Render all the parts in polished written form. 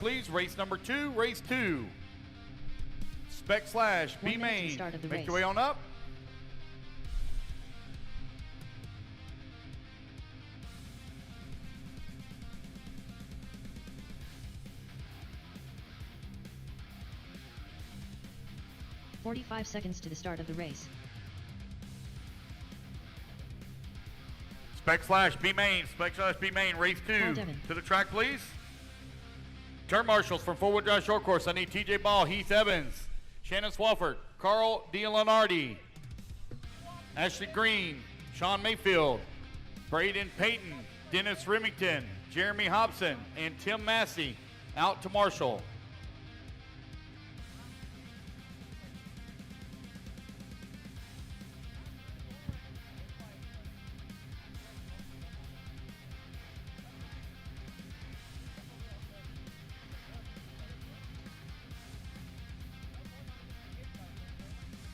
Please, race number 2, race 2. Spec slash B main. Make your way on up. "45 seconds to the start of the race. Spec slash B main, race 2. To the track, please. Turn marshals from four-wheel drive short course. I need TJ Ball, Heath Evans, Shannon Swafford, Carl DiLeonardi, Ashley Green, Sean Mayfield, Braden Payton, Dennis Remington, Jeremy Hobson, and Tim Massey out to marshal.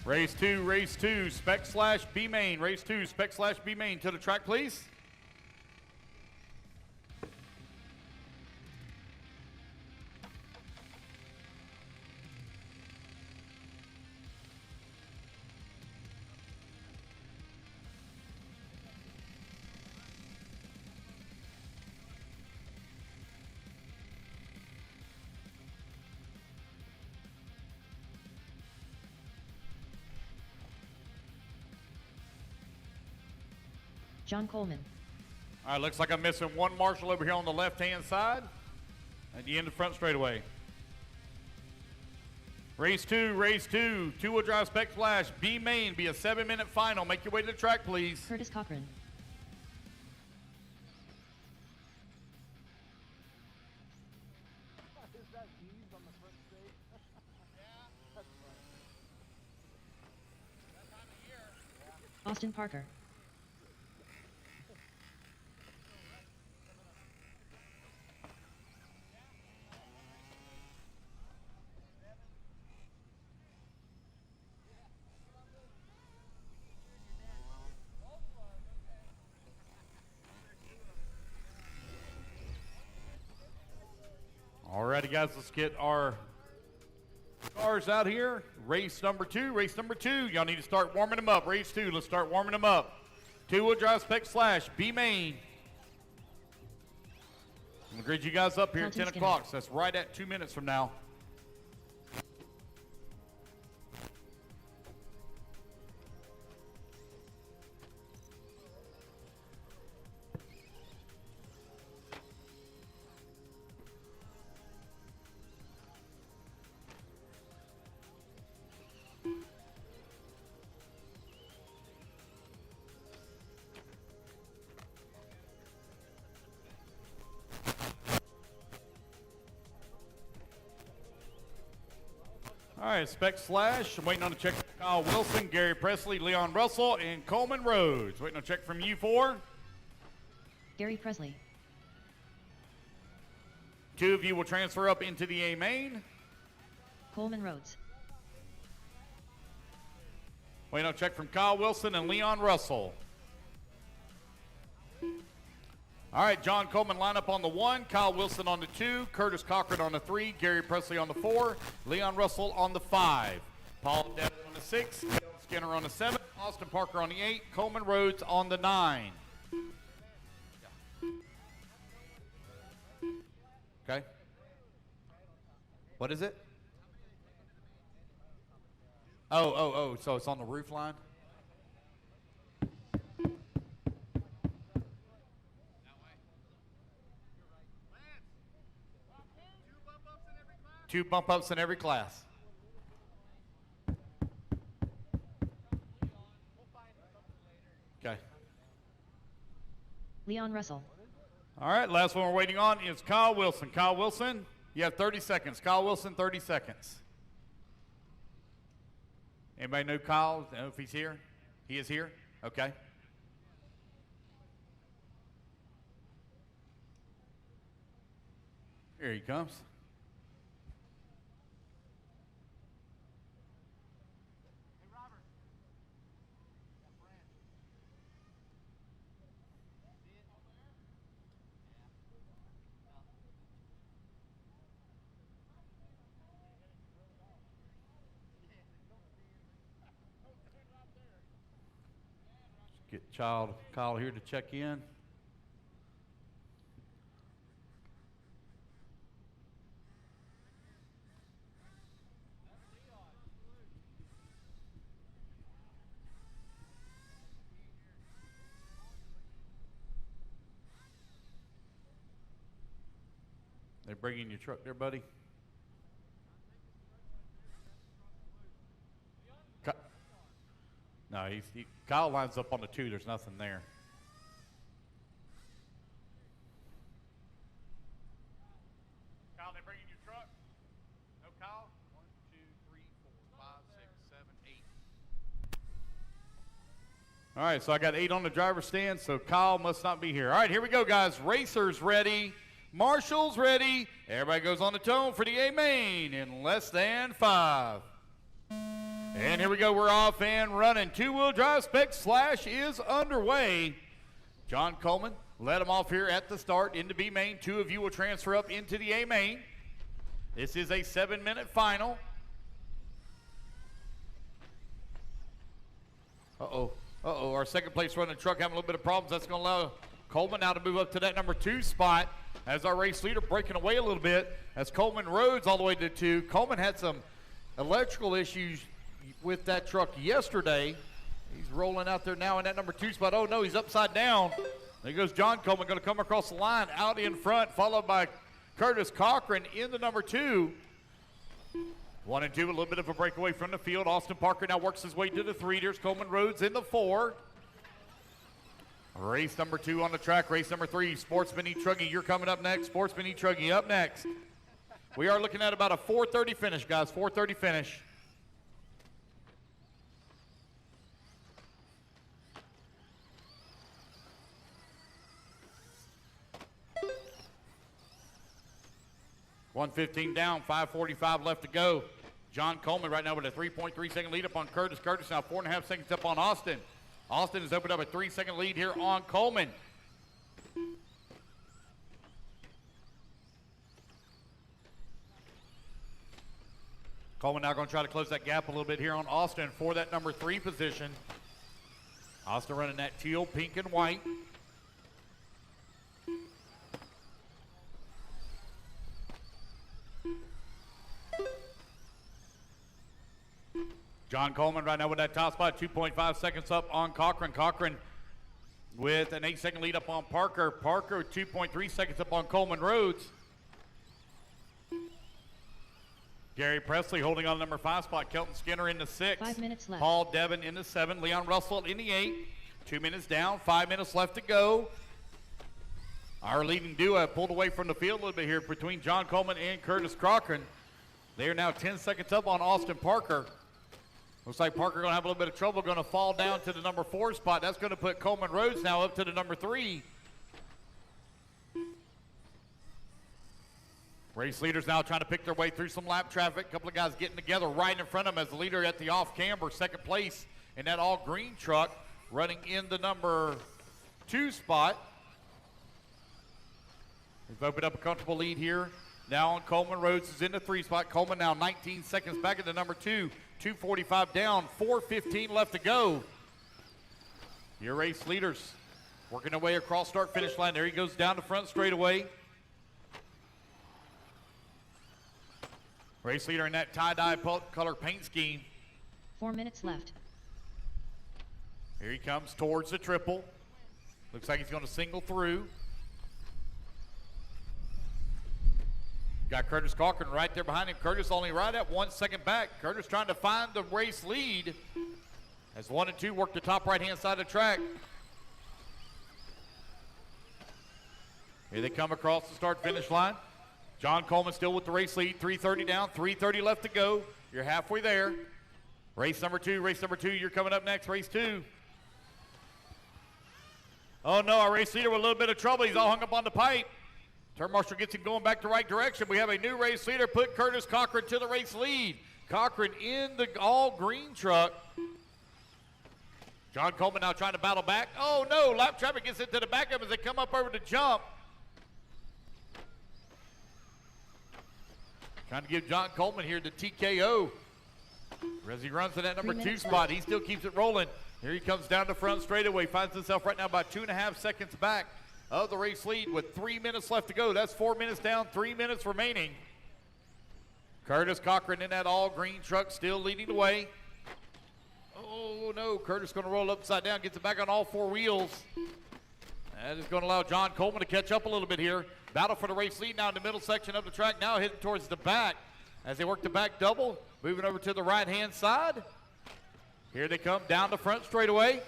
Race 2, spec slash B main. Race 2, spec slash B main. To the track, please. John Coleman. All right, looks like I'm missing one marshal over here on the left-hand side at the end of front straightaway. Race 2, two-wheel drive spec slash B main. Be a 7-minute final. Make your way to the track, please. Curtis Cochran. Austin Parker. Alrighty, guys, let's get our cars out here. Race number 2. Y'all need to start warming them up. Race 2, let's start warming them up. Two-wheel drive spec slash B main. I'm gonna grid you guys up here at 10 o'clock. So that's right at 2 minutes from now. All right, spec slash. I'm waiting on a check from Kyle Wilson, Gary Presley, Leon Russell, and Coleman Rhodes. Waiting on a check from you four. Gary Presley. 2 of you will transfer up into the A main. Coleman Rhodes. Waiting on a check from Kyle Wilson and Leon Russell. All right, John Coleman line up on the 1, Kyle Wilson on the 2, Curtis Cochran on the 3, Gary Presley on the 4, Leon Russell on the 5, Paul Devin on the 6, Skinner on the 7, Austin Parker on the 8, Coleman Rhodes on the 9. Okay. What is it? Oh, so it's on the roof line? Two bump ups in every class. Okay. Leon Russell. All right, last one we're waiting on is Kyle Wilson. Kyle Wilson, you have 30 seconds. Kyle Wilson, 30 seconds. Anybody know Kyle? Know if he's here? He is here? Okay. Here he comes. get Kyle here to check in. They bringing your truck there, buddy? No, Kyle lines up on the 2. There's nothing there. Kyle, they bringing your truck? No, Kyle? 1, 2, 3, 4, 5, 6, 7, 8. All right, so I got 8 on the driver's stand, so Kyle must not be here. All right, here we go, guys. Racers ready. Marshall's ready. Everybody goes on the tone for the A main in less than 5. And here we go. We're off and running. 2-wheel drive spec slash is underway. John Coleman led him off here at the start into B main. 2 of you will transfer up into the A main. This is a 7-minute final. Our second place running truck having a little bit of problems. That's going to allow Coleman now to move up to that number 2 spot as our race leader breaking away a little bit as Coleman Rhodes all the way to 2. Coleman had some electrical issues with that truck yesterday. He's rolling out there now in that number 2 spot. Oh no, he's upside down. There goes John Coleman, going to come across the line out in front, followed by Curtis Cochran in the number 2. 1 and 2, a little bit of a breakaway from the field. Austin Parker now works his way to the 3. There's Coleman Rhodes in the 4. Race number 2 on the track. Race number 3, Sportsman E. Truggy, you're coming up next. Sportsman E. Truggy up next. We are looking at about a 4:30 finish, guys. 4:30 finish. $1:15 down, 5:45 left to go. John Coleman right now with a 3.3 second lead up on Curtis. Curtis now 4.5 seconds up on Austin. Austin has opened up a 3-second lead here on Coleman. Coleman now going to try to close that gap a little bit here on Austin for that number 3 position. Austin running that teal, pink, and white. John Coleman right now with that top spot, 2.5 seconds up on Cochran. Cochran with an 8-second lead up on Parker. Parker 2.3 seconds up on Coleman Rhodes. Gary Presley holding on number 5 spot. Kelton Skinner in the 6. 5 minutes left. Paul Devin in the 7. Leon Russell in the 8. 2 minutes down, 5 minutes left to go. Our leading duo pulled away from the field a little bit here between John Coleman and Curtis Cochran. They are now 10 seconds up on Austin Parker. Looks like Parker going to have a little bit of trouble, going to fall down to the number 4 spot. That's going to put Coleman Rhodes now up to the number 3. Race leaders now trying to pick their way through some lap traffic. A couple of guys getting together right in front of them as the leader at the off-camber, second place in that all-green truck, running in the number 2 spot. We've opened up a comfortable lead here. Now on Coleman Rhodes is in the 3 spot. Coleman now 19 seconds back at the number 2. 2:45 down, 4:15 left to go. Your race leaders working their way across start-finish line. There he goes down the front straightaway. Race leader in that tie-dye color paint scheme. 4 minutes left. Here he comes towards the triple. Looks like he's going to single through. Got Curtis Cochran right there behind him. Curtis only right at 1 second back. Curtis trying to find the race lead as 1 and 2 work the top right-hand side of the track. Here they come across the start-finish line. John Coleman still with the race lead. 3:30 down, 3:30 left to go. You're halfway there. Race number 2, you're coming up next, race 2. Oh no, our race leader with a little bit of trouble. He's all hung up on the pipe. Turn marshal gets him going back the right direction. We have a new race leader, put Curtis Cochran to the race lead. Cochran in the all-green truck. John Coleman now trying to battle back. Oh no, lap traffic gets into the back of him as they come up over the jump. Trying to give John Coleman here the TKO. As he runs to that number 2 spot, he still keeps it rolling. Here he comes down the front straightaway. Finds himself right now about 2.5 seconds back of the race lead with 3 minutes left to go. That's 4 minutes down, 3 minutes remaining. Curtis Cochran in that all green truck still leading the way. Oh no, Curtis going to roll upside down, gets it back on all 4 wheels. That is going to allow John Coleman to catch up a little bit here. Battle for the race lead now in the middle section of the track, now heading towards the back as they work the back double, moving over to the right-hand side. Here they come down the front straightaway.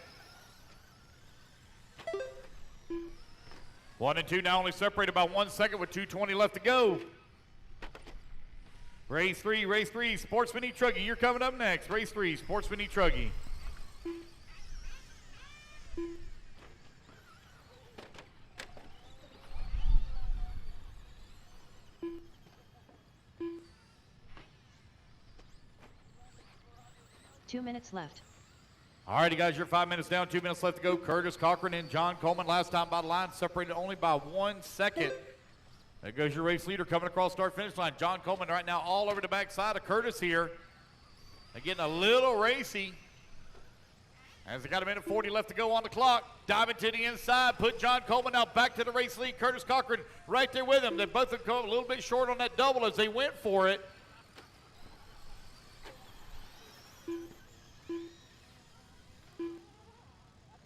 1 and 2 now only separated by 1 second with 2:20 left to go. Race 3, Sportsman E. Truggy, you're coming up next. Race 3, Sportsman E. Truggy. Two minutes left. All righty, guys, you're 5 minutes down, 2 minutes left to go. Curtis Cochran and John Coleman last time by the line, separated only by 1 second. There goes your race leader coming across start-finish line. John Coleman right now all over the backside of Curtis here. They're getting a little racy. As they got a minute 40 left to go on the clock. Diving to the inside, put John Coleman now back to the race lead. Curtis Cochran right there with him. They both have come a little bit short on that double as they went for it.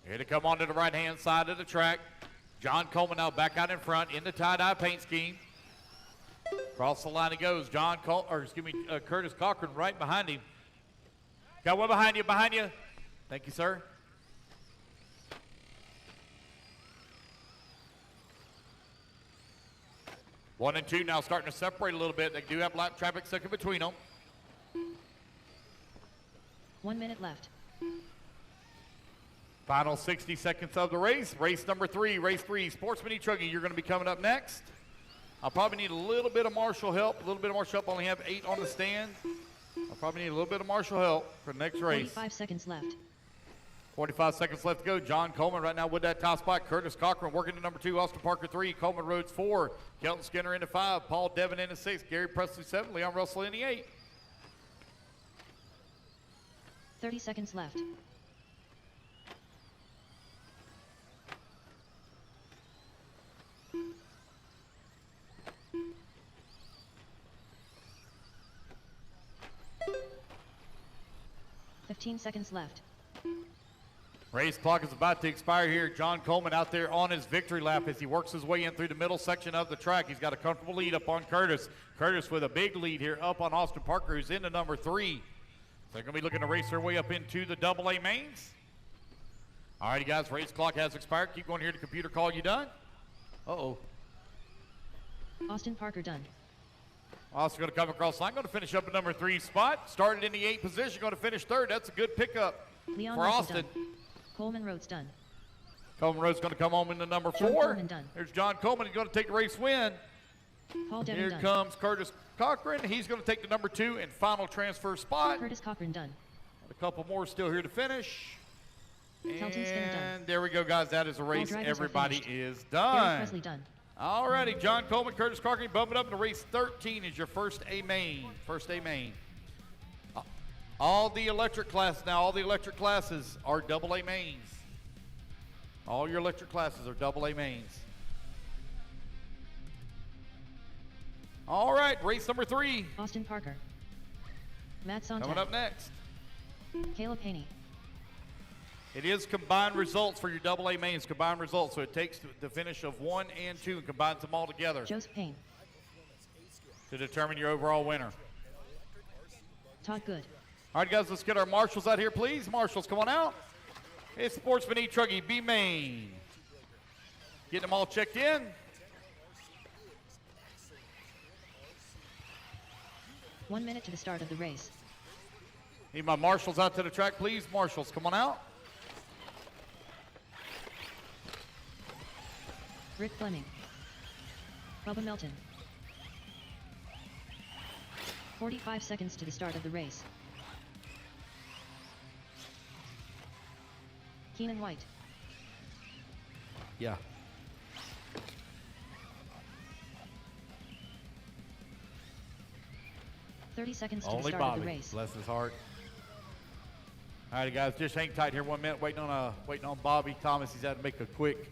Here to come on to the right-hand side of the track. John Coleman now back out in front in the tie-dye paint scheme. Across the line he goes. Curtis Cochran right behind him. Got one behind you, Thank you, sir. One and 2 now starting to separate a little bit. They do have lap traffic stuck in between them. 1 minute left. Final 60 seconds of the race. Race number 3, race 3, Sportsman E. Truggy, you're going to be coming up next. I'll probably need a little bit of marshal help. Only have 8 on the stand. I'll probably need a little bit of marshal help for the next race. 45 seconds left. 45 seconds left to go. John Coleman right now with that top spot. Curtis Cochran working to number 2. Austin Parker 3. Coleman Rhodes 4. Kelton Skinner into 5. Paul Devin into 6. Gary Presley 7. Leon Russell into 8. 30 seconds left. $15 seconds left. Race clock is about to expire here. John Coleman out there on his victory lap as he works his way in through the middle section of the track. He's got a comfortable lead up on Curtis. Curtis with a big lead here up on Austin Parker, who's into number 3. So they're going to be looking to race their way up into the AA mains. All righty, guys, race clock has expired. Keep going here to computer call. You done? Uh-oh. Austin Parker done. Also going to come across the line. Going to finish up at number 3 spot. Started in the 8th position. Going to finish 3rd. That's a good pickup Leon for Austin. Done. Coleman Rhodes done. Coleman Rhodes going to come home into number 4. Coleman done. There's John Coleman. He's going to take the race win. Paul Devin Here done. comes Curtis Cochran. He's going to take the number 2 and final transfer spot. Curtis Cochran done. A couple more still here to finish. Kelton Skinner done. And there we go, guys. That is a race. Everybody is done. Gary Presley done. All righty, John Coleman, Curtis Cochran, bumping up to race 13 is your first A main. First A main. All the electric classes now, all the electric classes are AA mains. All your electric classes are AA mains. All right, race number 3. Austin Parker. Matt Sontag. Coming up next. Caleb Haney. It is combined results for your AA mains, combined results. So it takes the finish of 1 and 2 and combines them all together Joseph Payne. to determine your overall winner. Todd Good. All right, guys, let's get our marshals out here, please. Marshals, come on out. It's Sportsman E. Truggy, B main. Getting them all checked in. One minute to the start of the race. Need my marshals out to the track, please. Marshals, come on out. Rick Fleming. Bubba Melton. 45 seconds to the start of the race. Keenan White. Yeah. $30 seconds to the Only start Bobby. of the race. Bless his heart. All right, guys, just hang tight here 1 minute, waiting on Bobby Thomas. He's had to make a quick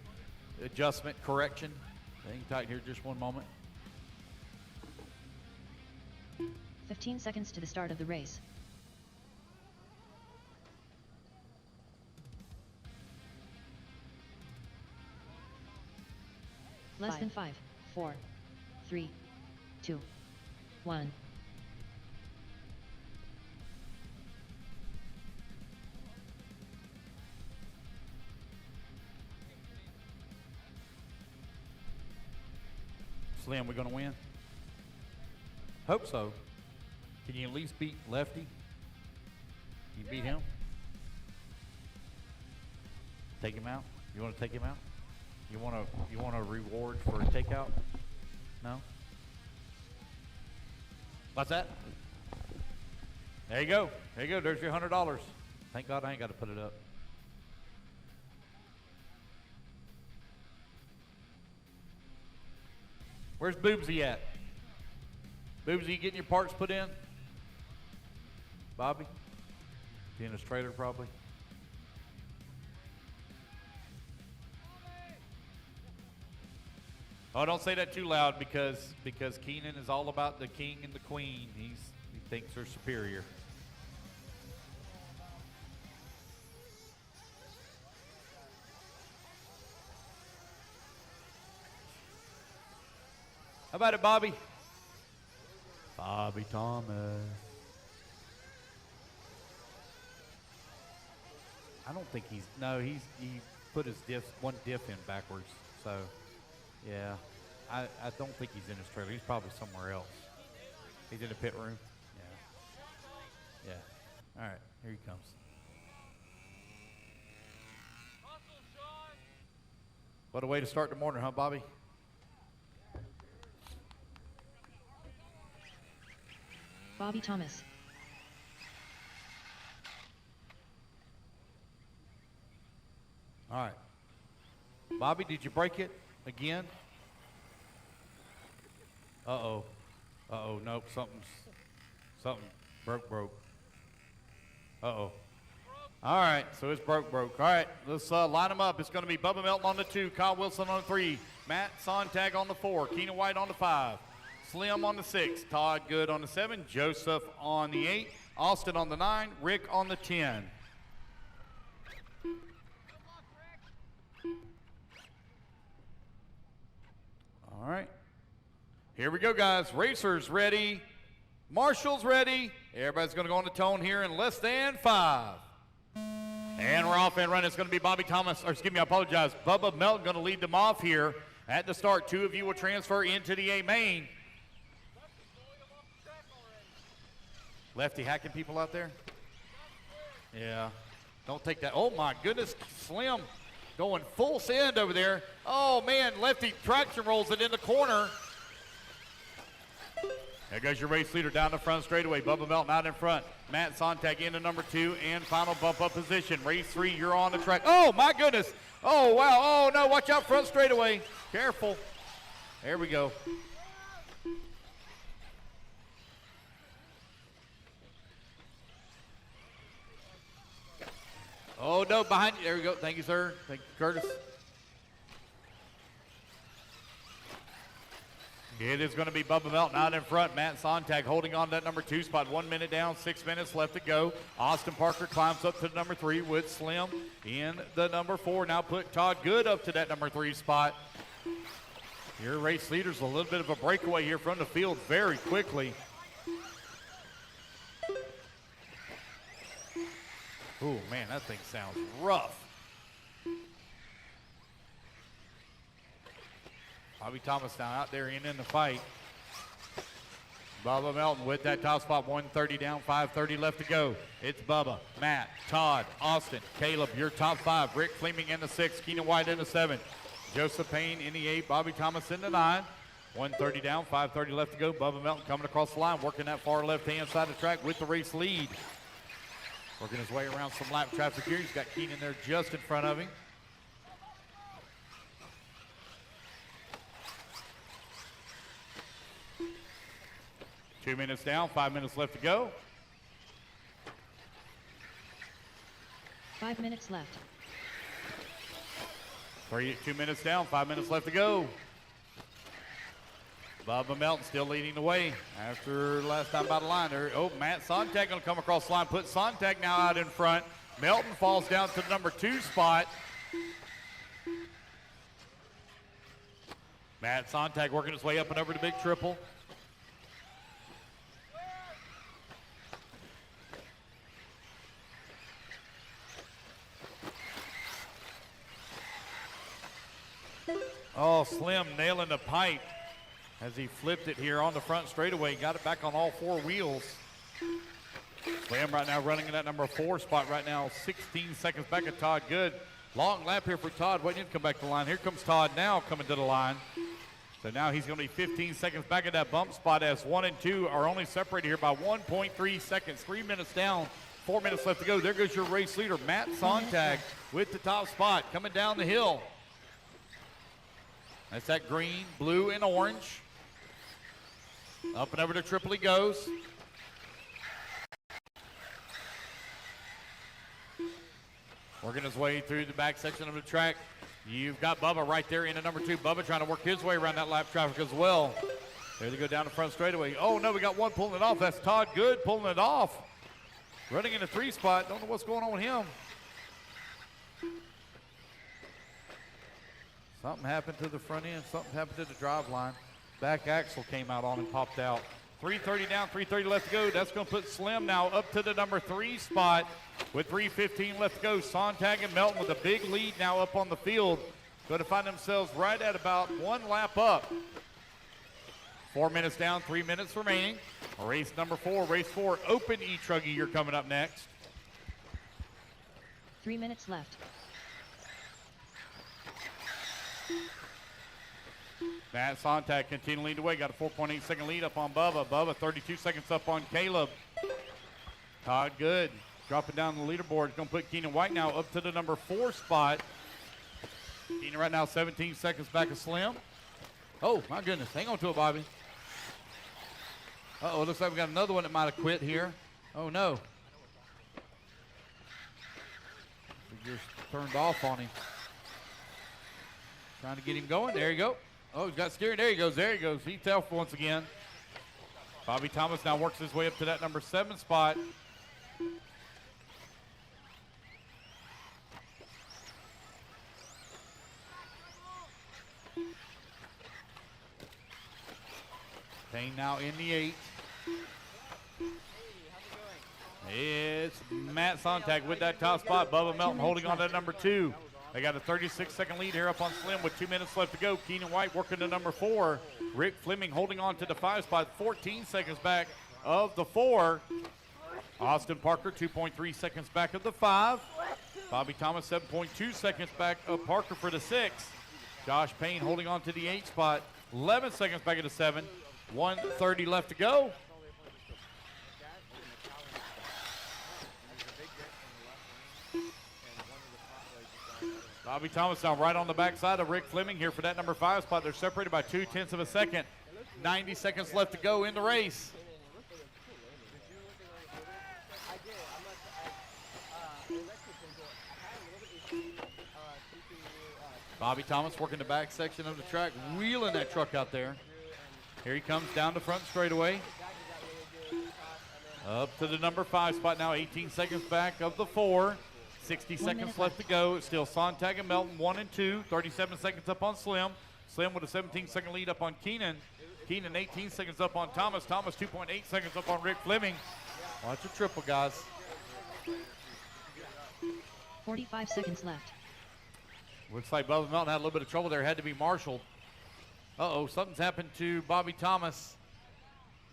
adjustment correction. Hang tight here just 1 moment. 15 seconds to the start of the race. Less than 5, 4, 3, 2, 1. Slim, we gonna win? Hope so. Can you at least beat Lefty? Can you beat him? Take him out? You want to take him out? You want a reward for a takeout? No? What's that? There you go. There you go. There's your $100. Thank God I ain't got to put it up. Where's Boobsy at? Boobsy, you getting your parts put in? Bobby? He in his trailer probably. Oh, don't say that too loud because Keenan is all about the king and the queen. He thinks they're superior. How about it, Bobby? Bobby Thomas. I don't think he put his one diff in backwards, so yeah. I don't think he's in his trailer. He's probably somewhere else. He's in the pit room. Yeah. All right, here he comes. What a way to start the morning, huh, Bobby? Bobby Thomas. All right. Bobby, did you break it again? Uh-oh. Uh-oh, nope, something broke. Uh-oh. All right, so it's broke. All right, let's line them up. It's going to be Bubba Melton on the 2, Kyle Wilson on the 3, Matt Sontag on the 4, Keenan White on the 5, Slim on the 6, Todd Good on the 7, Joseph on the 8, Austin on the 9, Rick on the 10. All right. Here we go, guys. Racers ready. Marshall's ready. Everybody's going to go on the tone here in less than 5. And we're off and running. It's going to be Bobby Thomas, or excuse me, I apologize. Bubba Melton going to lead them off here at the start. 2 of you will transfer into the A main. Lefty hacking people out there? Yeah. Don't take that. Oh, my goodness. Slim going full send over there. Oh, man. Lefty traction rolls it in the corner. There goes your race leader down the front straightaway. Bubba Melton out in front. Matt Sontag into number 2 and final bump up position. Race 3, you're on the track. Oh, my goodness. Oh, wow. Oh, no. Watch out front straightaway. Careful. There we go. Oh, no, behind you. There we go. Thank you, sir. Thank you, Curtis. It is going to be Bubba Melton out in front. Matt Sontag holding on to that number 2 spot. 1 minute down, 6 minutes left to go. Austin Parker climbs up to the number 3 with Slim in the number 4. Now put Todd Good up to that number 3 spot. Your race leader's a little bit of a breakaway here from the field very quickly. Oh, man, that thing sounds rough. Bobby Thomas now out there in the fight. Bubba Melton with that top spot, 130 down, 530 left to go. It's Bubba, Matt, Todd, Austin, Caleb, your top 5. Rick Fleming in the 6, Keenan White in the 7. Joseph Payne in the 8, Bobby Thomas in the 9. 130 down, 530 left to go. Bubba Melton coming across the line, working that far left-hand side of the track with the race lead. Working his way around some lap traffic here. He's got Keenan there just in front of him. Two minutes down, 5 minutes left to go. 5 minutes left. 2 minutes down, 5 minutes left to go. Bubba Melton still leading the way after last time by the line. There, Matt Sontag going to come across the line, put Sontag now out in front. Melton falls down to the number 2 spot. Matt Sontag working his way up and over the big triple. Oh, Slim nailing the pipe as he flipped it here on the front straightaway. Got it back on all 4 wheels. Slim right now running in that number 4 spot right now. 16 seconds back at Todd Good. Long lap here for Todd, waiting to come back to the line. Here comes Todd now coming to the line. So now he's going to be 15 seconds back at that bump spot as 1 and 2 are only separated here by 1.3 seconds. 3 minutes down, 4 minutes left to go. There goes your race leader, Matt Sontag, with the top spot coming down the hill. That's that green, blue, and orange. Up and over to triple he goes. Working his way through the back section of the track. You've got Bubba right there in the number 2. Bubba trying to work his way around that lap traffic as well. There they go down the front straightaway. Oh no, we got one pulling it off. That's Todd Good pulling it off. Running in the 3 spot. Don't know what's going on with him. Something happened to the front end. Something happened to the drive line. Back axle came out on and popped out. 3:30 down, 3:30 left to go. That's going to put Slim now up to the number 3 spot with 3:15 left to go. Sontag and Melton with a big lead now up on the field. Going to find themselves right at about 1 lap up. 4 minutes down, 3 minutes remaining. Race number 4, race 4, Open E-Truggy. You're coming up next. 3 minutes left. Matt Sontag continuing to lead the way. Got a 4.8 second lead up on Bubba. Bubba 32 seconds up on Caleb. Todd Good dropping down the leaderboard. Going to put Keenan White now up to the number 4 spot. Keenan right now 17 seconds back of Slim. Oh, my goodness. Hang on to it, Bobby. Uh-oh, looks like we got another one that might have quit here. Oh, no. We just turned off on him. Trying to get him going. There you go. Oh, he's got steering. There he goes. There he goes. He's tough once again. Bobby Thomas now works his way up to that number 7 spot. Payne now in the 8. It's Matt Sontag with that top spot. Bubba Melton holding on to number 2. They got a 36-second lead here up on Slim with 2 minutes left to go. Keenan White working to number 4. Rick Fleming holding on to the 5 spot, 14 seconds back of the 4. Austin Parker 2.3 seconds back of the 5. Bobby Thomas 7.2 seconds back of Parker for the 6. Josh Payne holding on to the 8 spot, 11 seconds back of the 7. 1:30 left to go. Bobby Thomas now right on the backside of Rick Fleming here for that number 5 spot. They're separated by 0.2 of a second. 90 seconds left to go in the race. Bobby Thomas working the back section of the track, wheeling that truck out there. Here he comes down the front straightaway. Up to the number 5 spot now, 18 seconds back of the 4. 60 seconds left to go. It's still Sontag and Melton 1 and 2. 37 seconds up on Slim. Slim with a 17-second lead up on Keenan. Keenan 18 seconds up on Thomas. Thomas 2.8 seconds up on Rick Fleming. Watch a triple, guys. 45 seconds left. Looks like Bubba Melton had a little bit of trouble there. Had to be marshaled. Uh-oh, something's happened to Bobby Thomas.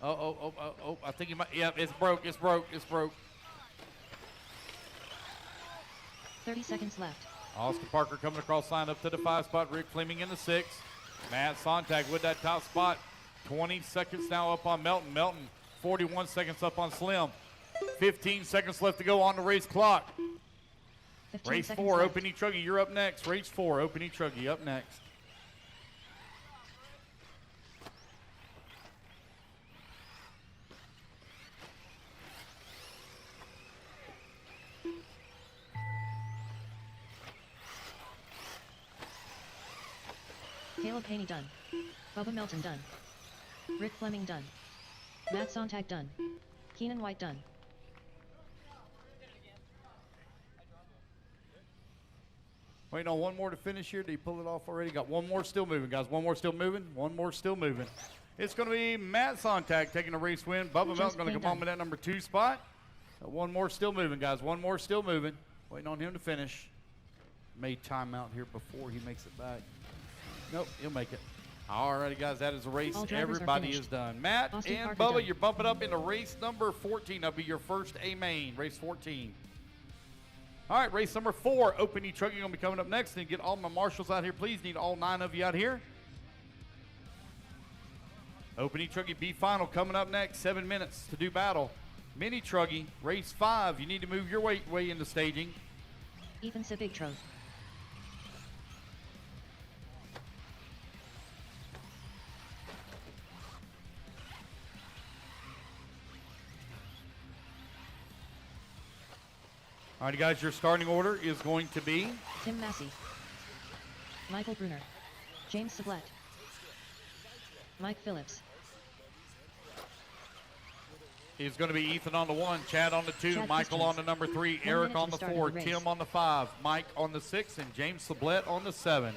Oh, I think he might, yeah, it's broke. 30 seconds left. Austin Parker coming across line up to the 5 spot. Rick Fleming in the 6. Matt Sontag with that top spot. 20 seconds now up on Melton. Melton 41 seconds up on Slim. 15 seconds left to go on the race clock. Race 4, Open E-Truggy, you're up next. Race 4, Open E-Truggy, up next. Philip Haney done. Bubba Melton done. Rick Fleming done. Matt Sontag done. Keenan White done. Waiting on one more to finish here. Did he pull it off already? Got one more still moving, guys. One more still moving. One more still moving. It's going to be Matt Sontag taking a race win. Bubba Melton going to come on with that number 2 spot. One more still moving, guys. One more still moving. Waiting on him to finish. Made time out here before he makes it back. Nope, he'll make it. All righty, guys. That is a race. Everybody is done. Matt Austin and Parker Bubba, done. you're bumping up into race number 14. That'll be your first A main, race 14. All right, race number 4, Open E-Trucking going to be coming up next. And get all my marshals out here, please. Need all 9 of you out here. Open E-Trucking B final coming up next. 7 minutes to do battle. Mini Truggy, race 5. You need to move your way into staging. Ethan Sibigtro. All right, guys, your starting order is going to be Tim Massey. Michael Bruner. James Sublette. Mike Phillips. is going to be Ethan on the 1, Chad on the 2, Chad Michael Christians. on the number 3, 1 Eric minute on to the the start 4, of the race. Tim on the 5, Mike on the 6, and James Sublette on the 7.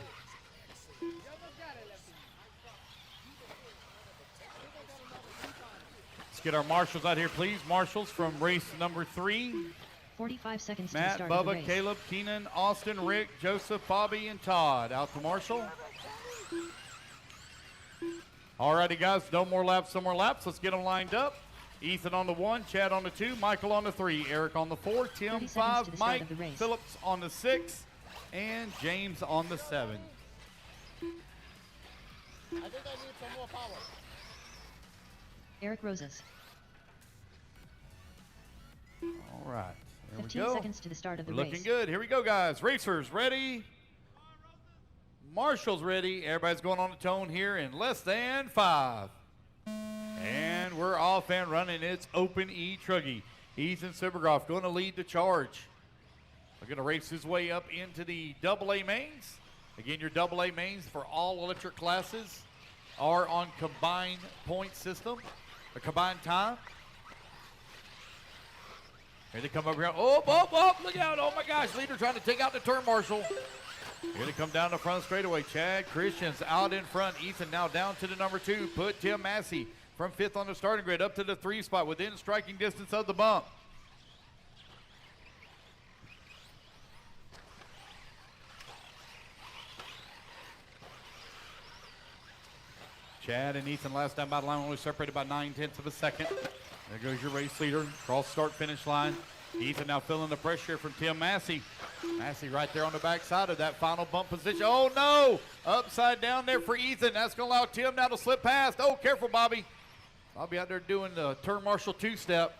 Let's get our marshals out here, please. Marshals from race number 3. 45 seconds to the Matt, start of the Bubba, race. Caleb, Keenan, Austin, Rick, Joseph, Bobby, and Todd. Out to Marshall. All righty, guys. No more laps, no more laps. Let's get them lined up. Ethan on the 1, Chad on the 2, Michael on the 3, Eric on the 4, Tim 30 seconds to 5, the start Mike of the race. Phillips on the 6, and James on the 7. I think I need some more power. Eric Roses. All right. There we 15 go. seconds to the start of the We're looking race. good. Here we go, guys. Racers ready. Marshall's ready. Everybody's going on the tone here in less than 5. And we're off and running. It's Open E-Truggy. Ethan Silbergroff going to lead the charge. We're going to race his way up into the AA mains. Again, your AA mains for all electric classes are on combined point system, a combined time. Here they come over here. Oh, look out. Oh, my gosh. Leader trying to take out the turn marshal. Here they come down the front straightaway. Chad Christians out in front. Ethan now down to the number 2. Put Tim Massey from 5th on the starting grid up to the 3 spot within striking distance of the bump. Chad and Ethan last time by the line only separated by 9/10 of a second. There goes your race leader. Cross start finish line. Ethan now feeling the pressure from Tim Massey. Massey right there on the backside of that final bump position. Oh no! Upside down there for Ethan. That's going to allow Tim now to slip past. Oh, careful, Bobby. Bobby out there doing the turn marshal 2-step.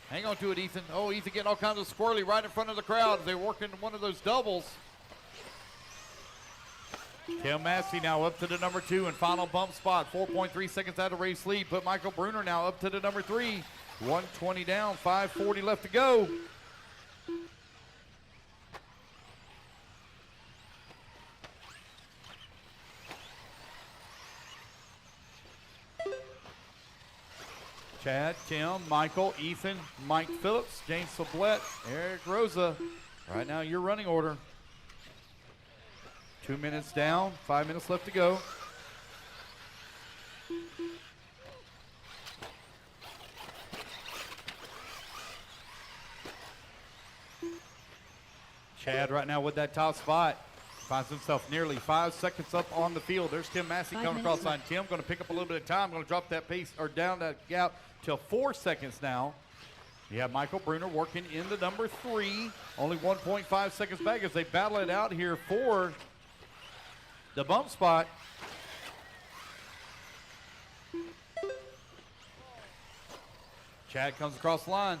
Hang on to it, Ethan. Oh, Ethan getting all kinds of squirrely right in front of the crowd as they're working one of those doubles. Tim Massey now up to the number 2 and final bump spot. 4.3 seconds out of race lead. Put Michael Bruner now up to the number 3. 120 down, 5:40 left to go. Chad, Tim, Michael, Ethan, Mike Phillips, James Sublette, Eric Rosa. Right now, your running order. 2 minutes down, 5 minutes left to go. Chad right now with that top spot. Finds himself nearly 5 seconds up on the field. There's Tim Massey 5 coming across minutes line. left. Tim going to pick up a little bit of time. Going to drop that pace or down that gap till 4 seconds now. You have Michael Bruner working in the number 3. Only 1.5 seconds back as they battle it out here for the bump spot. Chad comes across the line.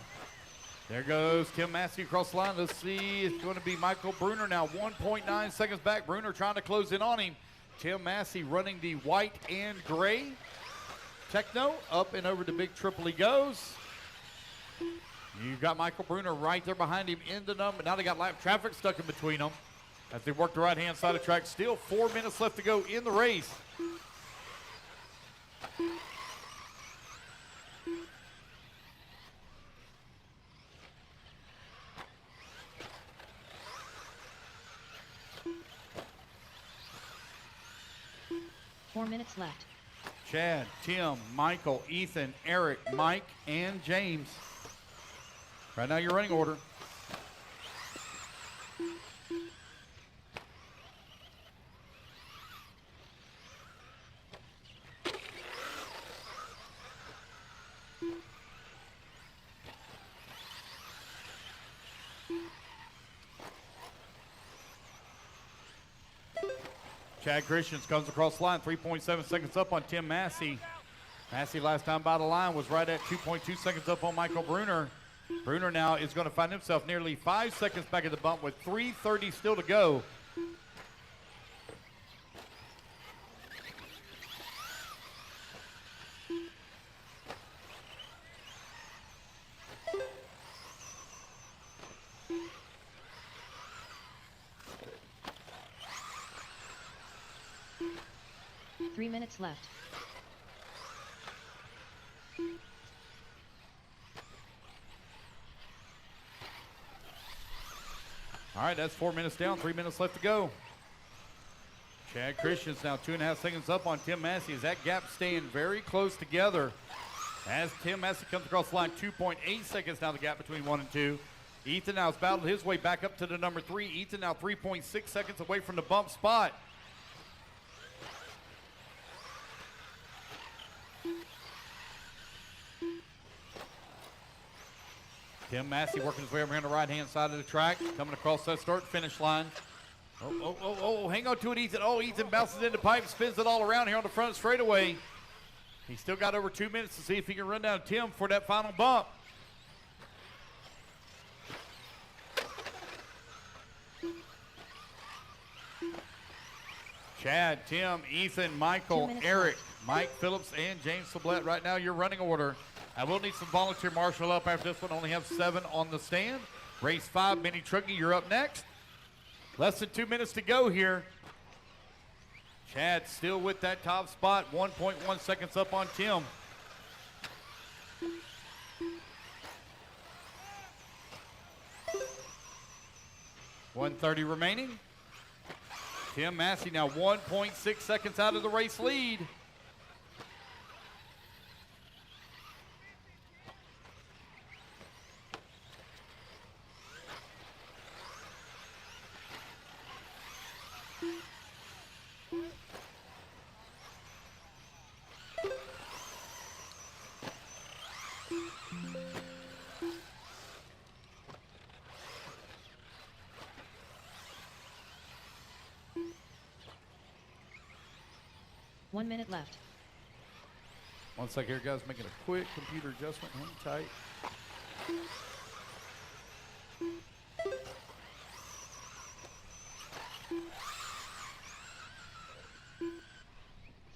There goes Tim Massey across the line. Let's see. It's going to be Michael Bruner now. 1.9 seconds back. Bruner trying to close in on him. Tim Massey running the white and gray. Techno up and over the big triple he goes. You've got Michael Bruner right there behind him in the number. Now they got lap traffic stuck in between them. as they work the right-hand side of the track. Still 4 minutes left to go in the race. Four minutes left. Chad, Tim, Michael, Ethan, Eric, Mike, and James. Right now, your running order. Chad Christians comes across the line, 3.7 seconds up on Tim Massey. Massey last time by the line was right at 2.2 seconds up on Michael Bruner. Bruner now is going to find himself nearly 5 seconds back at the bump with 3:30 still to go. Three minutes left. All right, that's 4 minutes down, 3 minutes left to go. Chad Christians now 2.5 seconds up on Tim Massey. Is that gap staying very close together? As Tim Massey comes across the line, 2.8 seconds now the gap between 1 and 2. Ethan now has battled his way back up to the number 3. Ethan now 3.6 seconds away from the bump spot. Tim Massey working his way over here on the right-hand side of the track, coming across that start-finish line. Oh, hang on to it, Ethan. Oh, Ethan bounces into pipe, spins it all around here on the front straightaway. He's still got over 2 minutes to see if he can run down Tim for that final bump. Chad, Tim, Ethan, Michael, Eric, Mike Phillips, and James Sublette. Right now, your running order. I will need some volunteer marshal up after this one. Only have 7 on the stand. Race 5, Minnie Truckee, you're up next. Less than 2 minutes to go here. Chad still with that top spot, 1.1 seconds up on Tim. .130 remaining. Tim Massey now 1.6 seconds out of the race lead. One minute left. One sec here, guys. Making a quick computer adjustment. Hang tight.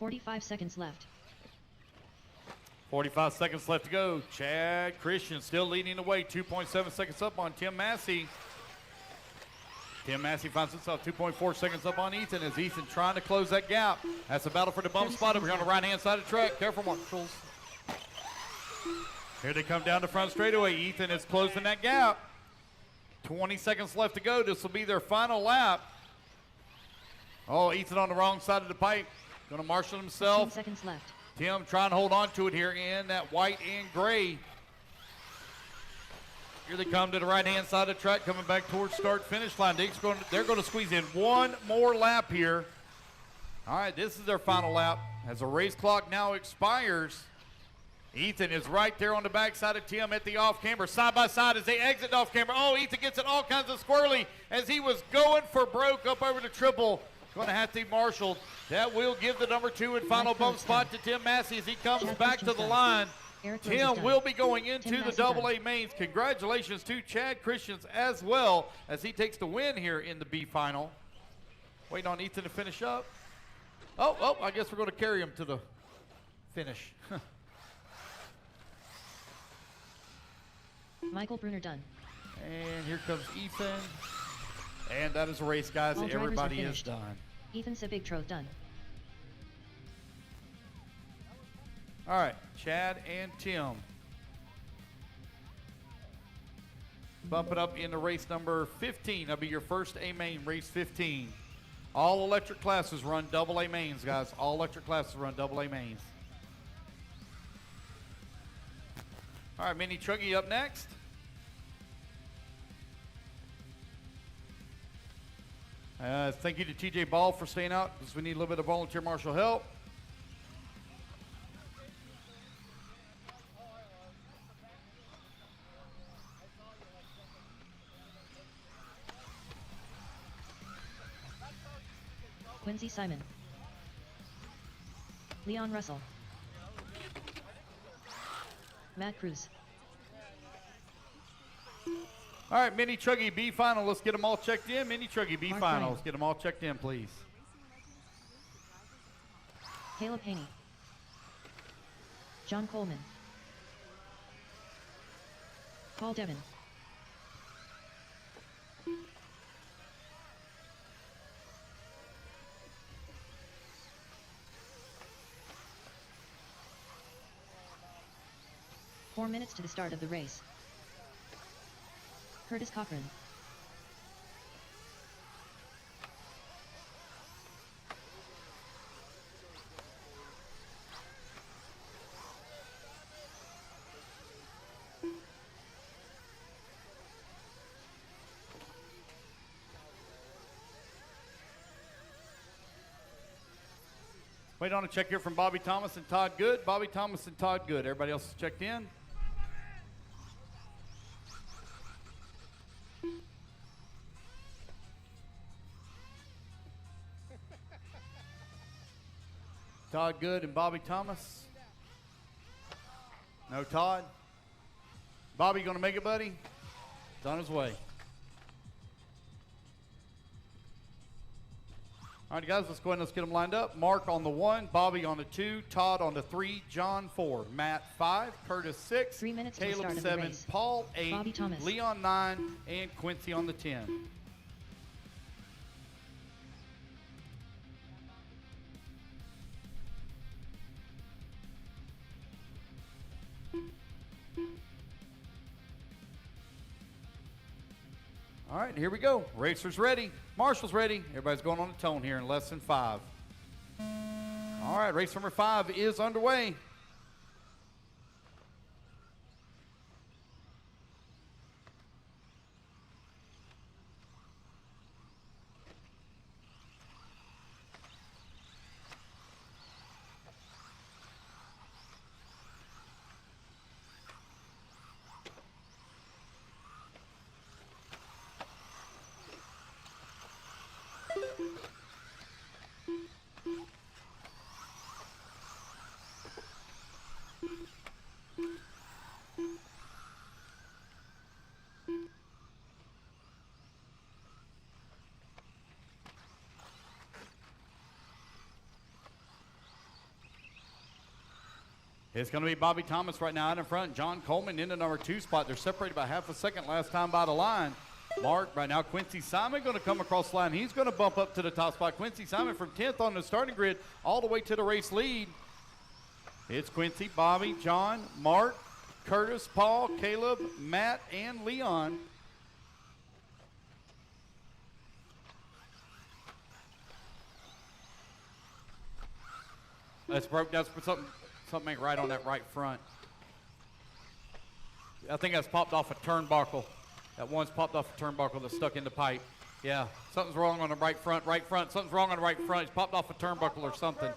.45 seconds left. 45 seconds left to go. Chad Christian still leading the way. 2.7 seconds up on Tim Massey. Tim Massey finds himself 2.4 seconds up on Ethan as Ethan trying to close that gap. That's a battle for the bump spot over here on the right-hand side of the track. Careful, marshals. Here they come down the front straightaway. Ethan is closing that gap. 20 seconds left to go. This will be their final lap. Oh, Ethan on the wrong side of the pipe. Going to marshal himself. 15 seconds left. Tim trying to hold on to it here in that white and gray. Here they come to the right-hand side of the track, coming back towards start-finish line. They're going to squeeze in one more lap here. All right, this is their final lap. As the race clock now expires, Ethan is right there on the backside of Tim at the off-camber, side by side as they exit off-camber. Oh, Ethan gets it all kinds of squirrely as he was going for broke up over the triple. Going to have to be marshaled. That will give the number 2 and final bump spot to Tim Massey as he comes back to the line. Tim will be going into the AA mains. Congratulations to Chad Christians as well as he takes the win here in the B final. Waiting on Ethan to finish up. Oh, I guess we're going to carry him to the finish. Michael Bruner done. And here comes Ethan. And that is a race, guys. All drivers are Everybody is finished. done. Ethan Sebigtroth done. All right, Chad and Tim. Bump it up into race number 15. That'll be your first A main, race 15. All electric classes run double A mains, guys. All electric classes run double A mains. All right, Mini Truggy up next. Thank you to TJ Ball for staying out because we need a little bit of volunteer marshal help. Quincy Simon. Leon Russell. Matt Cruz. All right, Mini Truggy B final. Let's get them all checked in. Mini Truggy B Mark final. Bryan. Let's get them all checked in, please. Caleb Haney. John Coleman. Paul Devon. Four minutes to the start of the race. Curtis Cochran. Wait on a check here from Bobby Thomas and Todd Good. Bobby Thomas and Todd Good. Everybody else is checked in. Todd Good and Bobby Thomas. No Todd. Bobby, you gonna make it, buddy? It's on his way. All right, guys, let's go ahead and let's get them lined up. Mark on the 1, Bobby on the 2, Todd on the 3, John 4, Matt 5, Curtis 6, 3 minutes to the Caleb start of the 7, race. Paul 8, Bobby Thomas. Leon 9, and Quincy on the 10. All right, here we go. Racers ready. Marshall's ready. Everybody's going on a tone here in less than 5. All right, race number 5 is underway. It's going to be Bobby Thomas right now out in front. John Coleman in the number 2 spot. They're separated by half a second last time by the line. Mark, right now Quincy Simon going to come across the line. He's going to bump up to the top spot. Quincy Simon from 10th on the starting grid all the way to the race lead. It's Quincy, Bobby, John, Mark, Curtis, Paul, Caleb, Matt, and Leon. That's broke. That's something ain't right on that right front. I think that's popped off a turnbuckle. That one's popped off a turnbuckle that's stuck in the pipe. Yeah, something's wrong on the right front. Right front. Something's wrong on the right front. It's popped off a turnbuckle or something.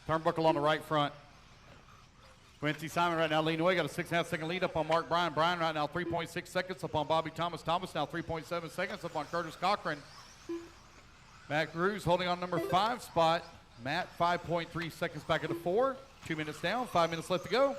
Turnbuckle on the right front. Quincy Simon right now leading away. Got a 6.5 second lead up on Mark Bryan. Bryan right now 3.6 seconds up on Bobby Thomas. Thomas now 3.7 seconds up on Curtis Cochran. Matt Cruz holding on number 5 spot. Matt 5.3 seconds back at the 4. 2 minutes down. 5 minutes left to go.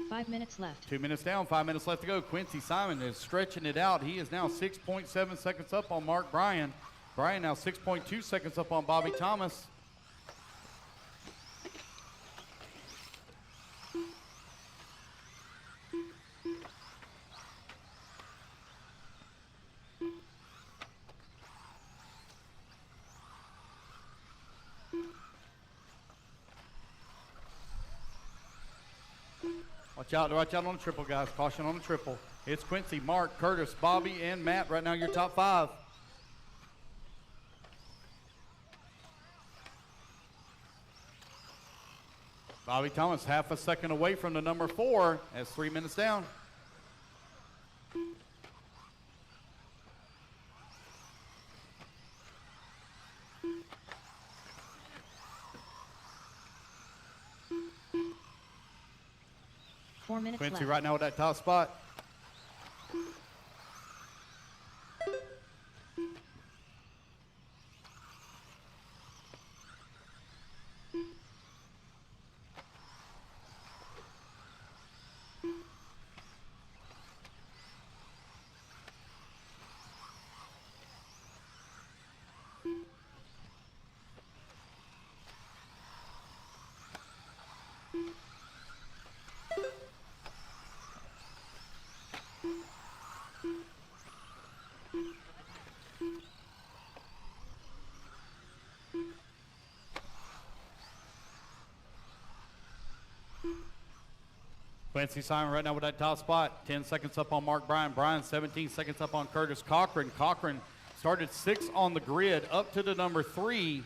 Five minutes left. 2 minutes down, 5 minutes left to go. Quincy Simon is stretching it out. He is now 6.7 seconds up on Mark Bryan. Bryan now 6.2 seconds up on Bobby Thomas. Watch out on the triple, guys. Caution on the triple. It's Quincy, Mark, Curtis, Bobby, and Matt. Right now, your top 5. Bobby Thomas, half a second away from the number 4. That's 3 minutes down. Quincy left. Right now with that top spot. Quincy Simon right now with that top spot. 10 seconds up on Mark Bryan. Bryan 17 seconds up on Curtis Cochran. Cochran started 6 on the grid up to the number 3.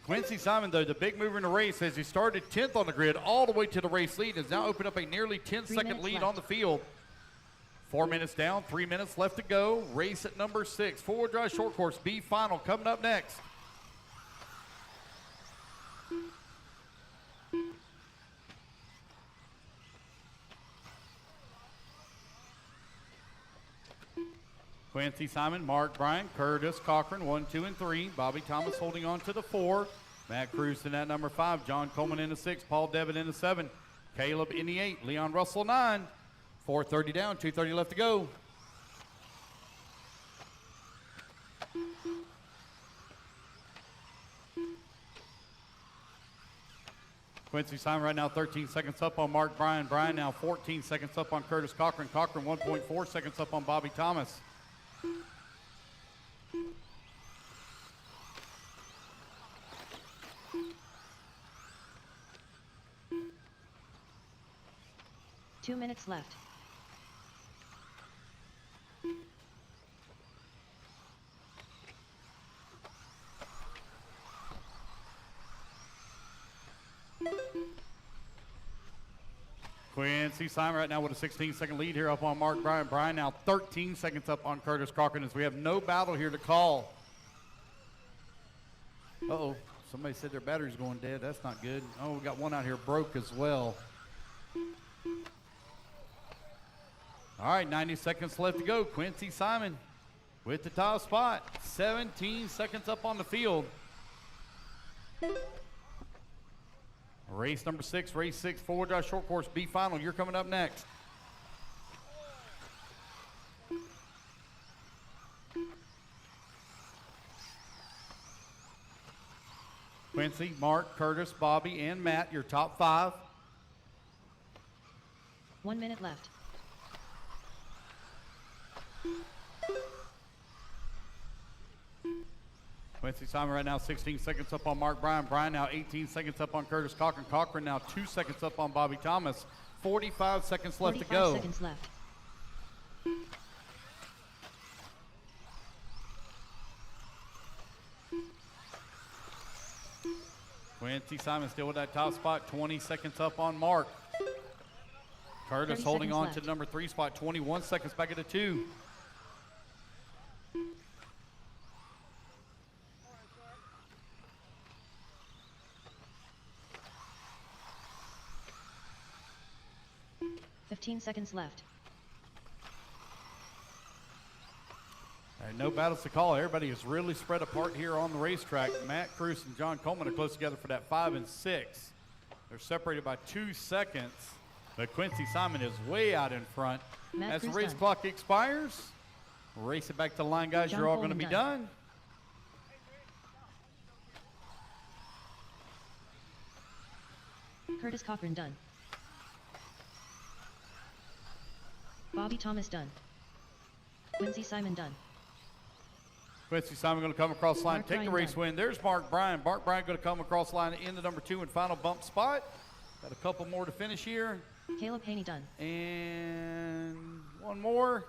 Quincy Simon, though, the big mover in the race, as he started 10th on the grid all the way to the race lead, has now opened up a nearly 10-second lead on the field. 4 minutes down, 3 minutes left to go. Race at number 6. Four-wheel drive short course B final coming up next. Quincy Simon, Mark Bryan, Curtis Cochran, 1, 2, and 3. Bobby Thomas holding on to the 4. Matt Cruz in that number 5. John Coleman in the 6. Paul Devitt in the 7. Caleb in the 8. Leon Russell 9. 4:30 down, 2:30 left to go. Quincy Simon right now 13 seconds up on Mark Bryan. Bryan now 14 seconds up on Curtis Cochran. Cochran 1.4 seconds up on Bobby Thomas. Two minutes left. Quincy Simon right now with a 16-second lead here up on Mark Bryan. Bryan now 13 seconds up on Curtis Cochran as we have no battle here to call. Uh-oh, somebody said their battery's going dead. That's not good. Oh, we got one out here broke as well. All right, 90 seconds left to go. Quincy Simon with the top spot. 17 seconds up on the field. Race number 6, race 6, four-wheel drive short course B final. You're coming up next. Quincy, Mark, Curtis, Bobby, and Matt, your top 5. 1 minute left. Quincy Simon right now 16 seconds up on Mark Bryan. Bryan now 18 seconds up on Curtis Cochran. Cochran now 2 seconds up on Bobby Thomas. 45 seconds left to go. 45 seconds left. Quincy Simon still with that top spot. 20 seconds up on Mark. Curtis holding on to the number 3 spot. 21 seconds back at the 2. Seconds left. All right, no battles to call. Everybody is really spread apart here on the racetrack. Matt Cruz and John Coleman are close together for that 5 and 6. They're separated by 2 seconds, but Quincy Simon is way out in front. As the race clock expires, race it back to the line, guys. You're all going to be done. Curtis Cochran done. Bobby Thomas done. Quincy Simon done. Quincy Simon going to come across the line, take the race win. There's Mark Bryan. Mark Bryan going to come across the line in the number 2 and final bump spot. Got a couple more to finish here. Caleb Haney done. And one more.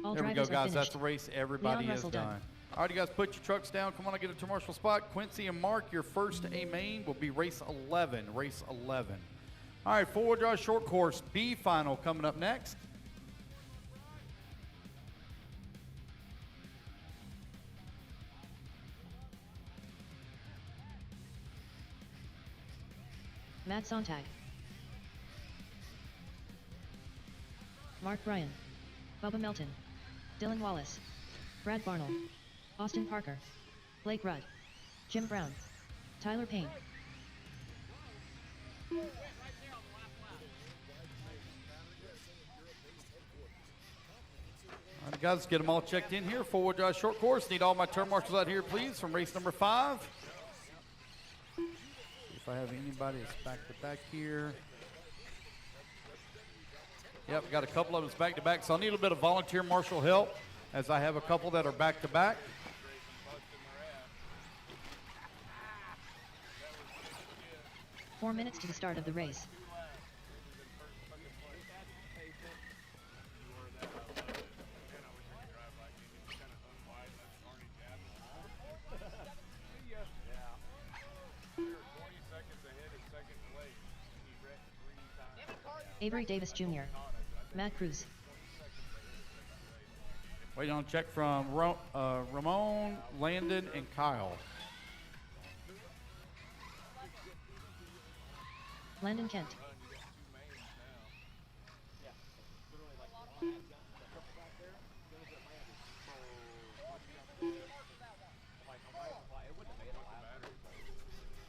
All There we go, drivers are guys. finished. That's the race. Everybody Leon is Russell done. done. All right, you guys, put your trucks down. Come on, I get a commercial spot. Quincy and Mark, your first A main will be race 11. Race 11. All right, four-wheel drive short course B final coming up next. Matt Sontag. Mark Bryan. Bubba Melton. Dylan Wallace. Brad Barnell. Austin Parker. Blake Rudd. Jim Brown. Tyler Payne. All right, guys, let's get them all checked in here. Four-wheel drive short course. Need all my turn marshals out here, please, from race number 5. If I have anybody that's back-to-back here. Yep, got a couple of us back-to-back, so I need a little bit of volunteer marshal help as I have a couple that are back-to-back. Four minutes to the start of the race. Avery Davis Jr. Matt Cruz. Waiting on a check from Ramon, Landon, and Kyle. Landon Kent.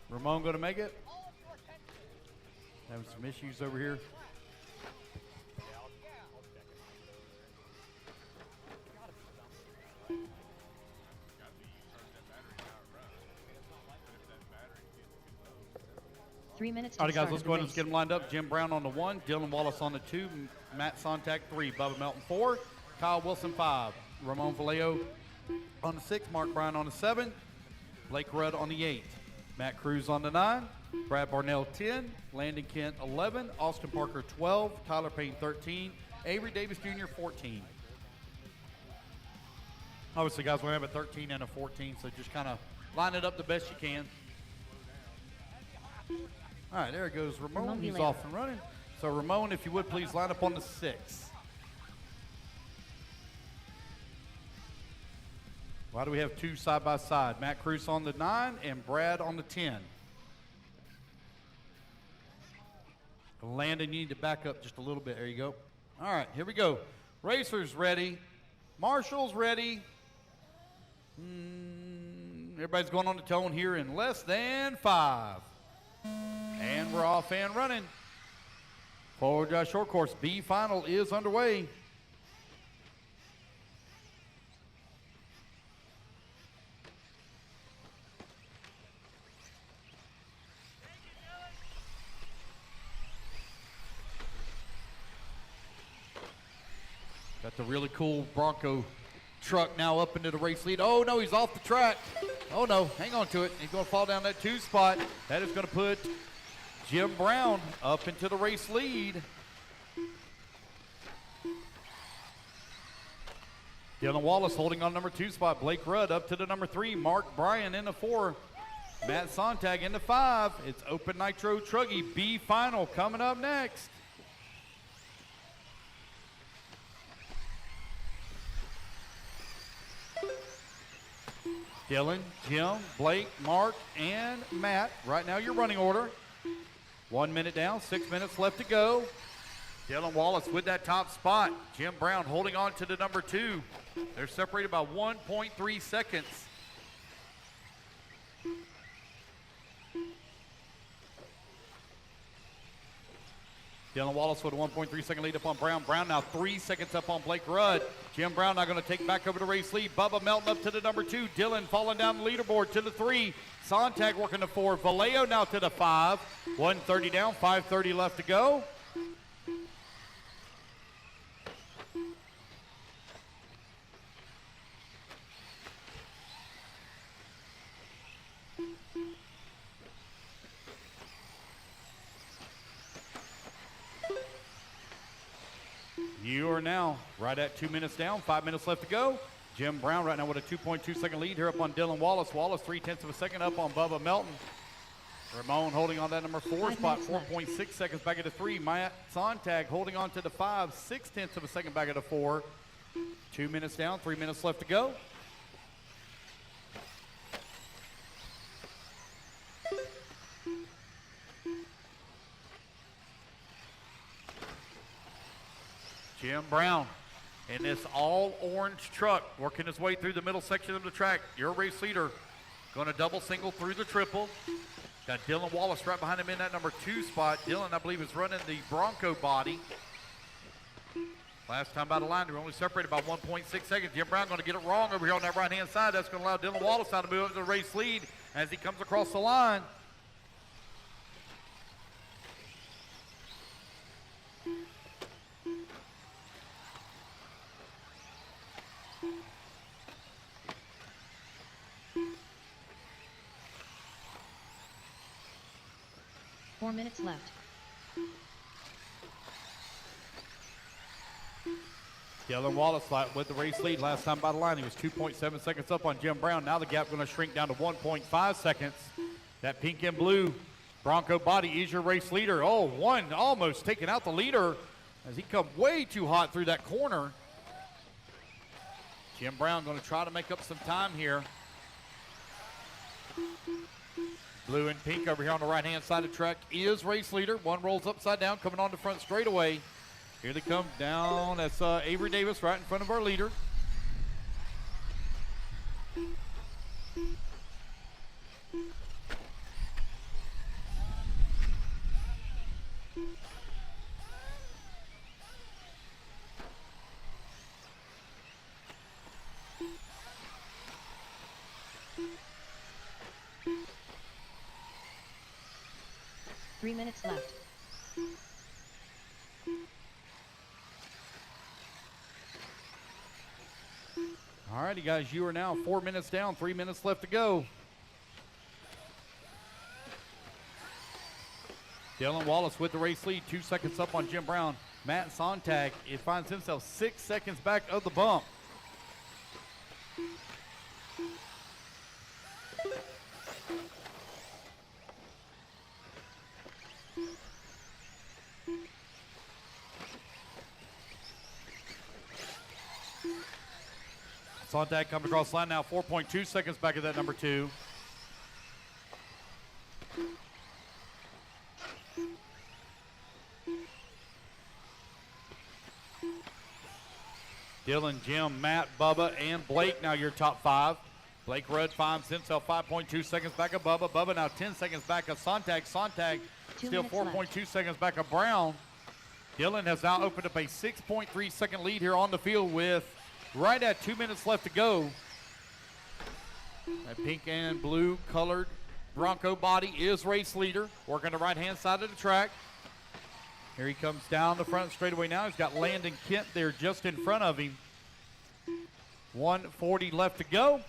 Ramon going to make it? Having some issues over here. Three minutes to All right, the guys, start let's of go the ahead and race. get them lined up. Jim Brown on the 1, Dylan Wallace on the 2, Matt Sontag 3, Bubba Melton 4, Kyle Wilson 5, Ramon Vallejo on the 6, Mark Bryan on the 7, Blake Rudd on the 8, Matt Cruz on the 9, Brad Barnell 10, Landon Kent 11, Austin Parker 12, Tyler Payne 13, Avery Davis Jr. 14. Obviously, guys, we have a 13 and a 14, so just kind of line it up the best you can. All right, there goes Ramon. He's off and running. So, Ramon, if you would, please line up on the 6. Why do we have 2 side by side? Matt Cruz on the 9 and Brad on the 10. Landon, you need to back up just a little bit. There you go. All right, here we go. Racers ready. Marshals ready. Everybody's going on the tone here in less than 5. And we're off and running. Forward drive short course B final is underway. Got the really cool Bronco truck now up into the race lead. Oh no, he's off the track. Oh no, hang on to it. He's going to fall down that 2 spot. That is going to put Jim Brown up into the race lead. Dylan Wallace holding on number 2 spot. Blake Rudd up to the number 3. Mark Bryan in the 4. Matt Sontag in the 5. It's Open Nitro Truggy B final coming up next. Dylan, Jim, Blake, Mark, and Matt. Right now your running order. 1 minute down, 6 minutes left to go. Dylan Wallace with that top spot. Jim Brown holding on to the number 2. They're separated by 1.3 seconds. Dylan Wallace with a 1.3 second lead up on Brown. Brown now 3 seconds up on Blake Rudd. Jim Brown now going to take back over the race lead. Bubba Melton up to the number 2. Dylan falling down the leaderboard to the 3. Sontag working the 4. Vallejo now to the 5. 1:30 down, 5:30 left to go. are now right at 2 minutes down, 5 minutes left to go. Jim Brown right now with a 2.2-second lead here up on Dylan Wallace. Wallace 0.3 of a second up on Bubba Melton. Ramon holding on that number 4 spot, 4.6 seconds back at the 3. Matt Sontag holding on to the 5, 0.6 of a second back at the 4. 2 minutes down, 3 minutes left to go. Jim Brown in this all orange truck working his way through the middle section of the track. Your race leader going to double single through the triple. Got Dylan Wallace right behind him in that number 2 spot. Dylan, I believe, is running the Bronco body. Last time by the line, they were only separated by 1.6 seconds. Jim Brown going to get it wrong over here on that right-hand side. That's going to allow Dylan Wallace now to move up to the race lead as he comes across the line. Four minutes left. Dylan Wallace with the race lead last time by the line. He was 2.7 seconds up on Jim Brown. Now the gap going to shrink down to 1.5 seconds. That pink and blue Bronco body is your race leader. Oh, one almost taking out the leader as he come way too hot through that corner. Jim Brown going to try to make up some time here. Blue and pink over here on the right-hand side of the track is race leader. One rolls upside down, coming on the front straightaway. Here they come down. That's Avery Davis right in front of our leader. Three minutes left. All righty, guys, you are now 4 minutes down, 3 minutes left to go. Dylan Wallace with the race lead, 2 seconds up on Jim Brown. Matt Sontag, it finds himself 6 seconds back of the bump. Sontag coming across the line now, 4.2 seconds back of that number 2. Dylan, Jim, Matt, Bubba, and Blake now your top 5. Blake Rudd finds himself 5.2 seconds back of Bubba. Bubba now 10 seconds back of Sontag. Sontag still 4.2 seconds back of Brown. Dylan has now opened up a 6.3 second lead here on the field with right at 2 minutes left to go. That pink and blue colored Bronco body is race leader, working the right-hand side of the track. Here he comes down the front straightaway now. He's got Landon Kent there just in front of him. 1:40 left to go.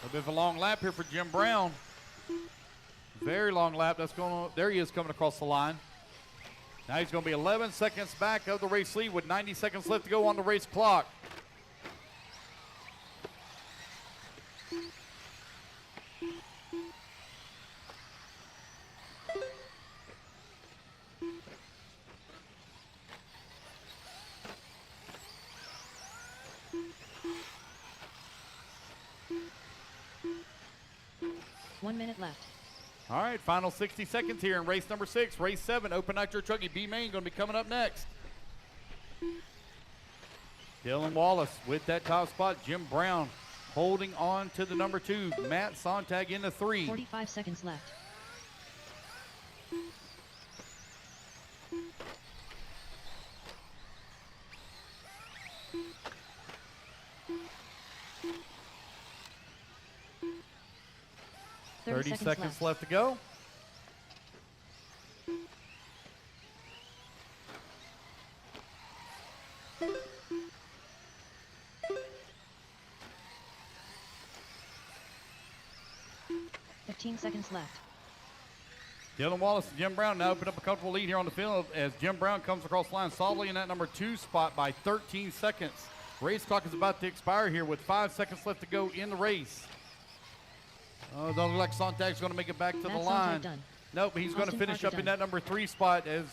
A bit of a long lap here for Jim Brown. Very long lap. That's going on. There he is coming across the line. Now he's going to be 11 seconds back of the race lead with 90 seconds left to go on the race clock. One minute left. All right, final 60 seconds here in race number 6. Race 7, Open Nitro Trucking B-Main going to be coming up next. Dylan Wallace with that top spot. Jim Brown holding on to the number 2. Matt Sontag in the 3. 45 seconds left. Thirty seconds left to go. Seconds left. Dylan Wallace and Jim Brown now open up a comfortable lead here on the field as Jim Brown comes across the line solidly in that number 2 spot by 13 seconds. Race clock is about to expire here with 5 seconds left to go in the race. Oh, don't look like Sontag's going to make it back to the line. Nope, he's going to finish up in that number 3 spot as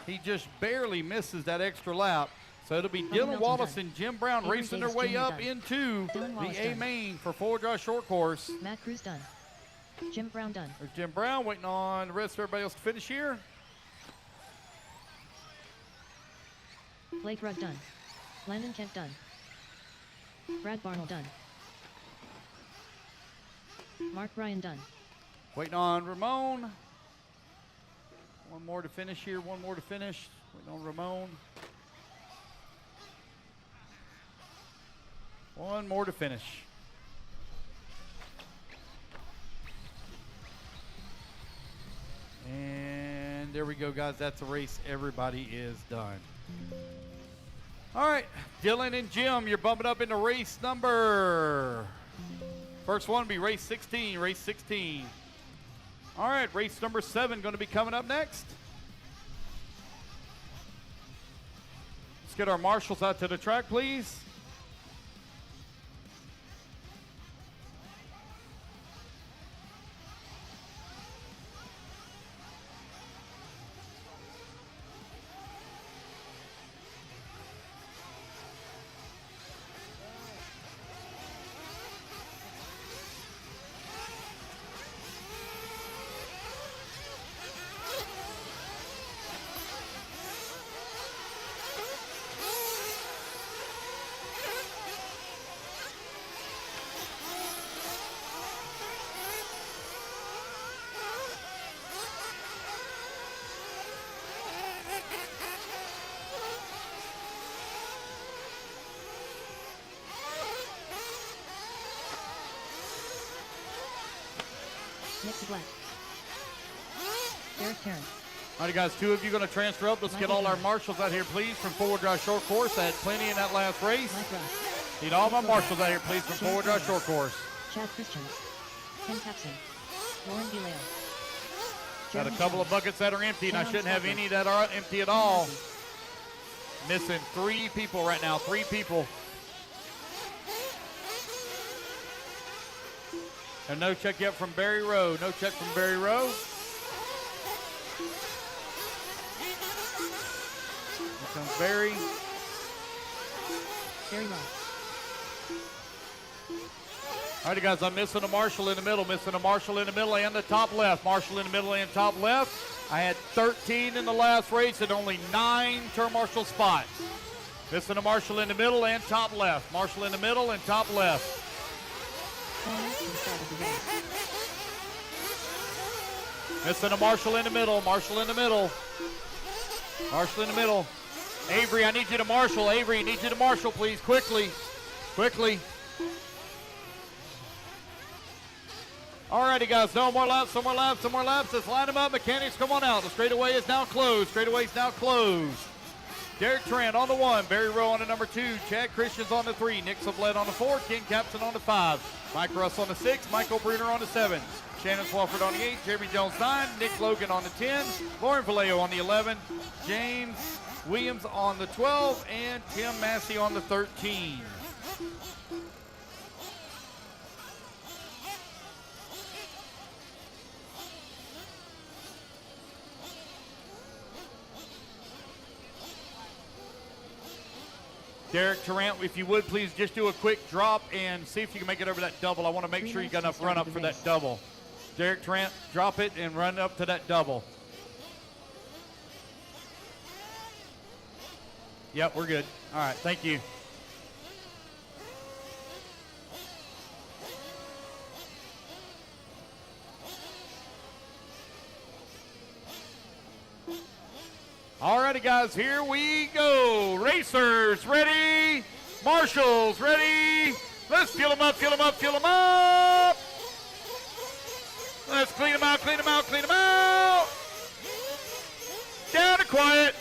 he just barely misses that extra lap. So it'll be Dylan Wallace and Jim Brown racing their way up into the A main for four-wheel drive short course. Matt Cruz done. Jim Brown done. There's Jim Brown waiting on the rest of everybody else to finish here. Blake Rudd done. Landon Kent done. Brad Barnell done. Mark Ryan done. Waiting on Ramon. One more to finish here, one more to finish. Waiting on Ramon. One more to finish. And there we go, guys. That's a race. Everybody is done. All right, Dylan and Jim, you're bumping up into race number. First one will be race 16, race 16. All right, race number 7 going to be coming up next. Let's get our marshals out to the track, please. Nick Black. Derek Tarrant. All right, guys, 2 of you going to transfer up. Let's get all our marshals out here, please, from four-wheel drive short course. I had plenty in that last race. Need all my marshals out here, please, from four-wheel drive short course. Chad Christians. Ken Capson. Lauren Gileo. Got a couple of buckets that are empty, and I shouldn't have any that are empty at all. Missing 3 people right now, 3 people. And no check yet from Barry Rowe. No check from Barry Rowe. Here comes Barry. Barry Rowe. All right, guys, I'm missing a marshal in the middle. Missing a marshal in the middle and the top left. Marshal in the middle and top left. I had 13 in the last race and only 9 turn marshal spots. Missing a marshal in the middle and top left. Marshal in the middle and top left. Missing a marshal in the middle. Marshal in the middle. Marshal in the middle. Avery, I need you to marshal. Avery, I need you to marshal, please. Quickly. Quickly. All righty, guys. No more laps. No more laps. No more laps. Let's line them up. Mechanics, come on out. The straightaway is now closed. Straightaway is now closed. Derek Trent on the 1, Barry Rowe on the number 2, Chad Christians on the 3, Nick Sublette on the 4, Ken Capson on the 5, Mike Russ on the 6, Michael Bruner on the 7, Shannon Swafford on the 8, Jeremy Jones 9, Nick Logan on the 10, Lauren Vallejo on the 11, James Williams on the 12, and Tim Massey on the 13. Derek Tarrant, if you would, please just do a quick drop and see if you can make it over that double. I want to make sure you got enough run up for that double. Derek Tarrant, drop it and run up to that double. Yep, we're good. All right, thank you. All righty, guys, here we go. Racers ready. Marshals ready. Let's fuel them up, fuel them up, fuel them up. Let's clean them out, clean them out, clean them out. Down to quiet.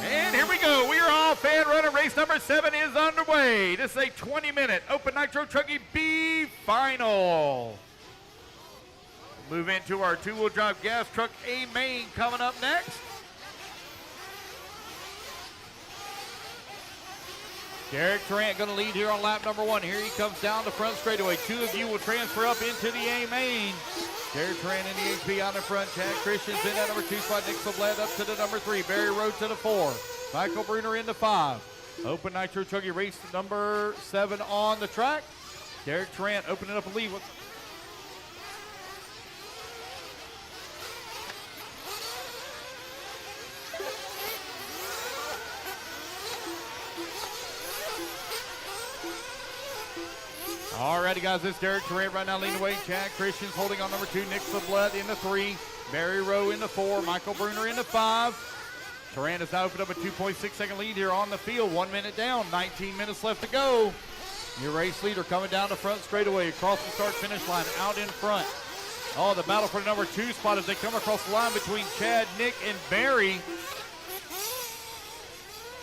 And here we go. We are off and running. Race number 7 is underway. This is a 20-minute Open Nitro Truckee B final. Move into our two-wheel drive gas truck A main coming up next. Derek Tarrant going to lead here on lap number 1. Here he comes down the front straightaway. 2 of you will transfer up into the A main. Derek Tarrant in the HP out in front. Chad Christians in at number 2 spot. Nick Sublette up to the number 3. Barry Rowe to the 4. Michael Bruner in the 5. Open Nitro Chuggy race number 7 on the track. Derek Tarrant opening up a lead. Alrighty, guys, this is Derek Tarrant right now leading away. Chad Christians holding on number 2. Nick Sublette in the 3. Barry Rowe in the 4. Michael Bruner in the 5. Tarrant has now opened up a 2.6-second lead here on the field. 1 minute down, 19 minutes left to go. Your race leader coming down the front straightaway across the start-finish line out in front. Oh, the battle for the number 2 spot as they come across the line between Chad, Nick, and Barry.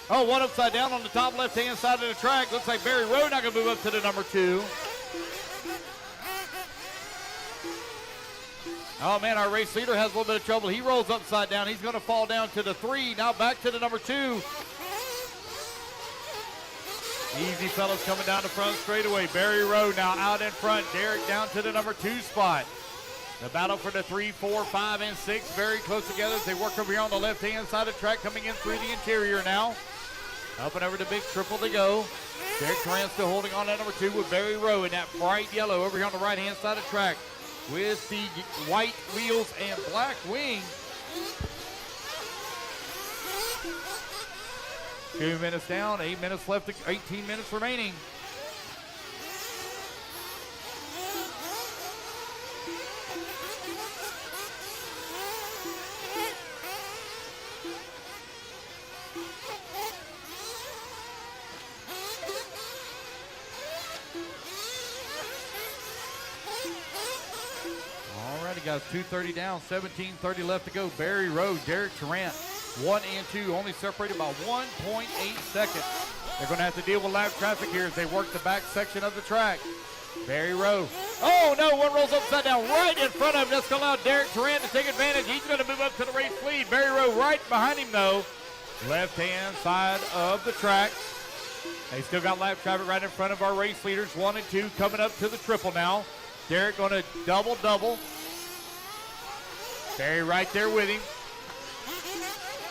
Oh, one upside down on the top left-hand side of the track. Looks like Barry Rowe not going to move up to the number 2. Oh, man, our race leader has a little bit of trouble. He rolls upside down. He's going to fall down to the 3. Now back to the number 2. Easy fellas coming down the front straightaway. Barry Rowe now out in front. Derek down to the number 2 spot. The battle for the 3, 4, 5, and 6 very close together as they work over here on the left-hand side of the track, coming in through the interior now. Up and over the big triple to go. Derek Tarrant still holding on at number 2 with Barry Rowe in that bright yellow over here on the right-hand side of the track with the white wheels and black wing. 2 minutes down, 8 minutes left, 18 minutes remaining. Alrighty, guys, 2:30 down, 17:30 left to go. Barry Rowe, Derek Tarrant, 1 and 2, only separated by 1.8 seconds. They're going to have to deal with lap traffic here as they work the back section of the track. Barry Rowe. Oh, no, one rolls upside down right in front of him. That's going to allow Derek Tarrant to take advantage. He's going to move up to the race lead. Barry Rowe right behind him, though. Left-hand side of the track. They still got lap traffic right in front of our race leaders. 1 and 2 coming up to the triple now. Derek going to double. Barry right there with him.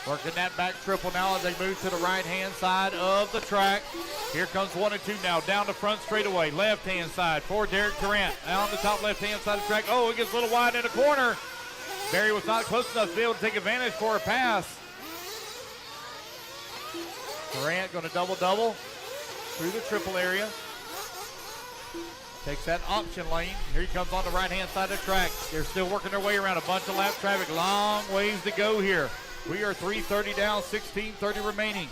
Working that back triple now as they move to the right-hand side of the track. Here comes 1 and 2 now. Down the front straightaway. Left-hand side for Derek Tarrant. Now on the top left-hand side of the track. Oh, it gets a little wide in the corner. Barry was not close enough to be able to take advantage for a pass. Tarrant going to double through the triple area. Takes that option lane. Here he comes on the right-hand side of the track. They're still working their way around a bunch of lap traffic. Long ways to go here. We are 3:30 down, 16:30 remaining.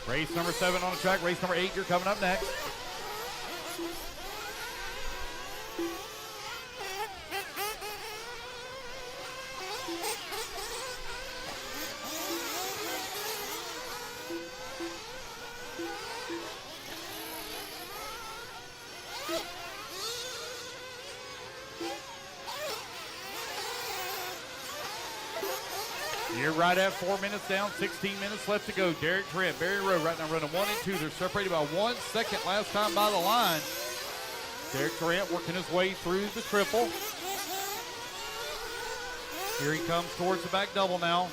Race number 7 on the track. Race number 8, you're coming up next. You're right at 4 minutes down, 16 minutes left to go. Derek Tarrant, Barry Rowe right now running 1 and 2. They're separated by 1 second last time by the line. Derek Tarrant working his way through the triple. Here he comes towards the back double now.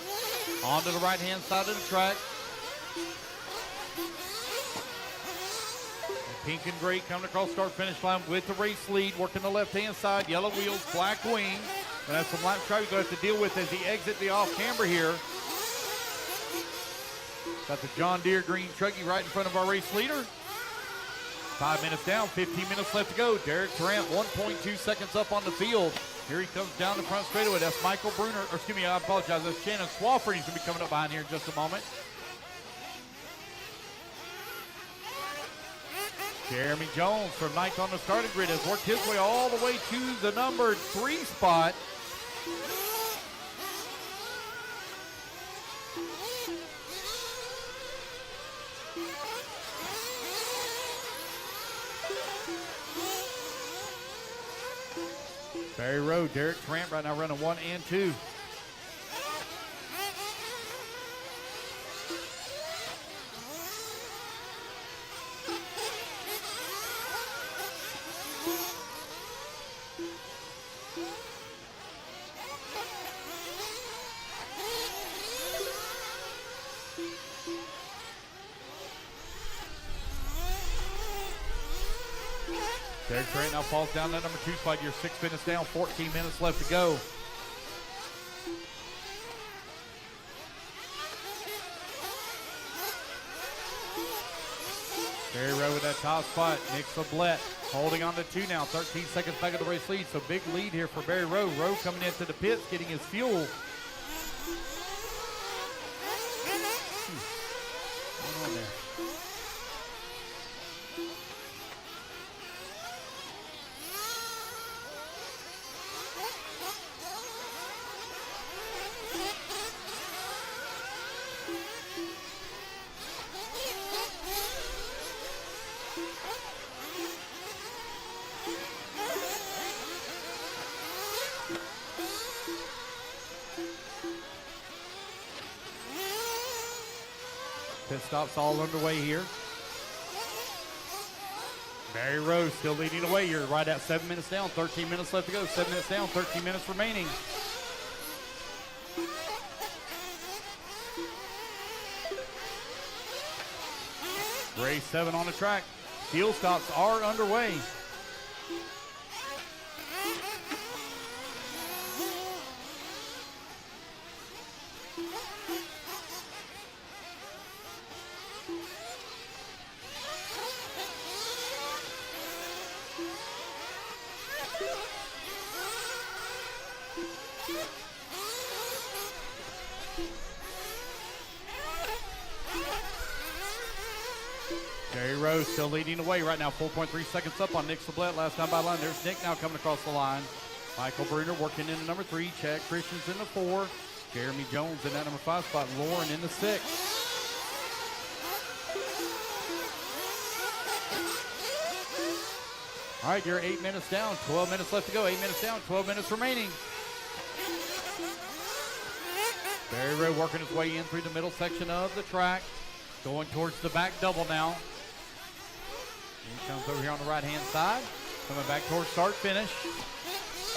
Onto the right-hand side of the track. Pink and gray coming across start-finish line with the race lead. Working the left-hand side. Yellow wheels, black wing. And that's some lap traffic you're going to have to deal with as he exits the off-camber here. Got the John Deere green Truckee right in front of our race leader. 5 minutes down, 15 minutes left to go. Derek Tarrant 1.2 seconds up on the field. Here he comes down the front straightaway. That's Michael Bruner, or excuse me, I apologize. That's Shannon Swafford. He's going to be coming up behind here in just a moment. Jeremy Jones from ninth on the starting grid has worked his way all the way to the number 3 spot. Barry Rowe, Derek Trent right now running 1 and 2. Derek Trent now falls down that number 2 spot. You're 6 minutes down, 14 minutes left to go. Barry Rowe with that top spot. Nick Sablett holding on to 2 now. 13 seconds back of the race lead. So big lead here for Barry Rowe. Rowe coming into the pits, getting his fuel. What's going on there? Pit stops all underway here. Barry Rowe still leading away. You're right at 7 minutes down, 13 minutes left to go. 7 minutes down, 13 minutes remaining. Race 7 on the track. Field stops are underway. Barry Rowe still leading away right now, 4.3 seconds up on Nick Sablett. Last time by line. There's Nick now coming across the line. Michael Bruner working in the number 3. Chad Christian's in the 4. Jeremy Jones in that number 5 spot. Lauren in the 6. All right, you're 8 minutes down, 12 minutes left to go. 8 minutes down, 12 minutes remaining. Barry Rowe working his way in through the middle section of the track. Going towards the back double now. He comes over here on the right-hand side. Coming back towards start-finish.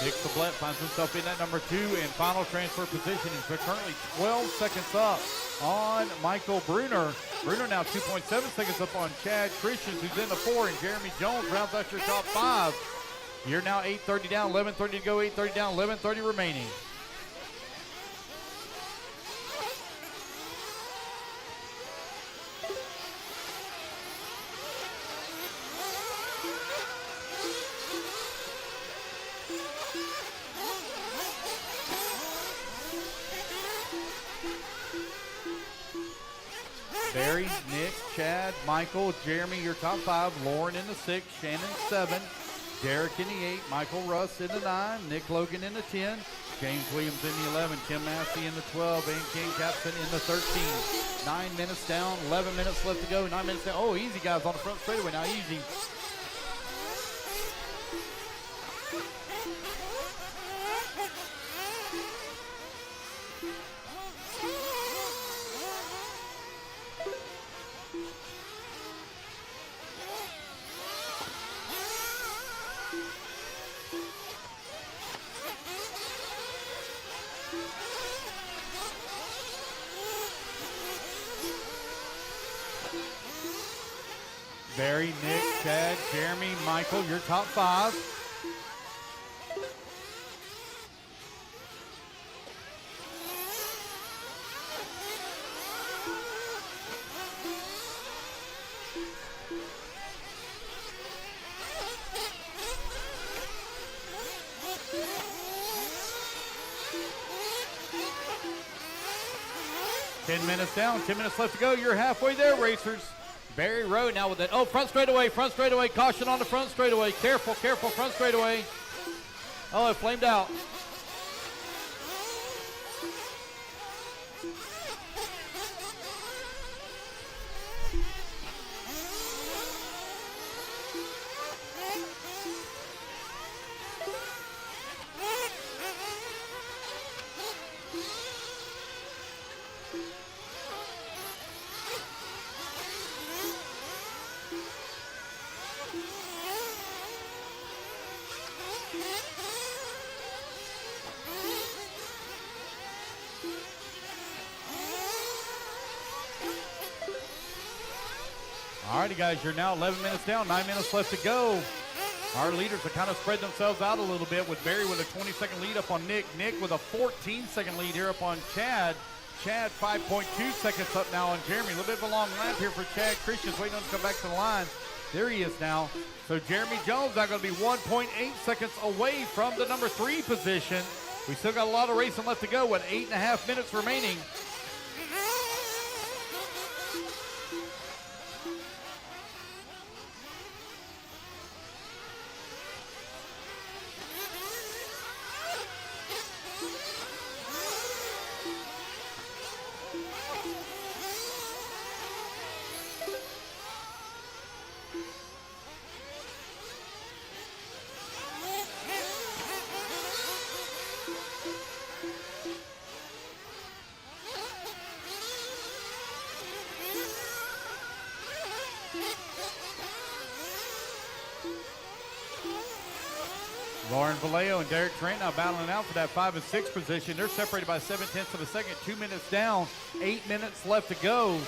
Nick Sablett finds himself in that number 2 in final transfer position. He's currently 12 seconds up on Michael Bruner. Bruner now 2.7 seconds up on Chad Christians, who's in the 4, and Jeremy Jones rounds out your top 5. You're now 8:30 down, 11:30 to go, 8:30 down, 11:30 remaining. Barry, Nick, Chad, Michael, Jeremy, your top 5. Lauren in the 6, Shannon 7, Derek in the 8, Michael Russ in the 9, Nick Logan in the 10, James Williams in the 11, Tim Massey in the 12, and King Capson in the 13. 9 minutes down, 11 minutes left to go. 9 minutes down. Oh, easy guys on the front straightaway now, easy. Barry, Nick, Chad, Jeremy, Michael, your top 5. Ten minutes down, 10 minutes left to go. You're halfway there, racers. Barry Rowe now with it. Oh, front straightaway, caution on the front straightaway. Careful, front straightaway. Oh, it flamed out. Alrighty, guys, you're now 11 minutes down, 9 minutes left to go. Our leaders have kind of spread themselves out a little bit, with Barry with a 20-second lead up on Nick. Nick with a 14-second lead here up on Chad. Chad 5.2 seconds up now on Jeremy. A little bit of a long lap here for Chad. Christian's waiting on him to come back to the line. There he is now. So Jeremy Jones now going to be 1.8 seconds away from the number 3 position. We still got a lot of racing left to go with 8.5 minutes remaining. Lauren Vallejo and Derek Trent now battling out for that 5 and 6 position. They're separated by 7/10 of a second. 2 minutes down, 8 minutes left to go.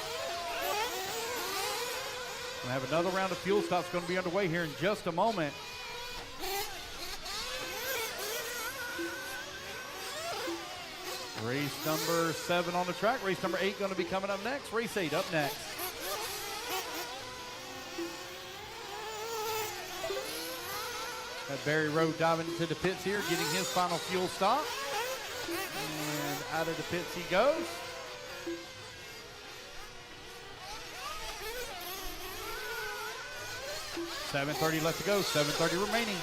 We'll have another round of fuel stops going to be underway here in just a moment. Race number 7 on the track. Race number 8 going to be coming up next. Race 8 up next. Got Barry Rowe diving into the pits here, getting his final fuel stop. And out of the pits he goes. $7:30 left to go, 7:30 remaining.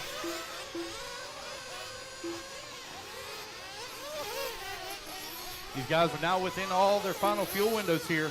These guys are now within all their final fuel windows here.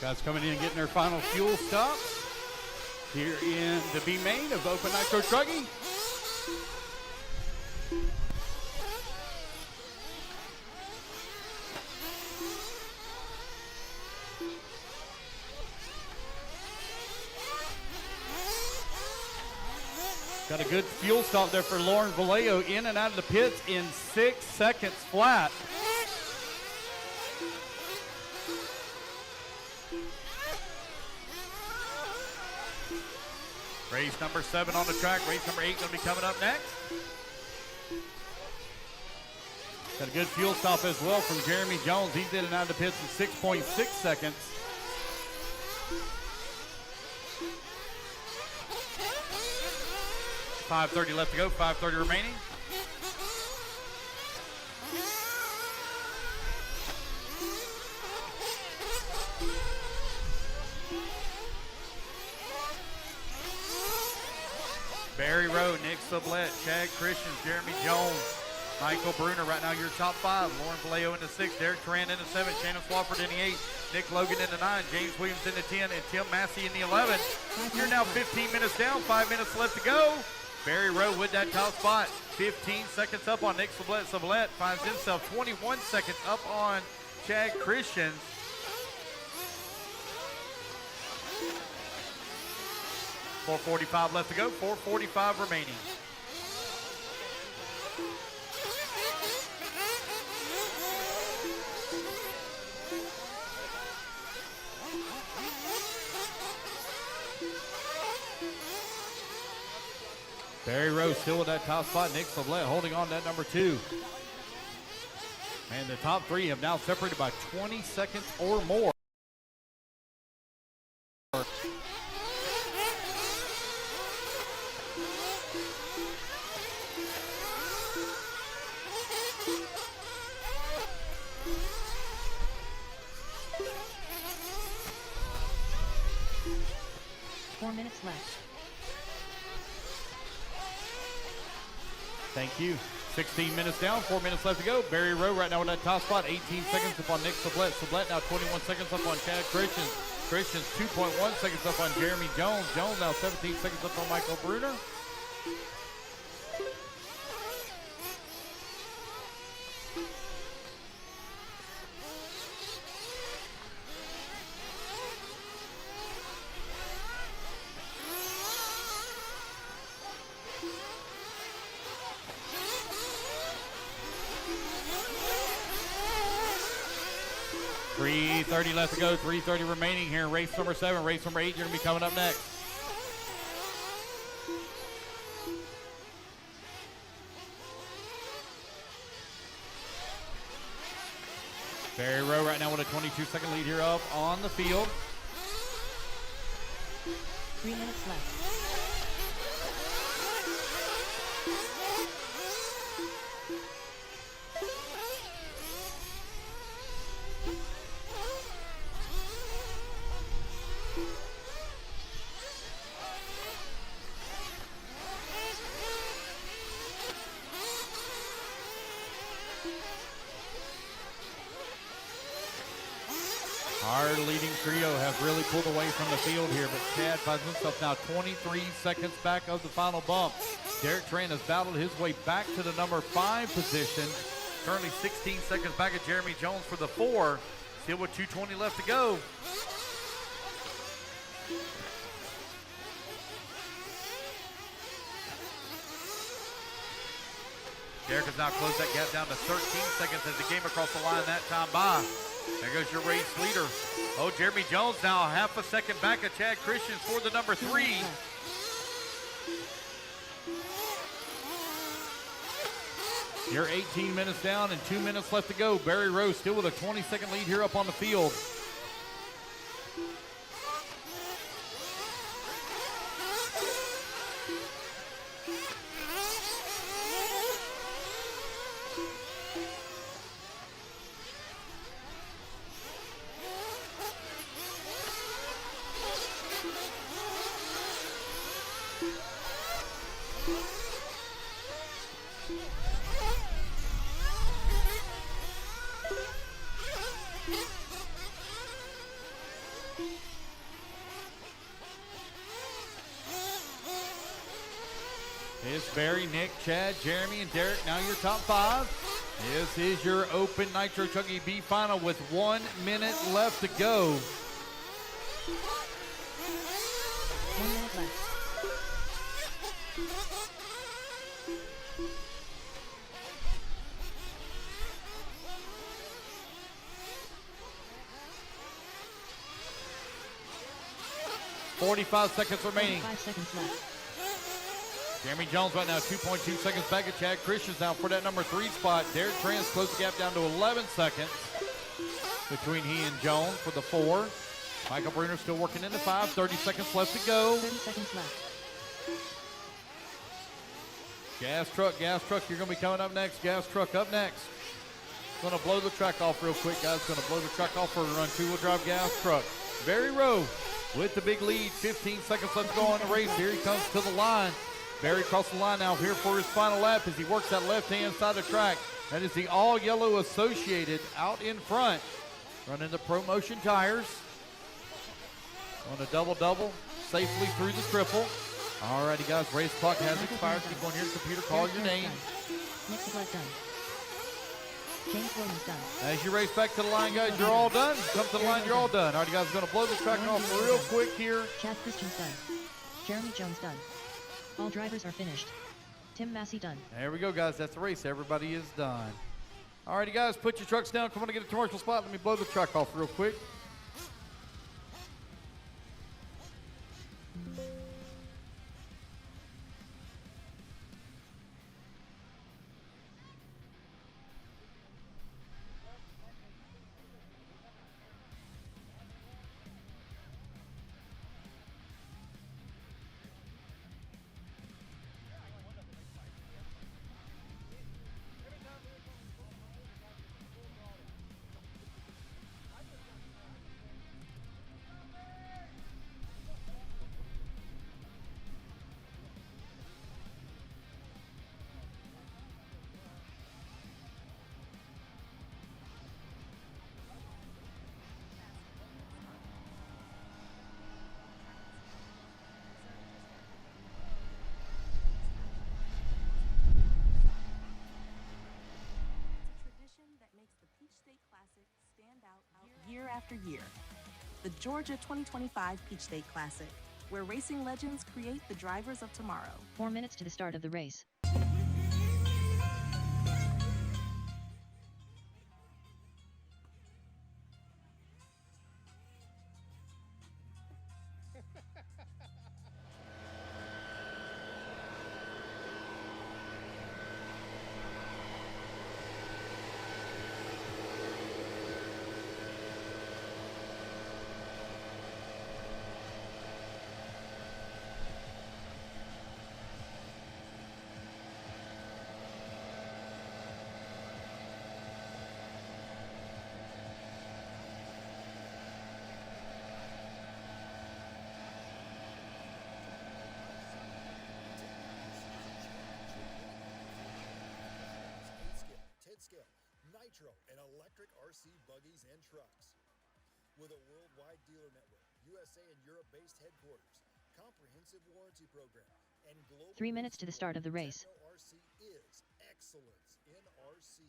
Guys coming in and getting their final fuel stops here in the B main of Open Nitro Trucking. Got a good fuel stop there for Lauren Vallejo, in and out of the pits in 6 seconds flat. Race number 7 on the track. Race number 8 going to be coming up next. Got a good fuel stop as well from Jeremy Jones. He's in and out of the pits in 6.6 seconds. $5:30 left to go, $5:30 remaining. Barry Rowe, Nick Sublette, Chad Christians, Jeremy Jones, Michael Bruner. Right now, your top 5. Lauren Vallejo in the 6th, Derek Trent in the 7th, Shannon Swafford in the 8th, Nick Logan in the 9, James Williams in the 10, and Tim Massey in the 11. You're now 15 minutes down, 5 minutes left to go. Barry Rowe with that top spot. 15 seconds up on Nick Sablett. Sablett finds himself 21 seconds up on Chad Christian. .445 left to go, 4:45 remaining. Barry Rose still with that top spot. Nick Sablett holding on to that number 2. And the top 3 have now separated by 20 seconds or more. Minutes left. Thank you. 16 minutes down, 4 minutes left to go. Barry Rowe right now with that top spot. 18 seconds up on Nick Sablett. Sablett now 21 seconds up on Chad Christian. Christian's 2.1 seconds up on Jeremy Jones. Jones now 17 seconds up on Michael Bruner. .330 left to go, 3:30 remaining here in race number 7. Race number 8, you're going to be coming up next. Barry Rowe right now with a 22-second lead here up on the field. 3 minutes left. Our leading trio have really pulled away from the field here, but Chad finds himself now 23 seconds back of the final bump. Derek Tran has battled his way back to the number 5 position. Currently 16 seconds back at Jeremy Jones for the 4. Still with 2:20 left to go. Derek has now closed that gap down to 13 seconds as he came across the line that time by. There goes your race leader. Oh, Jeremy Jones now half a second back at Chad Christian for the number 3. You're 18 minutes down and 2 minutes left to go. Barry Rose still with a 20-second lead here up on the field. It's Barry, Nick, Chad, Jeremy, and Derek, now your top 5. This is your Open Nitro Chuggy B final with 1 minute left to go. 1 minute left. .45 seconds remaining. 5 seconds left. Jeremy Jones right now 2.2 seconds back at Chad Christian now for that number 3 spot. Derek Trans closed the gap down to 11 seconds between he and Jones for the 4. Michael Bruner still working in the 5. 30 seconds left to go. 30 seconds left. Gas truck, you're going to be coming up next. Gas truck up next. Going to blow the track off real quick, guys. Going to blow the track off for a run 2-wheel drive gas truck. Barry Rowe with the big lead. 15 seconds left to go on the race. Here he comes to the line. Barry crossed the line now here for his final lap as he works that left-hand side of the track. That is the all-yellow Associated out in front. Running the ProMotion tires. On a double-double, safely through the triple. Alrighty, guys, race clock has expired. Keep going here, computer, call your name. Nick Blood done. James Williams done. As you race back to the line, guys, you're all done. Come to the line, you're all done. Alrighty, guys, we're going to blow this track off real quick here. Chad Christian's done. Jeremy Jones done. All drivers are finished. Tim Massey done. There we go, guys. That's the race. Everybody is done. Alrighty, guys, put your trucks down. Come on to get a commercial spot. Let me blow the truck off real quick. Year after year. The Georgia 2025 Peach State Classic, where racing legends create the drivers of tomorrow. 4 minutes to the start of the race. Scale, nitro, and electric RC buggies and trucks. With a worldwide dealer network, USA and Europe-based headquarters, comprehensive warranty program, and global 3 minutes to the start of the race. Techno RC is excellence in RC.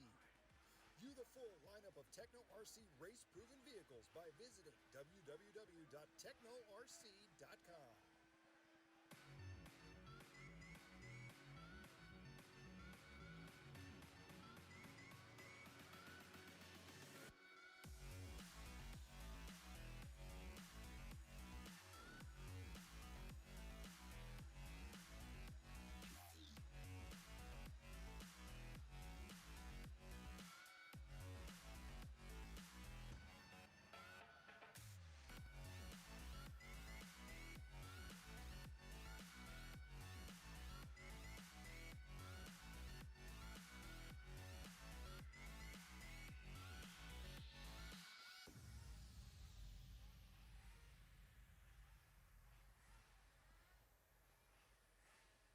View the full lineup of Techno RC race-proven vehicles by visiting www.technorc.com.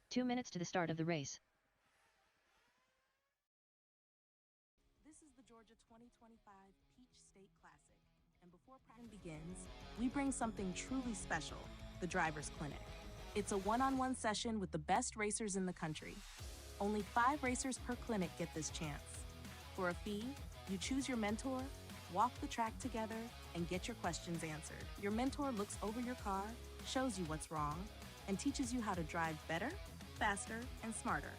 Two minutes to the start of the race. This is the Georgia 2025 Peach State Classic, and before practice begins, we bring something truly special, the Driver's Clinic. It's a one-on-one session with the best racers in the country. Only 5 racers per clinic get this chance. For a fee, you choose your mentor, walk the track together, and get your questions answered. Your mentor looks over your car, shows you what's wrong, and teaches you how to drive better, faster, and smarter.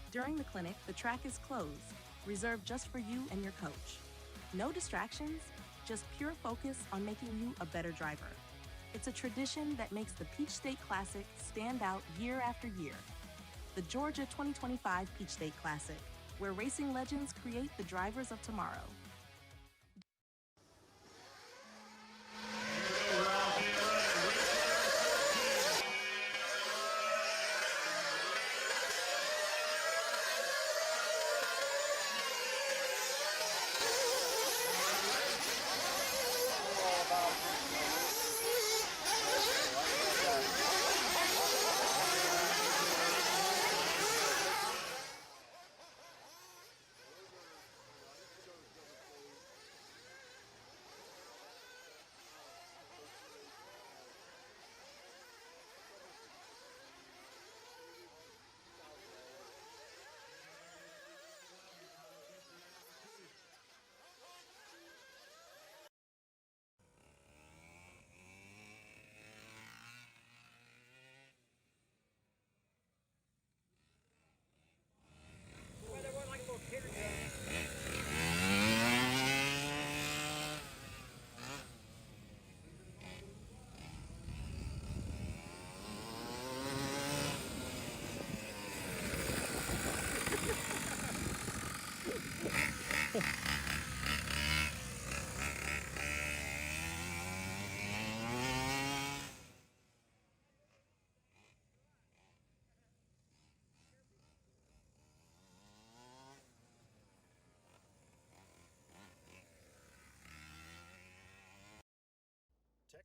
During the clinic, the track is closed, reserved just for you and your coach. No distractions, just pure focus on making you a better driver. It's a tradition that makes the Peach State Classic stand out year after year. The Georgia 2025 Peach State Classic, where racing legends create the drivers of tomorrow.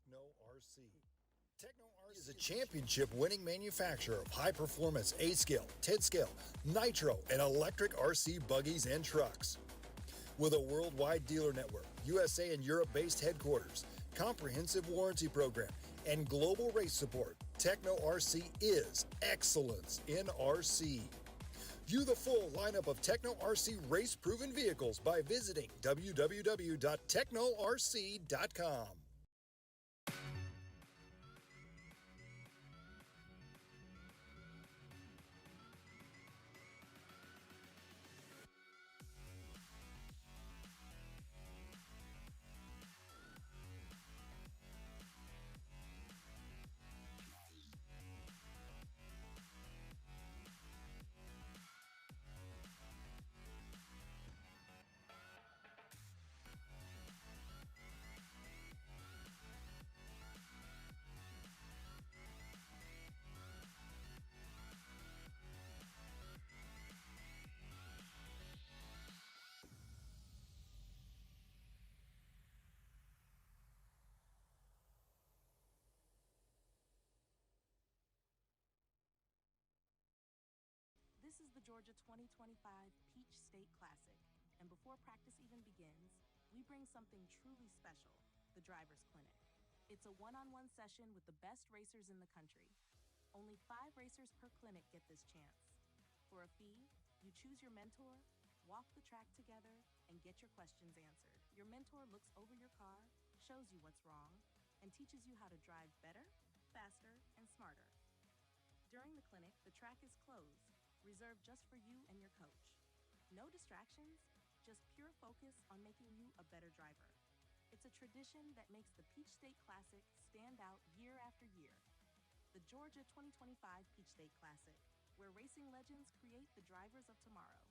Techno RC. Techno RC is a championship-winning manufacturer of high-performance A-scale, 10-scale, nitro, and electric RC buggies and trucks. With a worldwide dealer network, USA and Europe-based headquarters, comprehensive warranty program, and global race support, Techno RC is excellence in RC. View the full lineup of Techno RC race-proven vehicles by visiting www.technorc.com. This is the Georgia 2025 Peach State Classic, and before practice even begins, we bring something truly special, the Driver's Clinic. It's a one-on-one session with the best racers in the country. Only 5 racers per clinic get this chance. For a fee, you choose your mentor, walk the track together, and get your questions answered. Your mentor looks over your car, shows you what's wrong, and teaches you how to drive better, faster, and smarter. During the clinic, the track is closed, reserved just for you and your coach. No distractions, just pure focus on making you a better driver. It's a tradition that makes the Peach State Classic stand out year after year. The Georgia 2025 Peach State Classic, where racing legends create the drivers of tomorrow.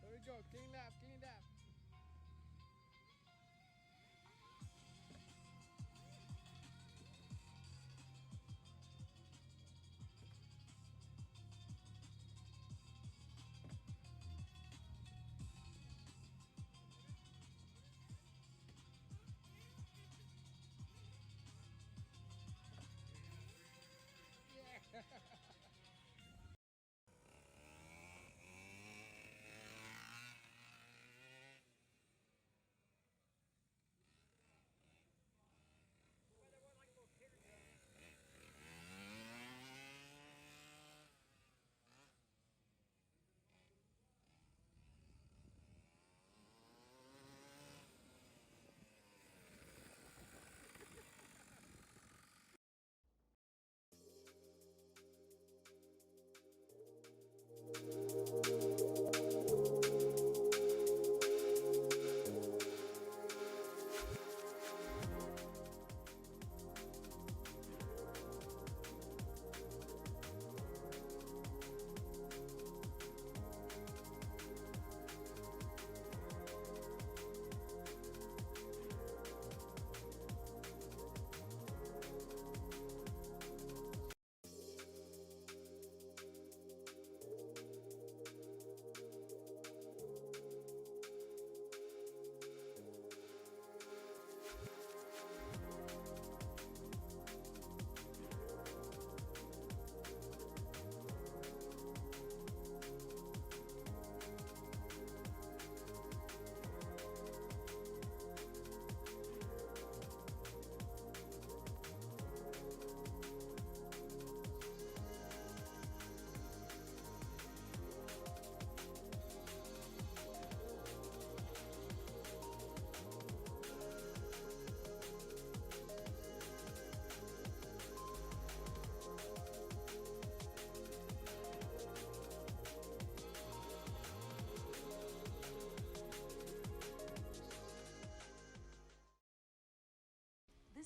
There we go. Clean lap, clean lap.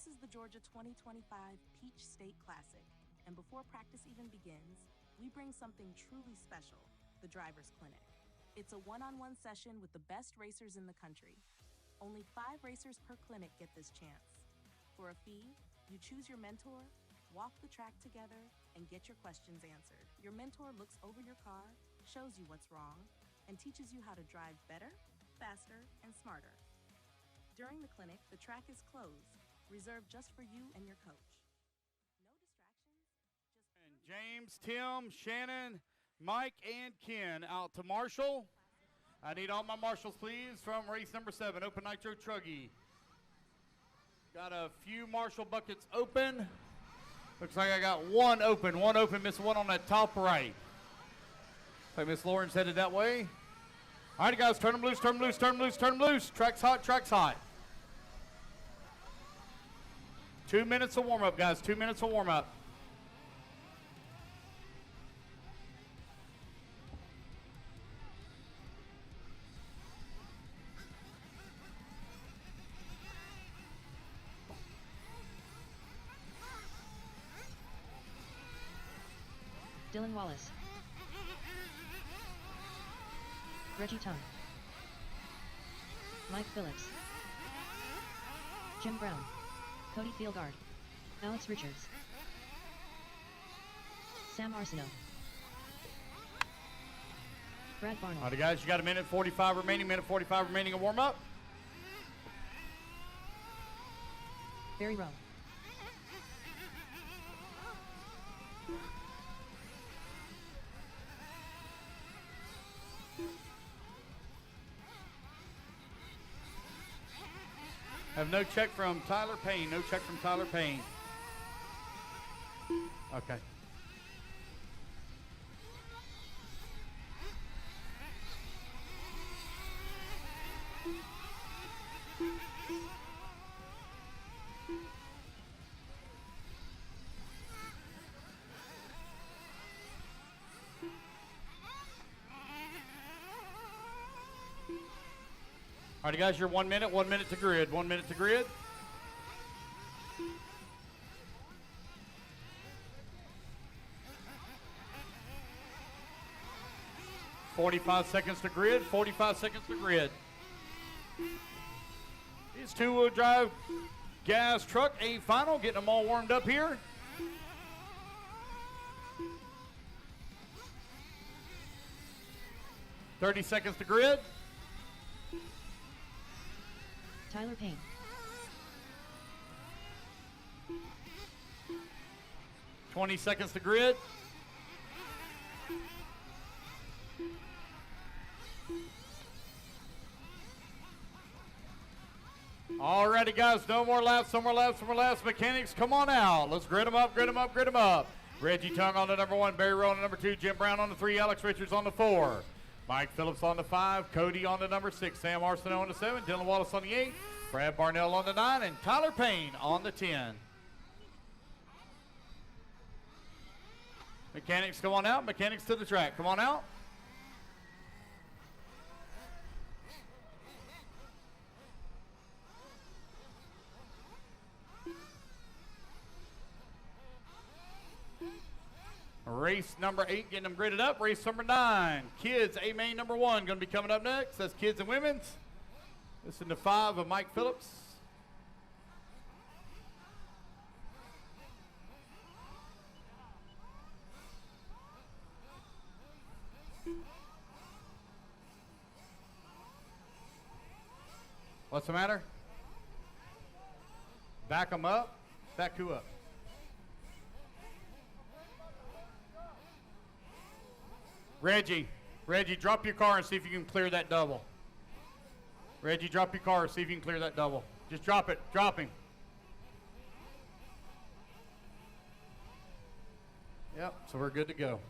This is the Georgia 2025 Peach State Classic, and before practice even begins, we bring something truly special, the Driver's Clinic. It's a one-on-one session with the best racers in the country. Only 5 racers per clinic get this chance. For a fee, you choose your mentor, walk the track together, and get your questions answered. Your mentor looks over your car, shows you what's wrong, and teaches you how to drive better, faster, and smarter. During the clinic, the track is closed, reserved just for you and your coach. No distractions, just And James, Tim, Shannon, Mike, and Ken out to Marshall. I need all my marshals, please, from race number 7, Open Nitro Truggy. Got a few marshal buckets open. Looks like I got one open, missing one on that top right. Looks like Miss Lauren's headed that way. All right, guys, turn them loose, turn them loose, turn them loose, turn them loose. Track's hot, track's hot. 2 minutes of warm-up, guys, 2 minutes of warm-up. Dylan Wallace, Reggie Tung, Mike Phillips, Jim Brown, Cody Fieldguard, Alex Richards, Sam Arsenault, Brad Barnell. All right, guys, you got a minute 45 remaining, of warm-up. Barry Rowe, Have no check from Tyler Payne. No check from Tyler Payne. Okay. All right, guys, you're 1 minute to grid, 1 minute to grid. "45 seconds to grid, 45 seconds to grid. These two-wheel drive gas truck, a final, getting them all warmed up here. "30 seconds to grid. Tyler Payne, 20 seconds to grid. All righty, guys, no more laps, no more laps, no more laps. Mechanics, come on out. Let's grid them up, grid them up, grid them up. Reggie Tung on the number 1, Barry Rowe on the number 2, Jim Brown on the 3, Alex Richards on the 4. Mike Phillips on the 5, Cody on the number 6, Sam Arsenault on the 7, Dylan Wallace on the 8, Brad Barnell on the 9, and Tyler Payne on the 10. Mechanics, come on out. Mechanics to the track. Come on out. Race number 8 getting them graded up. Race number 9, kids, A main number 1, going to be coming up next. That's kids and women's. Listen to 5 of Mike Phillips. What's the matter? Back them up. Back who up? Reggie, drop your car and see if you can clear that double. Reggie, drop your car and see if you can clear that double. Just drop it. Drop him. Yep, so we're good to go.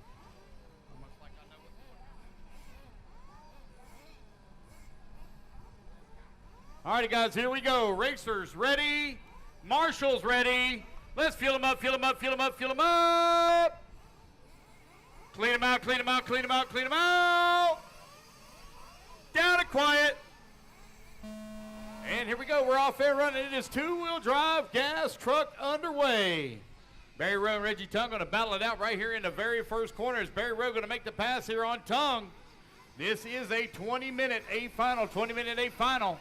All righty, guys, here we go. Racers ready. Marshals ready. Let's fuel them up, fuel them up, fuel them up, fuel them up. Clean them out, clean them out, clean them out, clean them out. Down and quiet. And And here we go. We're off air running. It is two-wheel drive gas truck underway. Barry Rowe and Reggie Tongue going to battle it out right here in the very first corner. Is Barry Rowe going to make the pass here on Tongue? This is a 20-minute A final. 20-minute A final.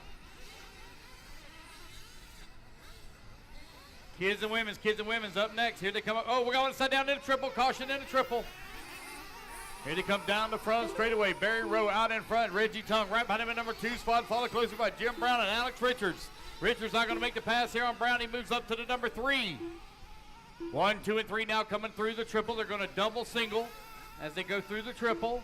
Kids and women's up next. Here they come up. Oh, we're going upside down in a triple. Caution in a triple. Here they come down the front straightaway. Barry Rowe out in front. Reggie Tongue right behind him in number 2 spot, followed closely by Jim Brown and Alex Richards. Richards not going to make the pass here on Brown. He moves up to the number 3. 1, 2, and 3 now coming through the triple. They're going to double single as they go through the triple.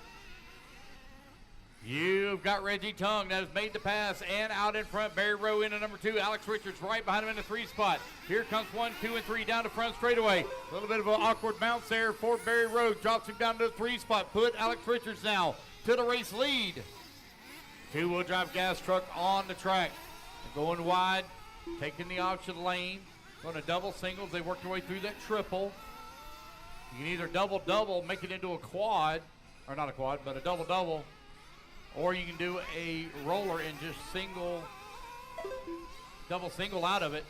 You've got Reggie Tongue that has made the pass and out in front. Barry Rowe into number 2. Alex Richards right behind him in the 3 spot. Here comes 1, 2, and 3 down the front straightaway. A little bit of an awkward bounce there for Barry Rowe. Drops him down to the 3 spot. Put Alex Richards now to the race lead. Two-wheel drive gas truck on the track. They're going wide, taking the option lane. Going to double singles. They work their way through that triple. You can either double, make it into a quad, or not a quad, but a double, or you can do a roller and just double single out of it.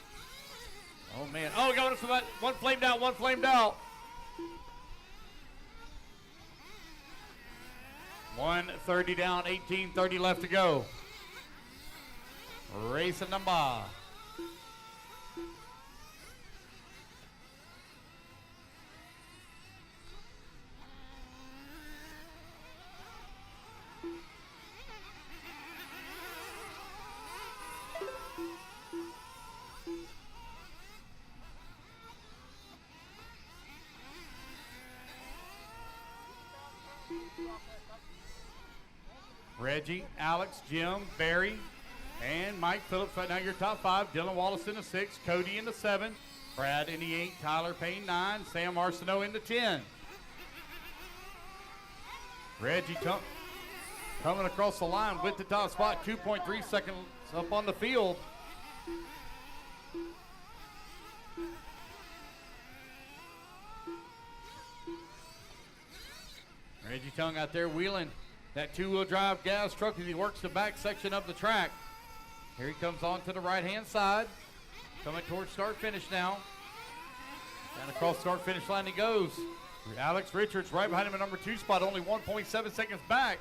Oh man, oh, going for that, one flamed out. 130 down, 18:30 left to go. Racing number. Reggie, Alex, Jim, Barry, and Mike Phillips right now your top 5. Dylan Wallace in the 6, Cody in the 7, Brad in the 8, Tyler Payne 9, Sam Arsenault in the 10. Reggie coming across the line with the top spot, 2.3 seconds up on the field. Reggie Tongue out there wheeling that two-wheel drive gas truck as he works the back section of the track. Here he comes on to the right-hand side. Coming towards start-finish now. Down across start-finish line he goes. Alex Richards right behind him in number 2 spot, only 1.7 seconds back.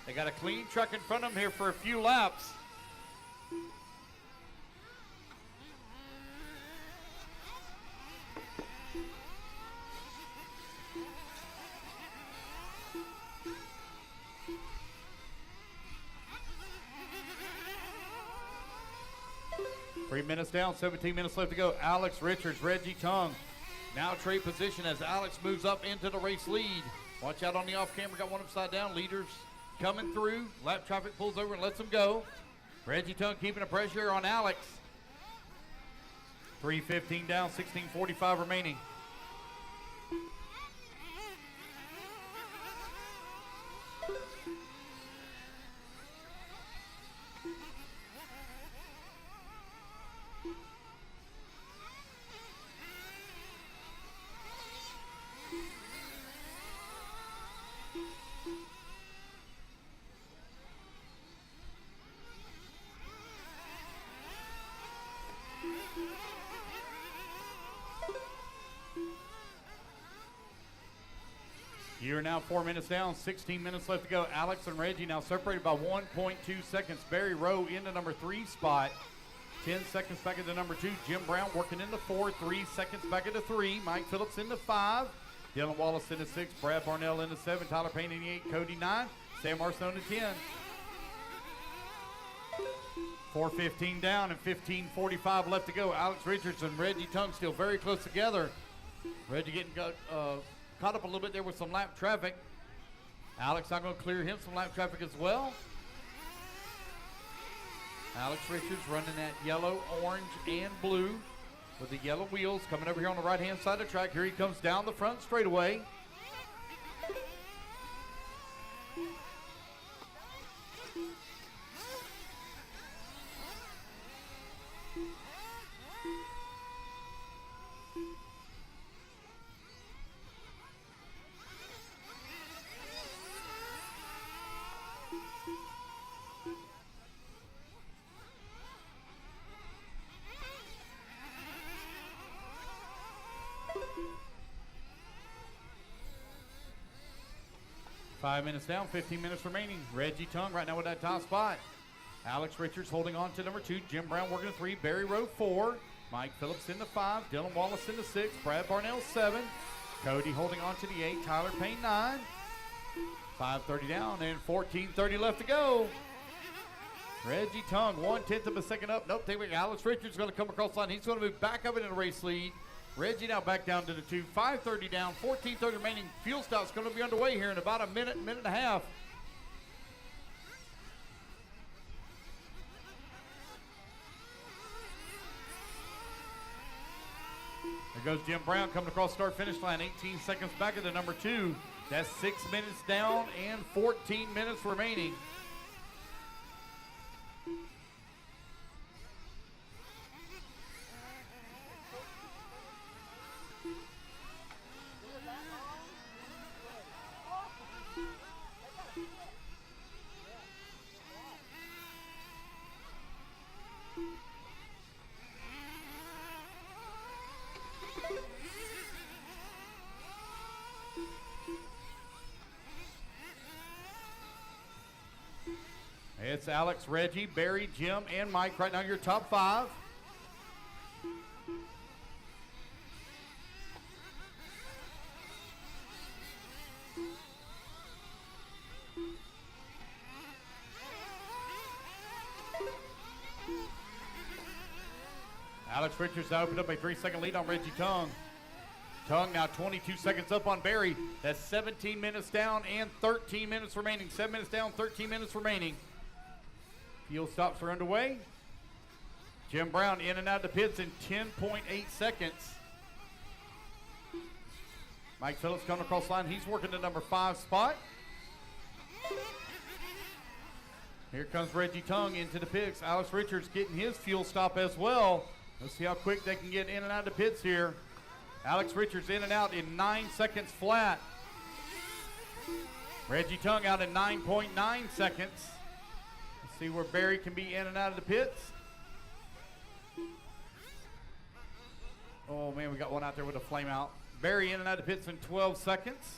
They got a clean truck in front of them here for a few laps. Three minutes down, 17 minutes left to go. Alex Richards, Reggie Tongue. Now trade position as Alex moves up into the race lead. Watch out on the off camera, got one upside down. Leaders coming through. Lap traffic pulls over and lets them go. Reggie Tongue keeping the pressure on Alex. 3:15 down, 16:45 remaining. You're now 4 minutes down, 16 minutes left to go. Alex and Reggie now separated by 1.2 seconds. Barry Rowe in the number 3 spot. 10 seconds back into number 2. Jim Brown working into 4. 3 seconds back into 3. Mike Phillips into 5. Dylan Wallace into 6. Brad Barnell into 7. Tyler Payne in 8. Cody 9. Sam Arsenault into 10. 4:15 down and 15:45 left to go. Alex Richards and Reggie Tongue still very close together. Reggie getting caught up a little bit there with some lap traffic. Alex not going to clear him some lap traffic as well. Alex Richards running that yellow, orange, and blue with the yellow wheels coming over here on the right-hand side of the track. Here he comes down the front straightaway. 5 minutes down, 15 minutes remaining. Reggie Tongue right now with that top spot. Alex Richards holding on to number 2. Jim Brown working the 3. Barry Rowe 4. Mike Phillips in the 5. Dylan Wallace in the 6. Brad Barnell 7. Cody holding on to the 8. Tyler Payne 9. 5:30 down and 14:30 left to go. Reggie Tongue 1/10 of a second up. Nope, they were Alex Richards going to come across the line. He's going to move back up into the race lead. Reggie now back down to the 2. 5:30 down, 14:30 remaining. Fuel stop's going to be underway here in about a minute, minute and a half. There goes Jim Brown coming across start-finish line. 18 seconds back at the number 2. That's 6 minutes down and 14 minutes remaining. It's Alex, Reggie, Barry, Jim, and Mike right now, your top 5. Alex Richards now opened up a 3-second lead on Reggie Tongue. Tongue now 22 seconds up on Barry. That's 17 minutes down and 13 minutes remaining. 7 minutes down, 13 minutes remaining. Fuel stops are underway. Jim Brown in and out of the pits in 10.8 seconds. Mike Phillips coming across the line. He's working the number 5 spot. Here comes Reggie Tongue into the pits. Alex Richards getting his fuel stop as well. Let's see how quick they can get in and out of the pits here. Alex Richards in and out in 9 seconds flat. Reggie Tongue out in 9.9 seconds. Let's see where Barry can be in and out of the pits. Oh man, we got one out there with a flame out. Barry in and out of the pits in 12 seconds.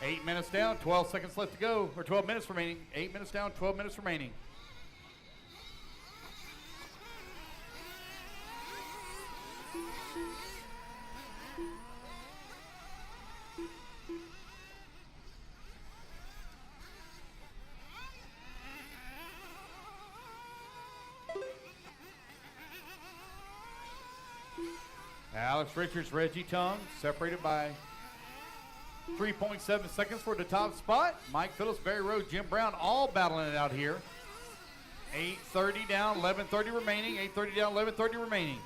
Eight minutes down, 12 seconds left to go, or 12 minutes remaining. 8 minutes down, 12 minutes remaining. Alex Richards, Reggie Tongue, separated by 3.7 seconds for the top spot. Mike Phillips, Barry Rowe, Jim Brown, all battling it out here. 8:30 down, 11:30 remaining. 8:30 down, 11:30 remaining.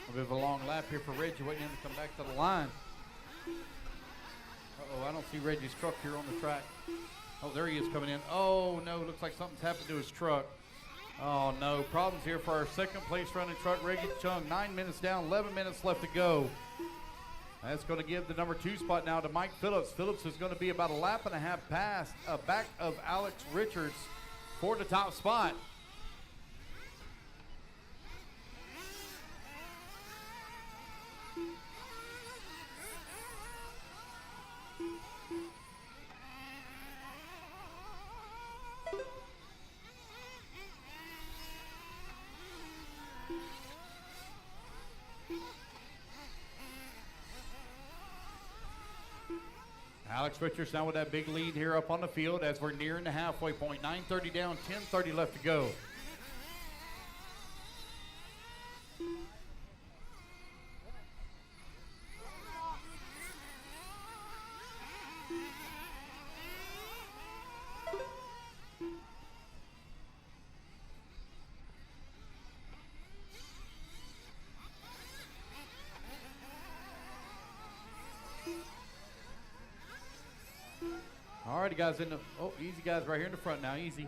A bit of a long lap here for Reggie, waiting him to come back to the line. Uh-oh, I don't see Reggie's truck here on the track. Oh, there he is coming in. Oh, no, looks like something's happened to his truck. Oh, no, problems here for our second place running truck, Reggie Tongue. 9 minutes down, 11 minutes left to go. That's going to give the number 2 spot now to Mike Phillips. Phillips is going to be about a lap and a half past, back of Alex Richards for the top spot. Alex Richards now with that big lead here up on the field as we're nearing the halfway point. 9:30 down, 10:30 left to go. All right, guys in the, oh, easy guys right here in the front now, easy.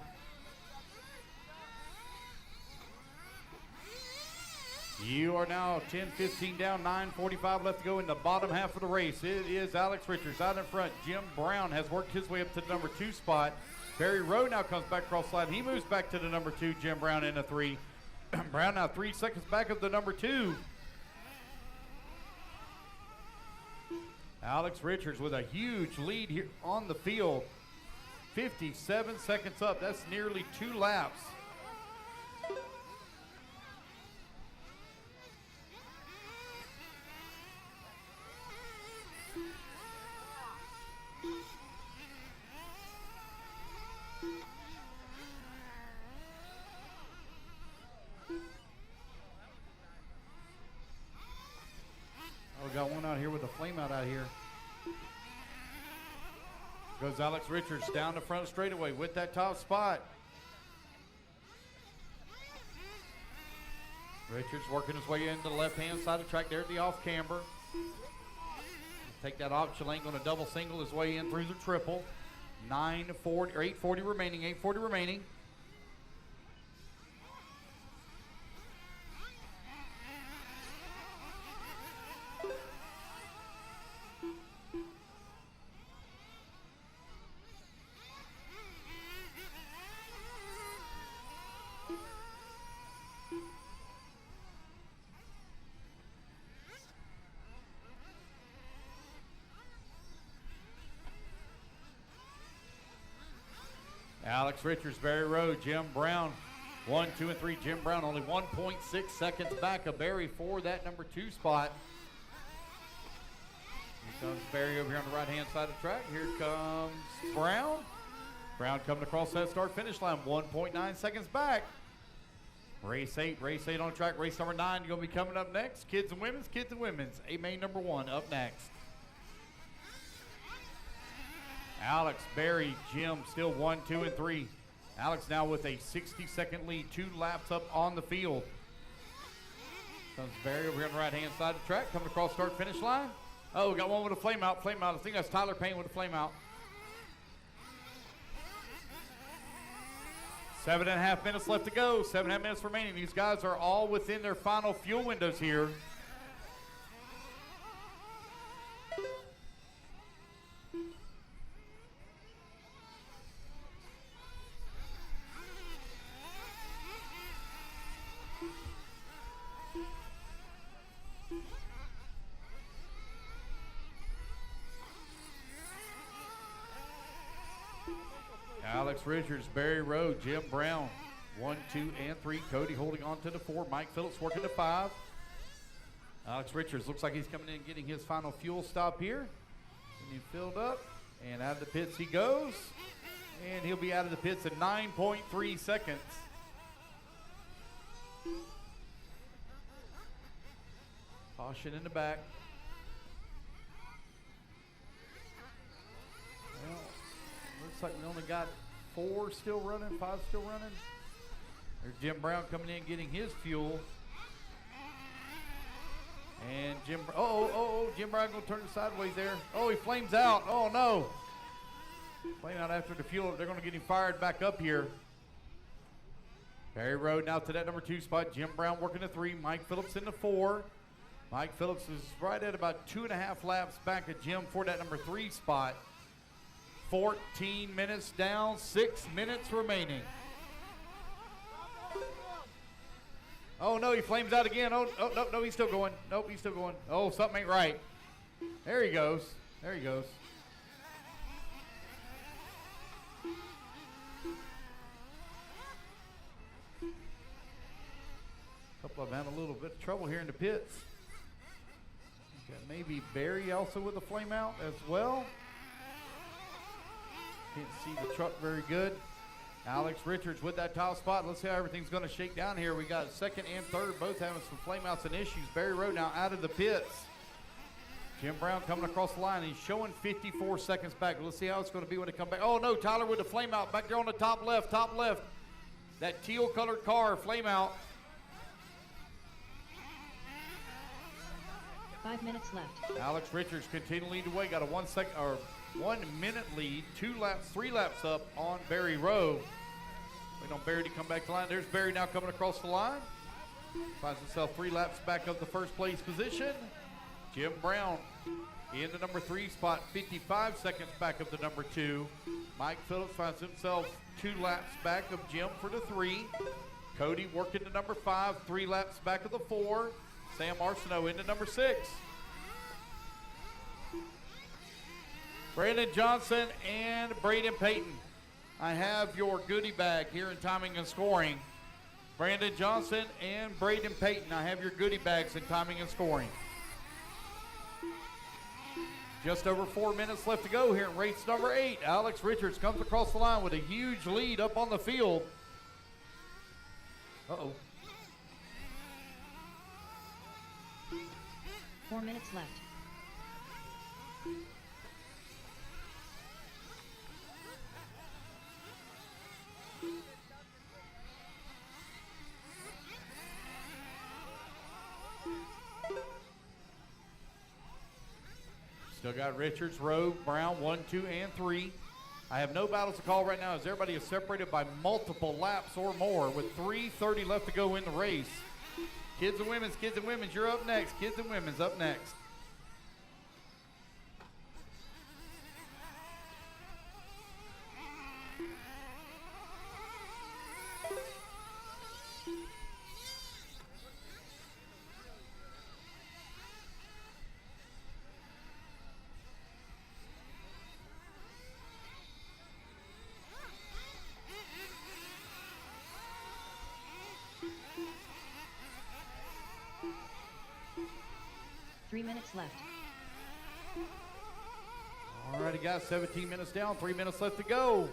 You are now 10-15 down, 9:45 left to go in the bottom half of the race. It is Alex Richards out in front. Jim Brown has worked his way up to the number 2 spot. Barry Rowe now comes back across the line. He moves back to the number 2. Jim Brown in the 3. Brown now 3 seconds back of the number 2. Alex Richards with a huge lead here on the field. 57 seconds up. That's nearly 2 laps. We got one out here with a flame out here. Goes Alex Richards down the front straightaway with that top spot. Richards working his way into the left-hand side of the track there at the off camber. Take that option lane, going to double single his way in through the triple. 9:40 or 8:40 remaining. 8:40 remaining. Alex Richards, Barry Rowe, Jim Brown, 1, 2, and 3. Jim Brown only 1.6 seconds back of Barry for that number 2 spot. Here comes Barry over here on the right-hand side of the track. Here comes Brown. Brown coming across that start-finish line, 1.9 seconds back. Race 8 on track. Race number 9 going to be coming up next. Kids and women's. A-main number 1 up next. Alex, Barry, Jim still 1, 2, and 3. Alex now with a 60-second lead, 2 laps up on the field. Comes Barry over here on the right-hand side of the track, coming across start-finish line. Oh, we got one with a flame out. I think that's Tyler Payne with a flame out. 7.5 minutes left to go. 7.5 minutes remaining. These guys are all within their final fuel windows here. Alex Richards, Barry Rowe, Jim Brown, 1, 2, and 3. Cody holding on to the 4. Mike Phillips working to 5. Alex Richards looks like he's coming in and getting his final fuel stop here. Getting filled up, and out of the pits he goes. And he'll be out of the pits in 9.3 seconds. Caution in the back. Well, looks like we only got 4 still running, 5 still running. There's Jim Brown coming in getting his fuel. And Jim Brown gonna turn it sideways there. Oh, he flames out. Oh no. Flame out after the fuel. They're gonna get him fired back up here. Barry Rowe now to that number 2 spot. Jim Brown working the 3. Mike Phillips in the 4. Mike Phillips is right at about 2.5 laps back of Jim for that number 3 spot. 14 minutes down, 6 minutes remaining. Oh no, he flames out again. Oh, no, he's still going. Nope, he's still going. Oh, something ain't right. There he goes. There he goes. A couple of them had a little bit of trouble here in the pits. Got maybe Barry also with a flame out as well. Can't see the truck very good. Alex Richards with that top spot. Let's see how everything's going to shake down here. We got 2nd and 3rd both having some flame outs and issues. Barry Rowe now out of the pits. Jim Brown coming across the line. He's showing 54 seconds back. Let's see how it's going to be when they come back. Oh no, Tyler with the flame out back there on the top left. That teal colored car, flame out. 5 minutes left. Alex Richards continuing to lead the way. Got a 1 minute lead. 3 laps up on Barry Rowe. Waiting on Barry to come back to the line. There's Barry now coming across the line. Finds himself 3 laps back of the first place position. Jim Brown in the number 3 spot, 55 seconds back of the number 2. Mike Phillips finds himself 2 laps back of Jim for the 3. Cody working to number 5, 3 laps back of the 4. Sam Arsenault into number 6. Brandon Johnson and Braden Payton. I have your goodie bag here in timing and scoring. Brandon Johnson and Braden Payton, I have your goodie bags in timing and scoring. Just over 4 minutes left to go here in race number 8. Alex Richards comes across the line with a huge lead up on the field. Uh-oh. 4 minutes left. Still got Richards, Rowe, Brown, 1, 2, and 3. I have no battles to call right now as everybody is separated by multiple laps or more with 3:30 left to go in the race. Kids and women's, you're up next. Kids and women's up next. Three minutes left. All righty, guys, 17 minutes down, 3 minutes left to go.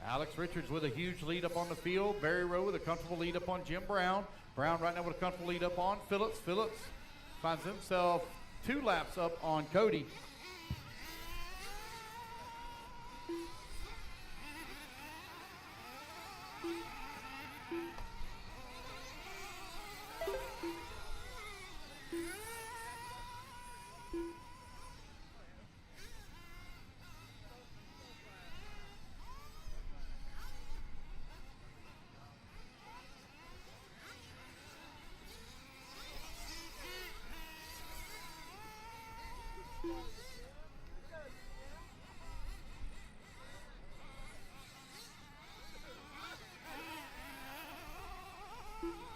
Alex Richards with a huge lead up on the field. Barry Rowe with a comfortable lead up on Jim Brown. Brown right now with a comfortable lead up on Phillips. Phillips finds himself 2 laps up on Cody.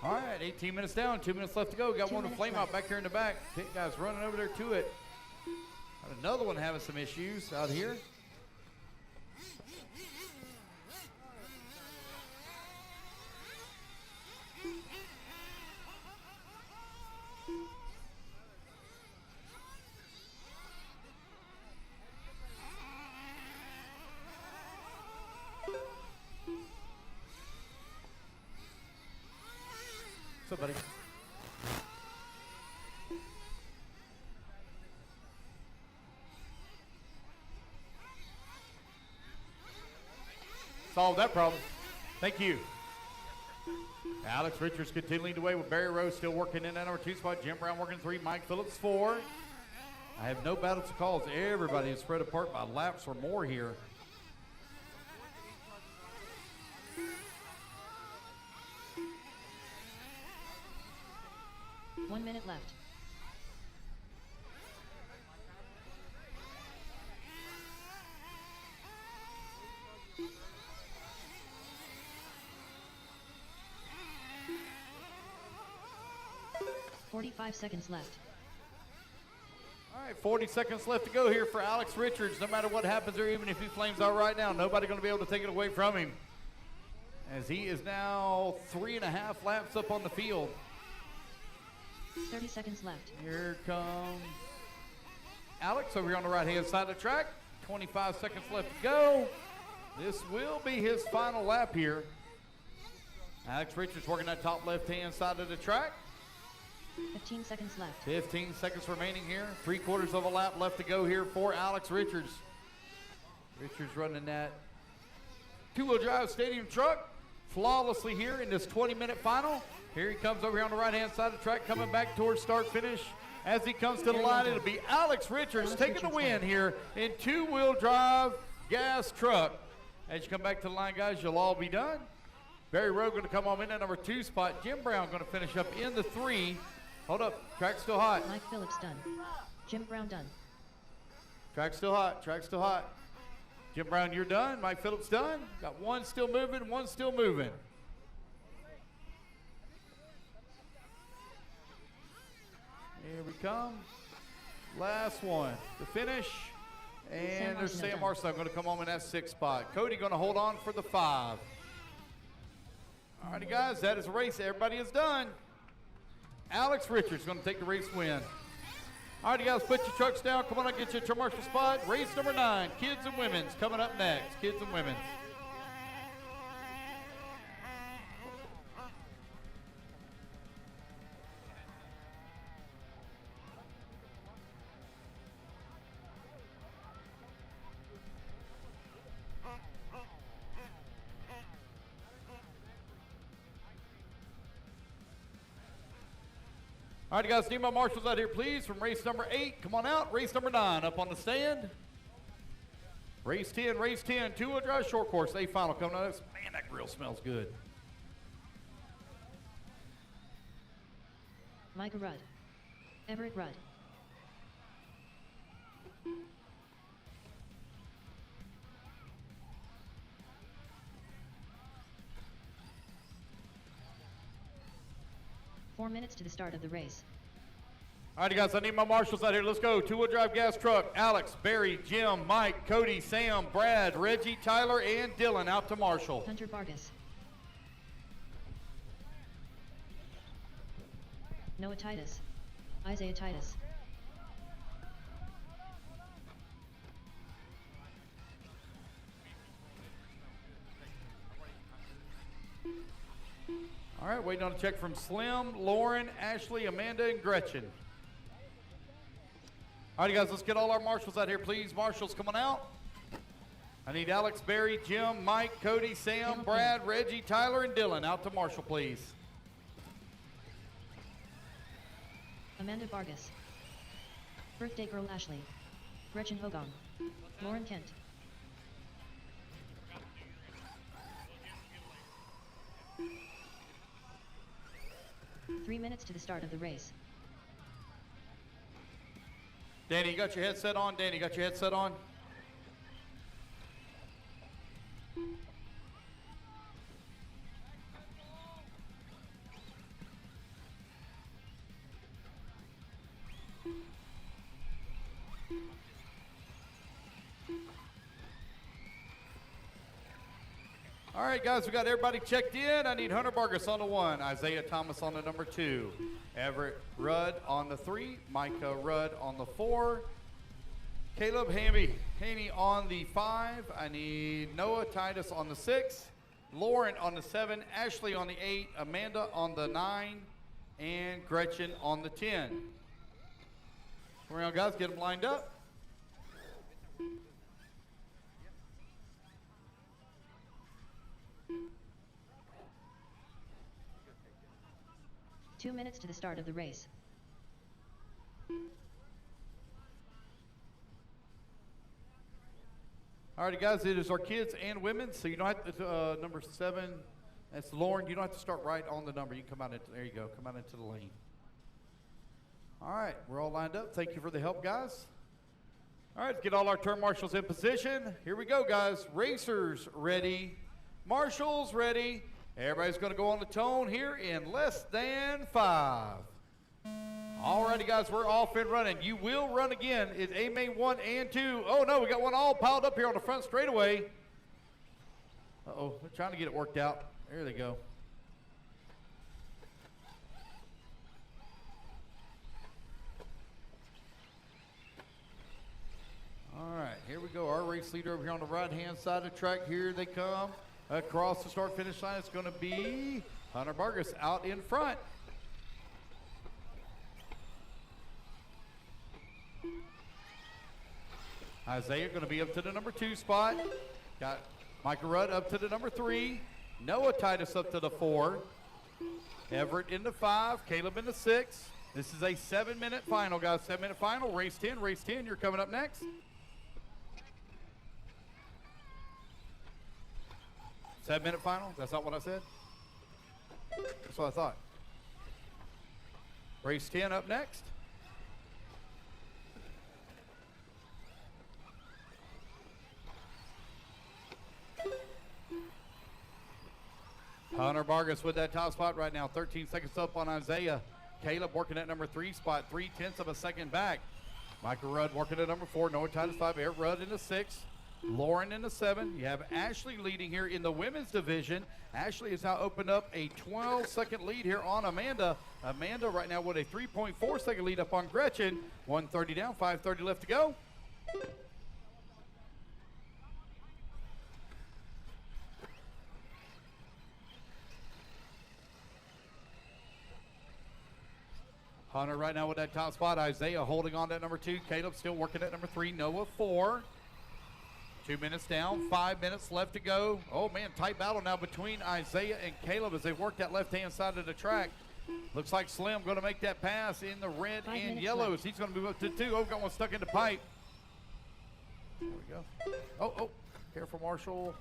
All right, 18 minutes down, 2 minutes left to go. Got one to flame out back here in the back. Pit guys running over there to it. Got another one having some issues out here. What's up, buddy? Solve that problem. Thank you. Alex Richards continuing to away with Barry Rose still working in that number 2 spot. Jim Brown working 3. Mike Phillips 4. I have no battles to call as everybody is spread apart by laps or more here. One minute left. "45 seconds left. All right, 40 seconds left to go here for Alex Richards. No matter what happens or even if he flames out right now, nobody going to be able to take it away from him, as he is now 3.5 laps up on the field. 30 seconds left. Here comes Alex over here on the right-hand side of the track. 25 seconds left to go. This will be his final lap here. Alex Richards working that top left-hand side of the track. 15 seconds left. 15 seconds remaining here. 3/4 of a lap left to go here for Alex Richards. Richards running that two-wheel drive stadium truck flawlessly here in this 20-minute final. Here he comes over here on the right-hand side of the track, coming back towards start-finish. As he comes to the line, it'll be Alex Richards taking the win here in two-wheel drive gas truck. As you come back to the line, guys, you'll all be done. Barry Rowe going to come on in at number 2 spot. Jim Brown going to finish up in the 3. Hold up, track's still hot. Mike Phillips done. Jim Brown done. Track's still hot, track's still hot. Jim Brown, you're done. Mike Phillips done. Got one still moving, one still moving. Here we come. Last one to finish. And there's Sam Marceau going to come on in that 6th spot. Cody going to hold on for the 5. All righty, guys, that is a race. Everybody is done. Alex Richards going to take the race win. All righty, guys, put your trucks down. Come on and get your commercial spot. Race number 9, kids and women's, coming up next. Kids and women's. All right, guys, need my marshals out here, please, from race number 8. Come on out. Race number 9 up on the stand. Race 10, 2-wheel drive short course, A final coming out. Man, that grill smells good. Micah Rudd. Everett Rudd. Four minutes to the start of the race. All right, guys, I need my marshals out here. Let's go. 2-wheel drive gas truck. Alex, Barry, Jim, Mike, Cody, Sam, Brad, Reggie, Tyler, and Dylan out to marshal. Hunter Vargas. Noah Titus. Isaiah Titus. All right, waiting on a check from Slim, Lauren, Ashley, Amanda, and Gretchen. All right, guys, let's get all our marshals out here, please. Marshals, come on out. I need Alex, Barry, Jim, Mike, Cody, Sam, Brad, Reggie, Tyler, and Dylan out to marshal, please. Amanda Vargas. Birthday girl Ashley. Gretchen Hogan. Lauren Kent. Three minutes to the start of the race. Danny, you got your headset on? Danny, you got your headset on? All right, guys, we got everybody checked in. I need Hunter Vargas on the 1, Isaiah Thomas on the number 2, Everett Rudd on the 3, Micah Rudd on the 4, Caleb Haney on the 5. I need Noah Titus on the 6, Lauren on the 7, Ashley on the 8, Amanda on the 9, and Gretchen on the 10. Come around, guys, get them lined up. 2 minutes to the start of the race. All right, guys, it is our kids and women, so you don't have to, number 7, that's Lauren. You don't have to start right on the number. You can come out into, there you go, come out into the lane. All right, we're all lined up. Thank you for the help, guys. All right, let's get all our turn marshals in position. Here we go, guys. Racers ready. Marshals ready. Everybody's going to go on the tone here in less than 5. All righty, guys, we're off and running. You will run again. It's A main 1 and 2. Oh, no, we got one all piled up here on the front straightaway. Uh-oh, they're trying to get it worked out. There they go. All right, here we go. Our race leader over here on the right-hand side of the track. Here they come. Across the start-finish line, it's going to be Hunter Vargas out in front. Isaiah going to be up to the number 2 spot. Got Micah Rudd up to the number 3. Noah Titus up to the 4. Everett in the 5. Caleb in the 6. This is a 7-minute final, guys. 7-minute final. Race 10. Race 10. You're coming up next. 7-minute final? That's not what I said? That's what I thought. Race 10 up next. Hunter Vargas with that top spot right now. 13 seconds up on Isaiah. Caleb working at number 3 spot, 3/10 of a second back. Michael Rudd working at number 4. Noah Titus 5. Eric Rudd in the 6. Lauren in the 7. You have Ashley leading here in the women's division. Ashley has now opened up a 12-second lead here on Amanda. Amanda right now with a 3.4-second lead up on Gretchen. 1:30 down, 5:30 left to go. Hunter right now with that top spot. Isaiah holding on to that number 2. Caleb still working at number 3. Noah 4. 2 minutes down, 5 minutes left to go. Oh man, tight battle now between Isaiah and Caleb as they work that left-hand side of the track. Looks like Slim going to make that pass in the red and yellows. Left. He's going to move up to 2. Oh, got one stuck in the pipe. There we go. Oh, careful, Marshall.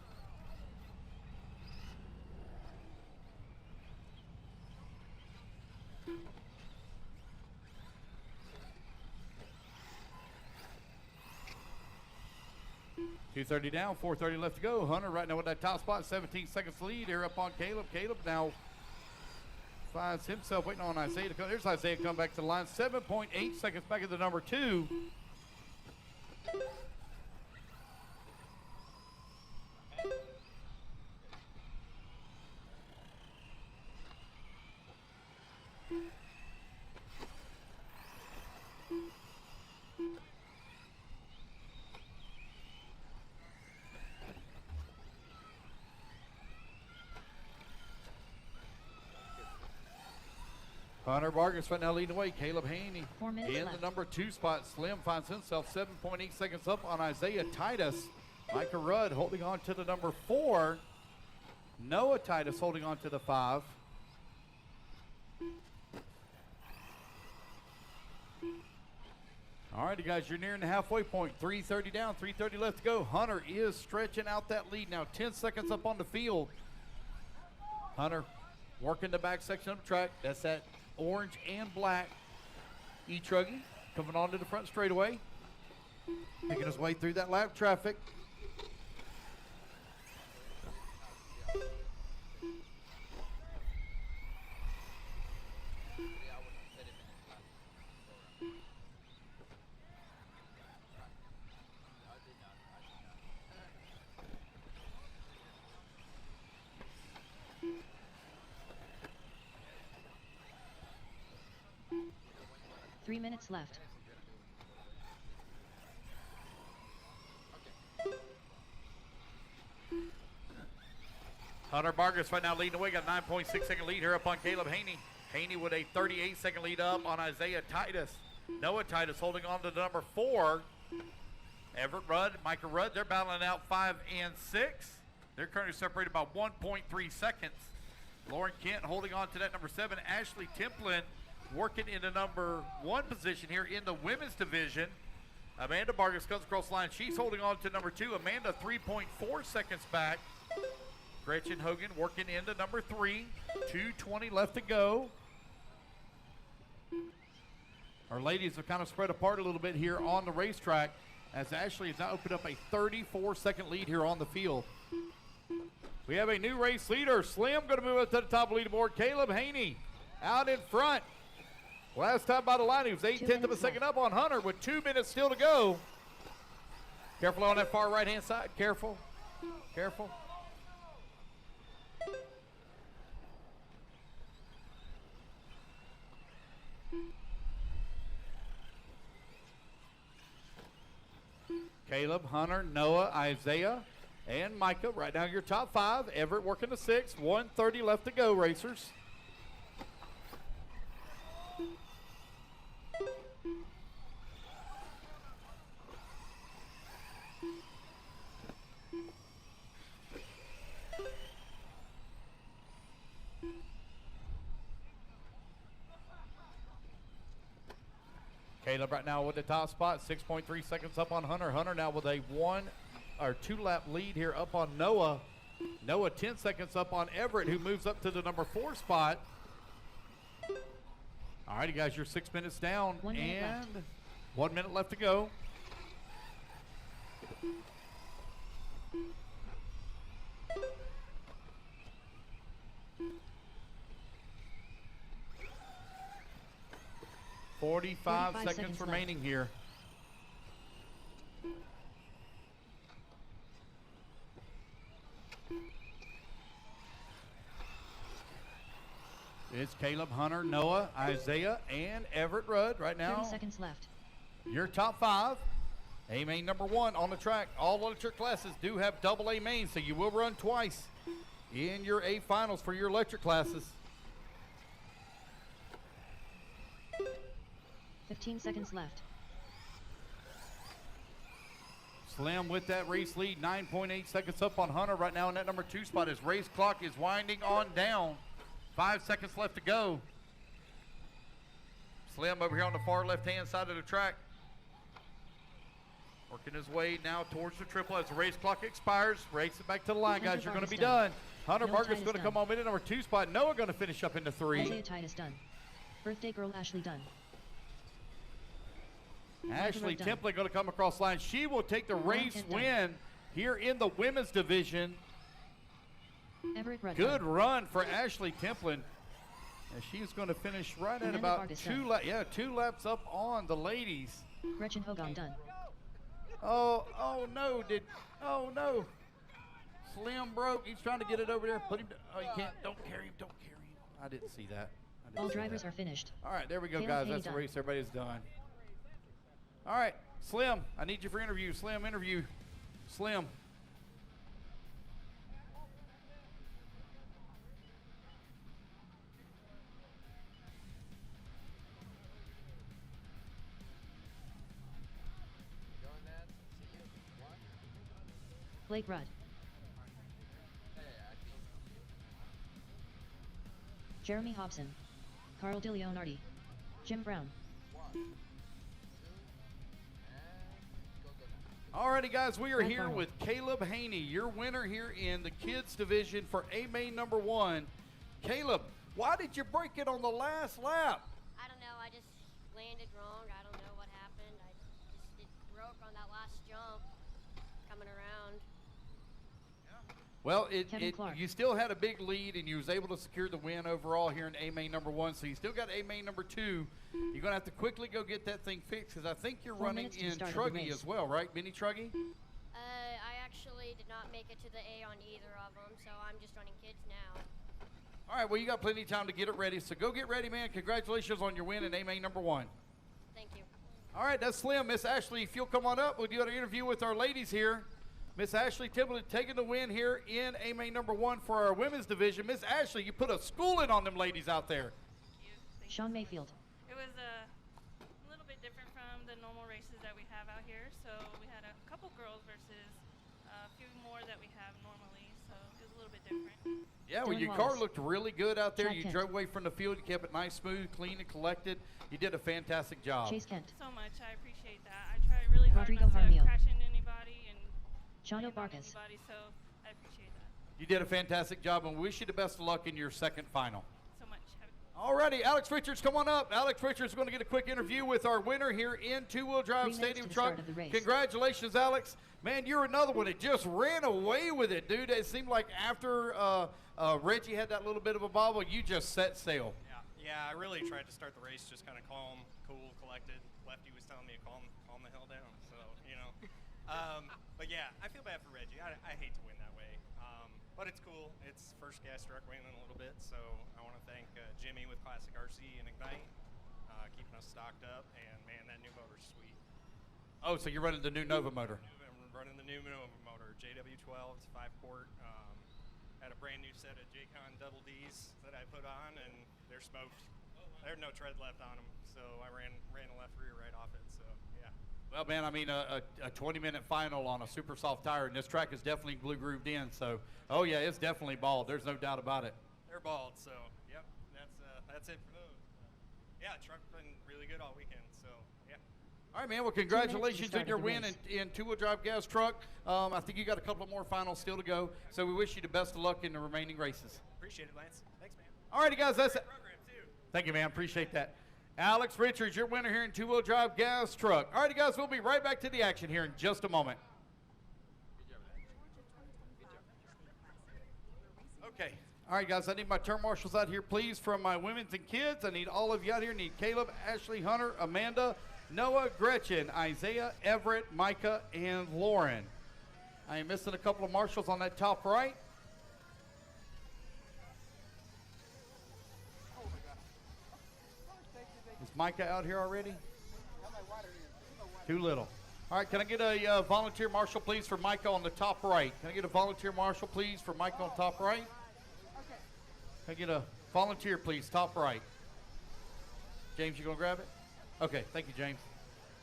.230 down, 4:30 left to go. Hunter right now with that top spot, 17 seconds lead here up on Caleb. Caleb now finds himself waiting on Isaiah to come. There's Isaiah come back to the line. 7.8 seconds back at the number 2. Hunter Vargas right now leading the way. Caleb Haney in the number 2 spot. Slim finds himself 7.8 seconds up on Isaiah Titus. Micah Rudd holding on to the number 4. Noah Titus holding on to the 5. All right, you guys, you're nearing the halfway point. 3:30 down, 3:30 left to go. Hunter is stretching out that lead now. 10 seconds up on the field. Hunter working the back section of the track. That's that orange and black E-Truggy coming onto the front straightaway. Making his way through that lap traffic. Three minutes left. Hunter Vargas right now leading the way. Got 9.6 second lead here up on Caleb Haney. Haney with a 38 second lead up on Isaiah Titus. Noah Titus holding on to the number 4. Everett Rudd, Micah Rudd, they're battling out 5 and 6. They're currently separated by 1.3 seconds. Lauren Kent holding on to that number 7. Ashley Templin working in the number 1 position here in the women's division. Amanda Vargas comes across the line. She's holding on to number 2. Amanda 3.4 seconds back. Gretchen Hogan working into number 3. 2:20 left to go. Our ladies have kind of spread apart a little bit here on the racetrack as Ashley has now opened up a 34-second lead here on the field. We have a new race leader. Slim going to move up to the top of the leaderboard. Caleb Haney out in front. Last time by the line, he was 8/10 of a second up on Hunter with 2 minutes still to go. Careful on that far right-hand side. Careful. Careful. Caleb, Hunter, Noah, Isaiah, and Micah. Right now your top 5. Everett working the 6. 1:30 left to go, racers. Caleb right now with the top spot, 6.3 seconds up on Hunter. Hunter now with a 1 or 2 lap lead here up on Noah. Noah 10 seconds up on Everett, who moves up to the number 4 spot. All right, guys, you're 6 minutes down, 1 minute and left. 1 minute left to go. Forty-five seconds remaining left. here. It's Caleb, Hunter, Noah, Isaiah, and Everett Rudd right now. 30 seconds left. Your top 5. A main number 1 on the track. All electric classes do have double A mains, so you will run twice in your A finals for your electric classes. 15 seconds left. Slim with that race lead, 9.8 seconds up on Hunter right now in that number 2 spot. His race clock is winding on down. 5 seconds left to go. Slim over here on the far left-hand side of the track. Working his way now towards the triple as the race clock expires. Race it back to the line, guys. You're going to be done. Hunter Vargas going to come on in at number 2 spot. Noah going to finish up into 3. Isaiah Titus done. Birthday girl Ashley done. Ashley Templin going to come across the line. She will take the race win here in the women's division. Everett Rudd Good done. run for Ashley Templin. And she's going to finish right at about 2 laps up on the ladies. Gretchen Hogan done. Oh no, oh no. Slim broke. He's trying to get it over there. Put him, oh, you can't, don't carry him. I didn't see that. All drivers are finished. All right, there we go, Caleb guys. Haney That's the done. race. Everybody's done. All right, Slim, I need you for interview. Slim, interview. Slim. Blake Rudd. Jeremy Hobson. Carl DeLeonardi. Jim Brown. Alrighty, guys, we are Brad here Barnum. with Caleb Haney, your winner here in the kids division for A main number 1. Caleb, why did you break it on the last lap? I don't know. I just landed wrong. I don't know what happened. It broke on that last jump coming around. Well, Kevin Clark. you still had a big lead, and you was able to secure the win overall here in A main number 1. So you still got A main number 2. You're gonna have to quickly go get that thing fixed because I think you're 4 running minutes to in start of the Truggy race. as well, right, Benny Truggy? I actually did not make it to the A on either of them, so I'm just running kids now. All right, well, you got plenty of time to get it ready. So go get ready, man. Congratulations on your win in A main number 1. Thank you. All right, that's Slim. Miss Ashley, if you'll come on up, we'll do an interview with our ladies here. Miss Ashley Timberland taking the win here in A main number 1 for our women's division. Miss Ashley, you put a schooling on them ladies out there. Sean Mayfield. It was a little bit different from the normal races that we have out here. So we had a couple girls versus a few more that we have normally. So it was a little bit different. Yeah, well, Dylan your car Wallace. looked really good out there. Chad You Kent. drove away from the field. You kept it nice, smooth, clean, and collected. You did a fantastic job. Chase Kent. So much. I appreciate that. I try really hard Rodrigo not to Jaramillo. crash into anybody and Shano land on Barkas. anybody. So I appreciate that You did a fantastic job, and we wish you the best of luck in your second final. so much. Alrighty, Alex Richards, come on up. Alex Richards is going to get a quick interview with our winner here in two-wheel drive 3 minutes stadium to the truck. start of the race. Congratulations, Alex. Man, you're another one that just ran away with it, dude. It seemed like after Reggie had that little bit of a bobble, you just set sail. Yeah, I really tried to start the race just kind of calm, cool, collected. Lefty was telling me to calm the hell down, so, you know. But yeah, I feel bad for Reggie. I hate to win that way. But it's cool. It's first gas truck winning a little bit, so I want to thank Jimmy with Classic RC and Ignite, keeping us stocked up, and man, that new motor's sweet. Oh, so you're running the new Nova motor. I'm running the new Nova motor, JW12, it's 5-port. Had a brand new set of J-Con double Ds that I put on, and they're smoked. There's no tread left on them, so I ran the left rear right off it, so yeah. Well, man, I mean, a 20-minute final on a super soft tire, and this track is definitely blue grooved in. So, oh yeah, it's definitely bald. There's no doubt about it. They're bald, so yep, that's it for those. Yeah, truck's been really good all weekend, so yeah. All right, man. Well, 2 minutes to the congratulations start on your of the win race. in two-wheel drive gas truck. I think you got a couple more finals still to go. So we wish you the best of luck in the remaining races. Appreciate it, Lance. Thanks, man. All righty, guys. That's it. Program, too. Thank you, man. Appreciate that. Alex Richards, your winner here in two-wheel drive gas truck. All righty, guys. We'll be right back to the action here in just a moment. Okay. All right, guys. I need my turn marshals out here, please, from my women's and kids. I need all of you out here. I need Caleb, Ashley, Hunter, Amanda, Noah, Gretchen, Isaiah, Everett, Micah, and Lauren. I am missing a couple of marshals on that top right. Is Micah out here already? Too little. All right, can I get a volunteer marshal, please, for Micah on the top right? Can I get a volunteer marshal, please, for Micah on top right? Can I get a volunteer, please, top right? James, you going to grab it? Okay, thank you, James.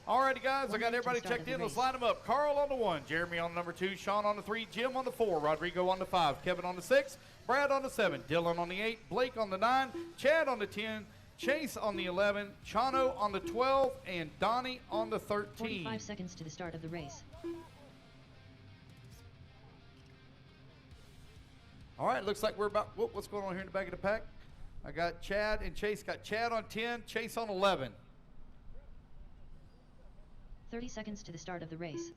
All righty, guys, I got everybody checked in. Let's line them up. Carl on the 1, Jeremy on the number 2, Sean on the 3, Jim on the 4, Rodrigo on the 5, Kevin on the 6, Brad on the 7, Dylan on the 8, Blake on the 9, Chad on the 10, Chase on the 11, Chano on the 12, and Donnie on the 13. 45 seconds to the start of the race. All right, looks like we're about, what's going on here in the back of the pack? I got Chad and Chase. Got Chad on 10, Chase on 11. 30 seconds to the start of the race.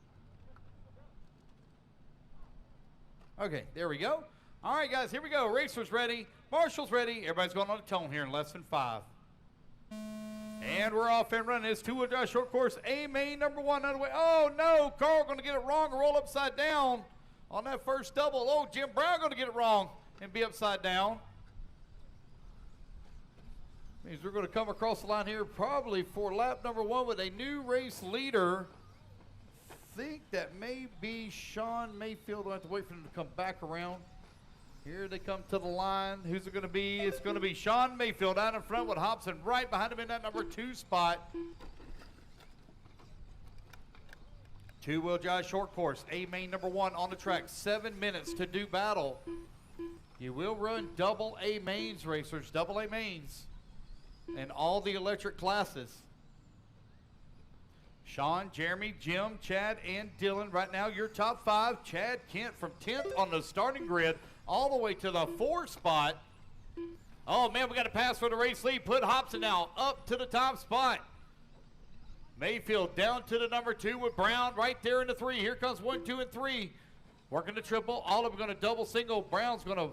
Okay, there we go. All right, guys, here we go. Racers ready. Marshall's ready. Everybody's going on a tone here in less than 5. And we're off and running. It's two-wheel drive short course. A main number 1 underway. Oh, no. Carl going to get it wrong and roll upside down on that first double. Oh, Jim Brown going to get it wrong and be upside down. Means we're going to come across the line here probably for lap number 1 with a new race leader. I think that may be Sean Mayfield. We'll have to wait for him to come back around. Here they come to the line. Who's it going to be? It's going to be Sean Mayfield out in front with Hobson right behind him in that number 2 spot. Two-wheel drive short course. A main number 1 on the track. 7 minutes to do battle. You will run double A mains, racers. Double A mains. In all the electric classes. Sean, Jeremy, Jim, Chad, and Dylan. Right now, your top 5. Chad Kent from 10th on the starting grid all the way to the 4 spot. Oh, man, we got a pass for the race lead. Put Hobson now up to the top spot. Mayfield down to the number 2 with Brown right there in the 3. Here comes 1, 2, and 3. Working the triple. All of them going to double single. Brown's going to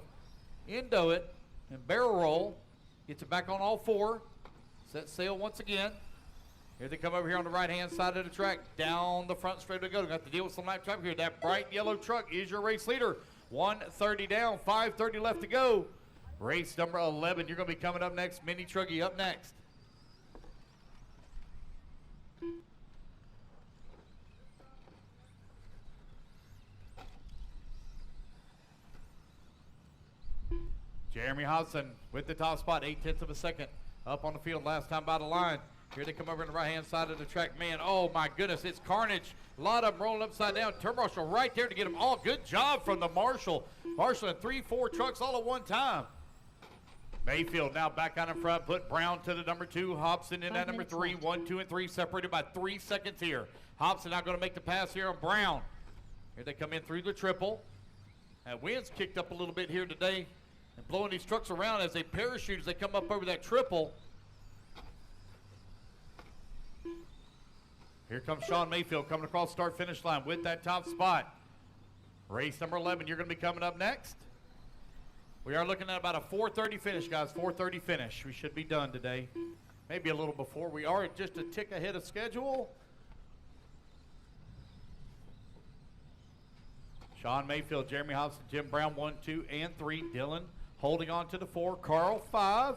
endo it and barrel roll. Gets it back on all 4. Set sail once again. Here they come over here on the right-hand side of the track. Down the front straight to go. Got to deal with some lap traffic here. That bright yellow truck is your race leader. 1:30 down, 5:30 left to go. Race number 11. You're going to be coming up next. Mini Truggy up next. Jeremy Hodson with the top spot, 8/10 of a second up on the field last time by the line. Here they come over on the right-hand side of the track. Man, oh my goodness, it's carnage. A lot of them rolling upside down. Turn marshal right there to get them all. Good job from the marshal. Marshal and 3, 4 trucks all at one time. Mayfield now back out in front. Put Brown to the number 2. Hobson in that number 3. Left. 1, 2, and 3 separated by 3 seconds here. Hobson now going to make the pass here on Brown. Here they come in through the triple. And wind's kicked up a little bit here today. And blowing these trucks around as they parachute as they come up over that triple. Here comes Sean Mayfield coming across start-finish line with that top spot. Race number 11, you're going to be coming up next. We are looking at about a 4:30 finish, guys. 4:30 finish. We should be done today. Maybe a little before. We are just a tick ahead of schedule. Sean Mayfield, Jeremy Hobson, Jim Brown, 1, 2, and 3. Dylan holding on to the 4. Carl, 5.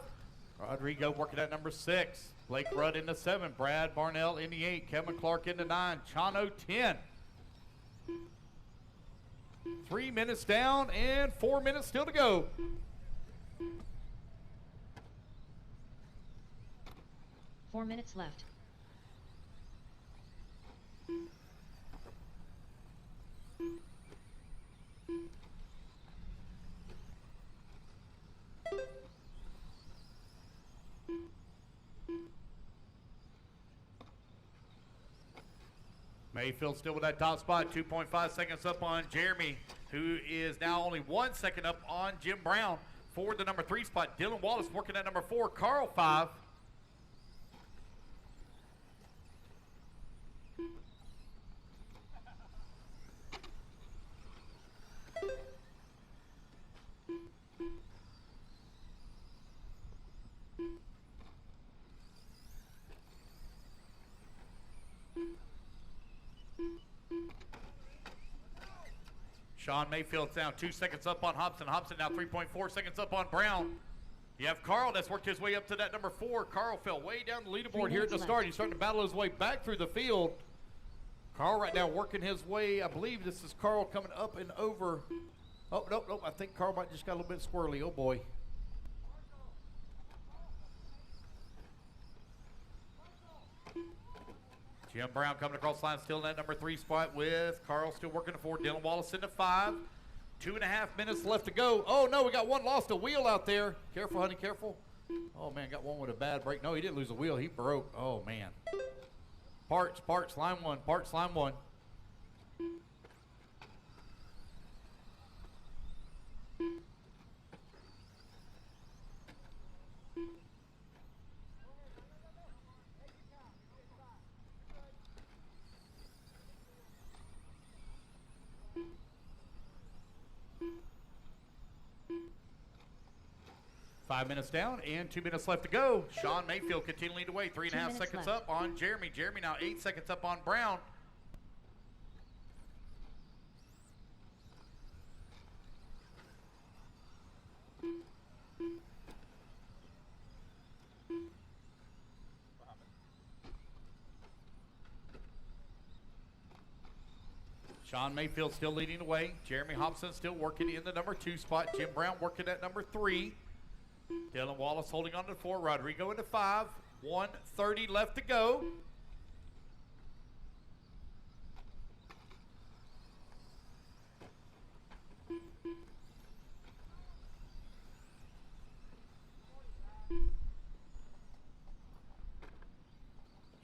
Rodrigo working at number 6. Blake Rudd in the 7. Brad Barnell in the 8. Kevin Clark in the 9. Chano, 10. 3 minutes down and 4 minutes still to go. Four minutes left. Mayfield still with that top spot, 2.5 seconds up on Jeremy, who is now only 1 second up on Jim Brown for the number 3 spot. Dylan Wallace working at number 4, Carl 5. Sean Mayfield's now 2 seconds up on Hobson. Hobson now 3.4 seconds up on Brown. You have Carl that's worked his way up to that number 4. Carl fell way down the leaderboard here at the start. He's starting to battle his way back through the field. Carl right now working his way. I believe this is Carl coming up and over. Oh, nope. I think Carl might just got a little bit squirrely. Oh, boy. Jim Brown coming across the line, still in that number 3 spot with Carl still working the 4. Dylan Wallace into 5. 2.5 minutes left to go. Oh, no, we got one lost a wheel out there. Careful, honey, careful. Oh, man, got one with a bad break. No, he didn't lose a wheel. He broke. Oh, man. Parts, line 1. Parts, line 1. Five minutes down and 2 minutes left to go. Sean Mayfield continuing to wait. 3.5 seconds left. up on Jeremy. Jeremy now 8 seconds up on Brown. Sean Mayfield still leading the way. Jeremy Hobson still working in the number 2 spot. Jim Brown working at number 3. Dylan Wallace holding on to 4. Rodrigo into 5. 1:30 left to go.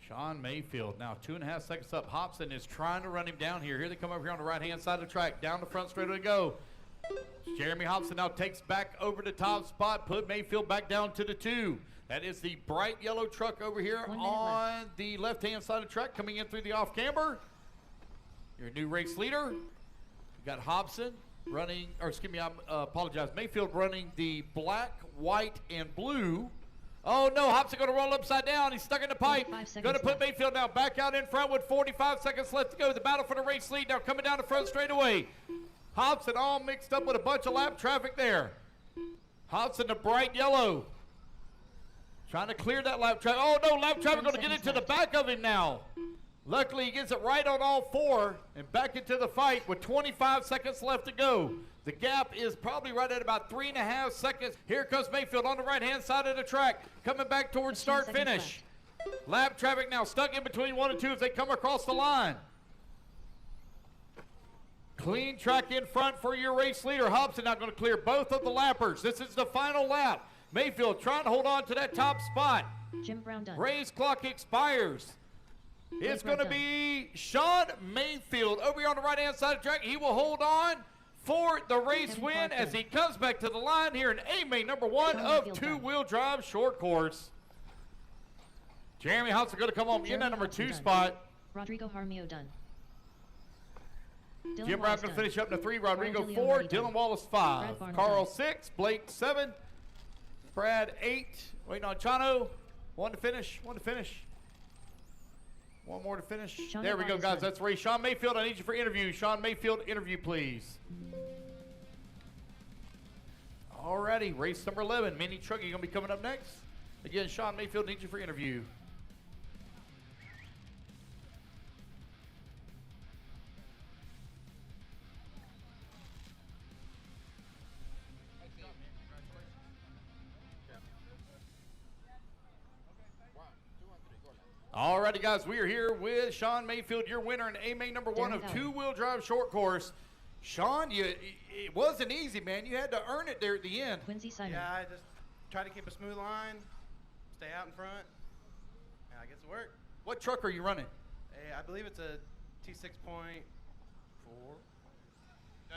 Sean Mayfield now 2.5 seconds up. Hobson is trying to run him down here. Here they come over here on the right-hand side of the track. Down the front straight to go. Jeremy Hobson now takes back over the top spot. Put Mayfield back down to the 2. That is the bright yellow truck over here on the left-hand side of the track coming in through the off-camber. Your new race leader. You got Hobson running, or excuse me, I apologize. Mayfield running the black, white, and blue. Oh no, Hobson going to roll upside down. He's stuck in the pipe. Going to put Mayfield now back out in front with 45 seconds left to go. The battle for the race lead now coming down the front straightaway. Hobson all mixed up with a bunch of lap traffic there. Hobson the bright yellow. Trying to clear that lap traffic. Oh no, lap traffic going to get into the back of him now. Luckily he gets it right on all 4 and back into the fight with 25 seconds left to go. The gap is probably right at about 3.5 seconds. Here comes Mayfield on the right-hand side of the track, coming back towards start-finish. Lap traffic now stuck in between 1 and 2 as they come across the line. Clean track in front for your race leader. Hobson now going to clear both of the lappers. This is the final lap. Mayfield trying to hold on to that top spot. Jim Brown done. Race clock expires. It's going to be Sean Mayfield over here on the right-hand side of the track. He will hold on for the race win as he comes back to the line here in A-Main number 1 of two-wheel drive short course. Jeremy Hobson going to come home in that number 2 spot. Rodrigo Jaramillo done. Jim Brown going to finish up in the 3. Rodrigo 4. Dylan Wallace 5. Carl 6. Blake 7. Brad 8. Waiting on Chano. 1 to finish. 1 to finish. 1 more to finish. There we go, guys. That's race. Sean Mayfield, I need you for interview. Sean Mayfield, interview, please. Alrighty, race number 11. Mini Truck, you going to be coming up next. Again, Sean Mayfield needs you for interview. Alrighty, guys, we are here with Sean Mayfield, your winner in A-Main number 1 of two-wheel drive short course. Sean, it wasn't easy, man. You had to earn it there at the end. Quincy Simon. Yeah, I just try to keep a smooth line, stay out in front, and I guess it worked. What truck are you running? I believe it's a T6.4.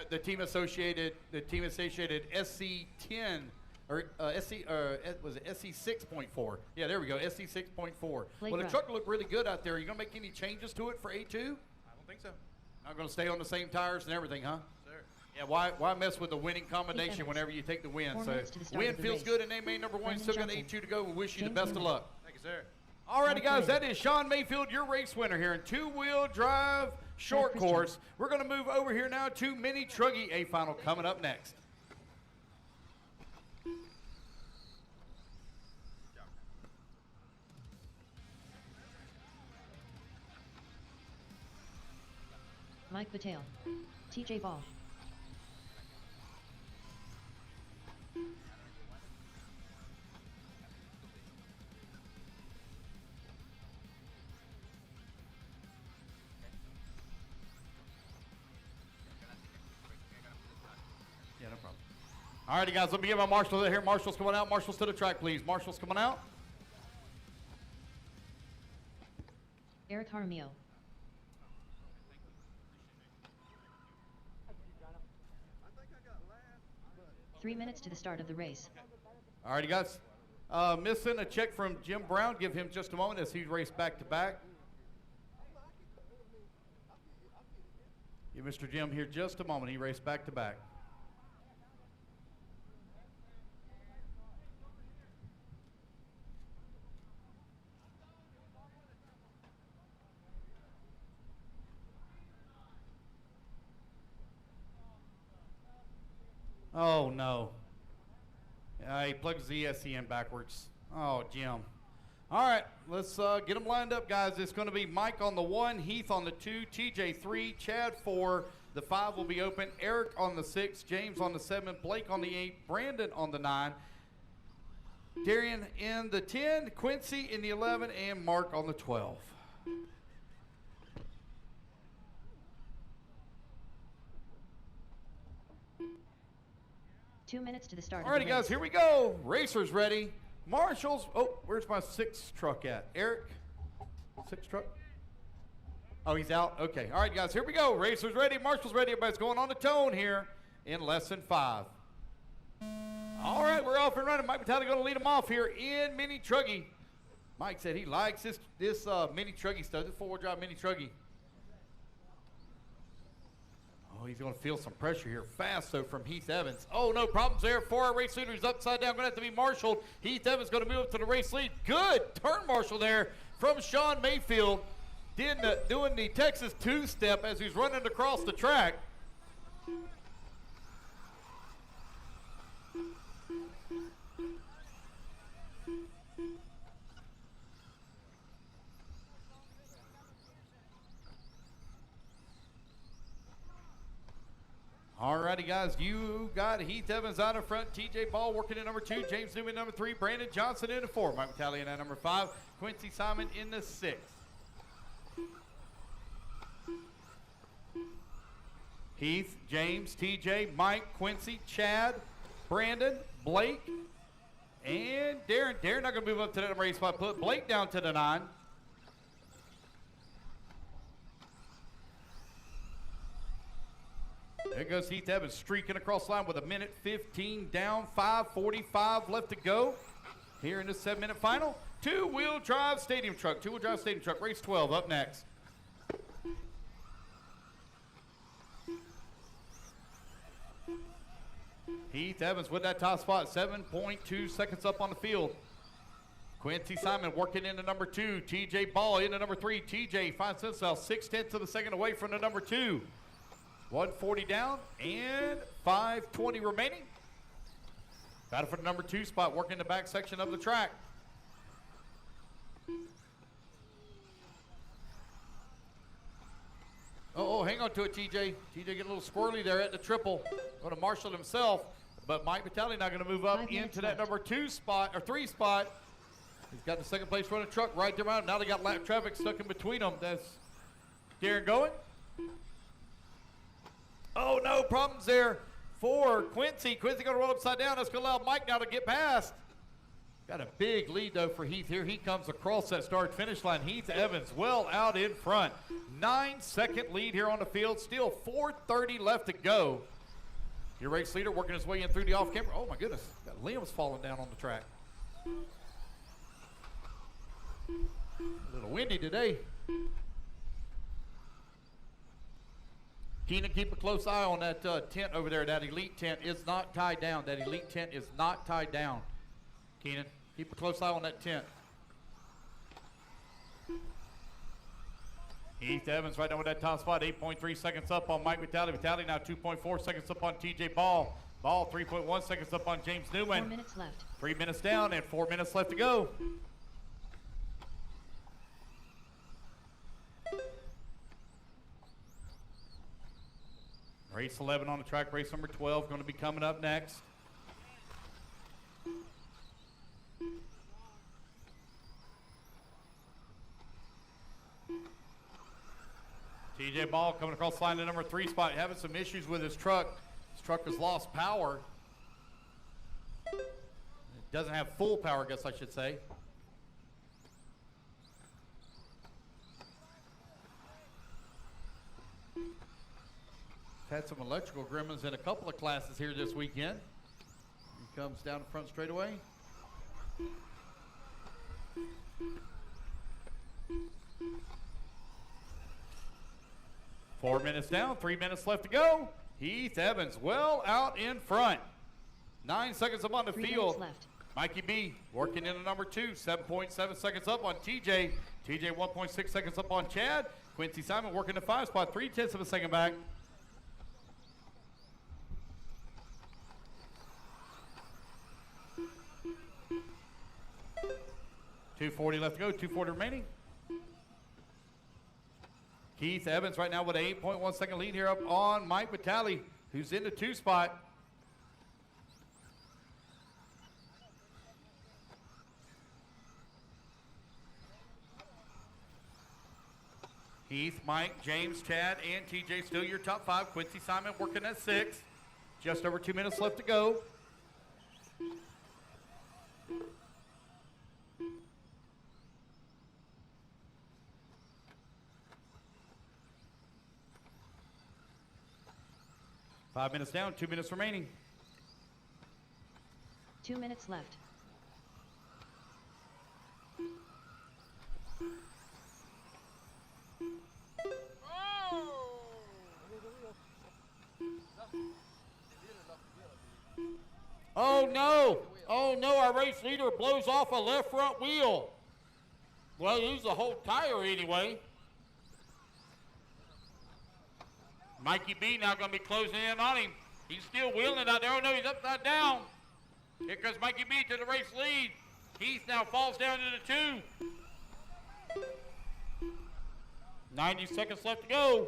The team associated SC10 or was it SC 6.4? Yeah, there we go, SC 6.4. Well, the truck looked really good out there. Are you gonna make any changes to it for A2? I don't think so. Not gonna stay on the same tires and everything, huh? Sir. Yeah, why mess with the winning combination whenever you take the win? 4 So minutes to the start win of the feels race. good in name main number 1. Brandon Still got Johnson. A2 to go. We wish you the James best of Newman. luck. Thank you, sir. Alrighty, guys, Ryan. that is Sean Mayfield, your race winner here in 2-wheel drive short Christian. course. We're going to move over here now to Mini Truggy A final coming up next. Mike Patel. TJ Ball. Yeah, no problem. Alrighty, guys, let me get my marshals here. Marshals coming out. Marshals to the track, please. Marshals coming out. Eric Jaramillo. 3 minutes to the start of the race. Alrighty, guys. Missing a check from Jim Brown. Give him just a moment as he raced back to back. Give Mr. Jim here just a moment. He raced back to back. Oh, no. He plugs the ESC in backwards. Oh, Jim. All right, let's get them lined up, guys. It's going to be Mike on the 1, Heath on the 2, TJ 3, Chad 4. The 5 will be open. Eric on the 6, James on the 7, Blake on the 8, Brandon on the 9, Darian in the 10, Quincy in the 11, and Mark on the 12. 2 minutes to the start. Alrighty, guys, here we go. Racers ready. Marshals. Oh, where's my 6 truck at? Eric? 6 truck? Oh, he's out. Okay. All right, guys, here we go. Racers ready. Marshals ready. Everybody's going on the tone here in less than 5. All right, we're off and running. Mike Battaglia going to lead them off here in Mini Truggy. Mike said he likes this Mini Truggy stuff. This 4-wheel drive Mini Truggy. Oh, he's going to feel some pressure here fast, though, from Heath Evans. Oh, no problems there for our race leader. He's upside down. Going to have to be marshaled. Heath Evans going to move up to the race lead. Good turn marshal there from Sean Mayfield. Doing the Texas two-step as he's running across the track. Alrighty, guys, you got Heath Evans out in front, TJ Ball working in number 2, James Newman number 3, Brandon Johnson in the 4, Mike Battaglia in at number 5, Quincy Simon in the 6. Heath, James, TJ, Mike, Quincy, Chad, Brandon, Blake, and Darren. Darren not going to move up to that number 8 spot. Put Blake down to the 9. There goes Heath Evans streaking across the line with 1:15 down, 5:45 left to go here in this 7-minute final. Two-wheel drive stadium truck, race 12 up next. Heath Evans with that top spot, 7.2 seconds up on the field. Quincy Simon working into number 2, TJ Ball into number 3. TJ finds himself 0.6 of a second away from the number 2. 140 down and 5:20 remaining. Battle for the number 2 spot, working the back section of the track. Oh, hang on to it, TJ. TJ getting a little squirrely there at the triple. Going to marshal himself, but Mike Battaglia now going to move up 5 minutes into that left. number 2 spot, or 3 spot. He's got the second place running truck right there around. Now they got lap traffic stuck in between them. That's Darren going. Oh, no problems there for Quincy. Quincy going to roll upside down. That's going to allow Mike now to get past. Got a big lead, though, for Heath here. He comes across that start-finish line. Heath Evans well out in front. 9-second lead here on the field. Still 4:30 left to go. Your race leader working his way in through the off-camera. Oh, my goodness. Got limbs falling down on the track. A little windy today. Keenan, keep a close eye on that tent over there. That elite tent is not tied down. That elite tent is not tied down. Keenan, keep a close eye on that tent. Heath Evans right now with that top spot, 8.3 seconds up on Mike Vitale. Vitale now 2.4 seconds up on TJ Ball. Ball 3.1 seconds up on James Newman. 4 minutes left. 3 minutes down and 4 minutes left to go. Race 11 on the track. Race number 12 going to be coming up next. TJ Ball coming across the line to number 3 spot, having some issues with his truck. His truck has lost power. It doesn't have full power, I guess I should say. Had some electrical gremlins in a couple of classes here this weekend. He comes down the front straightaway. Four minutes down, 3 minutes left to go. Heath Evans well out in front. 9 seconds up on the 3 field. minutes left. Mikey B working in the number 2, 7.7 seconds up on TJ. TJ 1.6 seconds up on Chad. Quincy Simon working the 5 spot, 3/10 of a second back. .240 left to go, 2:40 remaining. Keith Evans right now with an 8.1 second lead here up on Mike Vitale, who's in the 2 spot. Heath, Mike, James, Chad, and TJ still your top 5. Quincy Simon working at 6. Just over 2 minutes left to go. Five minutes down, 2 minutes remaining. 2 minutes left. Oh no! Oh no, our race leader blows off a left front wheel. Well, lose the whole tire anyway. Mikey B now going to be closing in on him. He's still wheeling out there. Oh no, he's upside down. Here comes Mikey B to the race lead. Heath now falls down to the 2. 90 seconds left to go.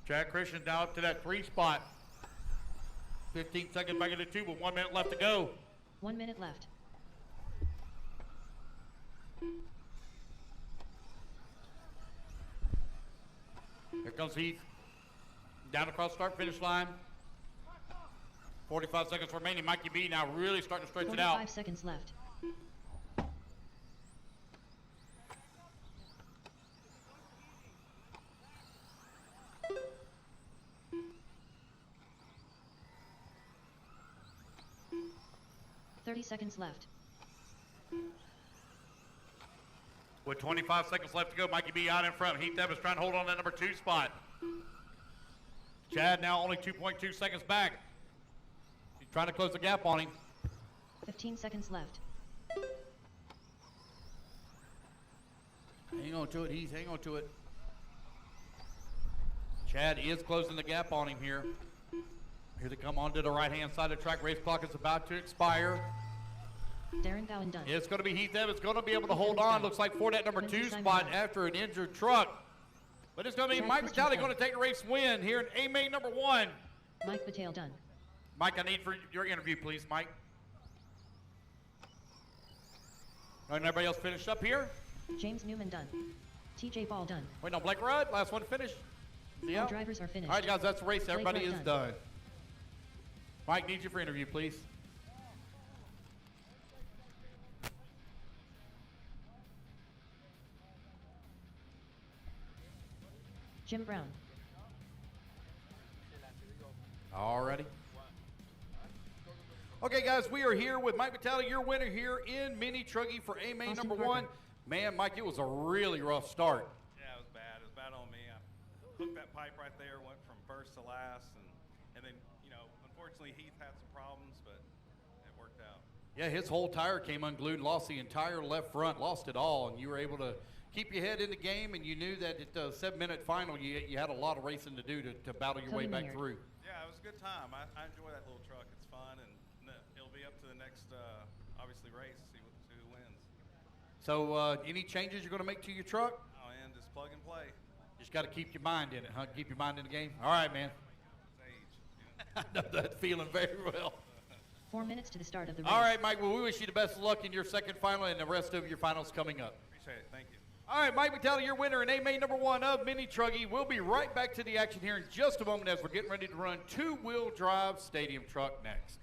Chad Christian now up to that 3 spot. 15 seconds back into 2 with 1 minute left to go. 1 minute left. Here comes Heath. Down across start finish line. 45 seconds remaining. Mikey B now really starting to stretch it out. 45 seconds left. Seconds left. With 25 seconds left to go, Mikey B out in front. Heath Evans trying to hold on that number 2 spot. Chad now only 2.2 seconds back. He's trying to close the gap on him. 15 seconds left. Hang on to it, Heath. Hang on to it. Chad is closing the gap on him here. Here they come onto the right-hand side of the track. Race clock is about to expire. Darren Bowen done. It's going to be Heath Evans going to be able to hold on. Looks like for that number 2 spot after an injured truck. But it's going to be Mike Vitale going to take the race win here in A-Main number 1. Mike Vitale done. Mike, I need for your interview, please, Mike. All right, everybody else finished up here? James Newman done. TJ Ball done. Wait, no, Blake Rudd, last one to finish. All drivers are finished. All right, guys, that's the race. Blake Everybody Rudd is done. Mike, need you for interview, please. Jim Brown. All righty. Okay, guys, we are here with Mike Vitale, your winner here in Mini Truggy for A main Austin number Parker. 1. Man, Mike, it was a really rough start. Yeah, it was bad. It was bad on me. I hooked that pipe right there, went from first to last, and then, you know, unfortunately Heath had some problems, but it worked out. Yeah, his whole tire came unglued, lost the entire left front, lost it all, and you were able to keep your head in the game, and you knew that at the 7-minute final, you had a lot of racing to do to battle your way Cody back Maynard. through. Yeah, it was a good time. I enjoy that little truck. It's fun, and it'll be up to the next, obviously, race, see who wins. So any changes you're going to make to your truck? Oh, and just plug and play. Just got to keep your mind in it, huh? Keep your mind in the game? All right, man. It's age. I know that feeling very well. 4 minutes to the start of the race. All right, Mike, well, we wish you the best of luck in your second final and the rest of your finals coming up. Appreciate it. Thank you. All right, Mike Vitale, your winner in A main number 1 of Mini Truggy. We'll be right back to the action here in just a moment as we're getting ready to run two-wheel drive stadium truck next.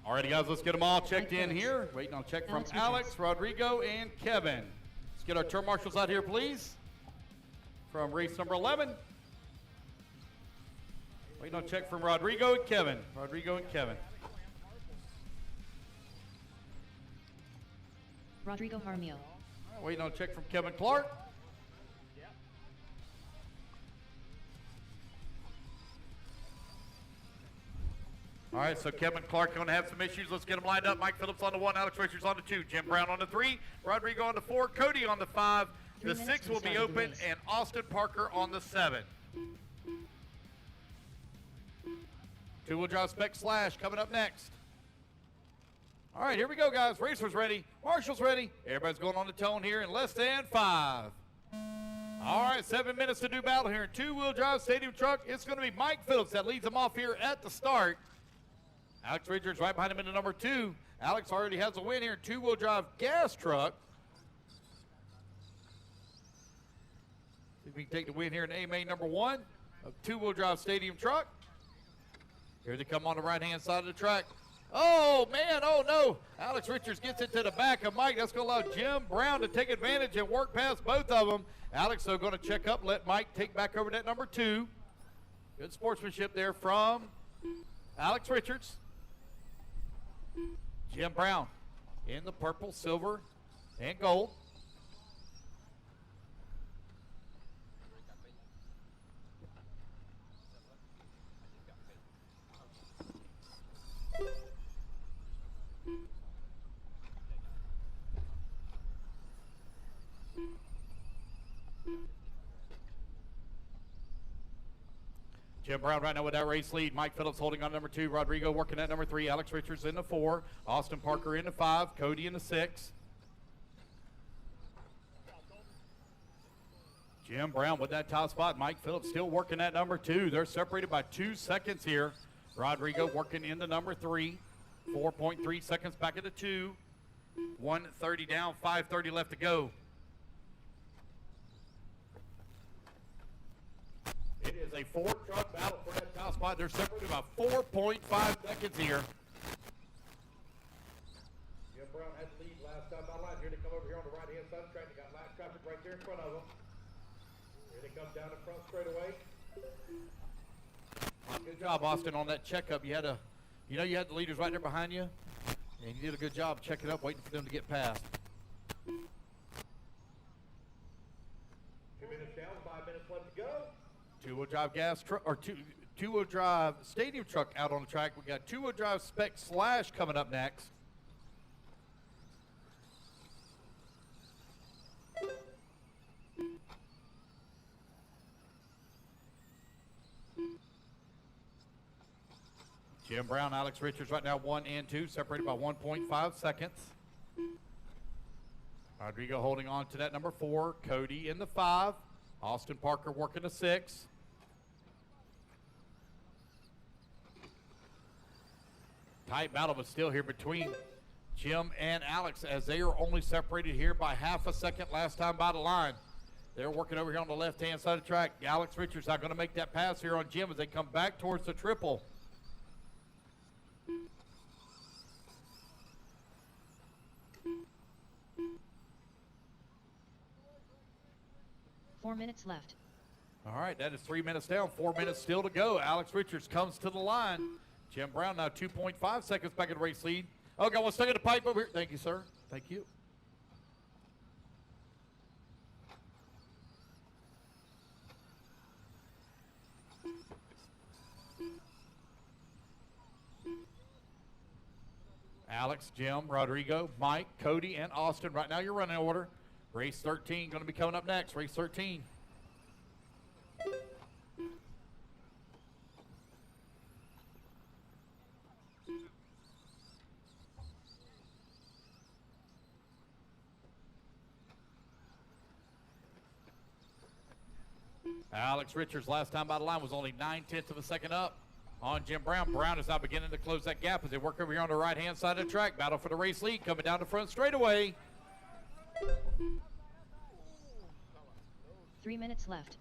All righty, guys, let's get them all checked in here. Waiting on a check from Alex, Rodrigo, and Kevin. Let's get our turn marshals out here, please. From race number 11. Waiting on a check from Rodrigo and Kevin. Rodrigo and Kevin. Rodrigo Harmio. Waiting on a check from Kevin Clark. All right, so Kevin Clark going to have some issues. Let's get them lined up. Mike Phillips on the 1, Alex Richards on the 2, Jim Brown on the 3, Rodrigo on the 4, Cody on the 5. The 6 will be open, and Austin Parker on the 7. Two-wheel drive spec slash coming up next. All right, here we go, guys. Racers ready. Marshall's ready. Everybody's going on the tone here in less than 5. All right, 7 minutes to do battle here in two-wheel drive stadium truck. It's going to be Mike Phillips that leads them off here at the start. Alex Richards right behind him in the number 2. Alex already has a win here in two-wheel drive gas truck. See if we can take the win here in A main number 1 of two-wheel drive stadium truck. Here they come on the right-hand side of the track. Oh, man, oh, no. Alex Richards gets it to the back of Mike. That's going to allow Jim Brown to take advantage and work past both of them. Alex, though, going to check up, let Mike take back over that number 2. Good sportsmanship there from Alex Richards. Jim Brown in the purple, silver, and gold. Jim Brown right now with that race lead. Mike Phillips holding on number 2. Rodrigo working at number 3. Alex Richards in the 4. Austin Parker in the 5. Cody in the 6. Jim Brown with that top spot. Mike Phillips still working at number 2. They're separated by 2 seconds here. Rodrigo working into number 3. 4.3 seconds back at the 2. 1:30 down, 5:30 left to go. It is a 4-truck battle for that top spot. They're separated by 4.5 seconds here. Jim Brown had the lead last time by line. Here they come over here on the right-hand side of the track. They got last traffic right there in front of them. Here they come down the front straightaway. Good job, Austin, on that checkup. You had you had the leaders right there behind you, and you did a good job checking up, waiting for them to get past. 2 minutes down, 5 minutes left to go. Two-wheel drive gas truck, or two-wheel drive stadium truck out on the track. We got two-wheel drive spec slash coming up next. Jim Brown, Alex Richards right now 1 and 2, separated by 1.5 seconds. Rodrigo holding on to that number 4. Cody in the 5. Austin Parker working the 6. Tight battle, but still here between Jim and Alex, as they are only separated here by half a second last time by the line. They're working over here on the left-hand side of the track. Alex Richards not going to make that pass here on Jim as they come back towards the triple. Four minutes left. All right, that is 3 minutes down, 4 minutes still to go. Alex Richards comes to the line. Jim Brown now 2.5 seconds back in the race lead. Oh, got one stuck in the pipe over here. Thank you, sir. Thank you. Alex, Jim, Rodrigo, Mike, Cody, and Austin. Right now you're running order. Race 13 going to be coming up next. Race 13. Alex Richards last time by the line was only 9/10 of a second up on Jim Brown. Brown is now beginning to close that gap as they work over here on the right-hand side of the track. Battle for the race lead coming down the front straightaway. 3 minutes left.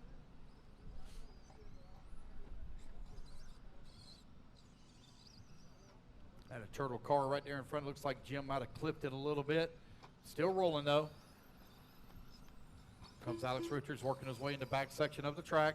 Had a turtle car right there in front. Looks like Jim might have clipped it a little bit. Still rolling though. Comes Alex Richards working his way in the back section of the track.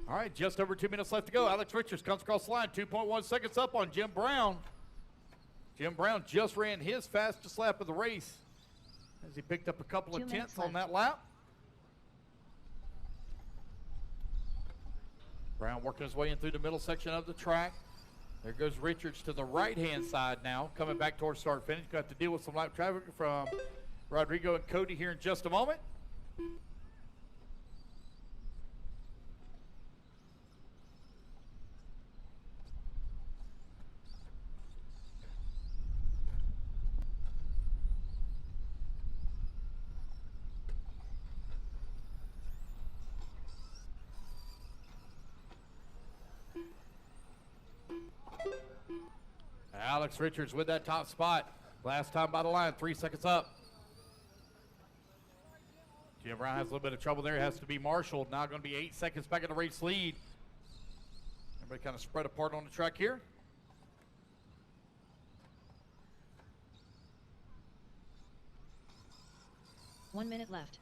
All right, just over 2 minutes left to go. Alex Richards comes across the line, 2.1 seconds up on Jim Brown. Jim Brown just ran his fastest lap of the race as he picked up a couple of tenths on that lap. Brown working his way in through the middle section of the track. There goes Richards to the right-hand side now, coming back towards start finish. Got to deal with some lap traffic from Rodrigo and Cody here in just a moment. Alex Richards with that top spot. Last time by the line, 3 seconds up. Jim Brown has a little bit of trouble there. Has to be marshaled. Now going to be 8 seconds back in the race lead. Everybody kind of spread apart on the track here. One minute left.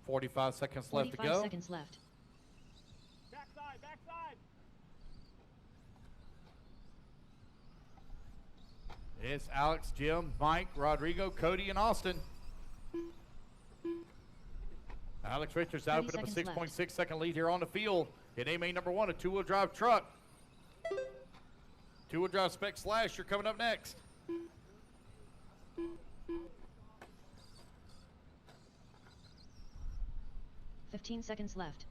.45 seconds left to go. 45 seconds left. Backside, backside. It's Alex, Jim, Mike, Rodrigo, Cody, and Austin. Alex Richards now opened up a 6.6 second lead here on the field. In AMA number 1, a two-wheel drive truck. Two-wheel drive spec slash, you're coming up next. 15 seconds left.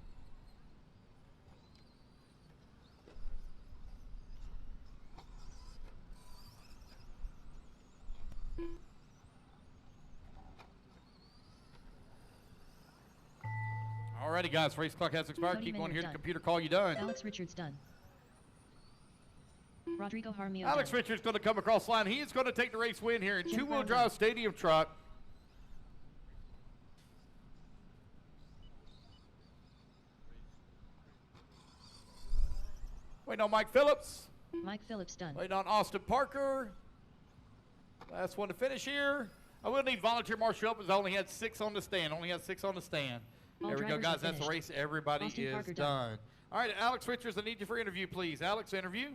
Alrighty, guys, race clock has expired. Keep going here. The computer call you done. Alex Richards done. Rodrigo Jaramillo Alex done. Richards going to come across the line. He is going to take the race win here in two-wheel drive stadium truck. Waiting on Mike Phillips. Mike Phillips done. Waiting on Austin Parker. Last one to finish here. I will need volunteer marshal up as I only had 6 on the stand. Only had 6 on the stand. All there we go, guys. That's the finished. race. Everybody Austin is Parker done. All right, Alex Richards, I need you for interview, please. Alex, interview.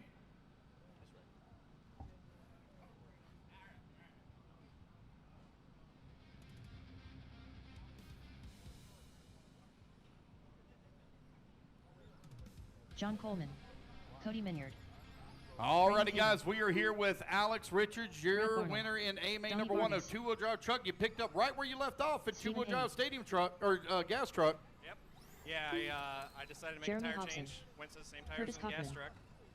John Coleman. Cody Minyard. Alrighty, guys, we are here with Alex Richards, your Ardmore. winner in AMA Donnie number 1 of Vargas. two-wheel drive truck. You picked up right where you left off at Stephen two-wheel drive Hayes. stadium truck, or gas truck. Yep. Yeah, I decided to make Jeremy a tire Hobson. change. Went to the same tires Curtis as the gas Cochran. truck.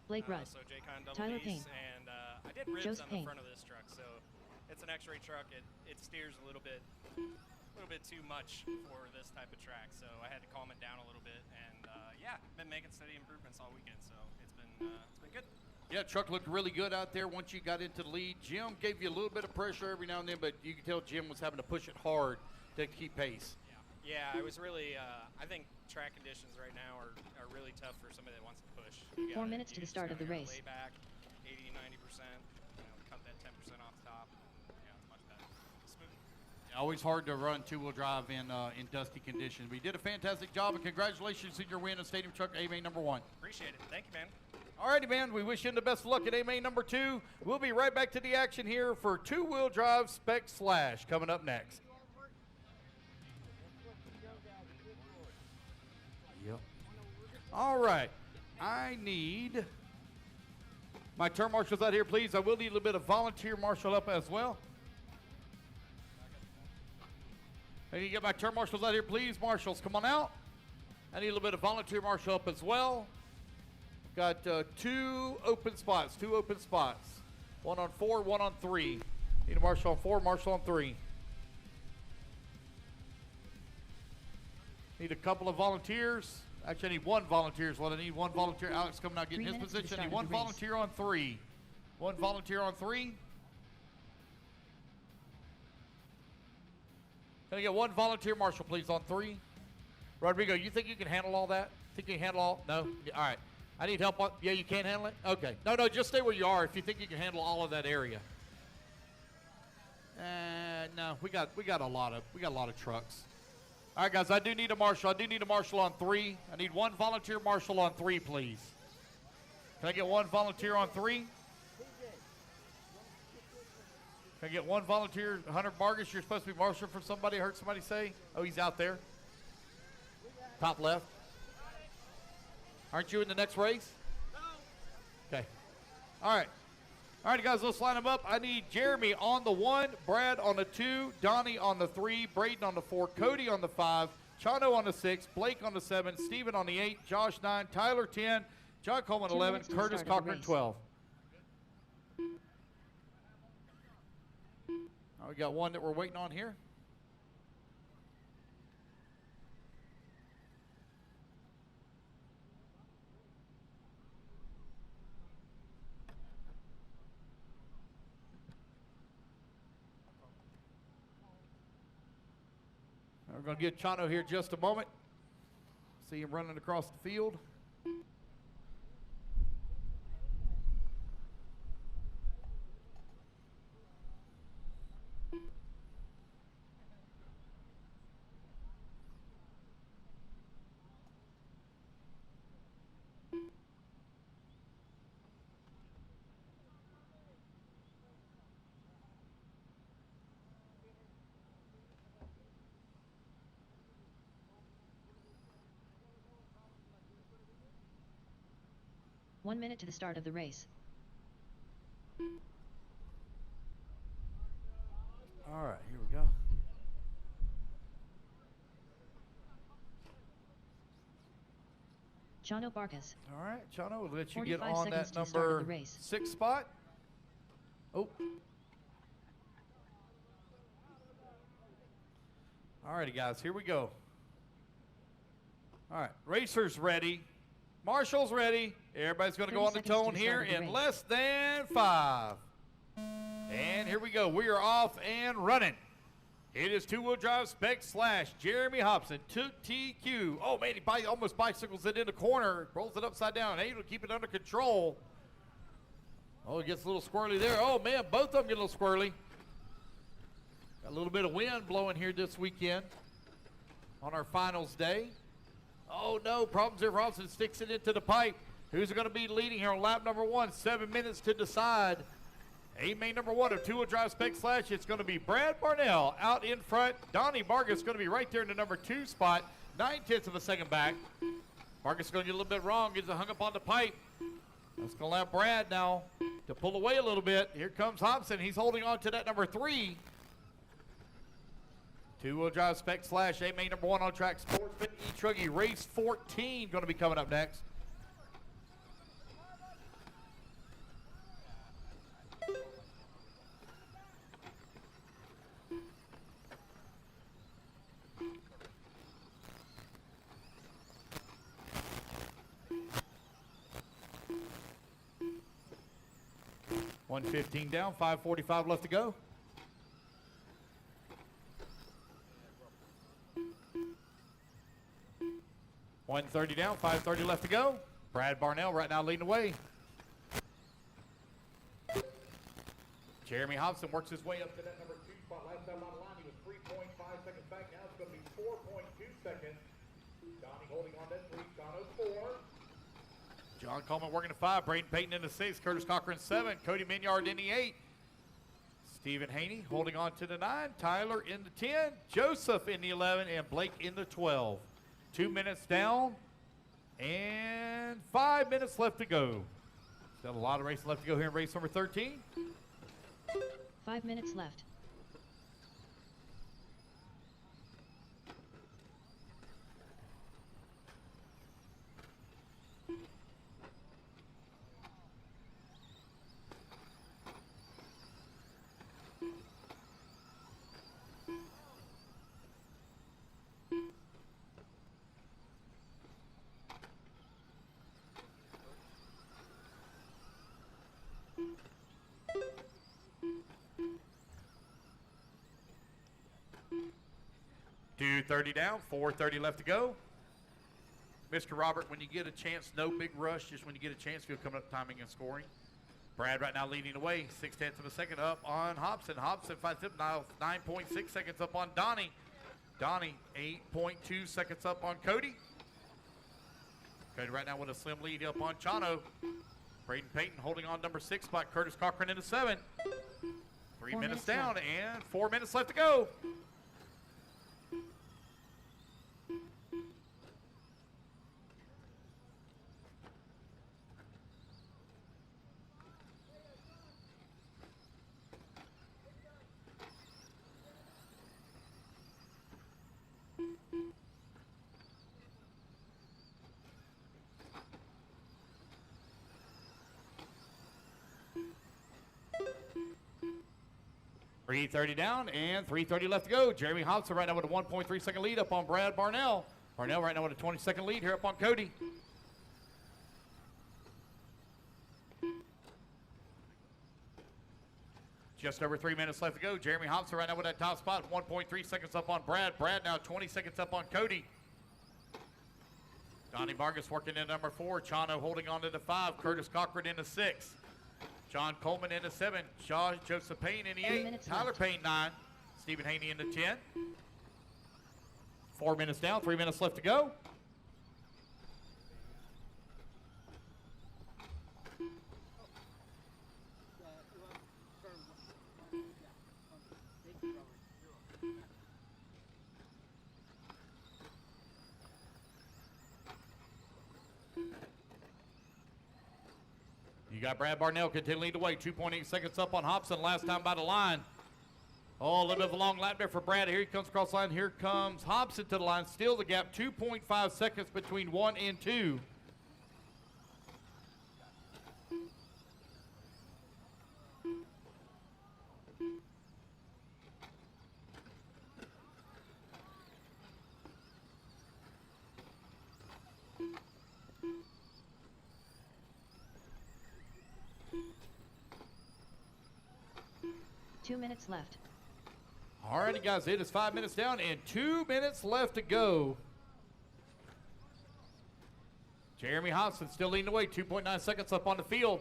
Blake Rudd. So J-Con double Tyler Ds, Payne. and I did ribs Joseph on the Payne. front of this truck, so it's an X-ray truck. It steers a little bit too much for this type of track, so I had to calm it down a little bit. And yeah, been making steady improvements all weekend, so it's been good. Yeah, truck looked really good out there once you got into the lead. Jim gave you a little bit of pressure every now and then, but you could tell Jim was having to push it hard to keep pace. Yeah, I was really. I think track conditions right now are really tough for somebody that wants to push. You 4 gotta- minutes to you the just start of gotta the race. Lay back, 80, 90%. Cut that 10% off the top. Yeah, it's much better. Smooth. Always hard to run two-wheel drive in dusty conditions. We did a fantastic job, and congratulations on your win of Stadium Truck AMA number 1. Appreciate it. Thank you, man. Alrighty, man, we wish you the best of luck at AMA number 2. We'll be right back to the action here for two-wheel drive spec slash coming up next. Yep. All right, I need my turn marshals out here, please. I will need a little bit of volunteer marshal up as well. I need to get my turn marshals out here, please. Marshals, come on out. I need a little bit of volunteer marshal up as well. Got two open spots. 1 on 4, 1 on 3. Need a marshal on 4, marshal on 3. Need a couple of volunteers. Actually, I need 1 volunteer is what I need. 1 volunteer. Alex coming out, getting 3 his minutes to the position. I need start 1 of the race. volunteer on 3. 1 volunteer on 3. Can I get 1 volunteer marshal, please, on 3? Rodrigo, you think you can handle all that? Think you can handle all? No? Yeah, all right. I need help on, yeah, you can't handle it? Okay. No, just stay where you are if you think you can handle all of that area. No, we got a lot of trucks. All right, guys, I do need a marshal. I do need a marshal on 3. I need 1 volunteer marshal on 3, please. Can I get 1 volunteer on 3? Can I get 1 volunteer? Hunter Vargas, you're supposed to be marshal for somebody. I heard somebody say. Oh, he's out there. Top left. Aren't you in the next race? Okay. All right. All right, guys, let's line them up. I need Jeremy on the 1, Brad on the 2, Donnie on the 3, Braden on the 4, Cody on the 5, Chano on the 6, Blake on the 7, Steven on the 8, Josh 9, Tyler 10, John Coleman 2 11, minutes to the Curtis start of the Cochran race. 12. We got 1 that we're waiting on here. We're going to get Chano here just a moment. See him running across the field. One minute to the start of the race. All right, here we go. Chano Vargas. All right, Chano, we'll let you get 45 on seconds that to the start of number the race. 6 spot. Oh. All righty, guys, here we go. All right, racers ready. Marshall's ready. Everybody's going to go 30 on the seconds to tone the here start of the in race. less than 5. And here we go. We are off and running. It is two-wheel drive spec slash Jeremy Hobson, TQ. Oh, man, he almost bicycles it in the corner, rolls it upside down, able to keep it under control. Oh, it gets a little squirrely there. Oh, man, both of them get a little squirrely. Got a little bit of wind blowing here this weekend on our finals day. Oh, no, problems there. Robinson sticks it into the pipe. Who's going to be leading here on lap number 1? 7 minutes to decide. A-main number 1 of two-wheel drive spec slash. It's going to be Brad Barnell out in front. Donnie Vargas going to be right there in the number 2 spot. 9/10 of a second back. Marcus is going to get a little bit wrong. Gets it hung up on the pipe. That's going to allow Brad now to pull away a little bit. Here comes Hobson. He's holding on to that number 3. Two-wheel drive spec slash A main number 1 on track. Sportsman E-Truggy race 14 going to be coming up next. $115 down, $545 left to go. $130 down, $530 left to go. Brad Barnell right now leading the way. Jeremy Hobson works his way up to that number 2 spot. Last time on the line, he was 3.5 seconds back. Now it's going to be 4.2 seconds. Donnie holding on to 3, Jono 4. John Coleman working to 5, Braden Payton in the 6, Curtis Cochran 7, Cody Minyard in the 8. Stephen Haney holding on to the 9, Tyler in the 10, Joseph in the 11, and Blake in the 12. 2 minutes down, and 5 minutes left to go. Still a lot of racing left to go here in race number 13. 5 minutes left. $230 down, $430 left to go. Mr. Robert, when you get a chance, no big rush, just when you get a chance, feel coming up timing and scoring. Brad right now leading away, 0.6 of a second up on Hobson. Hobson finds him now 9.6 seconds up on Donnie. Donnie 8.2 seconds up on Cody. Cody right now with a slim lead up on Chano. Braden Payton holding on number 6 spot. Curtis Cochran in the 7. 3 minutes down left. and 4 minutes left to go. $330 down and $330 left to go. Jeremy Hobson right now with a 1.3 second lead up on Brad Barnell. Barnell right now with a 20-second lead here up on Cody. Just over 3 minutes left to go. Jeremy Hobson right now with that top spot, 1.3 seconds up on Brad. Brad now 20 seconds up on Cody. Donnie Vargas working in number 4. Chano holding on to the 5. Curtis Cochran in the 6. John Coleman in the 7, Joseph Payne in the 8, Tyler left. Payne 9, Stephen Haney in the 10. 4 minutes down, 3 minutes left to go. You got Brad Barnell continuing to lead the way, 2.8 seconds up on Hobson, last time by the line. Oh, a little bit of a long lap there for Brad. Here he comes across the line. Here comes Hobson to the line. Still the gap, 2.5 seconds between 1 and 2. Two minutes left. All righty, guys, it is 5 minutes down and 2 minutes left to go. Jeremy Hobson still leading the way, 2.9 seconds up on the field.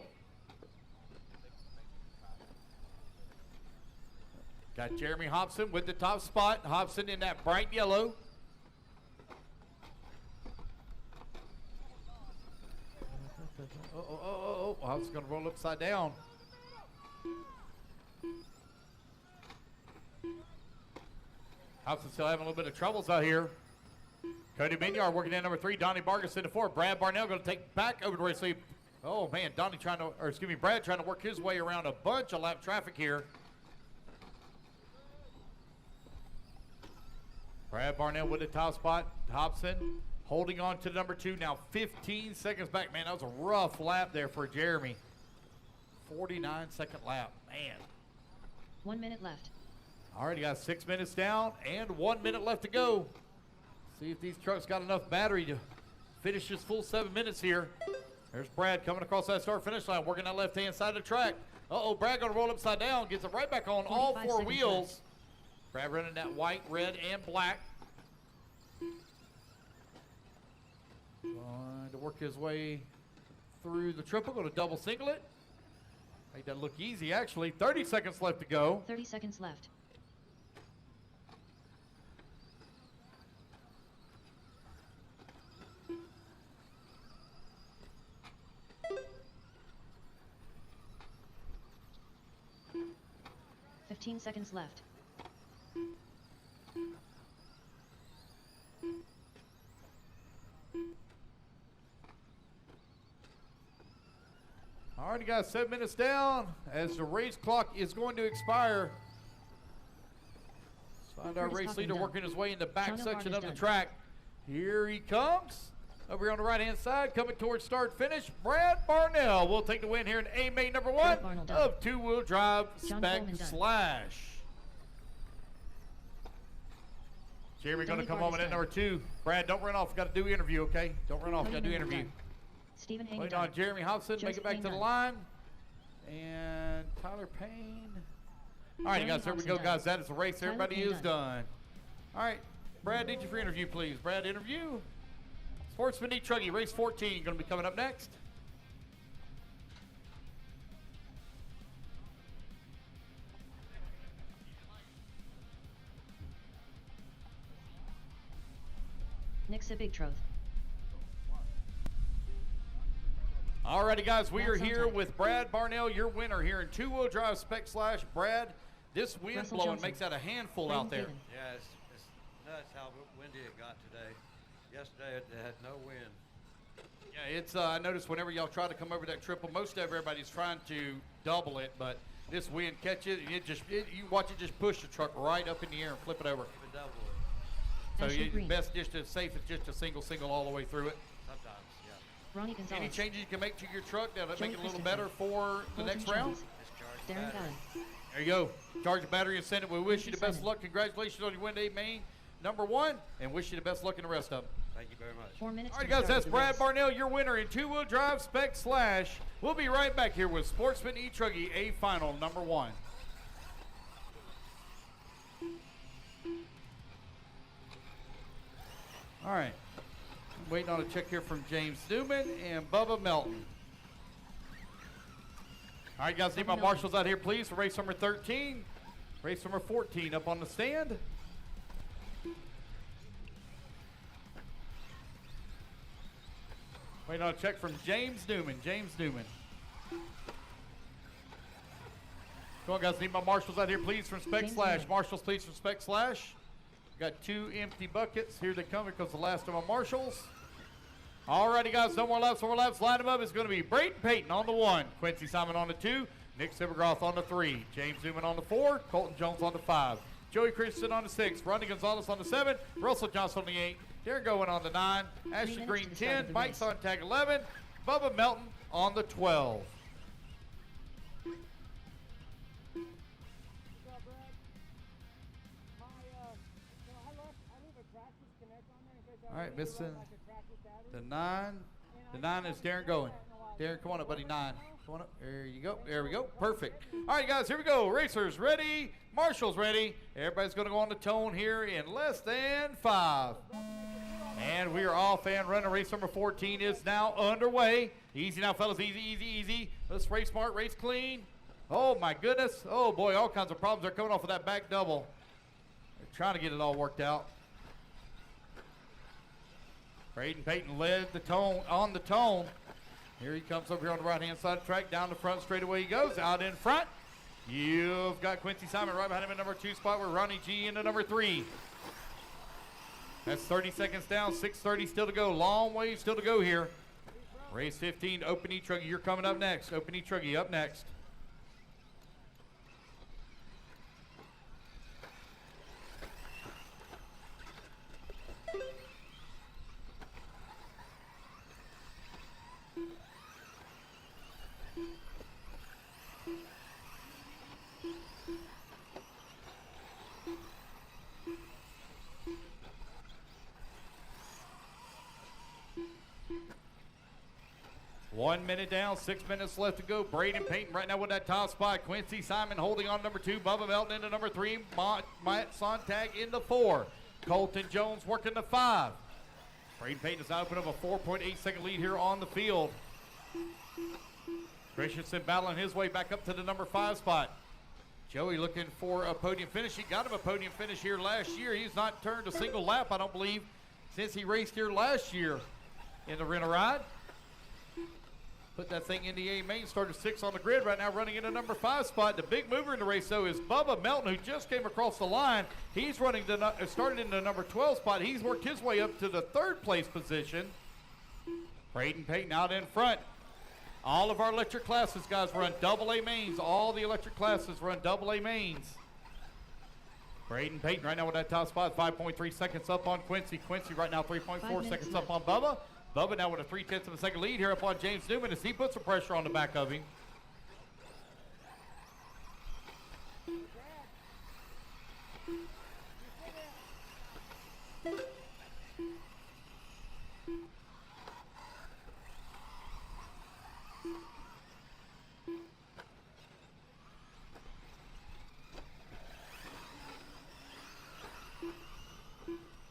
Got Jeremy Hobson with the top spot. Hobson in that bright yellow. Hobson's going to roll upside down. Hobson still having a little bit of troubles out here. Cody Minyard working in number 3. Donnie Vargas into 4. Brad Barnell going to take back over the race lead. Oh, man, Brad trying to work his way around a bunch of lap traffic here. Brad Barnell with the top spot. Hobson holding on to number 2. Now 15 seconds back. Man, that was a rough lap there for Jeremy. 49-second lap. Man. 1 minute left. Already got 6 minutes down and 1 minute left to go. See if these trucks got enough battery to finish this full 7 minutes here. There's Brad coming across that start-finish line, working that left-hand side of the track. Uh-oh, Brad going to roll upside down, gets it right back on all 4 wheels. Left. Brad running that white, red, and black. Trying to work his way through the triple, going to double single it. Make that look easy, actually. 30 seconds left to go. 30 seconds left. Fifteen seconds left. Already got 7 minutes down as the race clock is going to expire. Let's find our race leader working his way in the back section of the track. Here he comes. Over here on the right-hand side, coming towards start-finish, Brad Barnell will take the win here in A main number 1 of two-wheel drive spec slash. Jeremy going to come on at number 2. Brad, don't run off. Got to do interview, okay? Don't run off. Got to do interview. Stephen Wait on Jeremy Hobson. Make it back to the line. And Tyler Payne. All right, guys, here we go, guys. That is the race. Everybody is done. All right, Brad, need you for interview, please. Brad, interview. Sportsman E Truggy, race 14, going to be coming up next. Nixa Big Troth. Alrighty, guys, we are here with Brad Barnell, your winner here in two-wheel drive spec slash. Brad, this wind Russell blowing Johnson. makes that a handful out there. Yeah, it's nuts how windy it got today. Yesterday it had no wind. Yeah, it's I noticed whenever y'all try to come over that triple, most of everybody's trying to double it, but this wind catches it, and you watch it just push the truck right up in the air and flip it over. Even double it. So Ashley Green. best just as safe as just a single all the way through it. Sometimes, yeah. Ronnie Gonzalez. Any changes you can make to your truck that'll Joey make it a little Christensen. better for the Colton next round? Jones. Discharge Darren battery. Cullen. There you go. Charge the battery and send it. We wish you the best Simon. luck. Congratulations on your win day main number 1, and wish you the best luck in the rest of them. Thank you very much. 4 minutes. All right, to the guys, start that's of the Brad race. Barnell, your winner in two-wheel drive spec slash. We'll be right back here with Sportsman E Truggy, A final number 1. All right. I'm waiting on a check here from James Newman and Bubba Melton. All right, guys, need my marshals out here, please, for race number 13. Race number 14 up on the stand. Waiting on a check from James Newman. James Newman. Come on, guys. Need my marshals out here, please, from Spec James Slash. Newman. Marshals, please, from Spec Slash. Got 2 empty buckets. Here they come because the last of my marshals. Alrighty, guys. No more laps. Line them up. It's going to be Brayton Payton on the 1. Quincy Simon on the 2. Nick Silvergroth on the 3. James Newman on the 4. Colton Jones on the 5. Joey Christensen on the 6. Ronnie Gonzalez on the 7. Russell Johnson on the 8. Darren Going on the 9. Ashley minutes Green to the start 10. of the Mike's race. on tag 11. Bubba Melton on the 12. What's up, Brad? I leave a trackless connect on there in case I All right, really missing run like a trackless battery. the 9. The 9 is Darren Going. Darren, come on up, buddy. 9. Come on up. There you go. There we go. Perfect. All right, guys, here we go. Racers ready. Marshals ready. Everybody's going to go on the tone here in less than 5. And we are off and running. Race number 14 is now underway. Easy now, fellas. Easy, easy, easy. Let's race smart, race clean. Oh, my goodness. Oh, boy, all kinds of problems are coming off of that back double. They're trying to get it all worked out. Brayton Payton led the tone on the tone. Here he comes over here on the right-hand side of the track. Down the front straightaway he goes. Out in front. You've got Quincy Simon right behind him in number 2 spot with Ronnie G in the number 3. That's 30 seconds down, 6:30 still to go. Long way still to go here. Race 15, Open E-Truggy, you're coming up next. Open E-Truggy up next. One minute down, 6 minutes left to go. Braden Payton right now with that top spot. Quincy Simon holding on number 2. Bubba Melton into number 3. Matt Sontag into 4. Colton Jones working the 5. Braden Payton has now opened up a 4.8 second lead here on the field. Christensen battling his way back up to the number 5 spot. Joey looking for a podium finish. He got him a podium finish here last year. He's not turned a single lap, I don't believe, since he raced here last year in the rent-a-ride. Put that thing in the A main, started 6 on the grid right now, running in the number 5 spot. The big mover in the race, though, is Bubba Melton, who just came across the line. He's running started in the number 12 spot. He's worked his way up to the 3rd place position. Braden Payton out in front. All of our electric classes, guys, run AA mains. All the electric classes run AA mains. Braden Payton right now with that top spot, 5.3 seconds up on Quincy. Quincy right now 3.4 seconds up on Bubba. Bubba now with a 0.3 of a second lead here up on James Newman as he puts some pressure on the back of him.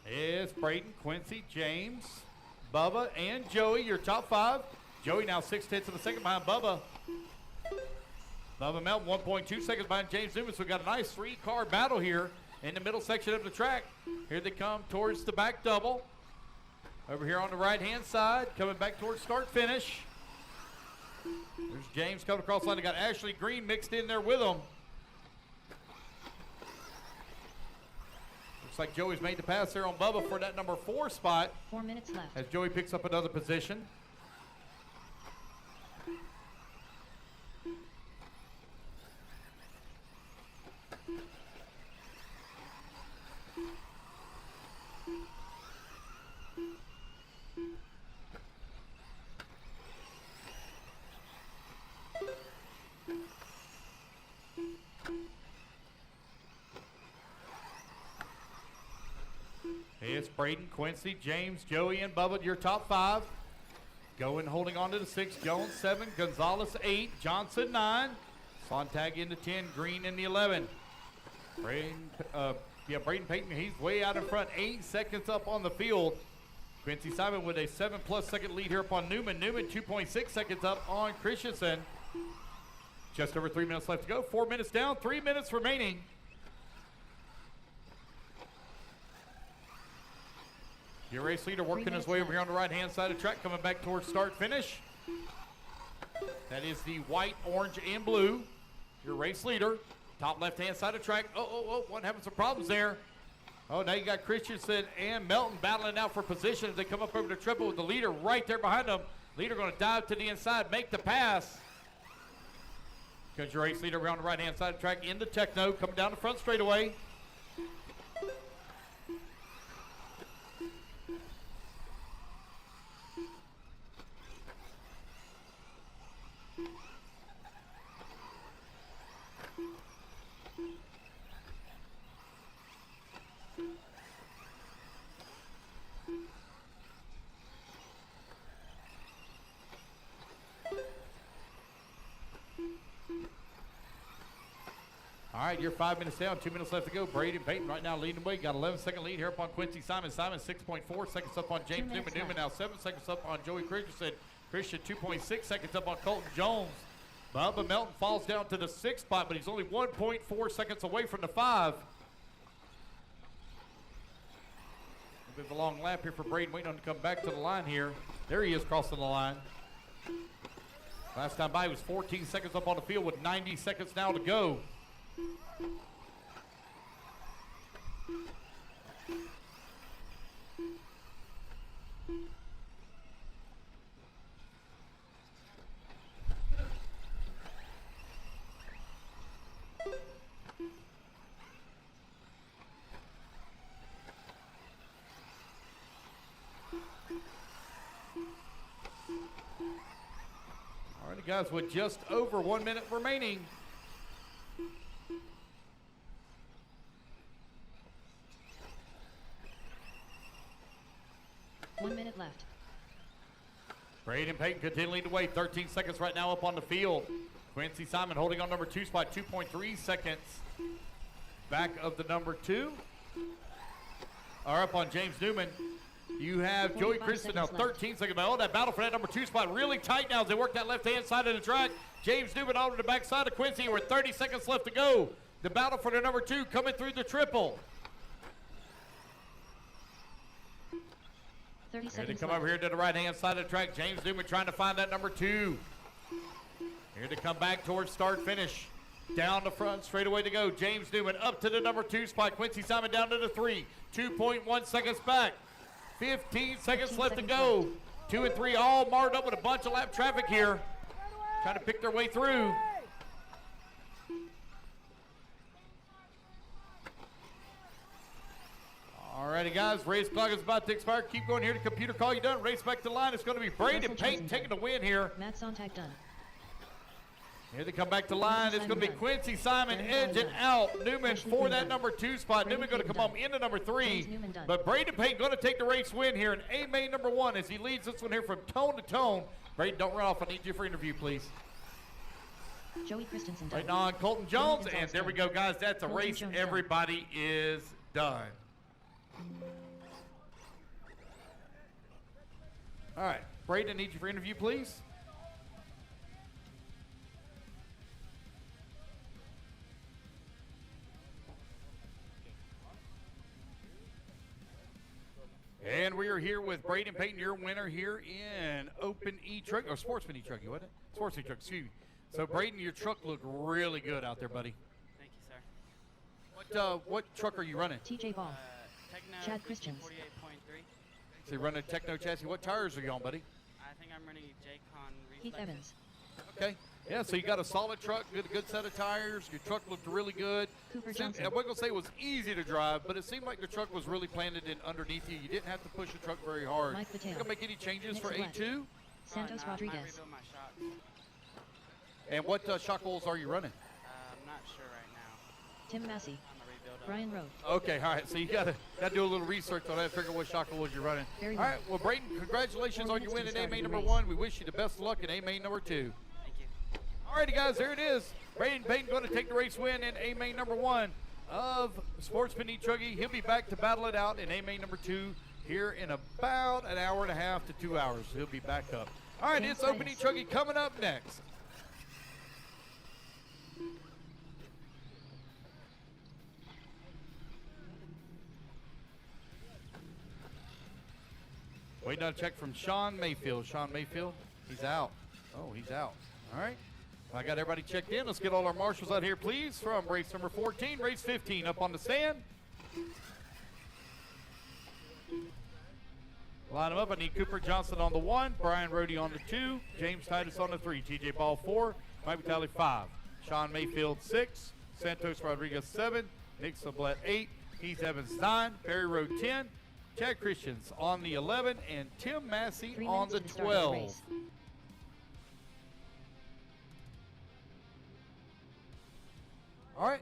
It's Braden, Quincy, James, Bubba, and Joey, your top 5. Joey now 0.6 of a second behind Bubba. Bubba Melton 1.2 seconds behind James Newman. So we've got a nice 3-car battle here in the middle section of the track. Here they come towards the back double. Over here on the right-hand side, coming back towards start-finish. There's James coming across the line. They got Ashley Green mixed in there with them. Looks like Joey's made the pass there on Bubba for that number 4 spot. 4 minutes left. As Joey picks up another position. It's Braden, Quincy, James, Joey, and Bubba, your top 5. Going, holding on to the 6. Jones 7, Gonzalez 8, Johnson 9, Sontag into 10, Green in the 11. Braden Payton, he's way out in front, 8 seconds up on the field. Quincy Simon with a 7+ second lead here upon Newman. Newman 2.6 seconds up on Christensen. Just over 3 minutes left to go. 4 minutes down, 3 minutes remaining. Your race leader working his way over here on the right-hand side of the track, coming back towards start-finish. That is the white, orange, and blue. Your race leader, top left-hand side of the track. One having some problems there. Oh, now you got Christensen and Melton battling out for position as they come up over the triple with the leader right there behind them. Leader going to dive to the inside, make the pass. Comes your race leader around the right-hand side of the track in the Techno, coming down the front straightaway. All right, you're 5 minutes down, 2 minutes left to go. Braden Payton right now leading the way. Got 11-second lead here upon Quincy Simon. Simon 6.4 seconds up on James Newman. Newman now 7 seconds up on Joey Christensen. Christian 2.6 seconds up on Colton Jones. Bubba Melton falls down to the 6th spot, but he's only 1.4 seconds away from the 5. A bit of a long lap here for Braden, waiting on him to come back to the line here. There he is crossing the line. Last time by, he was 14 seconds up on the field with 90 seconds now to go. guys, with just over 1 minute remaining. One minute left. Braden Payton continuing to wait. 13 seconds right now up on the field. Quincy Simon holding on number 2 spot. 2.3 seconds back of the number 2. Are up on James Newman. You have Joey Christensen now 13 seconds. Oh, that battle for that number 2 spot really tight now as they work that left-hand side of the track. James Newman over the backside of Quincy with 30 seconds left to go. The battle for the number 2 coming through the triple. 30 Here seconds they come left. over here to the right-hand side of the track. James Newman trying to find that number 2. Here to come back towards start-finish. Down the front, straight away to go. James Newman up to the number 2 spot. Quincy Simon down to the 3. 2.1 seconds back. 15 seconds left to go. 2 and 3 all marred up with a bunch of lap traffic here. Trying to pick their way through. Alrighty, guys, race clock is about to expire. Keep going here to computer call you done. Race back to the line. It's going to be Braden Payton taking the win here. Matt Sontag done. Here they come back to line. It's going to be Quincy Simon edging out Newman for that number 2 spot. Newman going to come home into number 3. But Braden Payton going to take the race win here in A main number 1 as he leads this one here from tone to tone. Braden, don't run off. I need you for interview, please. Joey Christensen done. Right now on Colton Jones. And there we go, guys. That's a race. Everybody is done. All right. Braden, I need you for interview, please. And we are here with Braden Payton, your winner here in Open E-Truck, or Sportsman E-Truck, wasn't it? Sportsman E-Truck, excuse me. So, Braden, your truck looked really good out there, buddy. Thank you, sir. What truck are you running? TJ Ball. Techno Chad Christians. 48.3. So, you're running a Techno chassis. What tires are you on, buddy? I think I'm running J-Con Heath Reflexes. Evans. Okay. Yeah, so you got a solid truck, good set of tires. Your truck looked really good. Cooper I Johnson. wasn't going to say it was easy to drive, but it seemed like the truck was really planted in underneath you. You didn't have to push the truck very hard. Mike You Pateo. going to make any changes Nick for Gillette. A2? Santos I Rodriguez. rebuilt my shocks. And what shock holes are you running? I'm not sure right now. Tim Massey. I'm gonna rebuild them. Brian Rowe. Okay, all right. So you gotta do a little research on that, figure what shock holes you're running. Very All right. Well, Braden, congratulations 4 on your win minutes in to A main start number the 1. We wish you the best of luck in A main number 2. Thank you. All righty, guys. There it is. Braden Payton going to take the race win in A main number 1 of Sportsman E-Truggy. He'll be back to battle it out in A main number 2 here in about an hour and a half to 2 hours. He'll be back up. All right, it's Open E-Truggy coming up next. Waiting on a check from Sean Mayfield. Sean Mayfield, he's out. Oh, he's out. All right. I got everybody checked in. Let's get all our marshals out here, please, from race number 14, race 15 up on the stand. Line them up. I need Cooper Johnson on the 1, Brian Rohde on the 2, James Titus on the 3, TJ Ball 4, Mike Vitale 5, Sean Mayfield 6, Santos Rodriguez 7, Nick Sublette 8, Heath Evans 9, Perry Road 10, Chad Christians on the 11, and Tim Massey 3 on minutes the to the start of the 12. race. All right,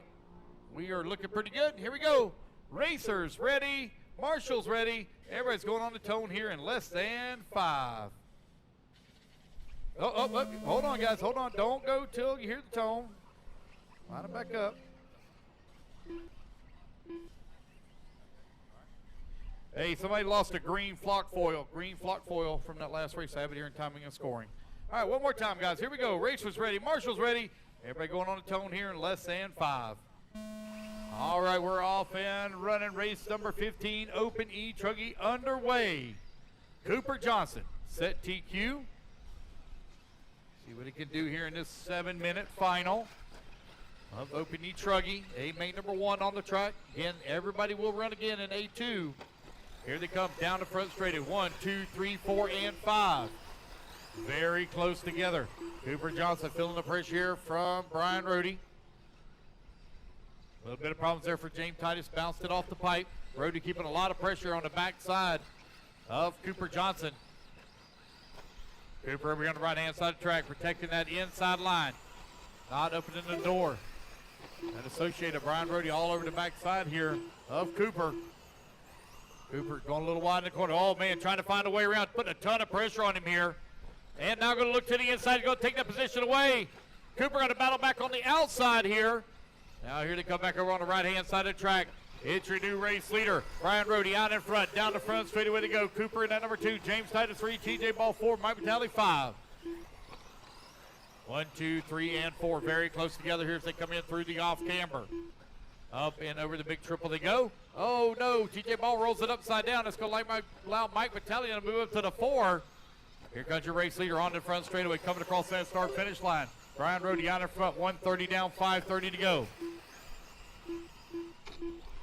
we are looking pretty good. Here we go. Racers ready, marshals ready. Everybody's going on the tone here in less than 5. Oh, hold on, guys. Hold on. Don't go till you hear the tone. Line it back up. Hey, somebody lost a green flock foil. Green flock foil from that last race. I have it here in timing and scoring. All right, one more time, guys. Here we go. Racers ready. Marshals ready. Everybody going on the tone here in less than 5. All right, we're off and running race number 15, Open E-Truggy underway. Cooper Johnson, set TQ. See what he can do here in this 7-minute final of Open E-Truggy. A main number 1 on the track. Again, everybody will run again in A2. Here they come down the front straight at 1, 2, 3, 4, and 5. Very close together. Cooper Johnson feeling the pressure here from Brian Rohde. A little bit of problems there for James Titus. Bounced it off the pipe. Rohde keeping a lot of pressure on the backside of Cooper Johnson. Cooper over here on the right-hand side of the track, protecting that inside line. Not opening the door. And associated Brian Brody all over the backside here of Cooper. Cooper going a little wide in the corner. Oh, man, trying to find a way around, putting a ton of pressure on him here. And now going to look to the inside, going to take that position away. Cooper going to battle back on the outside here. Now here they come back over on the right-hand side of the track. It's your new race leader, Brian Brody out in front, down the front, straight away to go. Cooper in that number 2, James Titus 3, TJ Ball 4, Mike Vitale 5. 1, 2, 3, and 4, very close together here as they come in through the off-camber. Up and over the big triple they go. Oh no, TJ Ball rolls it upside down. It's going to allow Mike Vitale to move up to the 4. Here comes your race leader on the front straightaway, coming across that start finish line. Brian Brody out in front, 130 down, 5:30 to go.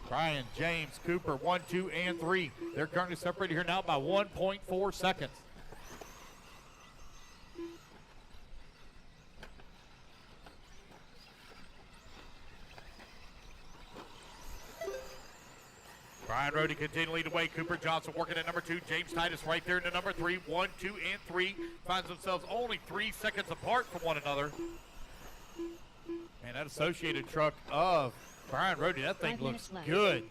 Brian, James, Cooper, 1, 2, and 3. They're currently separated here now by 1.4 seconds. Brian Brody continuing to lead the way. Cooper Johnson working at number 2. James Titus right there in the number 3. 1, 2, and 3. Finds themselves only 3 seconds apart from one another. And that associated truck of Brian Brody, that thing looks good.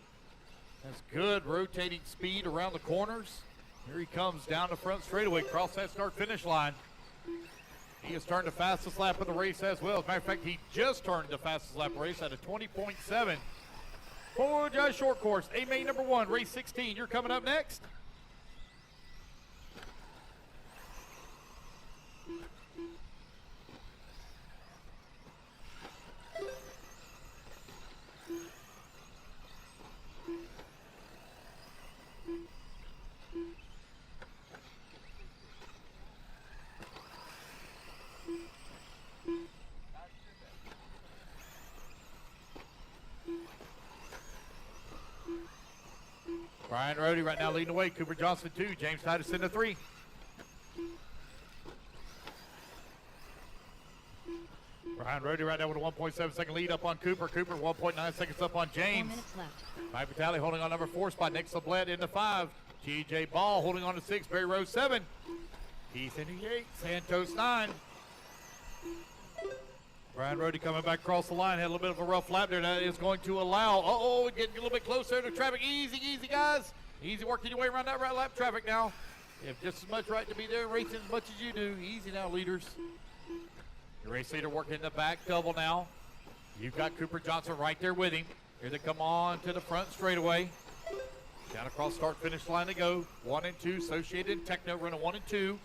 That's good rotating speed around the corners. Here he comes down the front straightaway, across that start-finish line. He has turned the fastest lap of the race as well. As a matter of fact, he just turned the fastest lap of the race at a 20.7. Forward Drive Short Course, A main number 1, race 16. You're coming up next. Brian Brody right now leading the way. Cooper Johnson 2, James Titus in the 3. Brian Brody right now with a 1.7 second lead up on Cooper. Cooper 1.9 seconds up on James. 4 minutes left. Mike Vitale holding on number 4 spot. Nick Sablett in the 5. TJ Ball holding on to 6. Barry Rose 7. Heath in the 8. Santos 9. Brian Brody coming back across the line. Had a little bit of a rough lap there. That is going to allow. Getting a little bit closer to traffic. Easy, guys. Easy working your way around that right lap traffic now. You have just as much right to be there racing as much as you do. Easy now, leaders. Your race leader working in the back double now. You've got Cooper Johnson right there with him. Here they come on to the front straightaway. Down across start finish line they go. 1 and 2. Associated and Techno running 1 and 2.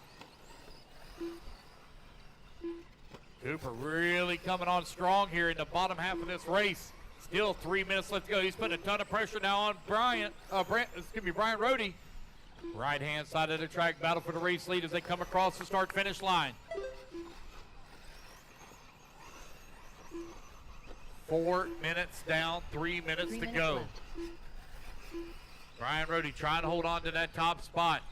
Cooper really coming on strong here in the bottom half of this race. Still 3 minutes left to go. He's putting a ton of pressure now on Brian Brody. Right-hand side of the track, battle for the race lead as they come across the start-finish line. 4 minutes down, 3 minutes to go. Left. Brian Brody trying to hold on to that top spot.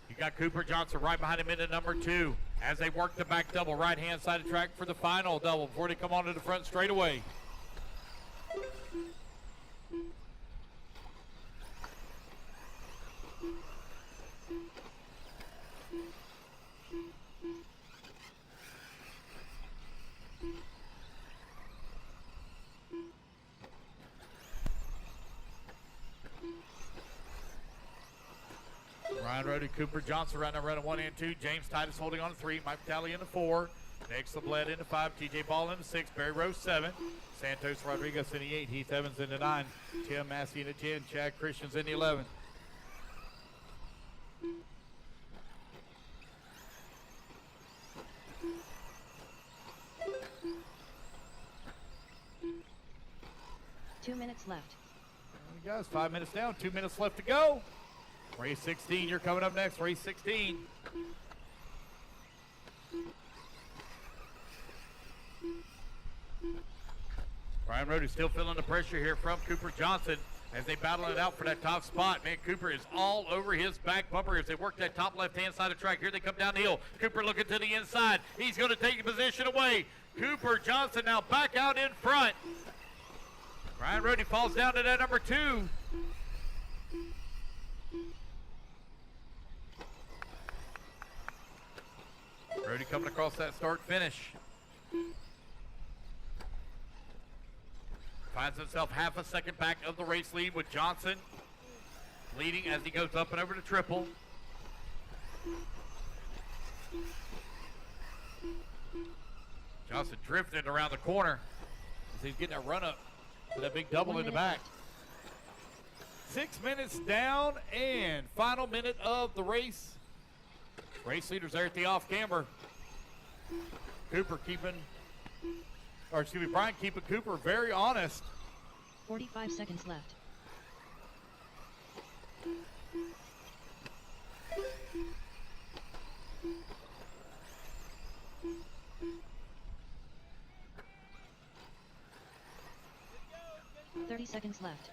You got Cooper Johnson right behind him in the number 2 as they work the back double, right-hand side of the track for the final double before they come onto the front straightaway. Brian Brody, Cooper Johnson right now running 1 and 2. James Titus holding on to 3. Mike Vitale in the 4. Nick Sablett in the 5. TJ Ball in the 6. Barry Rose 7. Santos Rodriguez in the 8. Heath Evans in the 9. Tim Massey in the 10. Chad Christians in the 11. Two minutes left. There we go. 5 minutes down. 2 minutes left to go. Race 16, you're coming up next. Race 16. Brian Brody still feeling the pressure here from Cooper Johnson as they battle it out for that top spot. Man, Cooper is all over his back bumper as they work that top left-hand side of the track. Here they come down the hill. Cooper looking to the inside. He's going to take the position away. Cooper Johnson now back out in front. Brian Brody falls down to that number 2. Brody coming across that start finish. Finds himself half a second back of the race lead with Johnson leading as he goes up and over to triple. Johnson drifted around the corner as he's getting that run up to that big double in the back. 6 minutes down and final minute of the race. Race leaders there at the off camber. Brian keeping Cooper very honest. 45 seconds left. $30 seconds left.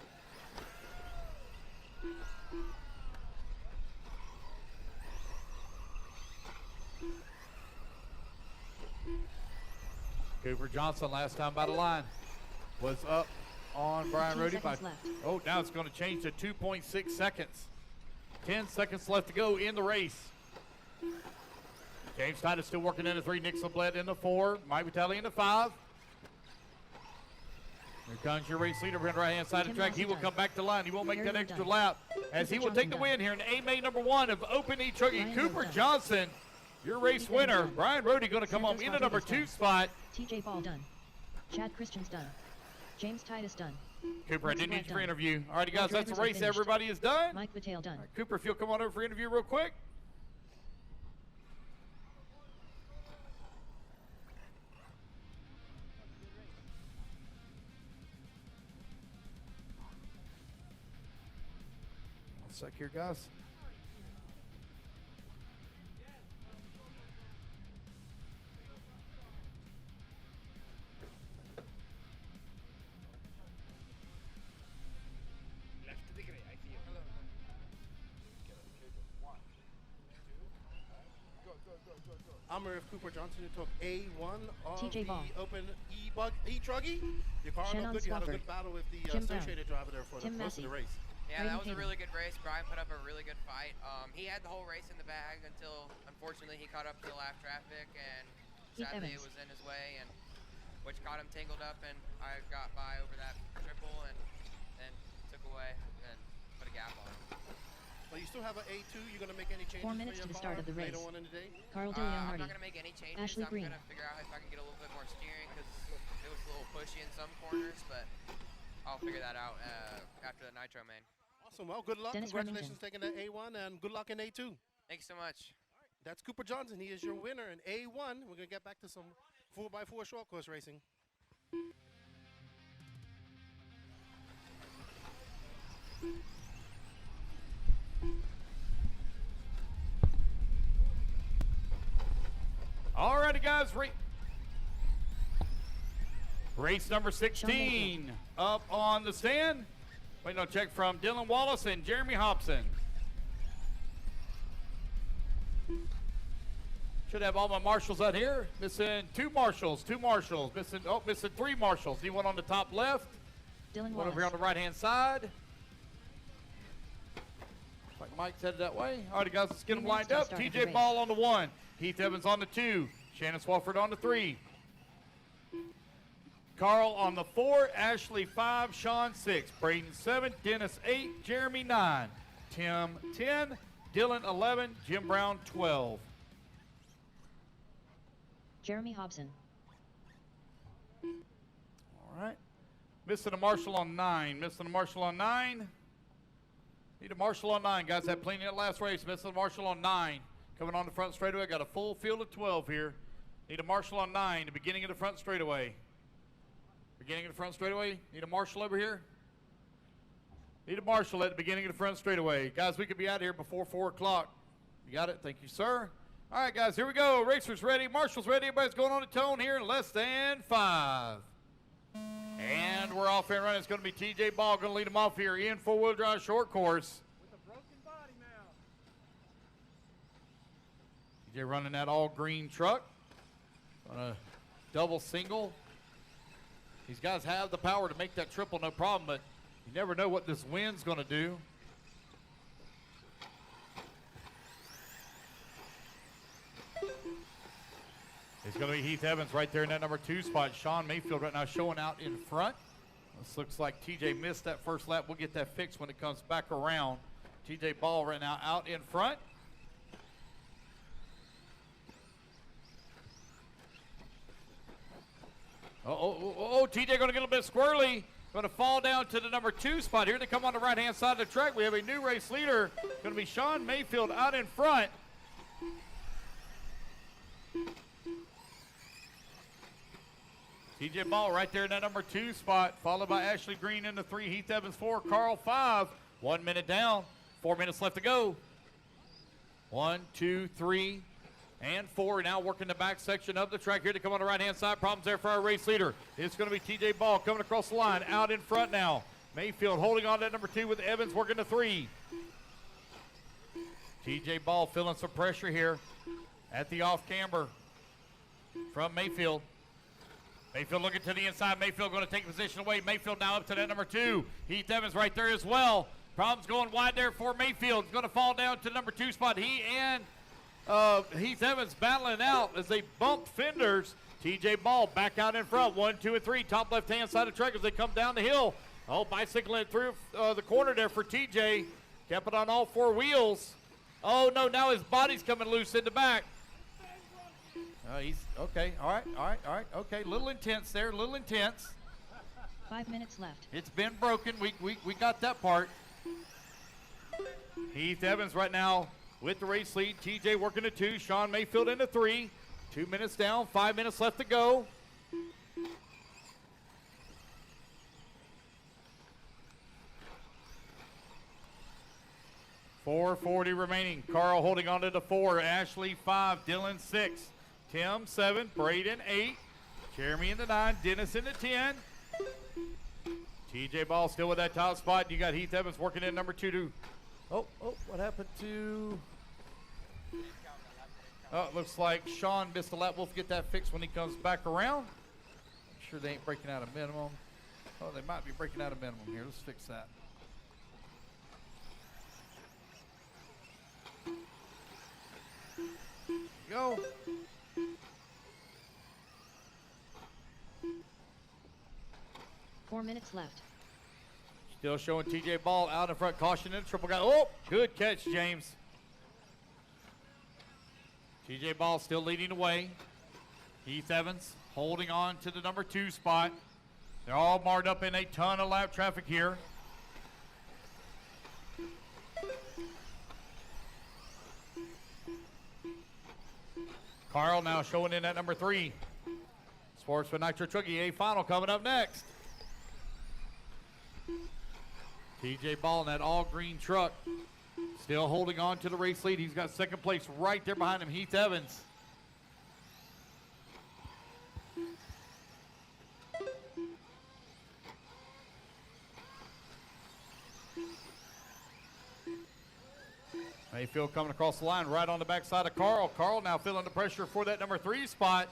Cooper Johnson last time by the line was up on Brian Rohde by, oh, now it's going to change to 2.6 seconds. 10 seconds left to go in the race. James Titus still working in the 3, Nick Sublette in the 4, Mike Vitale in the 5. Here comes your race leader on the right-hand side of the track. He will come back to line. He won't make that extra lap as he will take the win here in A-Main number 1 of Open E-Trucking. Cooper Johnson, your race winner. Brian Rohde going to come home in the number 2 spot. TJ Ball done. Chad Christian's done. James Titus done. Cooper, I didn't need you for interview. All right, guys, that's the race. Everybody is done. Mike Vitale done. Right, Cooper, if you'll come on over for interview real quick. One sec here, guys. I'm Murph Cooper Johnson. You took A1 on TJ Ball. the Open E-Truggy. Your car Shannon looked good. You had a Swafford. good battle with the Jim Associated driver there for Tim the most of the race. Yeah, that was a Hayden. really good race. Brian put up a really good fight. He had the whole race in the bag until, unfortunately, he caught up to the lap traffic, and Heath sadly it Evans. was in his way, and which got him tangled up, and I got by over that triple and then took away and put a gap on him. Well, you still have an A2. You're going to make any changes 4 minutes for to your the start car of the race. later on in the day? Carl I'm DeLeonardi. not going to make any changes. Ashley I'm Green. going to figure out if I can get a little bit more steering because it was a little pushy in some corners, but I'll figure that out after the Nitro main. Awesome. Well, good luck. Dennis Congratulations taking the A1, and good luck in A2. Thanks so much. That's Cooper Johnson. He is your winner in A1. We're going to get back to some 4x4 short course racing. All righty, guys. Race number 16 up on the stand. Waiting on a check from Dylan Wallace and Jeremy Hobson. Should have all my marshals out here. Missing two marshals. Missing 3 marshals. He one on the top left. Dylan One Wallace. over here on the right-hand side. Like Mike's headed that way. All right, guys, let's get them lined up. TJ Ball on the 1. Heath Evans on the 2. Shannon Swafford on the 3. Carl on the 4. Ashley 5. Sean 6. Braden 7. Dennis 8. Jeremy 9. Tim 10. Dylan 11. Jim Brown 12. Jeremy Hobson. All right. Missing a marshal on 9. Need a marshal on 9. Guys had plenty at last race. Missing a marshal on 9. Coming on the front straightaway. Got a full field of 12 here. Need a marshal on 9. The beginning of the front straightaway. Need a marshal over here. Need a marshal at the beginning of the front straightaway. Guys, we could be out here before 4 o'clock. You got it? Thank you, sir. All right, guys, here we go. Racers ready. Marshals ready. Everybody's going on the tone here in less than 5. And we're off and running. It's going to be TJ Ball going to lead them off here in four-wheel drive short course. With a broken body now. TJ running that all-green truck on a double single. These guys have the power to make that triple, no problem, but you never know what this wind's going to do. It's going to be Heath Evans right there in that number 2 spot. Sean Mayfield right now showing out in front. This looks like TJ missed that first lap. We'll get that fixed when it comes back around. TJ Ball right now out in front. TJ going to get a little bit squirrely. Going to fall down to the number 2 spot. Here they come on the right-hand side of the track. We have a new race leader. Going to be Sean Mayfield out in front. TJ Ball right there in that number 2 spot, followed by Ashley Green in the 3, Heath Evans 4, Carl 5. 1 minute down, 4 minutes left to go. 1, 2, 3, and 4. Now working the back section of the track. Here to come on the right-hand side. Problems there for our race leader. It's going to be TJ Ball coming across the line, out in front now. Mayfield holding on to that number 2 with Evans working the 3. TJ Ball feeling some pressure here at the off-camber from Mayfield. Mayfield looking to the inside. Mayfield going to take position away. Mayfield now up to that number 2. Heath Evans right there as well. Problems going wide there for Mayfield. He's going to fall down to the number 2 spot. He and Heath Evans battling out as they bump fenders. TJ Ball back out in front. 1, 2, and 3. Top left-hand side of the track as they come down the hill. Oh, bicycling through the corner there for TJ. Kept it on all 4 wheels. Oh, no, now his body's coming loose in the back. He's okay. All right. Okay, a little intense there, a little intense. 5 minutes left. It's been broken. We got that part. Heath Evans right now with the race lead. TJ working the 2. Sean Mayfield in the 3. 2 minutes down. 5 minutes left to go. .440 remaining. Carl holding on to the 4. Ashley 5. Dylan 6. Tim 7, Braden 8, Jeremy in the 9, Dennis in the 10. TJ Ball still with that top spot. You got Heath Evans working in number 2. What happened to? Oh, it looks like Sean missed a lap. We'll get that fixed when he comes back around. I'm sure they ain't breaking out a minimum. Oh, they might be breaking out a minimum here. Let's fix that. Go. Four minutes left. Still showing TJ Ball out in front. Caution in the triple guy. Oh, good catch, James. TJ Ball still leading the way. Heath Evans holding on to the number 2 spot. They're all marred up in a ton of lap traffic here. Carl now showing in at number 3. Sportsman Nitro Truckie, a final coming up next. TJ Ball in that all-green truck, still holding on to the race lead. He's got second place right there behind him, Heath Evans. Mayfield coming across the line right on the backside of Carl. Carl now feeling the pressure for that number 3 spot.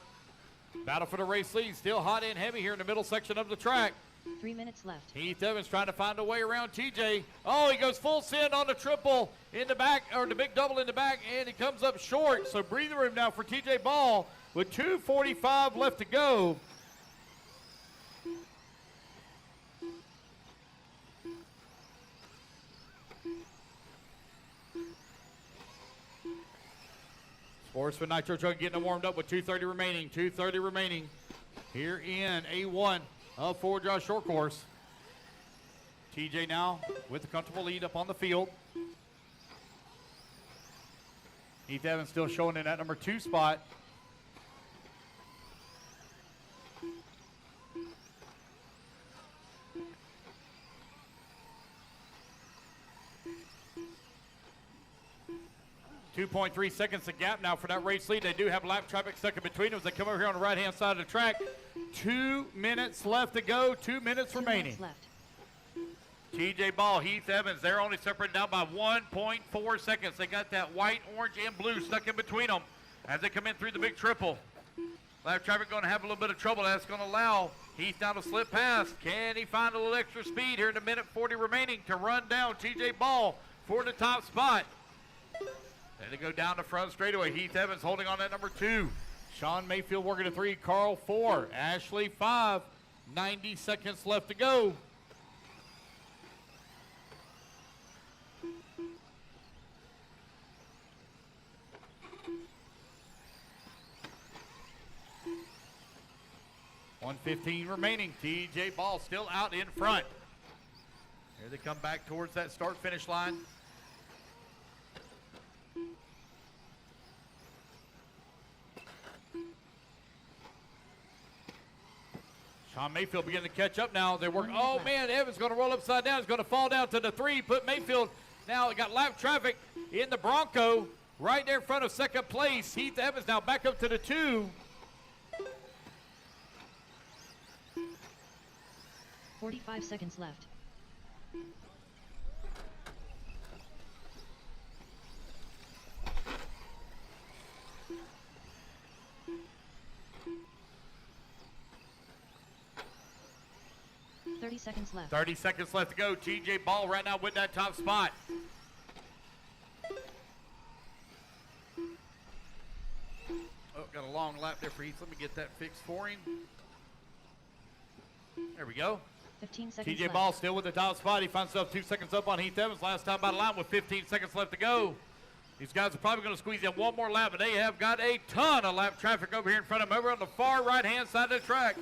Battle for the race lead, still hot and heavy here in the middle section of the track. 3 minutes left. Heath Evans trying to find a way around TJ. Oh, he goes full send on the triple in the back, or the big double in the back, and he comes up short. So breathing room now for TJ Ball with 2:45 left to go. Sportsman Nitro Truck getting warmed up with 2:30 remaining. 2:30 remaining here in A1 of Forward Drive Short Course. TJ now with a comfortable lead up on the field. Heath Evans still showing in that number 2 spot. .3 seconds a gap now for that race lead. They do have lap traffic stuck in between them as they come over here on the right-hand side of the track. 2 minutes left to go. 2 minutes remaining. Left. TJ Ball, Heath Evans, they're only separated down by 1.4 seconds. They got that white, orange, and blue stuck in between them as they come in through the big triple. Lap traffic going to have a little bit of trouble. That's going to allow Heath now to slip past. Can he find a little extra speed here in a minute 40 remaining to run down TJ Ball for the top spot? Then they go down the front straightaway. Heath Evans holding on that number 2. Sean Mayfield working a 3, Carl 4, Ashley 5. 90 seconds left to go. .115 remaining. TJ Ball still out in front. Here they come back towards that start-finish line. Sean Mayfield beginning to catch up now. They're working. Oh, man, Evans going to roll upside down. He's going to fall down to the 3. Put Mayfield now got lap traffic in the Bronco right there in front of second place. Heath Evans now back up to the 2. 45 seconds left. .30 seconds left. 30 seconds left to go. TJ Ball right now with that top spot. Oh, got a long lap there for Heath. Let me get that fixed for him. There we go. 15 seconds TJ left. Ball still with the top spot. He finds himself 2 seconds up on Heath Evans. Last time out of line with 15 seconds left to go. These guys are probably going to squeeze in one more lap, but they have got a ton of lap traffic over here in front of them, over on the far right-hand side of the track.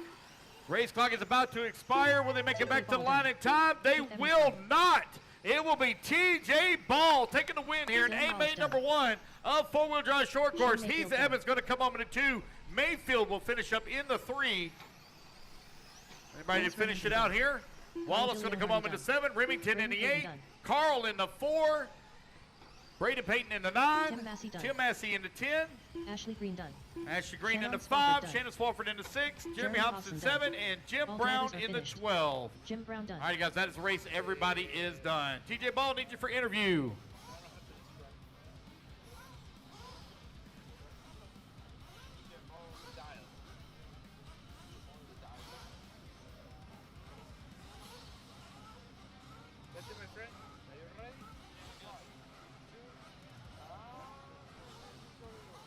Race clock is about to expire. Will they make it back to the line in time? They will not. It will be TJ Ball taking the win here in A-Main number 1 of four-wheel drive short course. Heath Evans going to come home in the 2. Mayfield will finish up in the 3. Anybody to finish it out here? Wallace going to come home in the 7. Remington in the 8. Carl in the 4. Braden Payton in the 9. Tim Massey in the 10. Ashley Green done. Ashley Green in the Shannon 5. Swafford Shannon Swafford in the 6. Jeremy Jeremy Hobson Hobson 7. done. And Jim All Brown drivers are in the finished. 12. Jim Brown done. All right, guys, that is the race. Everybody is done. TJ Ball needs you for interview.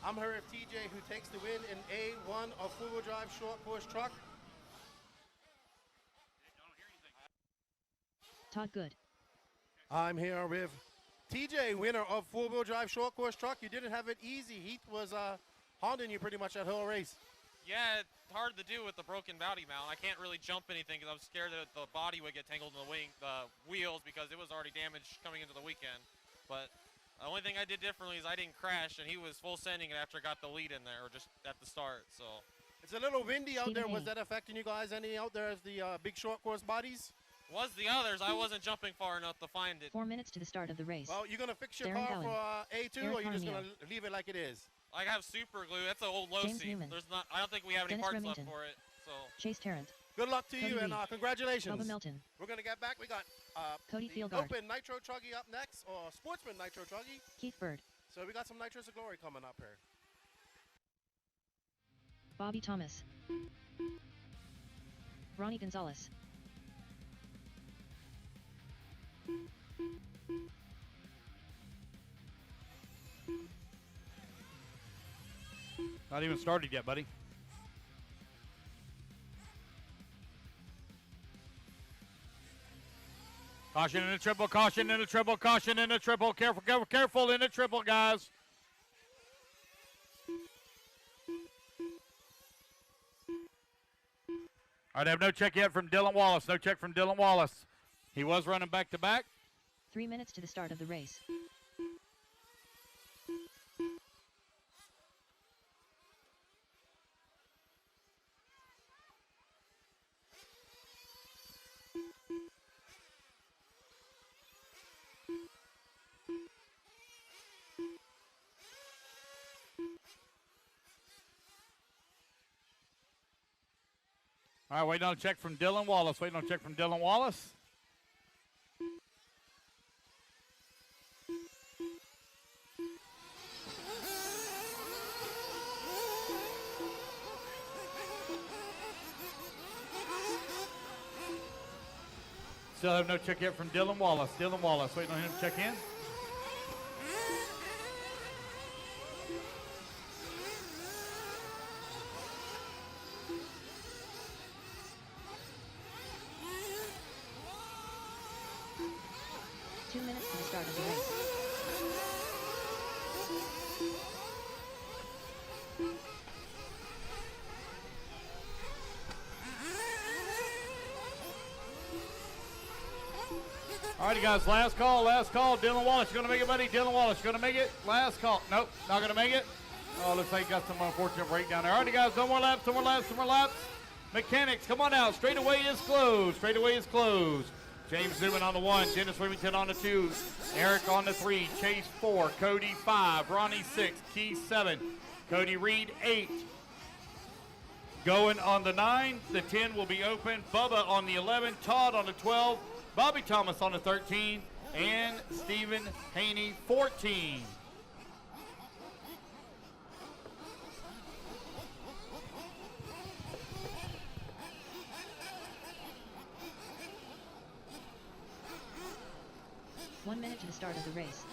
I'm here with TJ, who takes the win in A1 of four-wheel drive short course truck. Todd Good. I'm here with TJ, winner of four-wheel drive short course truck. You didn't have it easy. Heath was hounding you pretty much that whole race. Yeah, it's hard to do with the broken body mount. I can't really jump anything because I'm scared that the body would get tangled in the wheels because it was already damaged coming into the weekend. But the only thing I did differently is I didn't crash, and he was full sending it after I got the lead in there, or just at the start. So it's a little windy out there. Was that affecting you guys any out there as the big short course bodies? Was the others. I wasn't jumping far enough to find it. 4 minutes to the start of the race. Well, you're going to fix your Darren car Allen. for A2, Eric or you're just going Armia. to leave it like it is? I have super glue. That's an old James Losi. Newman. There's not. I don't think we have any Dennis parts Remington. left for it. So Chase Tarrant. Good luck to Cody you, and Reed. congratulations. Bubba Melton. We're going to get back. We got Cody the Fieldguard. Open Nitro Truggy up next, or Sportsman Nitro Truggy. Keith Bird. So we got some Nitros of Glory coming up here. Bobby Thomas. Ronnie Gonzalez. Not even started yet, buddy. Caution in the triple, caution in the triple, caution in the triple. Careful, careful, careful in the triple, guys. All right, I have no check yet from Dylan Wallace. No check from Dylan Wallace. He was running back to back. 3 minutes to the start of the race. All right, waiting on a check from Dylan Wallace. Waiting on a check from Dylan Wallace. Still have no check yet from Dylan Wallace. Dylan Wallace, waiting on him to check in. All righty, guys, last call. Dylan Wallace, you going to make it, buddy? Dylan Wallace, you going to make it? Last call. Nope, not going to make it. Oh, looks like he got some unfortunate breakdown there. All righty, guys, no more laps. Mechanics, come on out. Straightaway is closed. James Newman on the 1, Dennis Remington on the 2, Eric on the 3, Chase 4, Cody 5, Ronnie 6, Key 7, Cody Reed 8. Going on the 9, the 10 will be open. Bubba on the 11, Todd on the 12, Bobby Thomas on the 13, and Stephen Haney 14. One minute to the start of the race.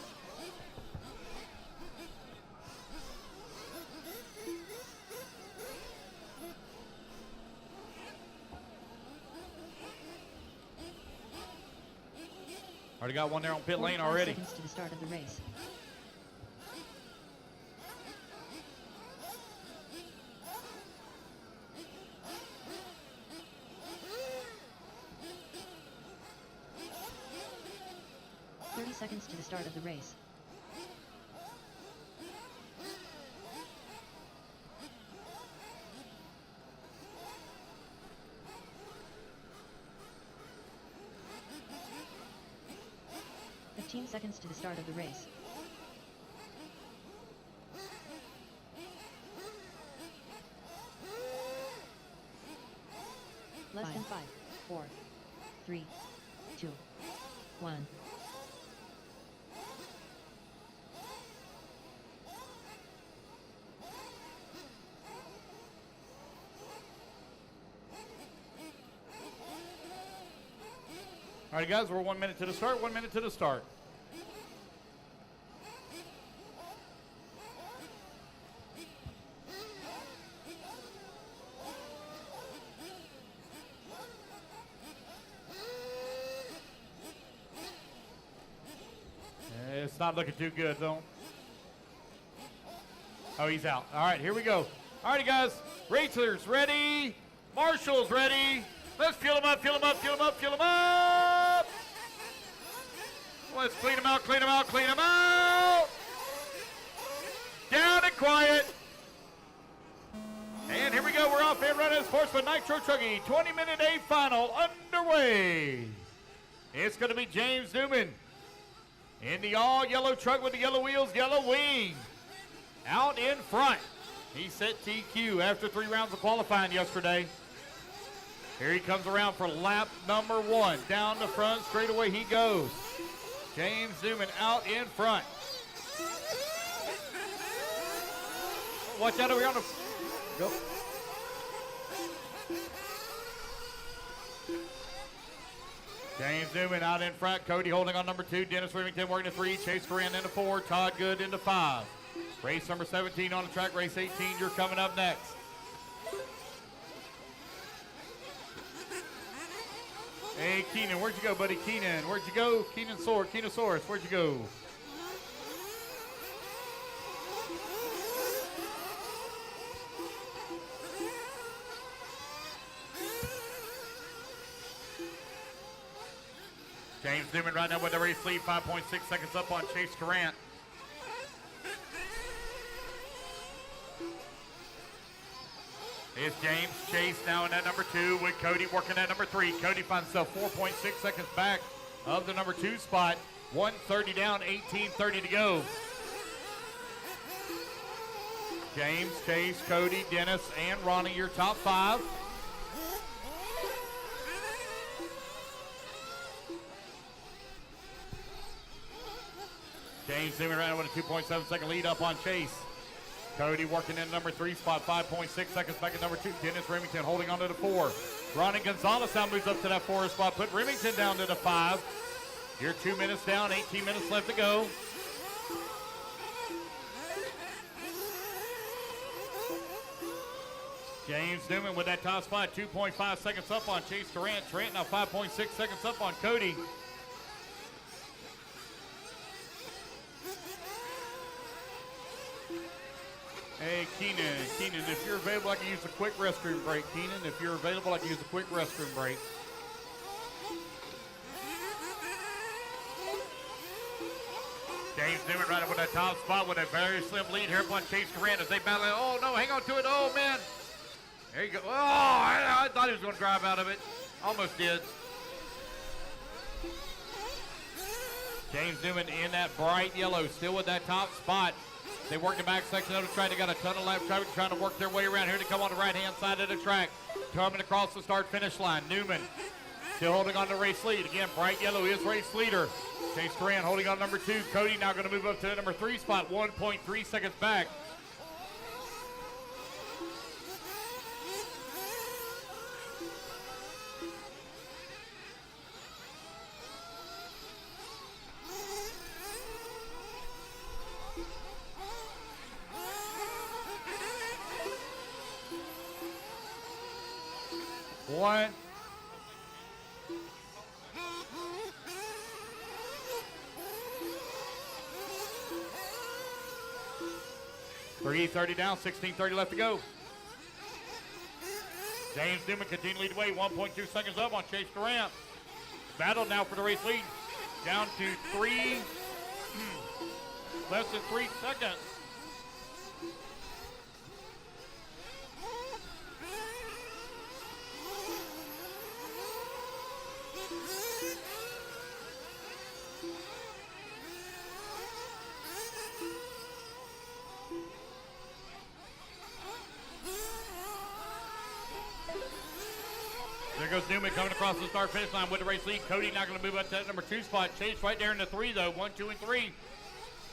Already got one there on pit lane 45 already. seconds to the start of the race. Seconds to the start of the race. Seconds to the start of the race. Less than 5, 4, 3, 2, 1. All right, guys, we're 1 minute to the start. It's not looking too good, though. Oh, he's out. All right, here we go. All righty, guys. Racers ready. Marshals ready. Let's fill them up. Let's clean them out. Down and quiet. And here we go. We're off and running. Sportsman Nitro Truggy. 20-minute A final underway. It's going to be James Newman in the all-yellow truck with the yellow wheels, yellow wing. Out in front. He set TQ after 3 rounds of qualifying yesterday. Here he comes around for lap number 1. Down the front, straight away he goes. James Newman out in front. Watch out over here on the... Go. James Newman out in front. Cody holding on number 2. Dennis Remington working to 3. Chase Coran into 4. Todd Good into 5. Race number 17 on the track. Race 18, you're coming up next. Hey, Keenan, where'd you go, buddy? Keenan, where'd you go? Keenanosaurus, where'd you go? James Newman right now with the race lead, 5.6 seconds up on Chase Coran. It's James Chase now in that number 2 with Cody working at number 3. Cody finds himself 4.6 seconds back of the number 2 spot. 1:30 down, 18:30 to go. James, Chase, Cody, Dennis, and Ronnie, your top 5. James Newman right now with a 2.7 second lead up on Chase. Cody working in number 3 spot, 5.6 seconds back at number 2. Dennis Remington holding on to the 4. Ronnie Gonzalez now moves up to that 4 spot. Put Remington down to the 5. You're 2 minutes down, 18 minutes left to go. James Newman with that top spot, 2.5 seconds up on Chase Durant. Trent now 5.6 seconds up on Cody. Hey, Keenan, if you're available, I can use a quick restroom break. Keenan, if you're available, I can use a quick restroom break. James Newman right up with that top spot with a very slim lead here upon Chase Durant as they battle. Oh, no, hang on to it. Oh, man. There you go. Oh, I thought he was going to drive out of it. Almost did. James Newman in that bright yellow, still with that top spot. They work the back section of the track. They got a ton of lap traffic trying to work their way around here to come on the right-hand side of the track. Coming across the start-finish line. Newman still holding on to race lead. Again, bright yellow is race leader. Chase Durant holding on number 2. Cody now going to move up to the number 3 spot, 1.3 seconds back. One. 3:30 down, 16:30 left to go. James Newman continuing to lead the way, 1.2 seconds up on Chase Durant. Battle now for the race lead. Down to less than 3 seconds. There goes Newman coming across the start-finish line with the race lead. Cody now going to move up to that number 2 spot. Chase right there in the 3, though. 1, 2, and 3.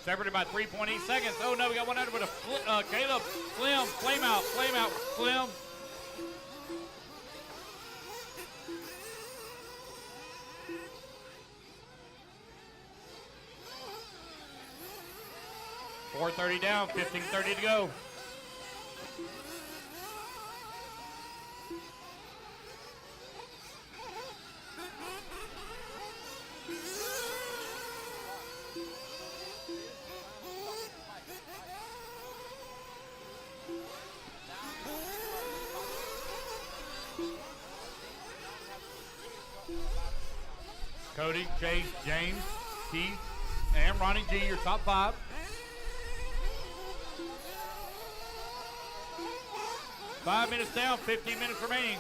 Separated by 3.8 seconds. Oh, no, we got one under with a Caleb. Slim. Flame out. Slim. .430 down. 15:30 to go. Cody, Chase, James, Keith, and Ronnie G, your top 5. Five minutes down, 15 minutes remaining.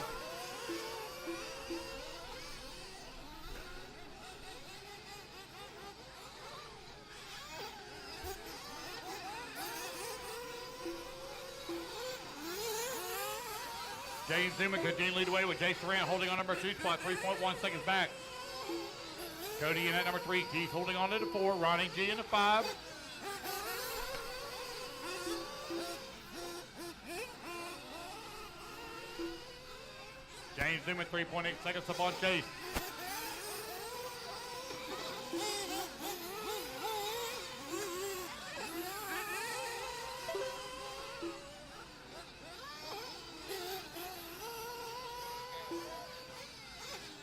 James Newman continuing to lead the way with Chase Durant holding on number 2 spot, 3.1 seconds back. Cody in at number 3, Keith holding on to the 4, Ronnie G in the 5. James Newman 3.8 seconds up on Chase.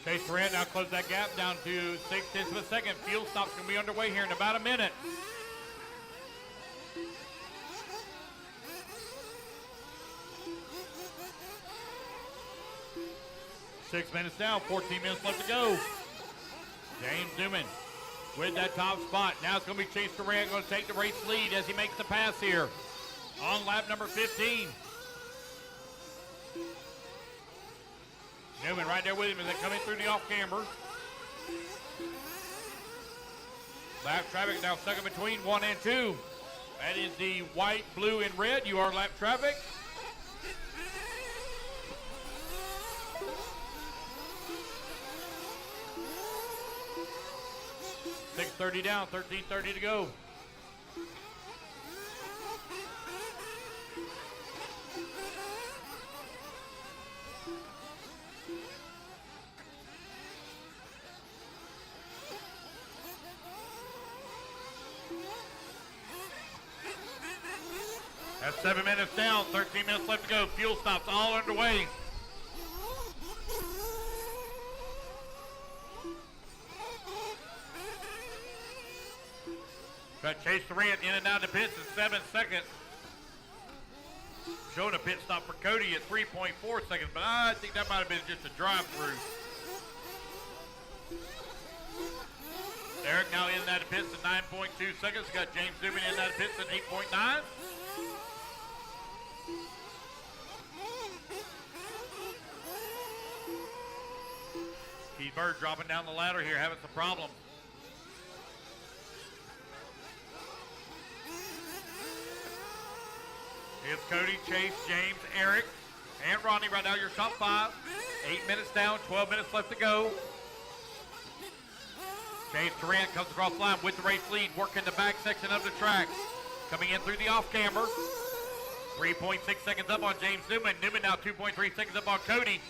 Chase Durant now closed that gap down to 0.6 of a second. Fuel stop's going to be underway here in about a minute. Six minutes down, 14 minutes left to go. James Newman with that top spot. Now it's going to be Chase Durant going to take the race lead as he makes the pass here on lap number 15. Newman right there with him as they come in through the off-camber. Lap traffic now stuck in between 1 and 2. That is the white, blue, and red. You are lap traffic. .630 down, 13:30 to go. That's 7 minutes down, 13 minutes left to go. Fuel stops all underway. Got Chase Durant in and out of the pits in 7 seconds. Showing a pit stop for Cody at 3.4 seconds, but I think that might have been just a drive-through. Eric now in and out of pits at 9.2 seconds. Got James Newman in and out of pits at 8.9. Keith Bird dropping down the ladder here, having some problems. Here's Cody, Chase, James, Eric, and Ronnie. Right now, your top 5. 8 minutes down, 12 minutes left to go. Chase Durant comes across the line with the race lead, working the back section of the track. Coming in through the off-camber. 3.6 seconds up on James Newman. Newman now 2.3 seconds up on Cody.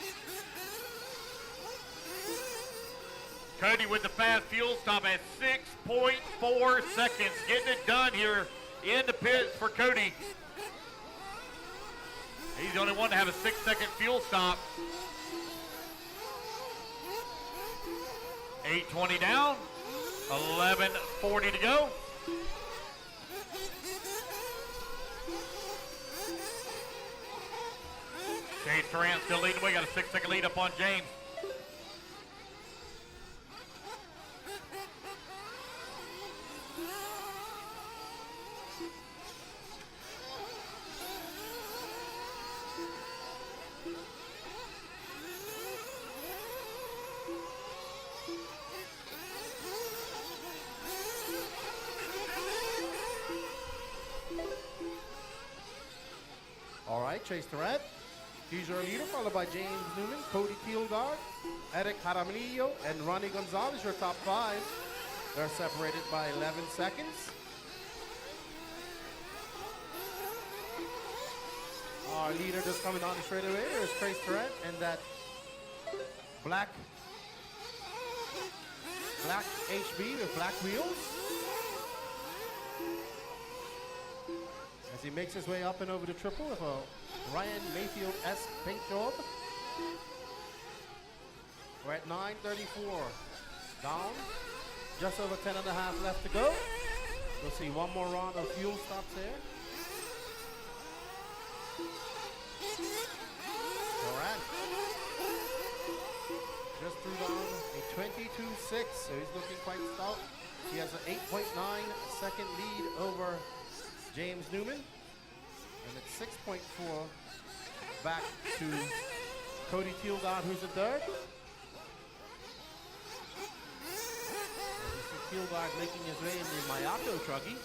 Cody with the fast fuel stop at 6.4 seconds. Getting it done here in the pits for Cody. He's the only one to have a 6-second fuel stop. 8:20 down, 11:40 to go. Chase Durant still leading. We got a 6-second lead up on James. All right, Chase Durant. He's your leader, followed by James Newman, Cody Kielgard, Eric Jaramillo, and Ronnie Gonzalez, your top 5. They're separated by 11 seconds. Our leader just coming on the straightaway is Chase Durant, and that black HB with black wheels. As he makes his way up and over the triple with a Ryan Mayfield-esque paint job. We're at 9:34 down. Just over 10 and a half left to go. We'll see one more round of fuel stops here. Durant just threw down a 22.6, so he's looking quite stout. He has an 8.9 second lead over James Newman, and it's 6.4 back to Cody Kielgard, who's the third. Kielgard making his way in the Mayato trucky.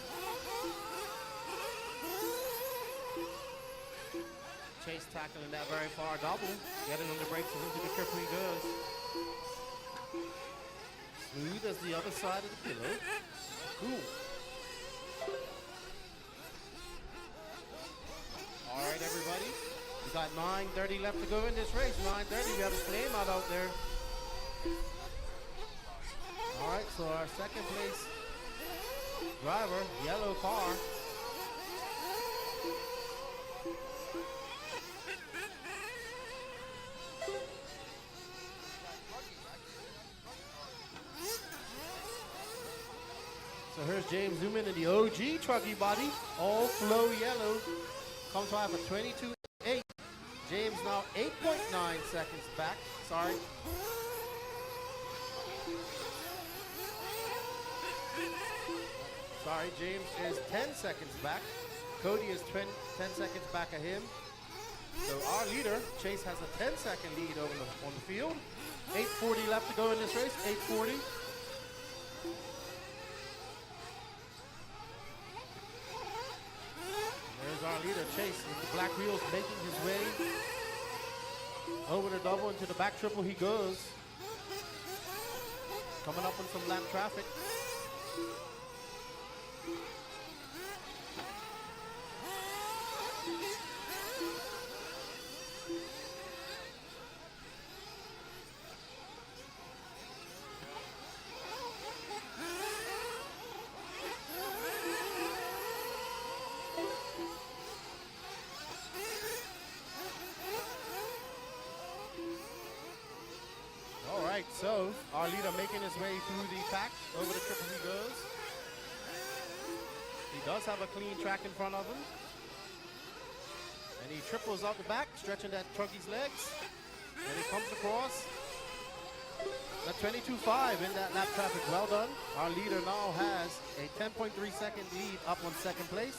Chase tackling that very far double, getting on the brakes and into the triple he goes. Smooth as the other side of the pillow. Cool. All right, everybody. We got 9:30 left to go in this race. 9:30, we have a flame out there. All right, so our second place driver, yellow car. So here's James Newman in the OG trucky body, all flow yellow. Comes by for 22.8. James now 8.9 seconds back. Sorry. Sorry, James is 10 seconds back. Cody is 10 seconds back of him. So our leader, Chase, has a 10-second lead over on the field. 8:40 left to go in this race. 8:40. There's our leader, Chase, with the black wheels making his way over the double into the back triple he goes. Coming up on some lap traffic. So our leader making his way through the pack, over the triple he goes. He does have a clean track in front of him. And he triples out the back, stretching that trucky's legs. And he comes across. That 22.5 in that lap traffic. Well done. Our leader now has a 10.3 second lead up on second place.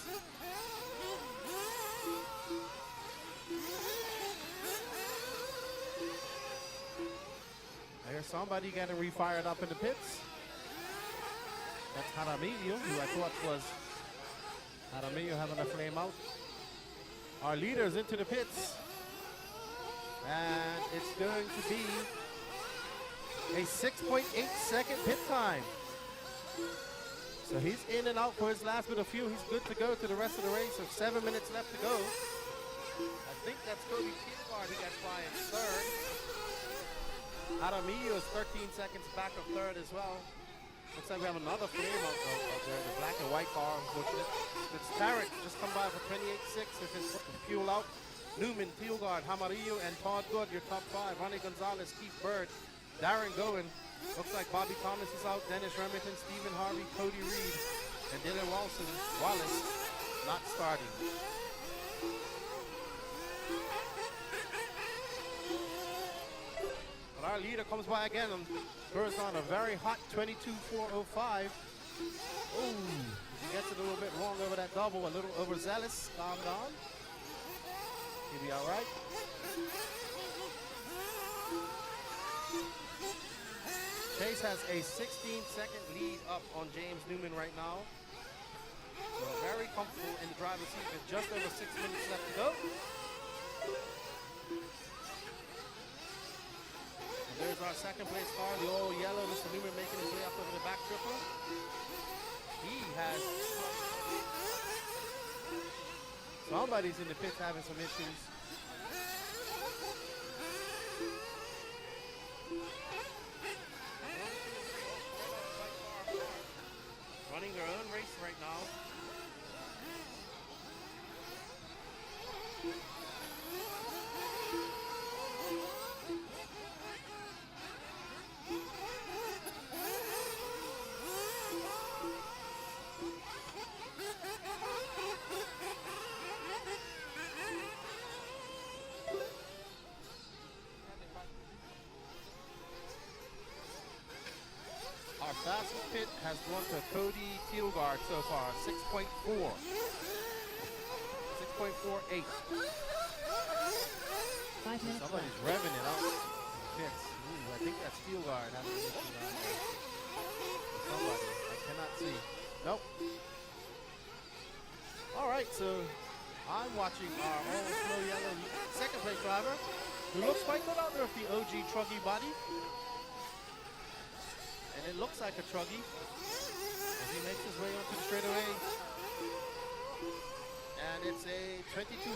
There's somebody getting refired up in the pits. That's Jaramillo, who I thought was Jaramillo having a flame out. Our leader's into the pits. And it's going to be a 6.8 second pit time. So he's in and out for his last bit of fuel. He's good to go to the rest of the race. So 7 minutes left to go. I think that's Cody Kielgard who gets by in third. Jaramillo is 13 seconds back of third as well. Looks like we have another flame out there, the black and white car, unfortunately. It's Tarek just come by for 28.6 with his fuel out. Newman, Kielgard, Hamarillo, and Todd Good, your top five. Ronnie Gonzalez, Keith Bird, Darren Gowen. Looks like Bobby Thomas is out. Dennis Remington, Stephen Harvey, Cody Reed, and Dylan Wallace not starting. But our leader comes by again and throws on a very hot 22.405. Oh, he gets it a little bit wrong over that double, a little overzealous. Calm down. He'll be all right. Chase has a 16-second lead up on James Newman right now. So very comfortable in the driver's seat with just over 6 minutes left to go. And there's our second place car, the all yellow, Mr. Newman making his way up over the back triple. He has... Somebody's in the pits having some issues. Running their own race right now. Our fastest pit has gone to Cody Kielgard so far, 6.4. 6.48. 5 minutes Somebody's left. revving it up. Pits. Ooh, I think that's Kielgard having an issue down there. Somebody. I cannot see. Nope. All right, so I'm watching our all slow yellow second place driver, who looks quite good out there with the OG truggy body. And it looks like a truggy as he makes his way onto the straightaway. And it's a 22.5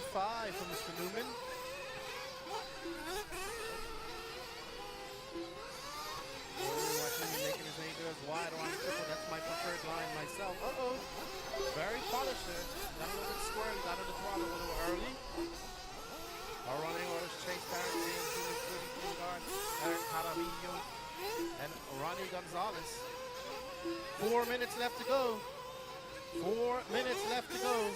for Mr. Newman. Watching him making his way goes wide around the triple. That's my preferred line myself. Uh-oh. Very polished there. Got a little bit squirrely. Got on the throttle a little early. Our running orders: Chase Tarrant, James Newman, Cody Kielgard, Eric Jaramillo, and Ronnie Gonzalez. 4 minutes left to go. 4 minutes left to go.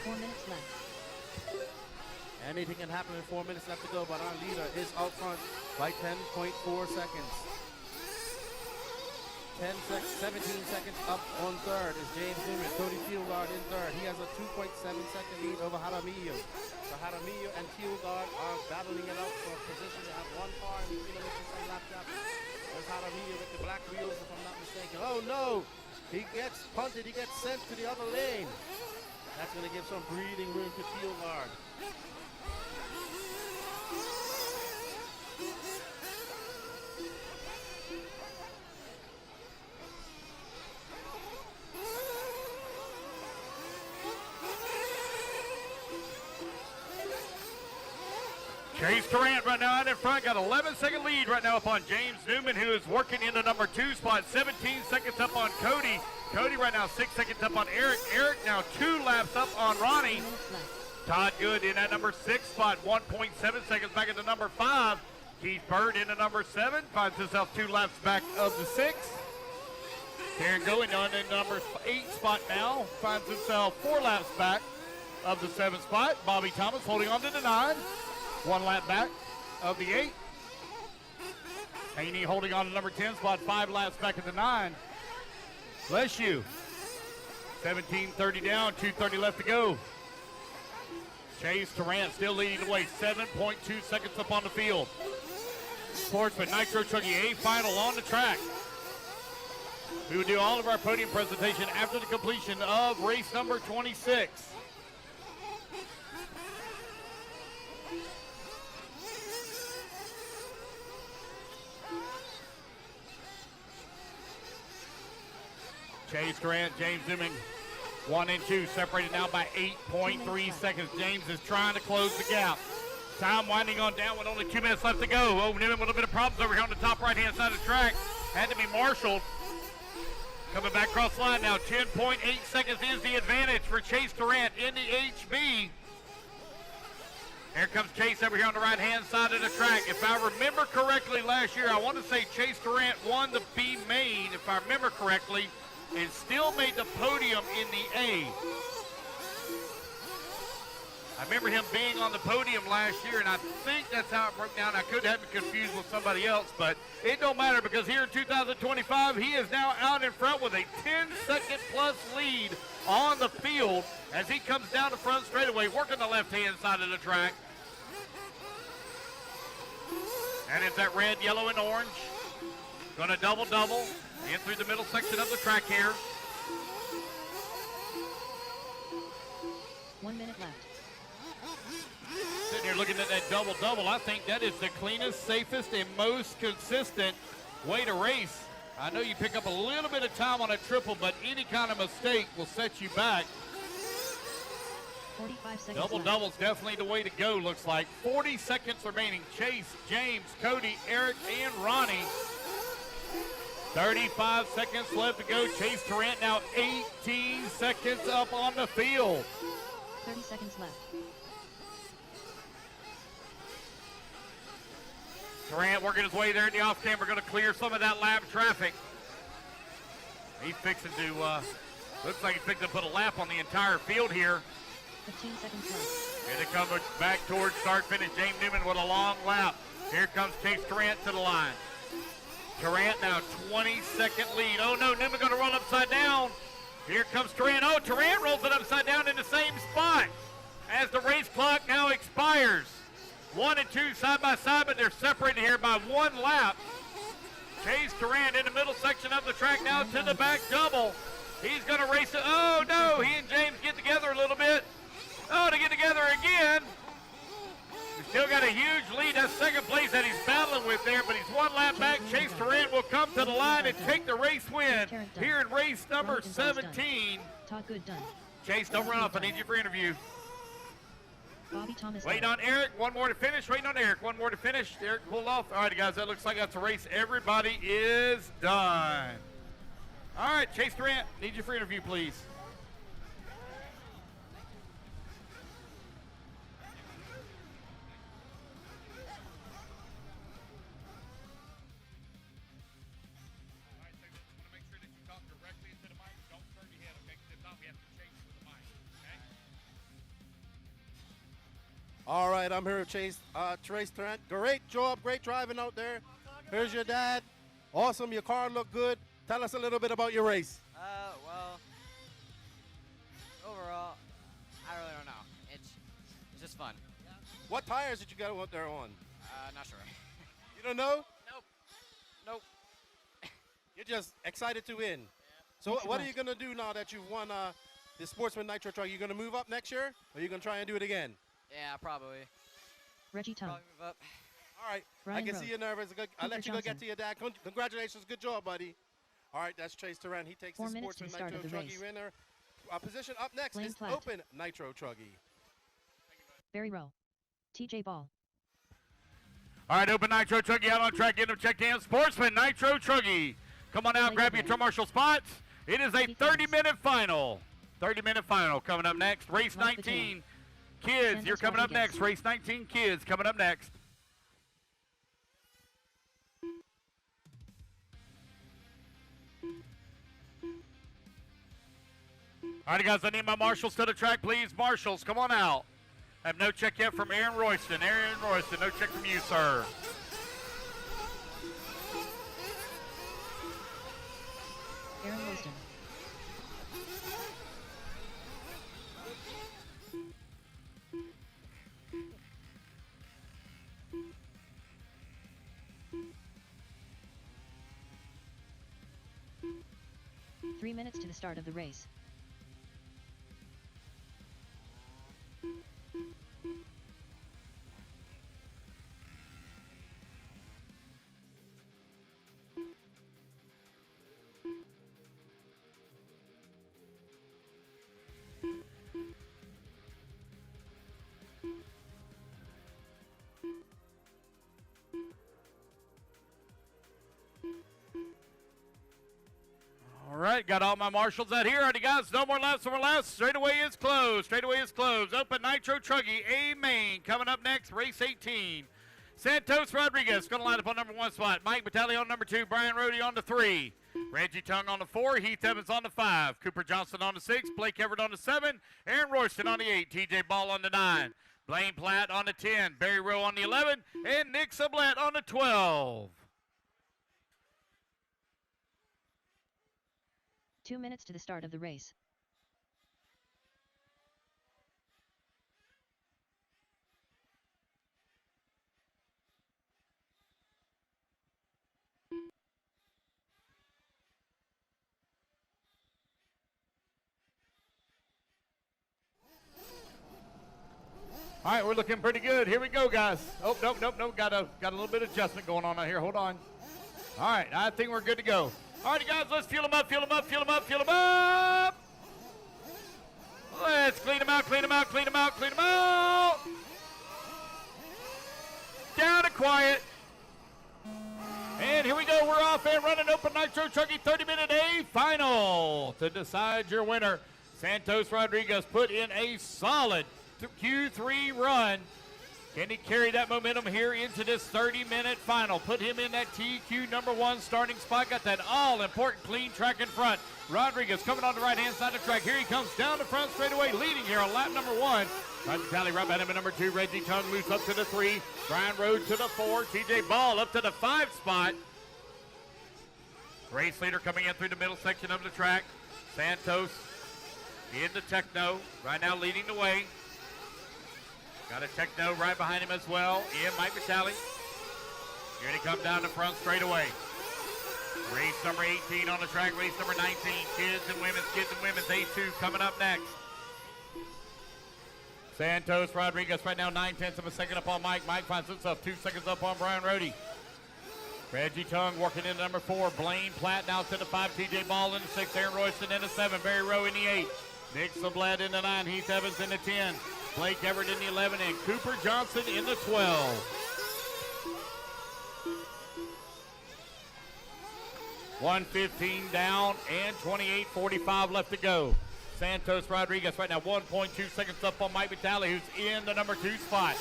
4 minutes left. Anything can happen in 4 minutes left to go, but our leader is out front by 10.4 seconds. 17 seconds up on third is James Newman. Cody Kielgard in third. He has a 2.7 second lead over Jaramillo. So Jaramillo and Kielgard are battling it out for a position. They have one car in between them, which is some lap gap. There's Jaramillo with the black wheels, if I'm not mistaken. Oh no! He gets punted. He gets sent to the other lane. That's going to give some breathing room to Kielgard. Chase Tarrant right now out in front, got 11-second lead right now up on James Newman, who is working in the number 2 spot. 17 seconds up on Cody. Cody right now 6 seconds up on Eric. Eric now 2 laps up on Ronnie. Todd Good in that number 6 spot, 1.7 seconds back at the number 5. Keith Bird in the number 7, finds himself 2 laps back of the 6. Darren going on in number 8 spot now, finds himself 4 laps back of the 7th spot. Bobby Thomas holding on to the 9. 1 lap back of the 8. Haney holding on to number 10 spot, 5 laps back at the 9. Bless you. 17:30 down, 2:30 left to go. Chase Tarrant still leading the way, 7.2 seconds up on the field. Sportsman Nitro Trucking A final on the track. We will do all of our podium presentation after the completion of race number 26. Chase Grant, James Newman, 1 and 2, separated now by 8.3 seconds. James is trying to close the gap. Time winding on down with only 2 minutes left to go. Oh, Newman with a little bit of problems over here on the top right-hand side of the track. Had to be marshaled. Coming back across the line now, 10.8 seconds is the advantage for Chase Durant in the HB. Here comes Chase over here on the right-hand side of the track. If I remember correctly last year, I want to say Chase Durant won the B main, if I remember correctly, and still made the podium in the A. I remember him being on the podium last year, and I think that's how it broke down. I could have been confused with somebody else, but it don't matter because here in 2025, he is now out in front with a 10-second plus lead on the field as he comes down the front straightaway, working the left-hand side of the track. And it's that red, yellow, and orange. Going to double-double in through the middle section of the track here. 1 minute left. Sitting here looking at that double-double, I think that is the cleanest, safest, and most consistent way to race. I know you pick up a little bit of time on a triple, but any kind of mistake will set you back. 45 seconds Double-double's definitely the way to go, looks like. 40 seconds remaining. Chase, James, Cody, Eric, and Ronnie. 35 seconds left to go. Chase Tarrant now 18 seconds up on the field. 30 seconds left. Tarrant working his way there in the off-camera, going to clear some of that lap traffic. He's fixing to, looks like he's fixing to put a lap on the entire field here. 15 seconds left. Here they come back towards start-finish. James Newman with a long lap. Here comes Chase Tarrant to the line. Tarrant now 20-second lead. Oh no, Newman going to roll upside down. Here comes Tarrant. Oh, Tarrant rolls it upside down in the same spot as the race clock now expires. 1 and 2 side by side, but they're separated here by 1 lap. Chase Tarrant in the middle section of the track now to the back double. He's going to race it. Oh no, he and James get together a little bit. Oh, to get together again. He's still got a huge lead. That's second place that he's battling with there, but he's 1 lap back. Chase Tarrant will come to the line and take the race win here in race number 17. Todd Good done. Chase, don't run off. I need you for interview. Bobby Thomas. Waiting on Eric. 1 more to finish. Waiting on Eric. 1 more to finish. Eric pulled off. All right, guys, that looks like that's a race. Everybody is done. All right, Chase Tarrant, need you for interview, please. All right, I'm here with Chase Tarrant. Great job, great driving out there. Here's your dad. Awesome, your car looked good. Tell us a little bit about your race. Well, overall, I really don't know. It's just fun. What tires did you get out there on? Not sure. You don't know? Nope. You're just excited to win. So what are you going to do now that you've won the Sportsman Nitro Truck? You going to move up next year, or are you going to try and do it again? Yeah, probably. Reggie Tom. Probably move up. All right. Brian I can Rowe. see you're nervous. I'll let you go get to your dad. Congratulations. Good job, buddy. All right, that's Chase Tarrant. He takes 4 the minutes to Sportsman start Nitro of the Truggy race. winner. Position up next Lane is Platt. Open Nitro Truggy. Barry Rowe. TJ Ball. All right, Open Nitro Truggy out on track. Get him checked in. Sportsman Nitro Truggy. Come on out, grab your drum marshal spots. It is a 30-minute final. 30-minute final coming up next. Race 19. Kids, you're coming up next. Race 19 kids coming up next. All right, guys, I need my marshals to the track, please. Marshals, come on out. I have no check yet from Aaron Royston. Aaron Royston, no check from you, sir. Aaron Royston. Three minutes to the start of the race. All right, got all my marshals out here. Alrighty, guys, no more laps, no more laps. Straightaway is closed. Straightaway is closed. Open Nitro Truggy, A main. Coming up next, race 18. Santos Rodriguez going to line up on number 1 spot. Mike Batali on number 2. Brian Rohde on the 3. Reggie Tongue on the 4. Heath Evans on the 5. Cooper Johnson on the 6. Blake Everett on the 7. Aaron Royston on the 8. TJ Ball on the 9. Blaine Platt on the 10. Barry Rowe on the 11. And Nick Sublette on the 12. 2 minutes to the start of the race. All right, we're looking pretty good. Here we go, guys. Oh, nope. Got a little bit of adjustment going on out here. Hold on. All right, I think we're good to go. All right, guys, let's fuel them up. Let's clean them out. Down and quiet. And here we go. We're off and running. Open Nitro Truggy 30-minute A final to decide your winner. Santos Rodriguez put in a solid Q3 run. Can he carry that momentum here into this 30-minute final? Put him in that TQ number 1 starting spot. Got that all-important clean track in front. Rodriguez coming on the right-hand side of the track. Here he comes down the front straightaway, leading here on lap number 1. Roger Talley right behind him at number 2. Reggie Tongue moves up to the 3. Brian Rohde to the 4. TJ Ball up to the 5 spot. Race leader coming in through the middle section of the track. Santos in the Techno, right now leading the way. Got a Techno right behind him as well. In Mike Batali. Here he comes down the front straight away. Race number 18 on the track. Race number 19. Kids and women's A2 coming up next. Santos Rodriguez right now 9/10 of a second up on Mike. Mike finds himself 2 seconds up on Brian Rohde. Reggie Tongue working into number 4. Blaine Platt now to the 5. TJ Ball in the 6. Aaron Royston in the 7. Barry Rowe in the 8. Nick Sublette in the 9. Heath Evans in the 10. Blake Everett in the 11. And Cooper Johnson in the 12. 1:15 down and 28:45 left to go. Santos Rodriguez right now 1.2 seconds up on Mike Batali, who's in the number 2 spot.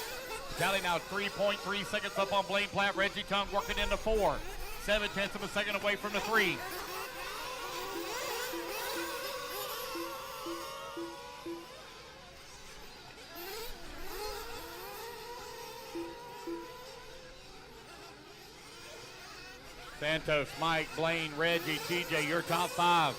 Batali now 3.3 seconds up on Blaine Platt. Reggie Tongue working in the 4. 7/10 of a second away from the 3. Santos, Mike, Blaine, Reggie, TJ, your top 5.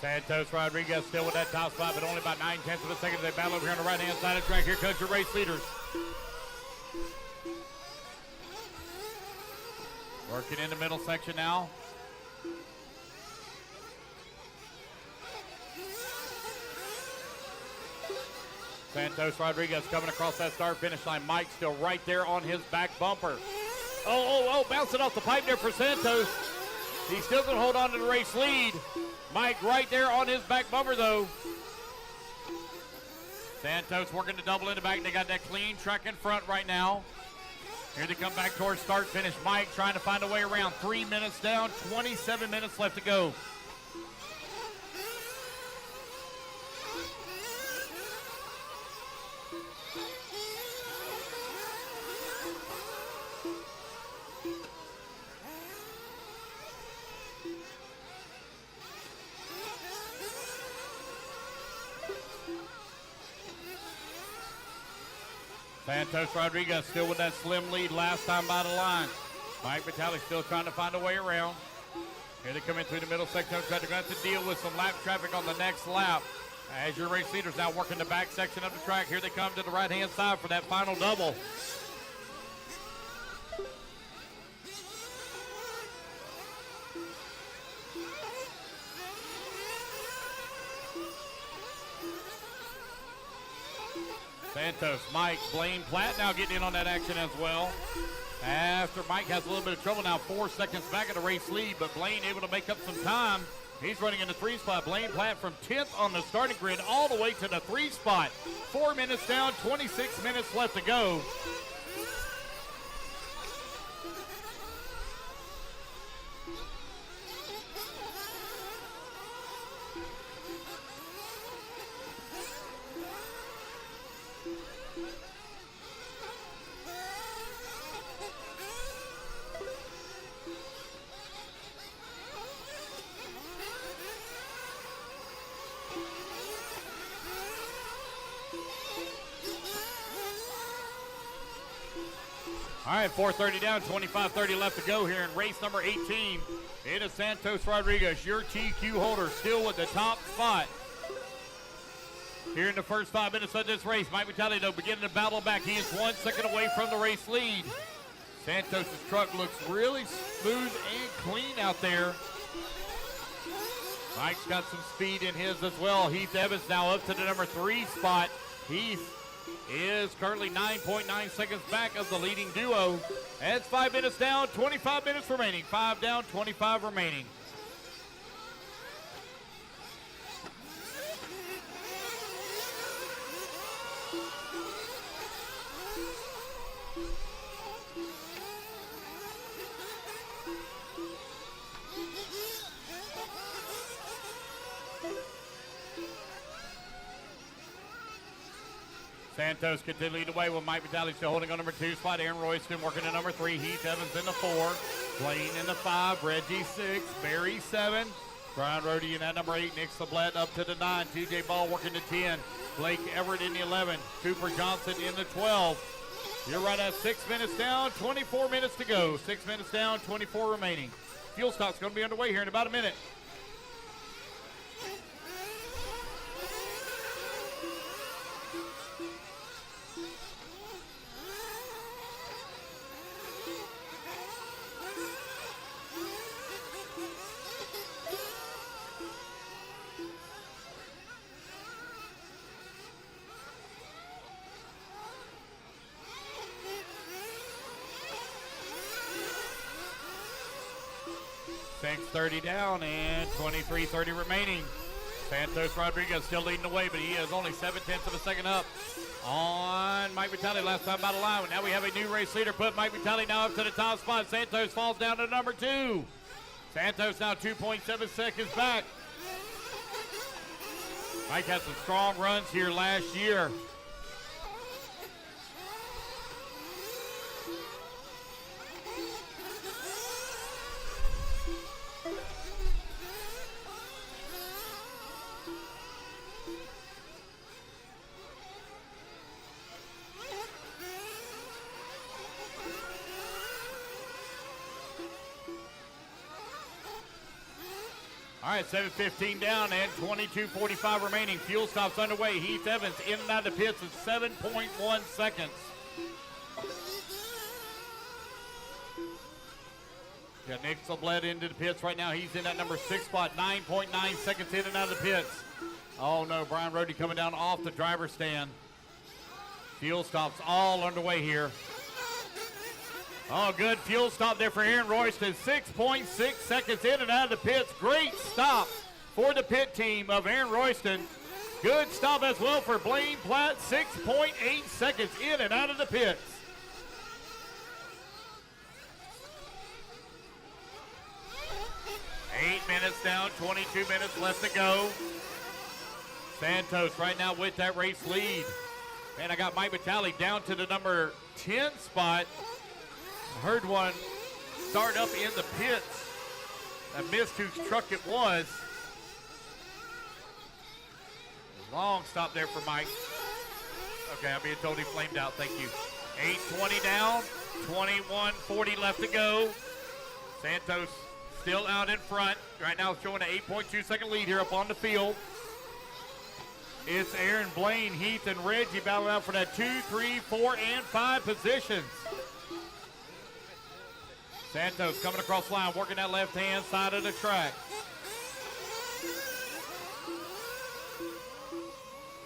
Santos Rodriguez still with that top spot, but only about 9/10 of a second as they battle over here on the right-hand side of the track. Here comes your race leaders. Working in the middle section now. Santos Rodriguez coming across that start-finish line. Mike still right there on his back bumper. Oh, bouncing off the pipe there for Santos. He's still going to hold on to the race lead. Mike right there on his back bumper, though. Santos working to double in the back. They got that clean track in front right now. Here they come back towards start finish. Mike trying to find a way around. 3 minutes down, 27 minutes left to go. Santos Rodriguez still with that slim lead last time by the line. Mike Vitale still trying to find a way around. Here they come in through the middle section. They're going to have to deal with some lap traffic on the next lap. As your race leaders now working the back section of the track. Here they come to the right-hand side for that final double. Santos, Mike, Blaine Platt now getting in on that action as well. After Mike has a little bit of trouble now, 4 seconds back at the race lead, but Blaine able to make up some time. He's running in the 3 spot. Blaine Platt from 10th on the starting grid all the way to the 3 spot. 4 minutes down, 26 minutes left to go. All right, 4:30 down, 25:30 left to go here in race number 18. It is Santos Rodriguez, your TQ holder, still with the top spot. Here in the first 5 minutes of this race, Mike Vitale, though, beginning to battle back. He is 1 second away from the race lead. Santos' truck looks really smooth and clean out there. Mike's got some speed in his as well. Heath Evans now up to the number 3 spot. Heath is currently 9.9 seconds back of the leading duo. That's 5 minutes down, 25 minutes remaining. 5 down, 25 remaining. Santos continues to lead the way with Mike Vitale still holding on number 2 spot. Aaron Royston working at number 3. Heath Evans in the 4. Blaine in the 5. Reggie 6. Barry 7. Brian Rohde in that number 8. Nick Sablett up to the 9. TJ Ball working the 10. Blake Everett in the 11. Cooper Johnson in the 12. You're right at 6 minutes down, 24 minutes to go. 6 minutes down, 24 remaining. Fuel stop's going to be underway here in about a minute. Thanks, 30 down and 23:30 remaining. Santos Rodriguez still leading the way, but he is only 7/10 of a second up on Mike Vitale last time by the line. Now we have a new race leader. Put Mike Vitale now up to the top spot. Santos falls down to number 2. Santos now 2.7 seconds back. Mike had some strong runs here last year. All right, 7:15 down and 22:45 remaining. Fuel stops underway. Heath Evans in and out of the pits in 7.1 seconds. Yeah, Nick Sablett into the pits right now. He's in that number 6 spot, 9.9 seconds in and out of the pits. Oh no, Brian Rohde coming down off the driver's stand. Fuel stops all underway here. Oh, good fuel stop there for Aaron Royston. 6.6 seconds in and out of the pits. Great stop for the pit team of Aaron Royston. Good stop as well for Blaine Platt. 6.8 seconds in and out of the pits. minutes down, 22 minutes left to go. Santos right now with that race lead. Man, I got Mike Vitale down to the number 10 spot. I heard one start up in the pits. I missed whose truck it was. Long stop there for Mike. Okay, I'm being told he flamed out. Thank you. 8:20 down, 21:40 left to go. Santos still out in front. Right now showing an 8.2 second lead here up on the field. It's Aaron, Blaine, Heath, and Reggie battling out for that 2, 3, 4, and 5 positions. Santos coming across the line, working that left-hand side of the track.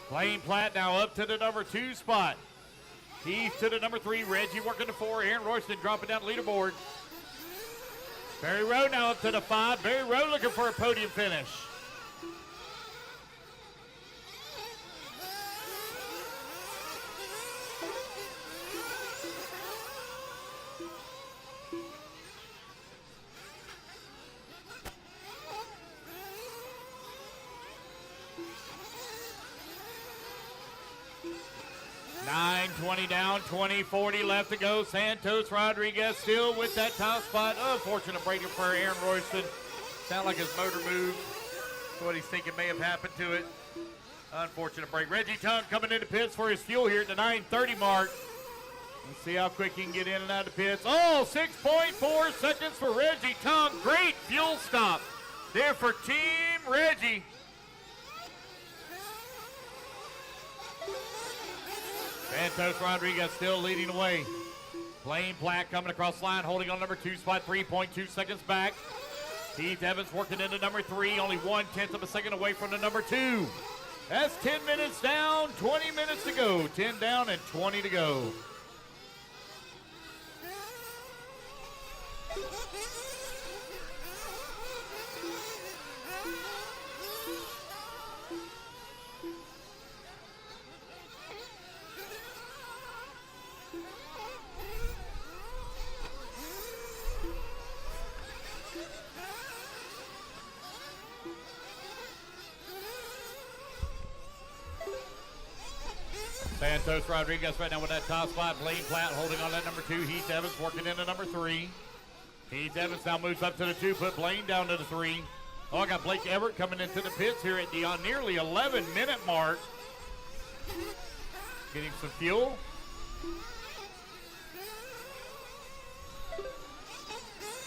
Blaine Platt now up to the number 2 spot. Heath to the number 3, Reggie working the 4, Aaron Royston dropping down the leaderboard. Barry Rowe now up to the 5. Barry Rowe looking for a podium finish. $9.20 down, 20:40 left to go. Santos Rodriguez still with that top spot. Unfortunate break for Aaron Royston. Sound like his motor moved. That's what he's thinking may have happened to it. Unfortunate break. Reggie Tongue coming into pits for his fuel here at the 9:30 mark. Let's see how quick he can get in and out of the pits. 6.4 seconds for Reggie Tongue. Great fuel stop there for Team Reggie. Santos Rodriguez still leading the way. Blaine Platt coming across the line, holding on number 2 spot, 3.2 seconds back. Heath Evans working into number 3, only 1/10 of a second away from the number 2. That's 10 minutes down, 20 minutes to go. 10 down and 20 to go. Santos Rodriguez right now with that top spot. Blaine Platt holding on that number 2. Heath Evans working into number 3. Heath Evans now moves up to the 2, put Blaine down to the 3. I got Blake Everett coming into the pits here at the nearly 11-minute mark. Getting some fuel.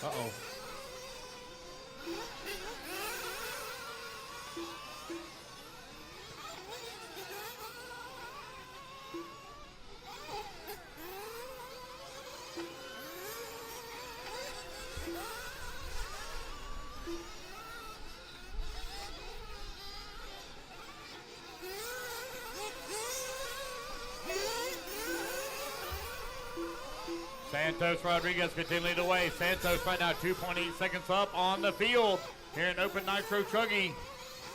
Uh-oh. Santos Rodriguez continuing the way. Santos right now 2.8 seconds up on the field here in Open Nitro Chuggy.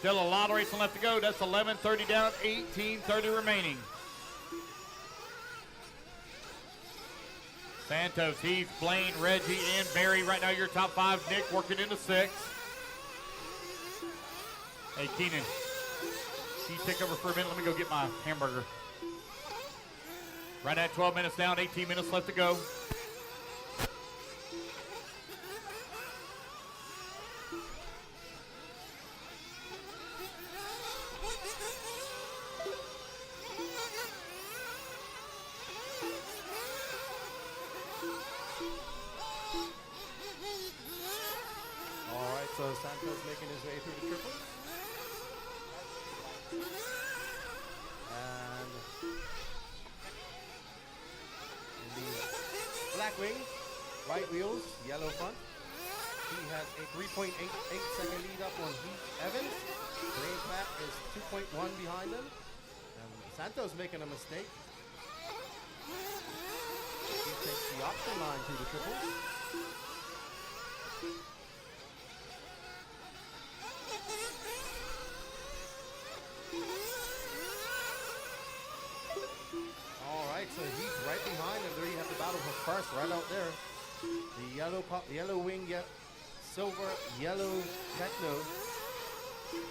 Still a lot of racing left to go. That's 11:30 down, 18:30 remaining. Santos, Heath, Blaine, Reggie, and Barry right now your top 5. Nick working into 6. Hey, Keenan, can you take over for a minute? Let me go get my hamburger. Right at 12 minutes down, 18 minutes left to go. All right, so Santos making his way through the triple. And black wing, white wheels, yellow front. He has a 3.88 second lead up on Heath Evans. Blaine Platt is 2.1 behind him. And Santos making a mistake. He takes the option line through the triple. So Heath right behind him. There you have the battle for first right out there. The yellow wing silver, yellow Techno. I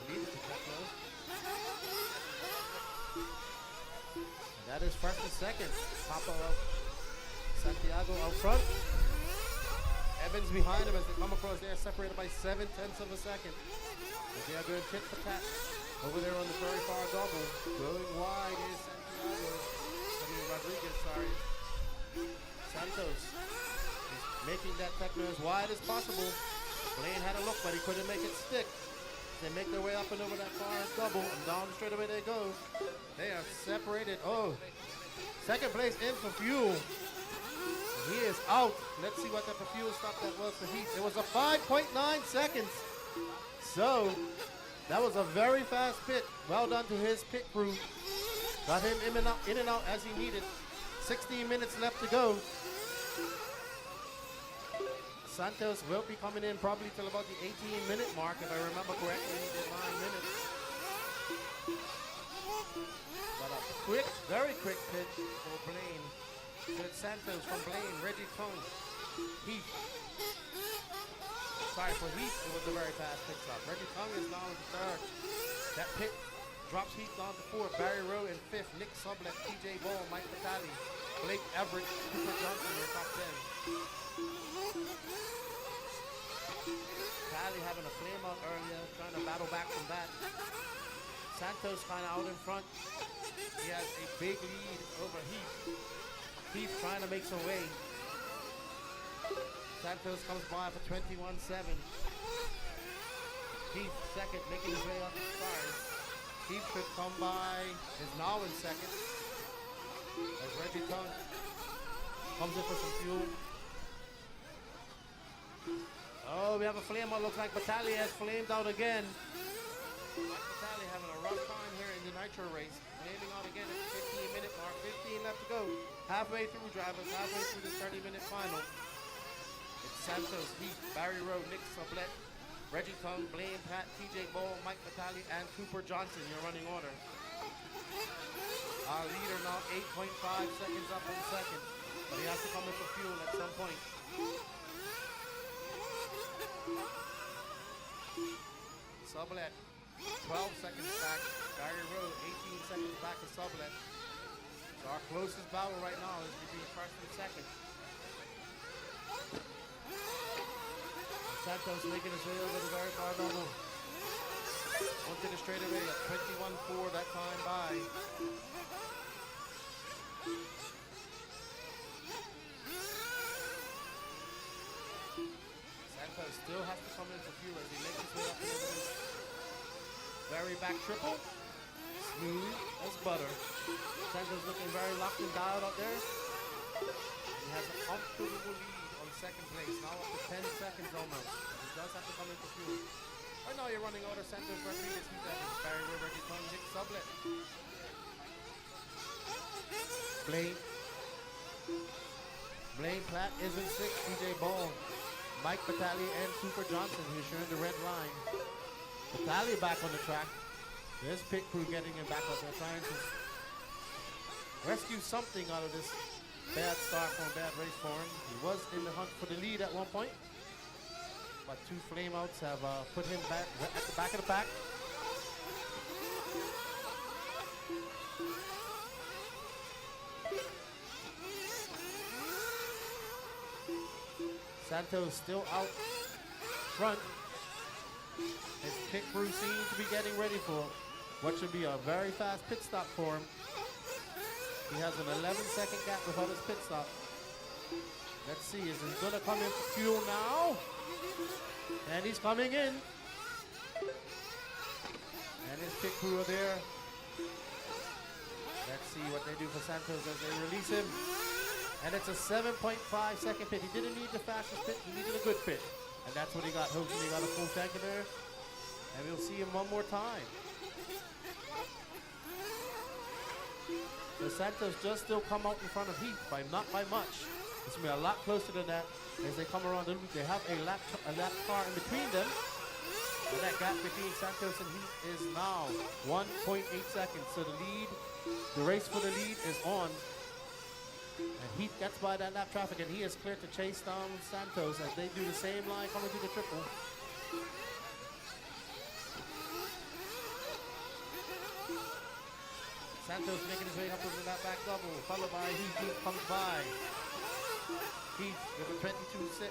believe it's a Techno. And that is first and second. Papa up. Santiago out front. Evans behind him as they come across there, separated by 7/10 of a second. As they are going tit for tat over there on the very far double. Going wide is Santiago. Rodriguez, sorry. Santos is making that Techno as wide as possible. Blaine had a look, but he couldn't make it stick. They make their way up and over that far double, and down the straightaway they go. They are separated. Oh, second place in for Fuel. He is out. Let's see what the fuel stop that was for Heath. It was a 5.9 seconds. So, that was a very fast pit. Well done to his pit crew. Got him in and out as he needed. 16 minutes left to go. Santos will be coming in probably till about the 18-minute mark, if I remember correctly. He did 9 minutes. But a quick, very quick pit for Blaine. So it's Santos from Blaine, Reggie Tong, Heath. Sorry, for Heath, it was a very fast pit stop. Reggie Tong is now in third. That pit drops Heath down to fourth. Barry Rowe in fifth. Nick Sublet, TJ Ball, Mike Vitale, Blake Everett, Cooper Johnson in top 10. Vitale having a flame out earlier, trying to battle back from that. Santos kind of out in front. He has a big lead over Heath. Heath trying to make some way. Santos comes by for 21-7. Heath second, making his way up the stars. Heath should come by, is now in second. As Reggie Tong comes in for some fuel. Oh, we have a flame out. Looks like Batali has flamed out again. Mike Batali having a rough time here in the Nitro race. Flaming out again at the 15-minute mark. 15 left to go. Halfway through, drivers. Halfway through the 30-minute final. It's Santos, Heath, Barry Rowe, Nick Sublet, Reggie Tong, Blaine Pat, TJ Ball, Mike Vitale, and Cooper Johnson, your running order. Our leader now 8.5 seconds up on second, but he has to come in for fuel at some point. Sublet, 12 seconds back. Barry Rowe, 18 seconds back to Sublet. So our closest battle right now is between first and second. Santos making his way over the very far double. Onto the straightaway at 21-4 that time by. Santos still has to come in for fuel as he makes his way up into this very back triple. Smooth as butter. Santos looking very locked and dialed out there. He has a comfortable lead on second place, now up to 10 seconds almost. He does have to come in for fuel. Right now you're running order Santos, Rodriguez, Heath Evans, Barry Rowe, Reggie Tong, Nick Sublet. Blaine Platt is in sixth, TJ Ball, Mike Vitale, and Cooper Johnson, who's showing the red line. Vitale back on the track. There's pit crew getting him back up there, trying to rescue something out of this bad start from a bad race for him. He was in the hunt for the lead at one point, but two flameouts have put him back at the back of the pack. Santos still out front. His pit crew seems to be getting ready for what should be a very fast pit stop for him. He has an 11-second gap without his pit stop. Let's see, is he going to come in for fuel now? And he's coming in. And his pit crew are there. Let's see what they do for Santos as they release him. And it's a 7.5 second pit. He didn't need the fastest pit, he needed a good pit. And that's what he got. Hopefully he got a full tank in there. And we'll see him one more time. So Santos just still come out in front of Heath, by not by much. It's going to be a lot closer than that as they come around the loop. They have a lap car in between them. And that gap between Santos and Heath is now 1.8 seconds. So the race for the lead is on. And Heath gets by that lap traffic, and he is clear to chase down Santos as they do the same line coming through the triple. Santos making his way up over that back double, followed by Heath. Heath comes by. Heath with a 22.7.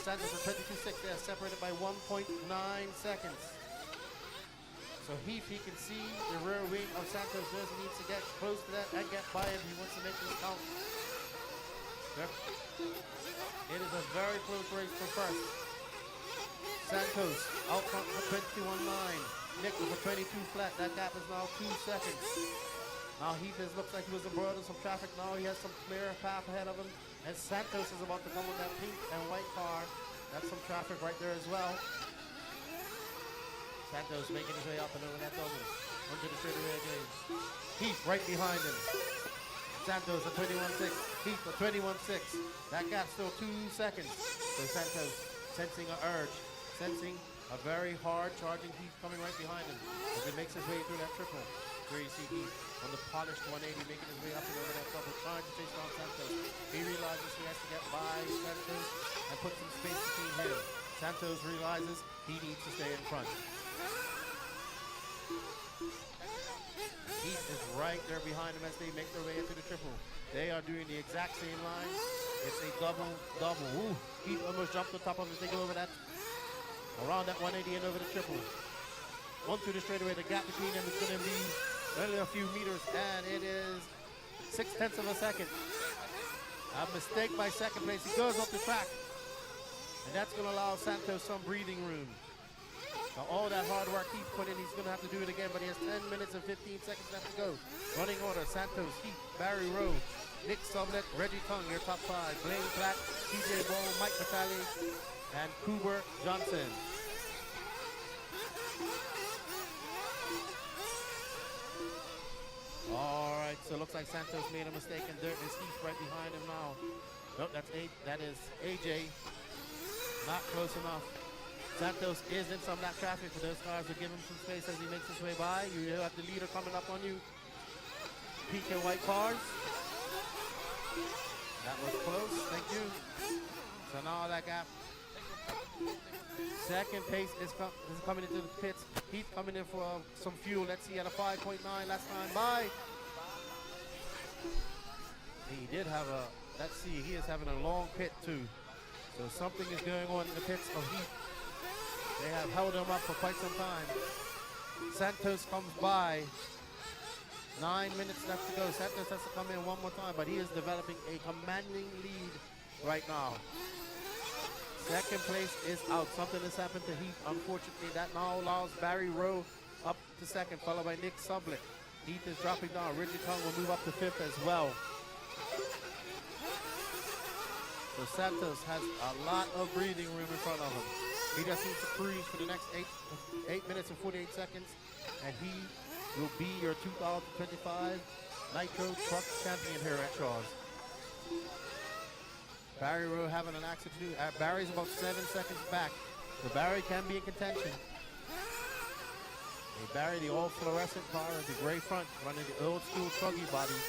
Santos with 22.6. They are separated by 1.9 seconds. So Heath, he can see the rear wing of Santos. Just needs to get close to that and get by him. He wants to make this count. It is a very close race for first. Santos out front for 21.9. Nick with a 22 flat. That gap is now 2 seconds. Now Heath looks like he was embroiled in some traffic. Now he has some clear path ahead of him. And Santos is about to come with that pink and white car. That's some traffic right there as well. Santos making his way up and over that double. Onto the straightaway again. Heath right behind him. Santos at 21.6. Heath at 21.6. That gap still 2 seconds. So Santos sensing an urge. Sensing a very hard charging Heath coming right behind him as he makes his way through that triple. Where you see Heath on the polished 180 making his way up and over that double, trying to chase down Santos. He realizes he has to get by Santos and put some space between him. Santos realizes he needs to stay in front. Heath is right there behind him as they make their way into the triple. They are doing the exact same line. It's a double. Ooh, Heath almost jumped on top of him as they go over that. Around that 180 and over the triple. One through the straightaway. The gap between them is going to be only a few meters, and it is 0.6 of a second. A mistake by second place. He goes off the track, and that's going to allow Santos some breathing room. Now, all that hard work Heath put in, he's going to have to do it again, but he has 10 minutes and 15 seconds left to go. Running order: Santos, Heath, Barry Rowe, Nick Sublet, Reggie Tongue, your top 5. Blaine Platt, TJ Ball, Mike Vitale, and Cooper Johnson. All right, so it looks like Santos made a mistake, and there is Heath right behind him now. Nope, that is AJ. Not close enough. Santos is in some of that traffic, but those cars will give him some space as he makes his way by. You have the leader coming up on you. Pink and white cars. That was close, thank you. So now that gap. Second pace is coming into the pits. Heath coming in for some fuel. Let's see, at a 5.9 last time by. He did have a, let's see, he is having a long pit too. So something is going on in the pits of Heath. They have held him up for quite some time. Santos comes by. 9 minutes left to go. Santos has to come in one more time, but he is developing a commanding lead right now. Second place is out. Something has happened to Heath. Unfortunately, that now allows Barry Rowe up to second, followed by Nick Sublet. Heath is dropping down. Richie Tongue will move up to fifth as well. So Santos has a lot of breathing room in front of him. He just needs to cruise for the next 8 minutes and 48 seconds, and he will be your 2025 Nitro Truck Champion here at Shaw's. Barry Rowe having an accident too. Barry's about 7 seconds back, so Barry can be in contention. Hey, Barry, the old fluorescent car with the gray front, running the old school truggy body.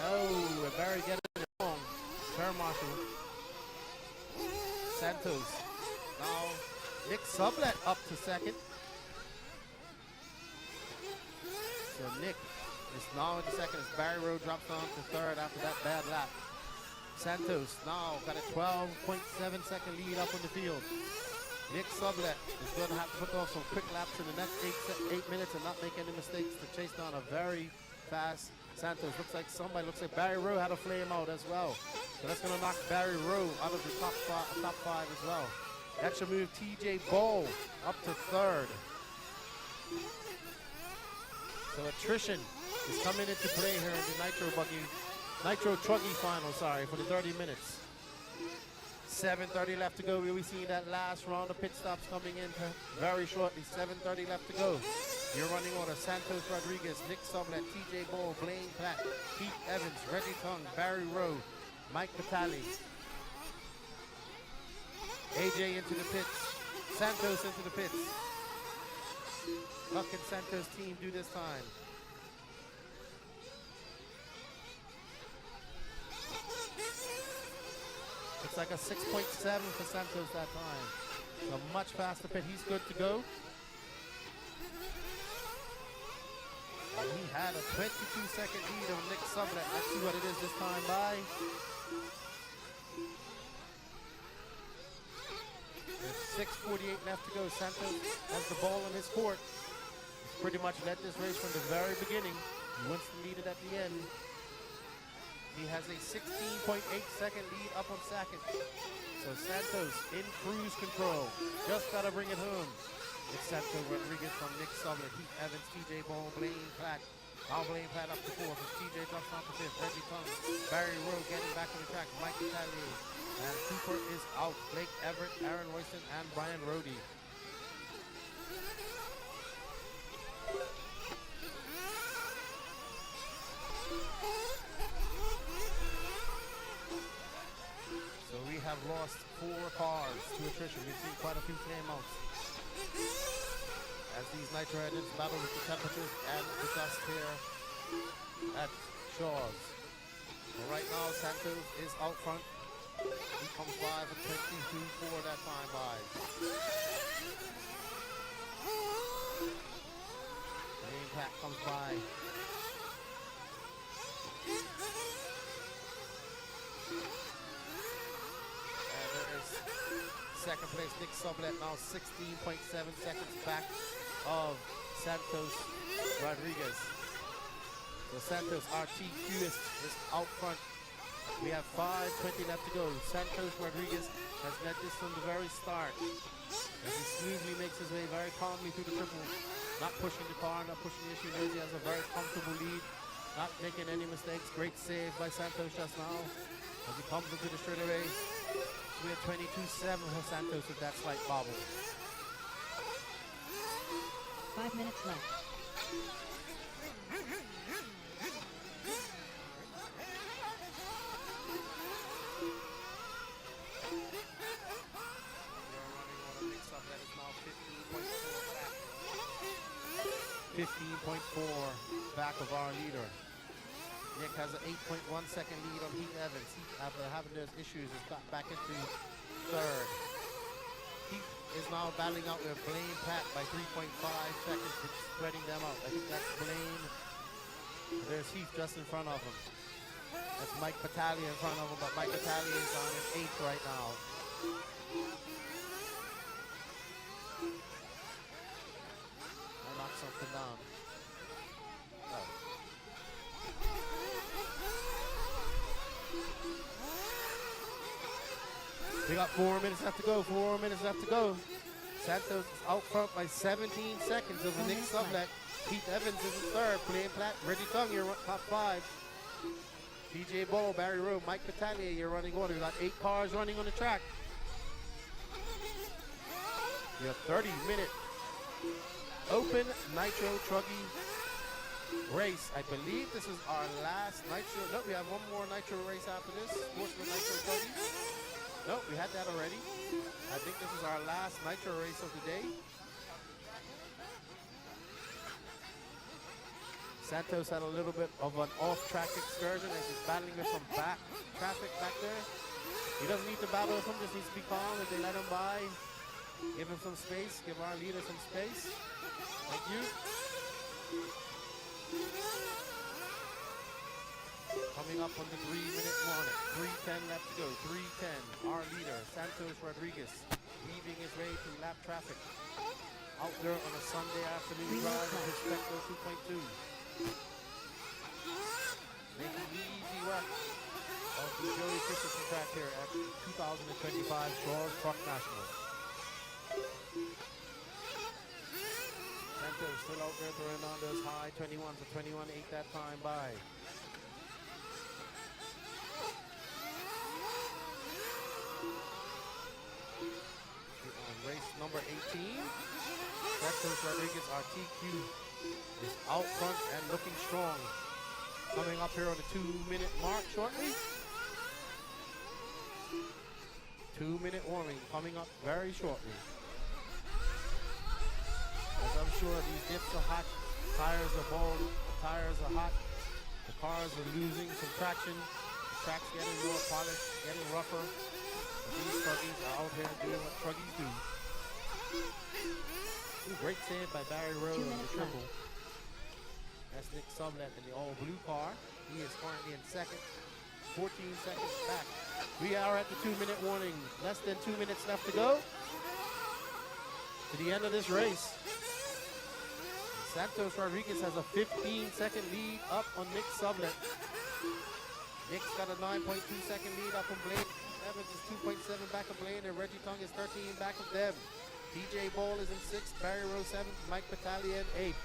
Oh, and Barry getting it wrong. Turn marshal. Santos. Now, Nick Sublet up to second. So Nick is now in second as Barry Rowe drops down to third after that bad lap. Santos now got a 12.7 second lead up on the field. Nick Sublet is going to have to put off some quick laps in the next 8 minutes and not make any mistakes to chase down a very fast Santos. Looks like Barry Rowe had a flame out as well. So that's going to knock Barry Rowe out of the top five as well. That should move TJ Ball up to third. So attrition is coming into play here in the Nitro Truggy final, for the 30 minutes. 7:30 left to go. We'll be seeing that last round of pit stops coming in very shortly. 7:30 left to go. Your running order: Santos Rodriguez, Nick Sublet, TJ Ball, Blaine Platt, Pete Evans, Reggie Tongue, Barry Rowe, Mike Vitale. AJ into the pits. Santos into the pits. What can Santos team do this time? It's like a 6.7 for Santos that time. So much faster pit. He's good to go. And he had a 22-second lead over Nick Sublet. Let's see what it is this time by. There's 6:48 left to go. Santos has the ball in his court. He's pretty much led this race from the very beginning. Winston needed at the end. He has a 16.8-second lead up on second. So Santos in cruise control. Just got to bring it home. It's Santos Rodriguez from Nick Sublet, Heath Evans, TJ Ball, Blaine Platt. Now Blaine Platt up to fourth. TJ drops down to fifth. Reggie Tongue, Barry Rowe getting back on the track. Mike Italier. And Cooper is out. Blake Everett, Aaron Royston, and Brian Rohde. So we have lost 4 cars to attrition. We've seen quite a few flame outs. As these nitro engines battle with the temperatures and the dust here at Shaw's. Well, right now, Santos is out front. He comes by for 22.4 that time by. Main pack comes by. And there is second place, Nick Sublet, now 16.7 seconds back of Santos Rodriguez. So Santos RTQ is out front. We have 5:20 left to go. Santos Rodriguez has led this from the very start. As he smoothly makes his way very calmly through the triple. Not pushing the car, not pushing the issue. He has a very comfortable lead. Not making any mistakes. Great save by Santos just now. As he comes into the straightaway. We have 22.7 for Santos with that slight bobble. 5 minutes left. Mix up that is now 15.4 back. 15.4 back of our leader. Nick has an 8.1 second lead on Heath Evans. Heath, after having those issues, has got back into third. Heath is now battling out with Blaine Platt by 3.5 seconds, spreading them out. I think that's Blaine. There's Heath just in front of him. That's Mike Battaglia in front of him, but Mike Battaglia is on his 8th right now. I'll knock something down. Oh. We got 4 minutes left to go. 4 minutes left to go. Santos is out front by 17 seconds over Nick Sublet. Heath Evans is in third. Blaine Platt, Reggie Tongue, you're top 5. DJ Ball, Barry Rowe, Mike Battaglia, you're running order. We got 8 cars running on the track. We have 30-minute open nitro truggy race. I believe this is our last nitro. No, we have one more nitro race after this. Sportsman nitro truggy. No, we had that already. I think this is our last nitro race of the day. Santos had a little bit of an off-track excursion as he's battling with some back traffic back there. He doesn't need to battle with him, just needs to be calm. If they let him by, give him some space, give our leader some space. Thank you. Coming up on the 3-minute mark. 3:10 left to go. 3:10. Our leader, Santos Rodriguez, weaving his way through lap traffic. Out there on a Sunday afternoon drive in his Spectro 2.2. Making easy work of the Joey Christensen track here at 2025 Shaw's Truck National. Santos still out there throwing on those high 21s, a 21.8 that time by. Race number 18. Santos Rodriguez RTQ is out front and looking strong. Coming up here on the 2-minute mark shortly. 2-minute warming coming up very shortly. As I'm sure these dips are hot, tires are bald, the tires are hot, the cars are losing some traction, the track's getting more polished, getting rougher. These Truggies are out here doing what Truggies do. Ooh, great save by Barry Rowe on the triple. That's Nick Sublet in the all-blue car. He is currently in second. 14 seconds back. We are at the 2-minute warning. Less than 2 minutes left to go to the end of this race. Santos Rodriguez has a 15-second lead up on Nick Sublet. Nick's got a 9.2-second lead up on Blaine. Evans is 2.7 back of Blaine, and Reggie Tongue is 13 back of them. TJ Ball is in 6th, Barry Rowe 7th, Mike Battaglia in 8th.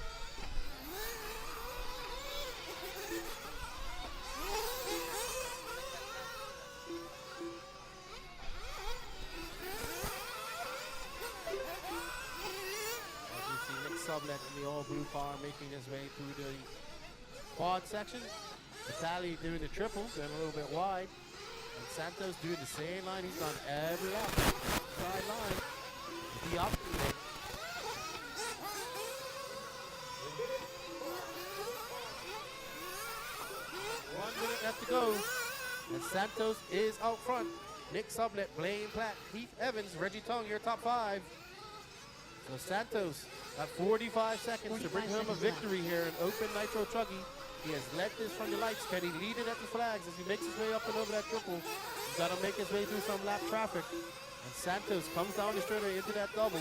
Sublet in the all-blue car making his way through the quad section. Vitali doing the triple, going a little bit wide. And Santos doing the same line he's done every lap. Side line. The opposite lane. 1 minute left to go. And Santos is out front. Nick Sublet, Blaine Platt, Heath Evans, Reggie Tongue, your top 5. So Santos got 45 seconds to bring home a victory here in Open Nitro Truggy. He has led this from the lights. Can he lead it at the flags as he makes his way up and over that triple? He's got to make his way through some lap traffic. And Santos comes down the straightaway into that double.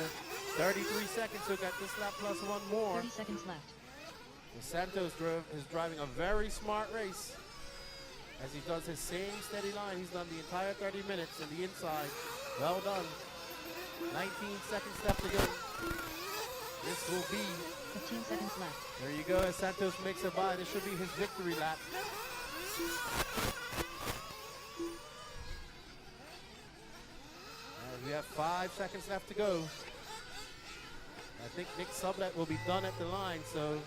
33 seconds to get this lap plus one more. 30 seconds left. So Santos is driving a very smart race as he does his same steady line. He's done the entire 30 minutes in the inside. Well done. 19 seconds left to go. This will be 15 seconds left. There you go, as Santos makes it by. This should be his victory lap. And we have 5 seconds left to go. I think Nick Sublet will be done at the line, so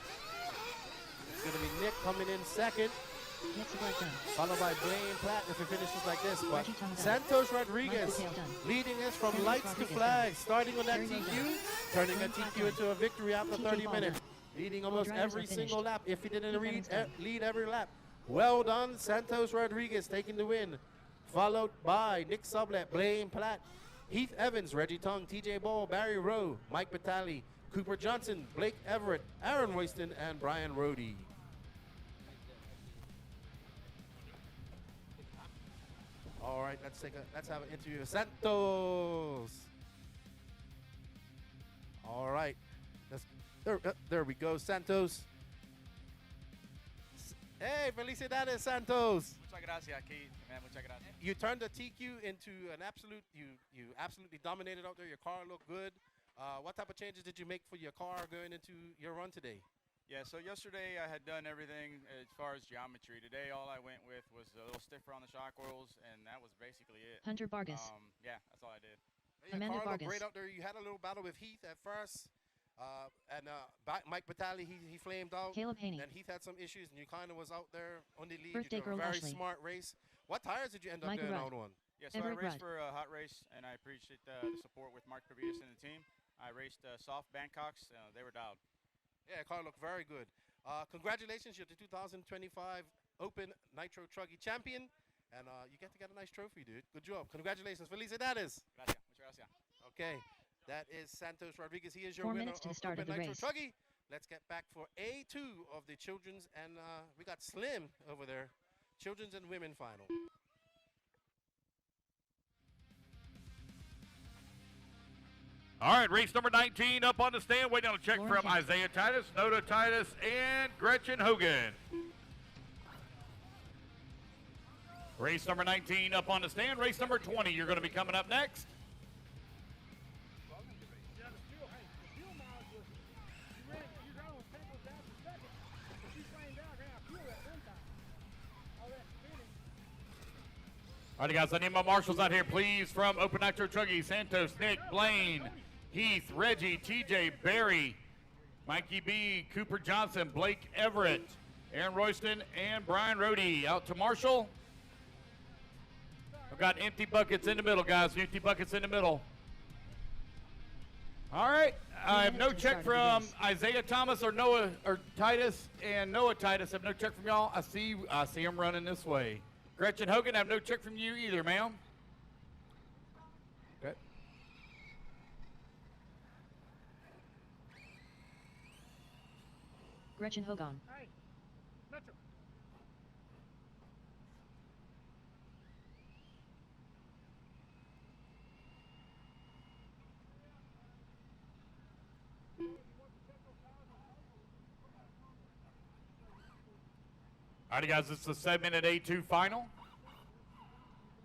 it's going to be Nick coming in second. Followed by Blaine Platt if it finishes like this. But Santos Rodriguez leading us from lights to flags, starting on that TQ, turning a TQ into a victory after 30 minutes, leading almost every single lap if he didn't lead every lap. Well done, Santos Rodriguez taking the win. Followed by Nick Sublet, Blaine Platt, Heath Evans, Reggie Tongue, TJ Ball, Barry Rowe, Mike Battaglia, Cooper Johnson, Blake Everett, Aaron Royston, and Brian Rohde. All right, let's have an interview with Santos. All right, there we go, Santos. Hey, felicidades, Santos. Muchas gracias, Keith. Man, muchas gracias. You turned the TQ into an absolute. You absolutely dominated out there. Your car looked good. What type of changes did you make for your car going into your run today? Yeah, so yesterday I had done everything as far as geometry. Today all I went with was a little stiffer on the shock oils, and that was basically it. Hunter Vargas. Yeah, that's all I did. Your car looked great out there. You had a little battle with Heath at first, and Mike Battaglia, he flamed out. Caleb Haney. Then Heath had some issues, and you kind of was out there on the lead. Birthday you did a girl very Ashley. smart race. What tires did you end up Mike doing Rudd. out on? Yeah, so Everett I raced Rudd. for a hot race, and I appreciate the support with Mark Previous and the team. I raced soft Bangkoks. They were dialed. Yeah, car looked very good. Congratulations, you're the 2025 Open Nitro Truggy champion, and you get a nice trophy, dude. Good job. Congratulations. Felicidades. Gracias. Muchas gracias. Okay, that is Santos Rodriguez. He is your 4 winner minutes to of the start Open of the Nitro race. Truggy. Let's get back for A2 of the children's, and we got Slim over there. Children's and women final. All right, race number 19 up on the stand, waiting on a check from Isaiah Titus, Noda Titus, and Gretchen Hogan. Race number 19 up on the stand. Race number 20, you're going to be coming up next. All right, guys, I need my marshals out here, please, from Open Nitro Truggy. Santos, Nick, Blaine, Heath, Reggie, TJ, Barry, Mikey B, Cooper Johnson, Blake Everett, Aaron Royston, and Brian Rohde. Out to Marshall. I've got empty buckets in the middle, guys. Empty buckets in the middle. All right. I have no check from Isaiah Thomas or Noah or Titus, and Noah Titus. I have no check from y'all. I see him running this way. Gretchen Hogan, I have no check from you either, ma'am. Gretchen Hogan. Hey, Metro. All right, guys, it's the 7-minute A2 final.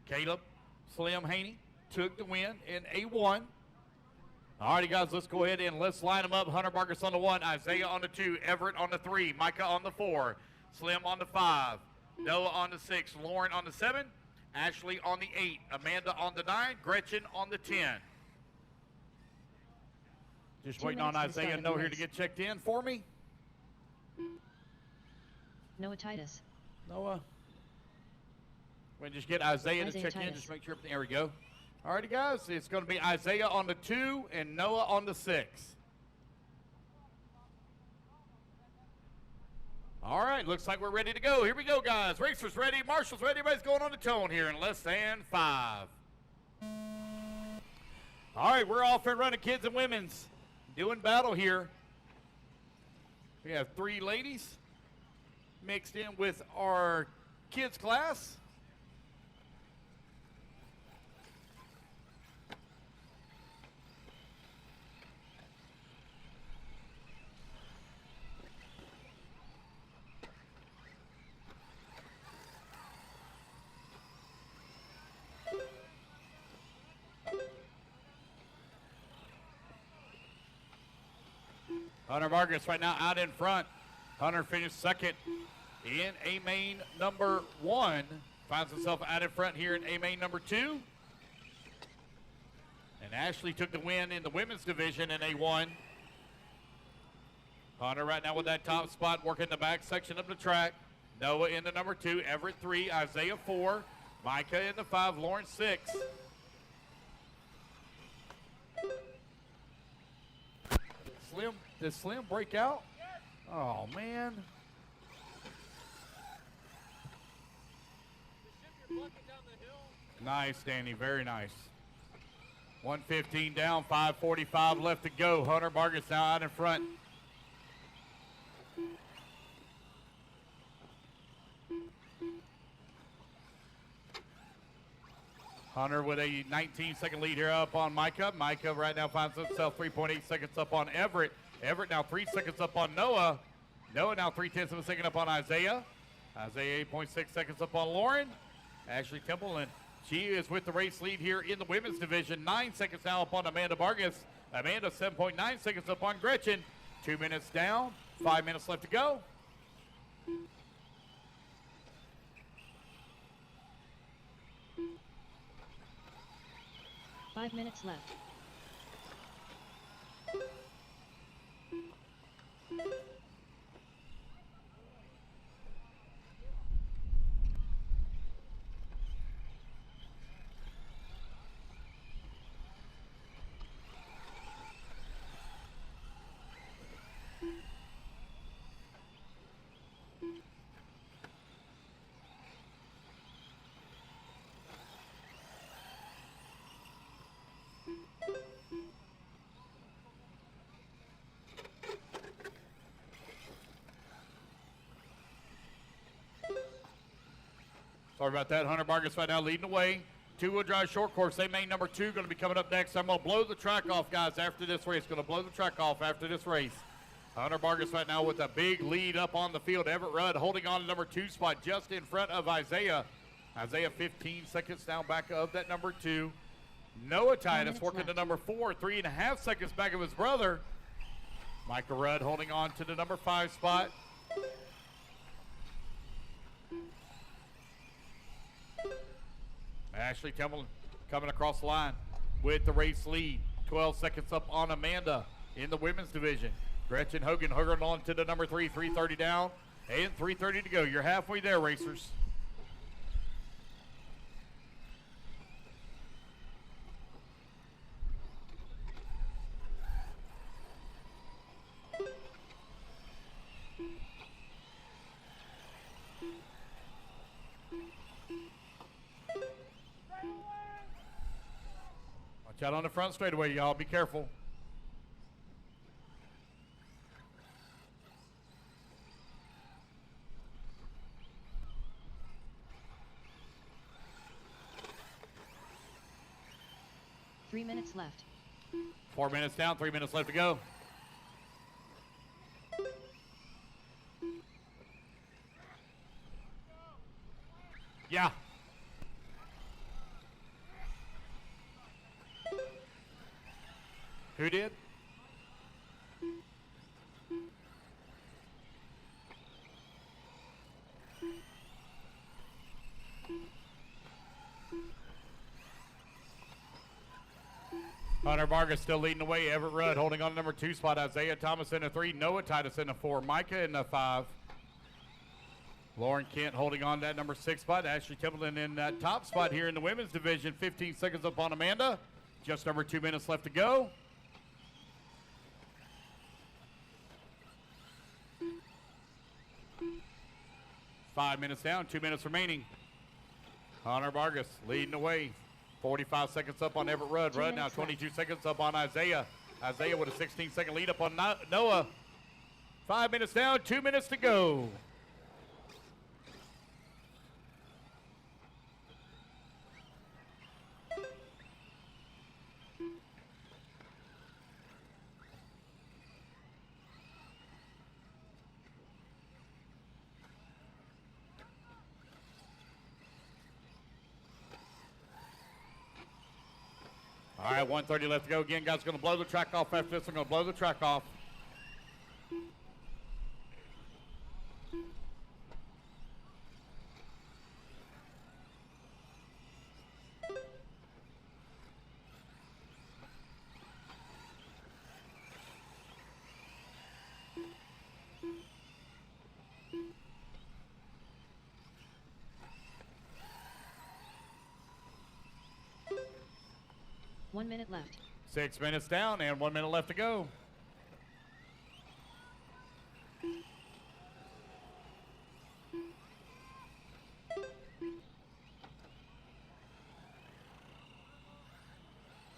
Caleb Slim Haney took the win in A1. All righty, guys, let's go ahead and let's line them up. Hunter Marcus on the 1, Isaiah on the 2, Everett on the 3, Micah on the 4, Slim on the 5, Noah on the 6, Lauren on the 7, Ashley on the 8, Amanda on the 9, Gretchen on the 10. Just 2 waiting on minutes to the Isaiah start of the No here to race. get checked in for me. Noah Titus. Noah. We just get Isaiah to Isaiah check in. Titus. Just make sure. There we go. All righty, guys. It's going to be Isaiah on the 2 and Noah on the 6. All right. Looks like we're ready to go. Here we go, guys. Racers ready. Marshall's ready. Everybody's going on the tone here in less than 5. All right. We're off and running, kids and women's. Doing battle here. We have 3 ladies mixed in with our kids class. Hunter Marcus right now out in front. Hunter finished second in A main number 1. Finds himself out in front here in A main number 2. And Ashley took the win in the women's division in A1. Hunter right now with that top spot, working the back section of the track. Noah in the number 2, Everett 3, Isaiah 4, Micah in the 5, Lauren 6. Did Slim break out? Oh, man. Nice, Danny. Very nice. 115 down, 5:45 left to go. Hunter Marcus now out in front. Hunter with a 19-second lead here up on Micah. Micah right now finds himself 3.8 seconds up on Everett. Everett now 3 seconds up on Noah. Noah now 3/10 of a second up on Isaiah. Isaiah 8.6 seconds up on Lauren. Ashley Temple, and she is with the race lead here in the women's division. 9 seconds now up on Amanda Vargas. Amanda 7.9 seconds up on Gretchen. 2 minutes down, 5 minutes left to go. Five minutes left. Sorry about that. Hunter Vargas right now leading the way. Two-wheel drive short course. They main number 2 going to be coming up next. I'm going to blow the track off, guys, after this race. Going to blow the track off after this race. Hunter Vargas right now with a big lead up on the field. Everett Rudd holding on to number 2 spot just in front of Isaiah. Isaiah 15 seconds down back of that number 2. Noah Titus working to number 4, 3.5 seconds back of his brother. Micah Rudd holding on to the number 5 spot. Ashley Temple coming across the line with the race lead. 12 seconds up on Amanda in the women's division. Gretchen Hogan on to the number 3, 3:30 down, and 3:30 to go. You're halfway there, racers. Watch out on the front straightaway, y'all. Be careful. 3 minutes left. 4 minutes down, 3 minutes left to go. Yeah. Who did? Hunter Vargas still leading the way. Everett Rudd holding on to number 2 spot. Isaiah Thomas in the 3. Noah Titus in the 4. Micah in the 5. Lauren Kent holding on to that number 6 spot. Ashley Templeton in that top spot here in the women's division. 15 seconds up on Amanda. Just over 2 minutes left to go. Five minutes down, 2 minutes remaining. Hunter Vargas leading the way. 45 seconds up on Everett Rudd. Rudd now 22 seconds up on Isaiah. Isaiah with a 16-second lead up on Noah. 5 minutes down, 2 minutes to go. All right, 1:30 left to go. Again, guys, going to blow the track off after this. I'm going to blow the track off. One minute left. 6 minutes down and 1 minute left to go.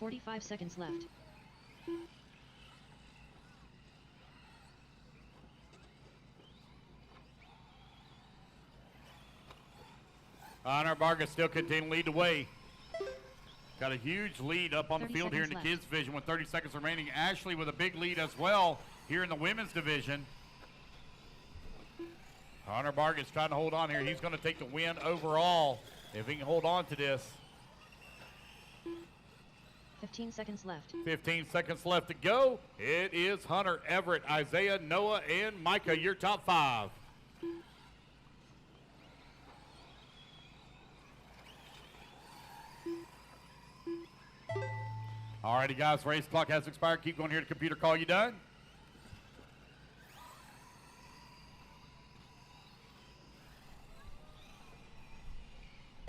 $45 seconds left. Hunter Vargas still continuing to lead the way. Got a huge lead up on the field here in the left. kids division with 30 seconds remaining. Ashley with a big lead as well here in the women's division. Hunter Vargas trying to hold on here. He's going to take the win overall if he can hold on to this. 15 seconds left. 15 seconds left to go. It is Hunter, Everett, Isaiah, Noah, and Micah, your top 5. Alrighty, guys, race clock has expired. Keep going here to computer call you done.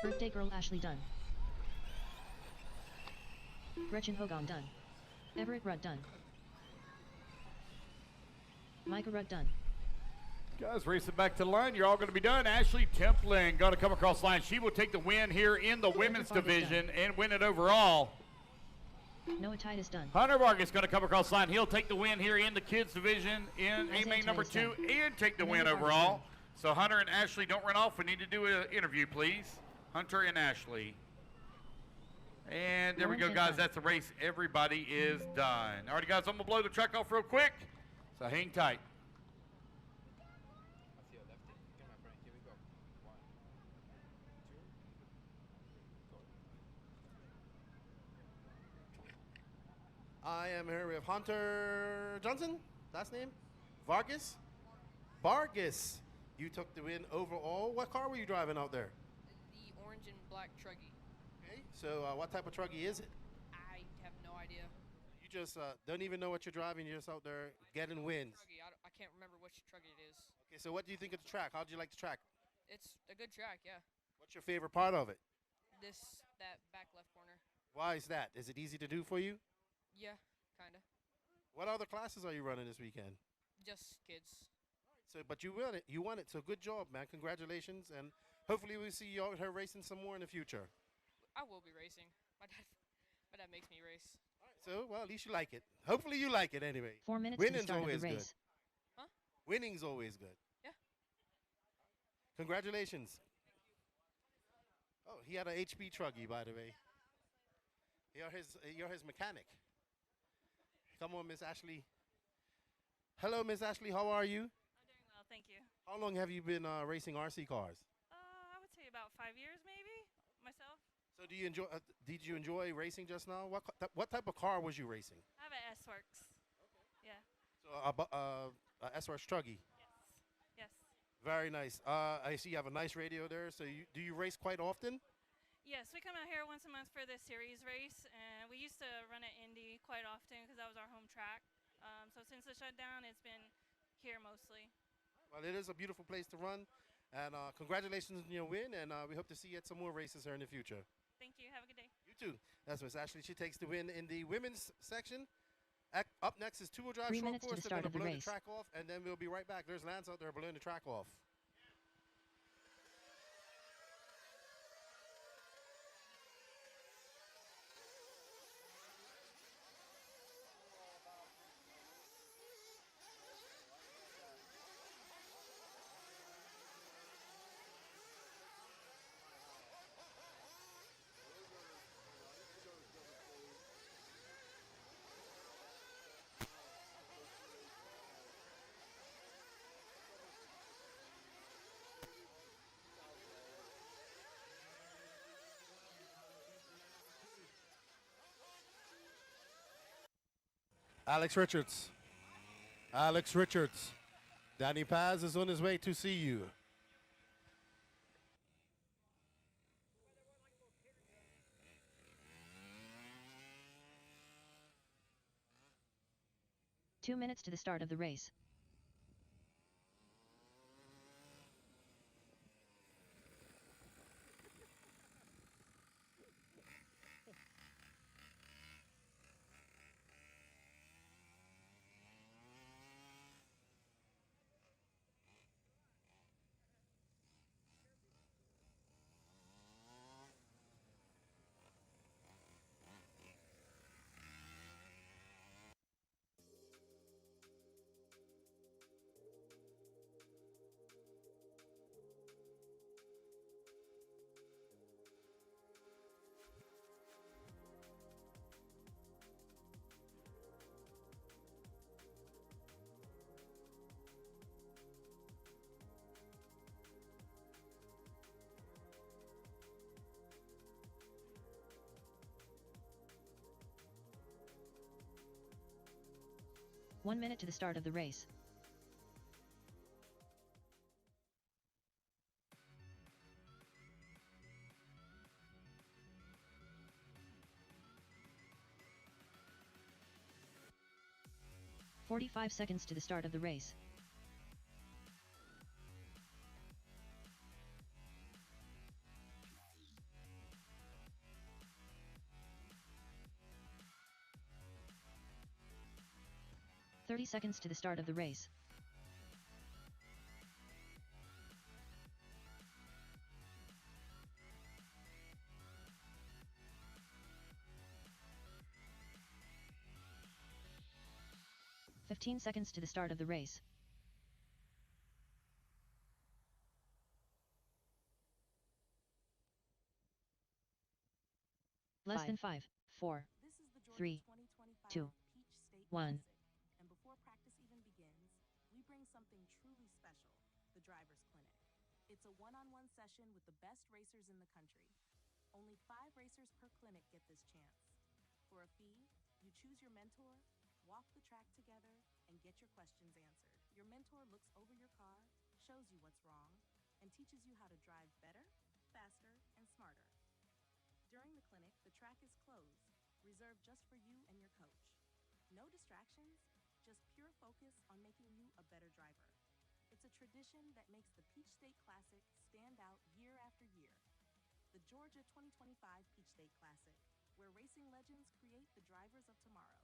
Birthday girl Ashley done. Gretchen Hogan done. Everett Rudd done. Micah Rudd done. Guys, racing back to the line. You're all going to be done. Ashley Templeton going to come across the line. She will take the win here in the women's division and win it overall. Noah Titus done. Hunter Vargas going to come across the line. He'll take the win here in the kids division in A main number 2 and take the win overall. So Hunter and Ashley, don't run off. We need to do an interview, please. Hunter and Ashley. And there we go, guys. That's the race. Everybody is done. All right, guys, I'm going to blow the track off real quick. So hang tight. I am here with Hunter Johnson, last name? Vargas? Vargas. You took the win overall. What car were you driving out there? The orange and black truggy. Okay. So what type of truggy is it? I have no idea. You just don't even know what you're driving. You're just out there getting wins. Truggy. I can't remember which truggy it is. Okay, so what do you think of the track? How do you like the track? It's a good track, yeah. What's your favorite part of it? That back left corner. Why is that? Is it easy to do for you? Yeah, kinda. What other classes are you running this weekend? Just kids. So, but you won it. You won it. So good job, man. Congratulations, and hopefully we'll see you out here racing some more in the future. I will be racing. My dad makes me race. All right, so, well, at least you like it. Hopefully you like it anyway. 4 minutes to the Winning's start of always the good. race. Huh? Winning's always good. Yeah. Congratulations. Oh, he had a HP truggy, by the way. You're his mechanic. Come on, Miss Ashley. Hello, Miss Ashley. How are you? I'm doing well, thank you. How long have you been racing RC cars? I would say about 5 years, maybe, myself. So do you enjoy? Did you enjoy racing just now? What type of car was you racing? I have an S-Works. Yeah. So a SRS Truggy. Yes. Very nice. I see you have a nice radio there. So do you race quite often? Yes, we come out here once a month for the series race, and we used to run at Indy quite often because that was our home track. So since the shutdown, it's been here mostly. Well, it is a beautiful place to run, and congratulations on your win, and we hope to see you at some more races here in the future. Thank you. Have a good day. You too. That's Miss Ashley. She takes the win in the women's section. Up next is two-wheel drive 3 short minutes to course. the They're start going to of the blow the race. track off, and then we'll be right back. There's Lance out there blowing the track off. Alex Richards. Alex Richards. Danny Paz is on his way to see you. Two minutes to the start of the race. One minute to the start of the race. "45 seconds to the start of the race. "30 seconds to the start of the race. "15 seconds to the start of the race. Less than 5, 4, This is the Georgia 3, 2025 2, Peach State 1. Classic, and before practice even begins, we bring something truly special, the Driver's Clinic. It's a one-on-one session with the best racers in the country. Only 5 racers per clinic get this chance. For a fee, you choose your mentor, walk the track together, and get your questions answered. Your mentor looks over your car, shows you what's wrong, and teaches you how to drive better, faster, and smarter. During the clinic, the track is closed, reserved just for you and your coach. No distractions, just pure focus on making you a better driver. It's a tradition that makes the Peach State Classic stand out year after year. The Georgia 2025 Peach State Classic, where racing legends create the drivers of tomorrow.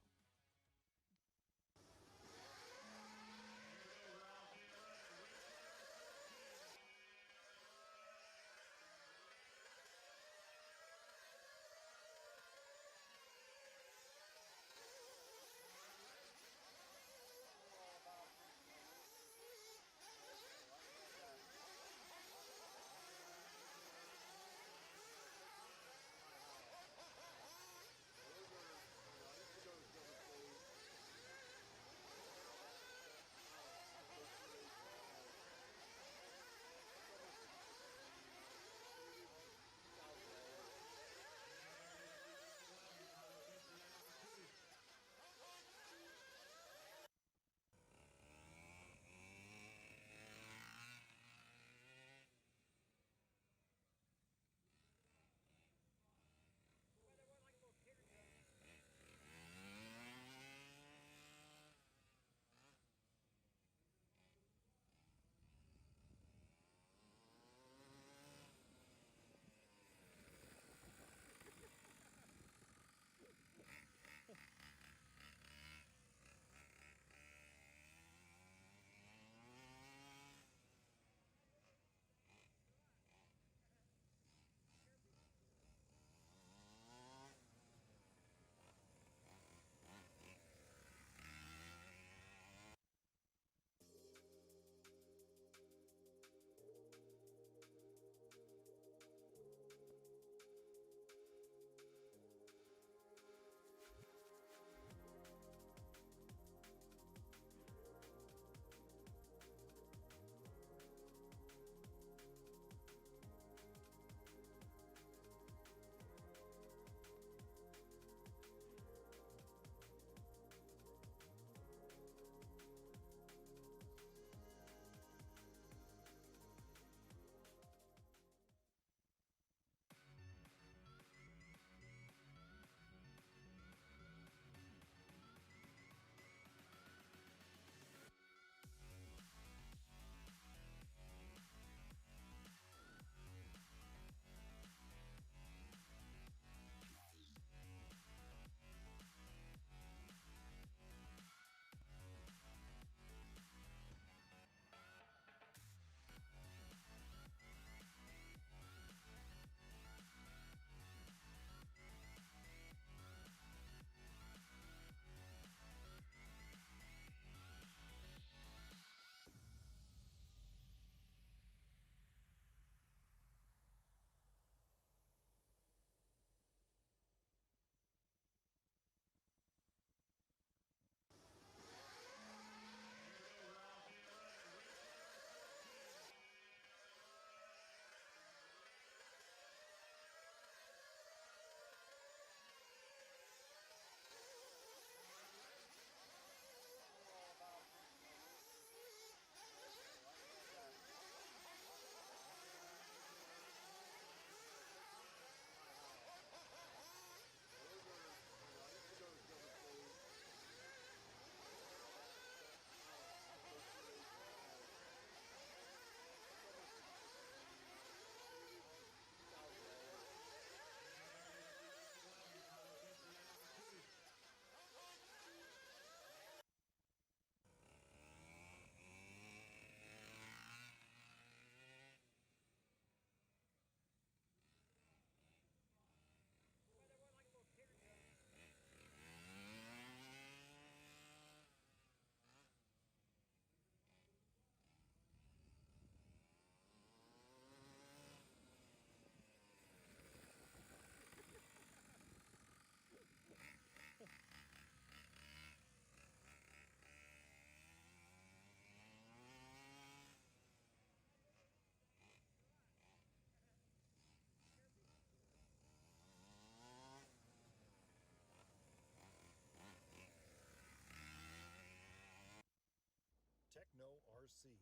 Techno RC.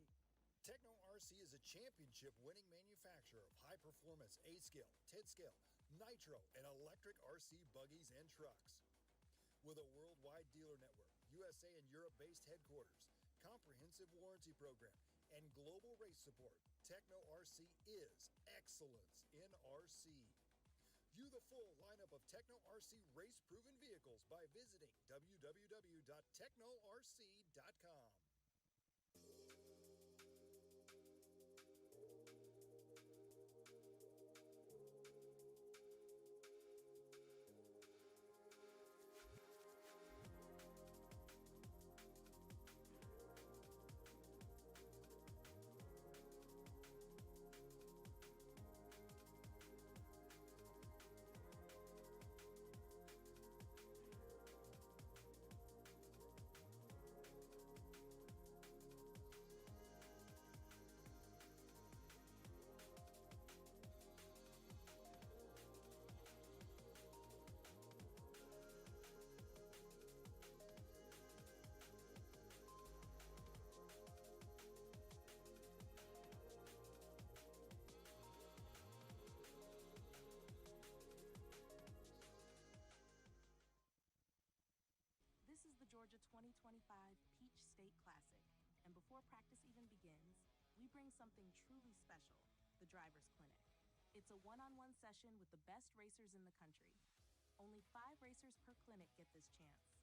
Techno RC is a championship-winning manufacturer of high-performance 8-scale, 10-scale, nitro, and electric RC buggies and trucks. With a worldwide dealer network, USA and Europe-based headquarters, comprehensive warranty program, and global race support, Techno RC is excellence in RC. View the full lineup of Techno RC race-proven vehicles by visiting www.technorc.com. This is the Georgia 2025 Peach State Classic, and before practice even begins, we bring something truly special, the Driver's Clinic. It's a one-on-one session with the best racers in the country. Only 5 racers per clinic get this chance.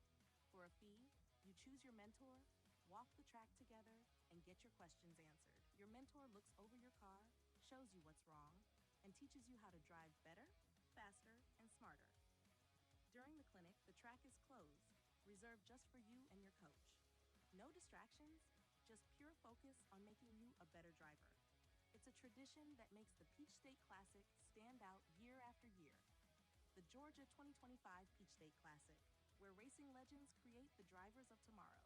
For a fee, you choose your mentor, walk the track together, and get your questions answered. Your mentor looks over your car, shows you what's wrong, and teaches you how to drive better, faster, and smarter. During the clinic, the track is closed, reserved just for you and your coach. No distractions, just pure focus on making you a better driver. It's a tradition that makes the Peach State Classic stand out year after year. The Georgia 2025 Peach State Classic, where racing legends create the drivers of tomorrow.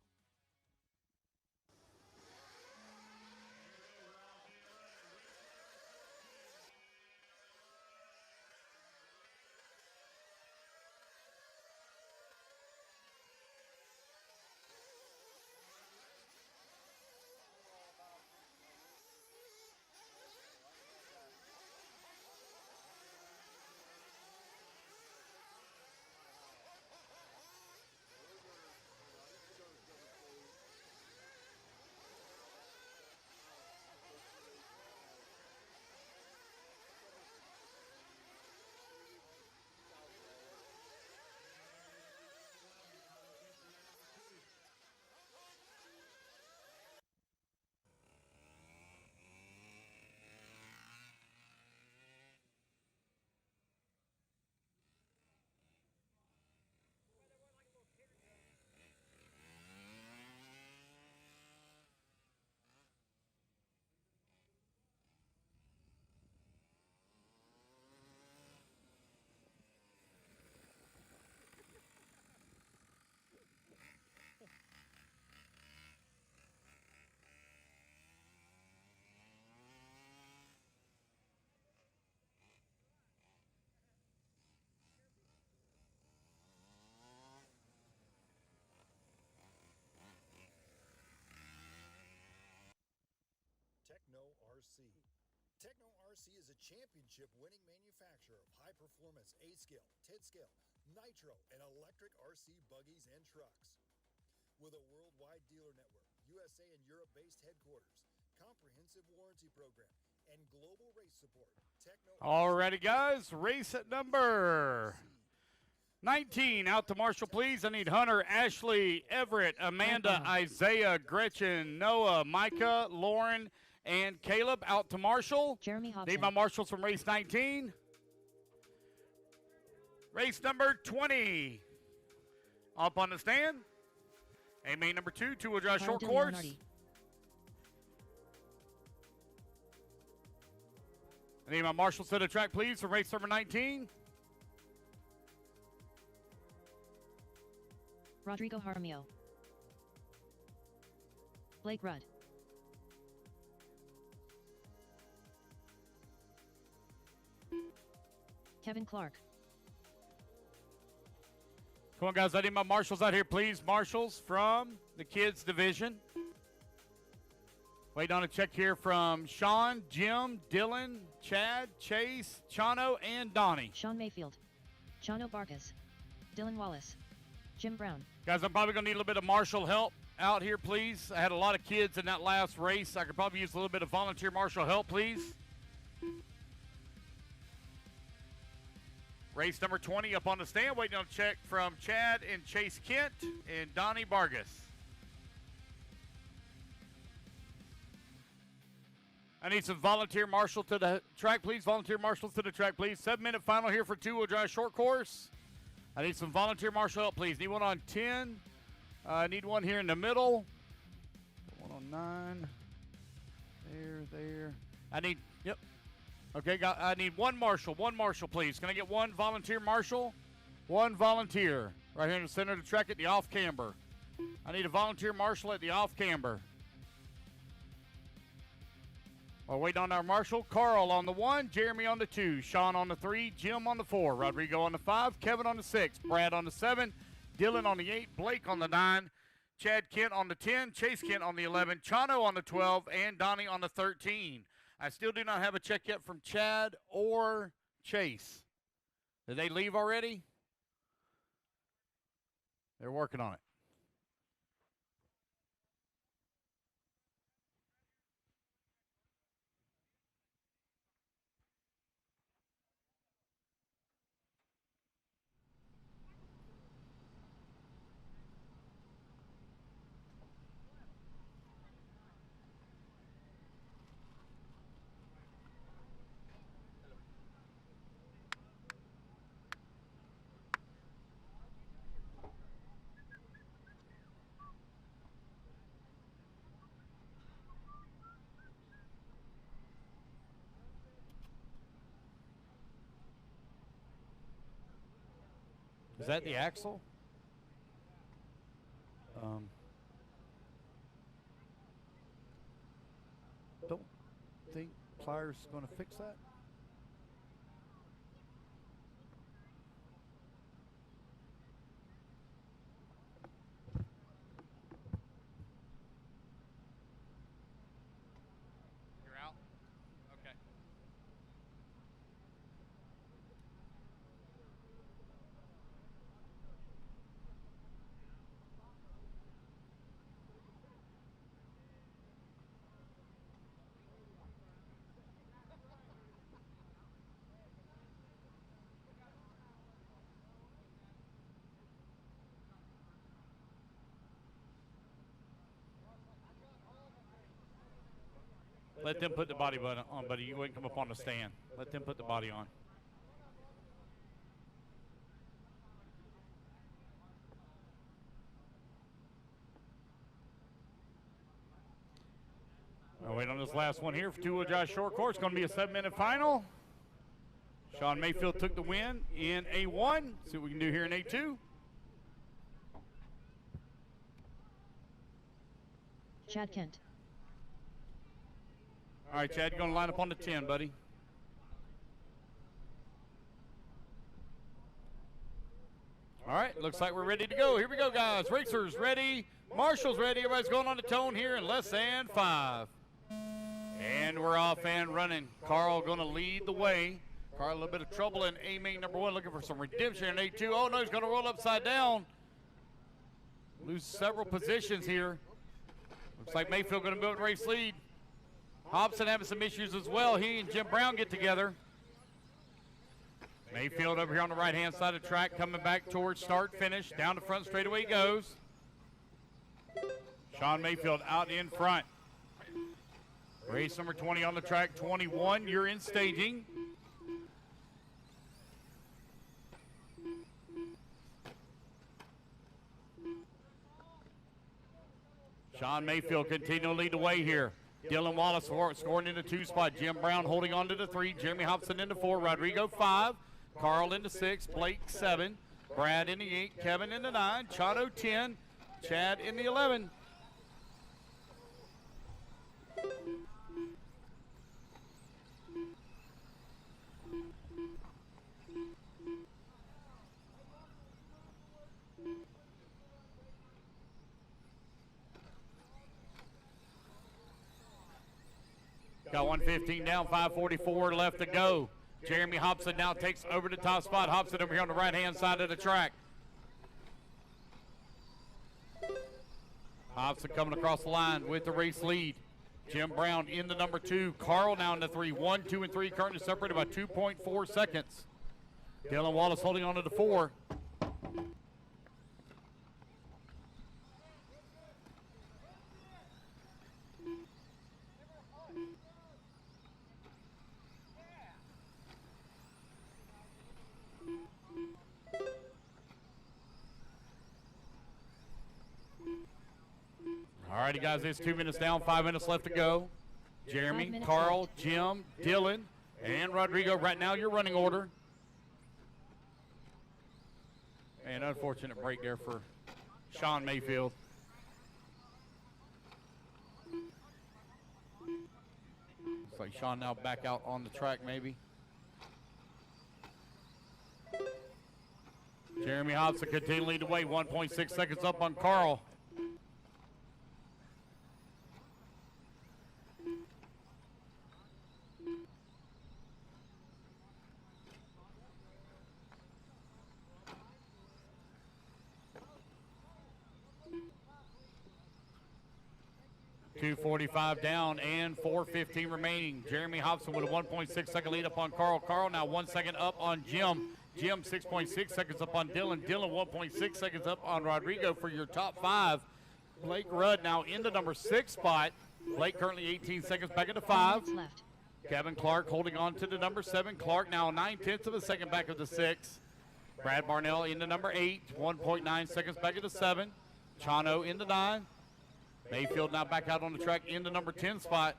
Techno RC. Techno RC is a championship-winning manufacturer of high-performance 8-scale, 10-scale, nitro, and electric RC buggies and trucks. With a worldwide dealer network, USA and Europe-based headquarters, comprehensive warranty program, and global race support, Techno Alrighty, guys, race at number 19. Out to Marshall, please. I need Hunter, Ashley, Everett, Amanda, Isaiah, Gretchen, Noah, Micah, Lauren, and Caleb. Out to Marshall. Jeremy Hobson. Need my marshals from race 19. Race number 20. Up on the stand. A main number 2, two-wheel drive short course. I need my marshals to the track, please, for race number 19. Rodrigo Jaramillo. Blake Rudd. Kevin Clark. Come on, guys. I need my marshals out here, please. Marshals from the kids division. Waiting on a check here from Sean, Jim, Dylan, Chad, Chase, Chano, and Donnie. Sean Mayfield, Chano Barkas, Dylan Wallace, Jim Brown. Guys, I'm probably going to need a little bit of marshal help out here, please. I had a lot of kids in that last race. I could probably use a little bit of volunteer marshal help, please. Race number 20 up on the stand. Waiting on a check from Chad and Chase Kent and Donnie Vargas. I need some volunteer marshal to the track, please. Volunteer marshals to the track, please. 7-minute final here for two-wheel drive short course. I need some volunteer marshal help, please. Need one on 10. I need one here in the middle. One on 9. There. I need, yep. Okay, I need one marshal, please. Can I get one volunteer marshal? One volunteer. Right here in the center of the track at the off camber. I need a volunteer marshal at the off camber. We're waiting on our marshal. Carl on the 1, Jeremy on the 2, Sean on the 3, Jim on the 4, Rodrigo on the 5, Kevin on the 6, Brad on the 7, Dylan on the 8, Blake on the 9, Chad Kent on the 10, Chase Kent on the 11, Chano on the 12, and Donnie on the 13. I still do not have a check yet from Chad or Chase. Did they leave already? They're working on it. Is that the axle? Don't think pliers is going to fix that. You're out? Okay. Let them put the body on, buddy. You wouldn't come up on the stand. Let them put the body on. I'll wait on this last one here for two-wheel drive short course. It's going to be a 7-minute final. Sean Mayfield took the win in A1. See what we can do here in A2. Chad Kent. All right, Chad, you're going to line up on the 10, buddy. All right, looks like we're ready to go. Here we go, guys. Racers ready. Marshall's ready. Everybody's going on the tone here in less than 5. And we're off and running. Carl going to lead the way. Carl, a little bit of trouble in A main number 1, looking for some redemption in A2. Oh, no, he's going to roll upside down. Lose several positions here. Looks like Mayfield going to build race lead. Hobson having some issues as well. He and Jim Brown get together. Mayfield over here on the right-hand side of the track, coming back towards start, finish. Down the front straightaway he goes. Sean Mayfield out in front. Race number 20 on the track. 21, you're in staging. Sean Mayfield continuing to lead the way here. Dylan Wallace scoring in the 2 spot. Jim Brown holding on to the 3. Jeremy Hobson in the 4. Rodrigo 5. Carl in the 6. Blake 7. Brad in the 8. Kevin in the 9. Chado 10. Chad in the 11. Got 1:15 down, 5:44 left to go. Jeremy Hobson now takes over the top spot. Hobson over here on the right-hand side of the track. Hobson coming across the line with the race lead. Jim Brown in the number 2. Carl now in the 3. 1, 2, and 3 currently separated by 2.4 seconds. Dylan Wallace holding on to the 4. All righty, guys, it's 2 minutes down, 5 minutes left to go. Jeremy, Carl, Jim, Dylan, and Rodrigo. Right now, your running order. An unfortunate break there for Sean Mayfield. Looks like Sean now back out on the track, maybe. Jeremy Hobson continuing to lead the way, 1.6 seconds up on Carl. .245 down and 4:15 remaining. Jeremy Hobson with a 1.6 second lead up on Carl. Carl now 1 second up on Jim. Jim 6.6 seconds up on Dylan. Dylan 1.6 seconds up on Rodrigo for your top 5. Blake Rudd now in the number 6 spot. Blake currently 18 seconds back into 5. Kevin Clark holding on to the number 7. Clark now 9/10 of a second back of the 6. Brad Barnell in the number 8. 1.9 seconds back into 7. Chano in the 9. Mayfield now back out on the track in the number 10 spot.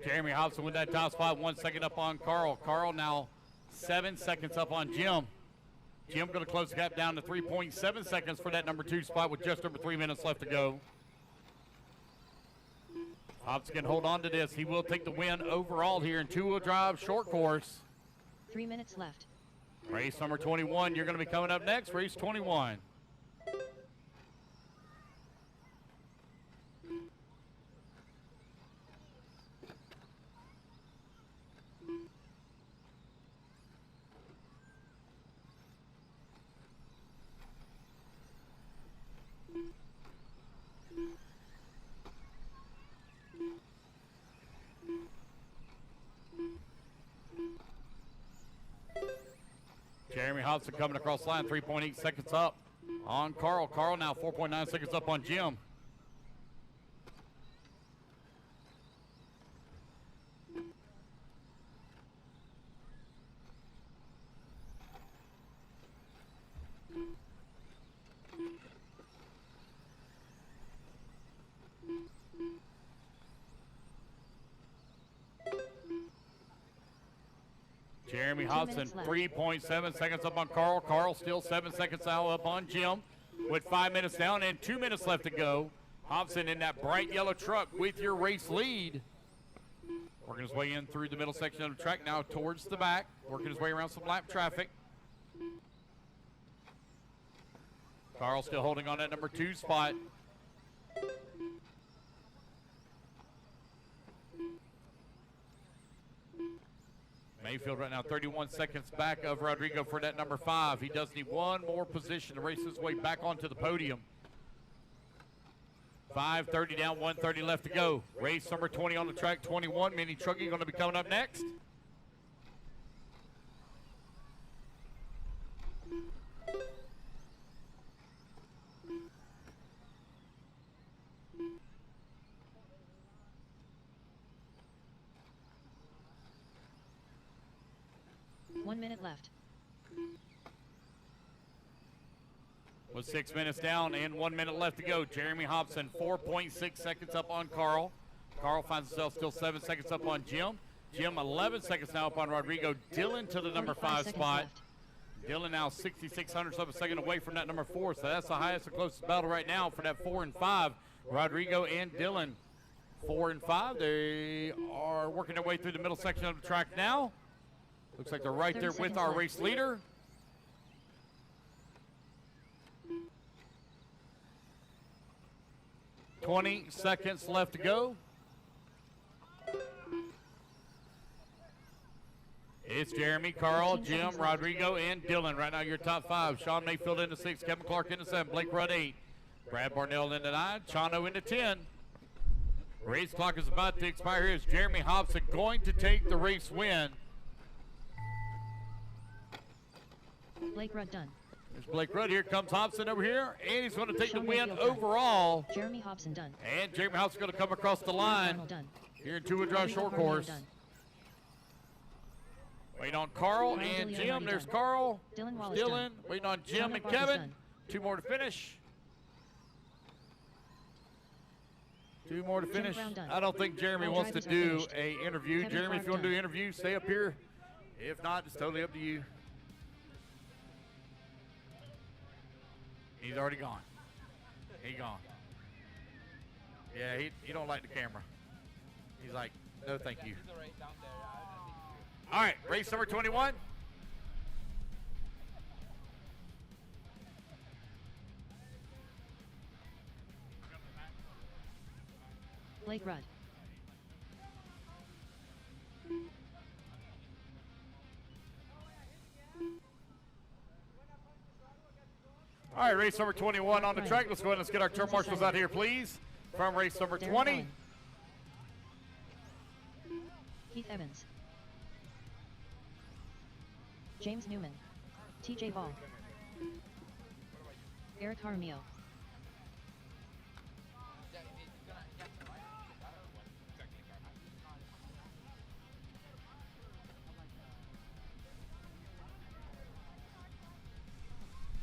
Jeremy Hobson with that top spot, 1 second up on Carl. Carl now 7 seconds up on Jim. Jim going to close the gap down to 3.7 seconds for that number 2 spot with just over 3 minutes left to go. Hobson can hold on to this. He will take the win overall here in two-wheel drive short course. 3 minutes left. Race number 21, you're going to be coming up next, race 21. Jeremy Hobson coming across the line, 3.8 seconds up on Carl. Carl now 4.9 seconds up on Jim. Jeremy Hobson, 3.7 seconds up on Carl. Carl still 7 seconds out up on Jim with 5 minutes down and 2 minutes left to go. Hobson in that bright yellow truck with your race lead. Working his way in through the middle section of the track now towards the back. Working his way around some lap traffic. Carl still holding on that number 2 spot. Mayfield right now 31 seconds back of Rodrigo for that number 5. He does need one more position to race his way back onto the podium. 5:30 down, 1:30 left to go. Race number 20 on the track, 21. Mini Trucking going to be coming up next. One minute left. With 6 minutes down and 1 minute left to go. Jeremy Hobson, 4.6 seconds up on Carl. Carl finds himself still 7 seconds up on Jim. Jim 11 seconds now up on Rodrigo. Dylan to the number 5 spot. Left. Dylan now 6,600 of a second away from that number 4, so that's the highest and closest battle right now for that 4 and 5. Rodrigo and Dylan, 4 and 5. They are working their way through the middle section of the track now. Looks like they're right there with our race leader. $20 seconds left to go. It's Jeremy, Carl, Jim, Rodrigo, and Dylan. Right now, your top 5. Sean Mayfield into 6, Kevin Clark into 7, Blake Rudd 8, Brad Barnell into 9, Chano into 10. Race clock is about to expire. Here's Jeremy Hobson going to take the race win. Blake Rudd done. There's Blake Rudd. Here comes Hobson over here, and he's going to take Sean the win Mayfield done. overall. Jeremy Hobson done. And Jeremy Hobson's going to come across the line Done. here in Two-Wheel Drive Short Course. Done. Waiting on Carl and Jim. There's Carl. Dylan Wallace Dylan. done. Waiting on Jim Connor and Barnes Kevin. done. 2 more to finish. 2 more to finish. Brown done. I don't think Jeremy All wants to drivers are do finished. a interview. Kevin Jeremy, Clark if you want to do done. an interview, stay up here. If not, it's totally up to you. He's already gone. He gone. Yeah, he don't like the camera. He's like, no, thank you. All right, race number 21. Blake Rudd. All right, race number 21 on the track. Let's go ahead and let's get our turn marshals out here, please. From race number 20. Keith Evans. James Newman. TJ Ball. Eric Jaramillo.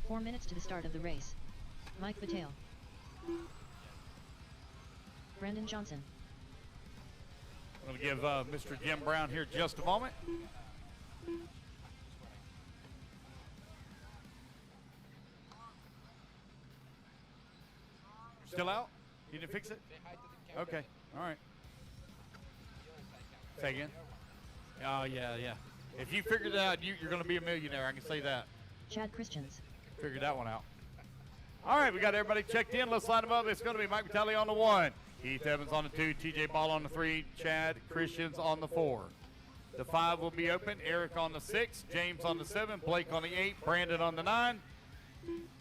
Four minutes to the start of the race. Mike Patel. Brandon Johnson. I'm going to give Mr. Jim Brown here just a moment. Still out? You didn't fix it? Okay, all right. Say again? Oh, yeah. If you figure that out, you're going to be a millionaire. I can say that. Chad Christians. Figured that one out. All right, we got everybody checked in. Let's line them up. It's going to be Mike Vitale on the 1, Keith Evans on the 2, TJ Ball on the 3, Chad Christians on the 4. The 5 will be open. Eric on the 6, James on the 7, Blake on the 8, Brandon on the 9.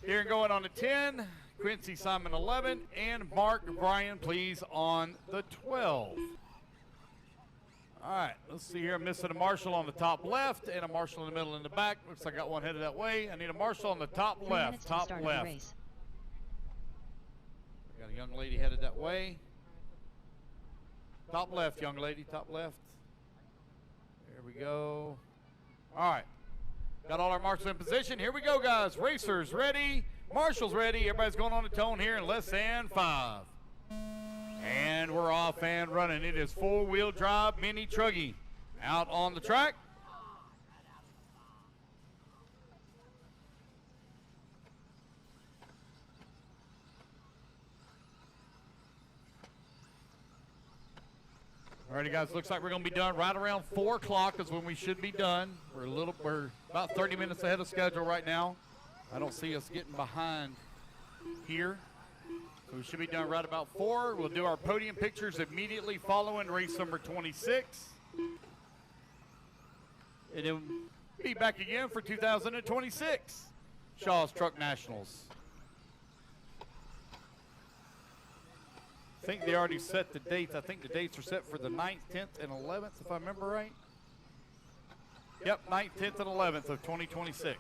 Here going on the 10, Quincy Simon 11, and Mark Bryan, please, on the 12. All right, let's see here. I'm missing a marshal on the top left and a marshal in the middle and the back. Looks like I got one headed that way. I need a marshal on the top left. Top left. We got a young lady headed that way. Top left, young lady. Top left. There we go. All right. Got all our marshals in position. Here we go, guys. Racers ready. Marshals ready. Everybody's going on the tone here in less than 5. And we're off and running. It is 4-wheel drive mini truggy out on the track. All righty, guys. Looks like we're going to be done right around 4 o'clock is when we should be done. We're about 30 minutes ahead of schedule right now. I don't see us getting behind here. So we should be done right about 4. We'll do our podium pictures immediately following race number 26. And then be back again for 2026 Shaw's Truck Nationals. I think they already set the dates. I think the dates are set for the 9th, 10th, and 11th, if I remember right. Yep, 9th, 10th, and 11th of 2026.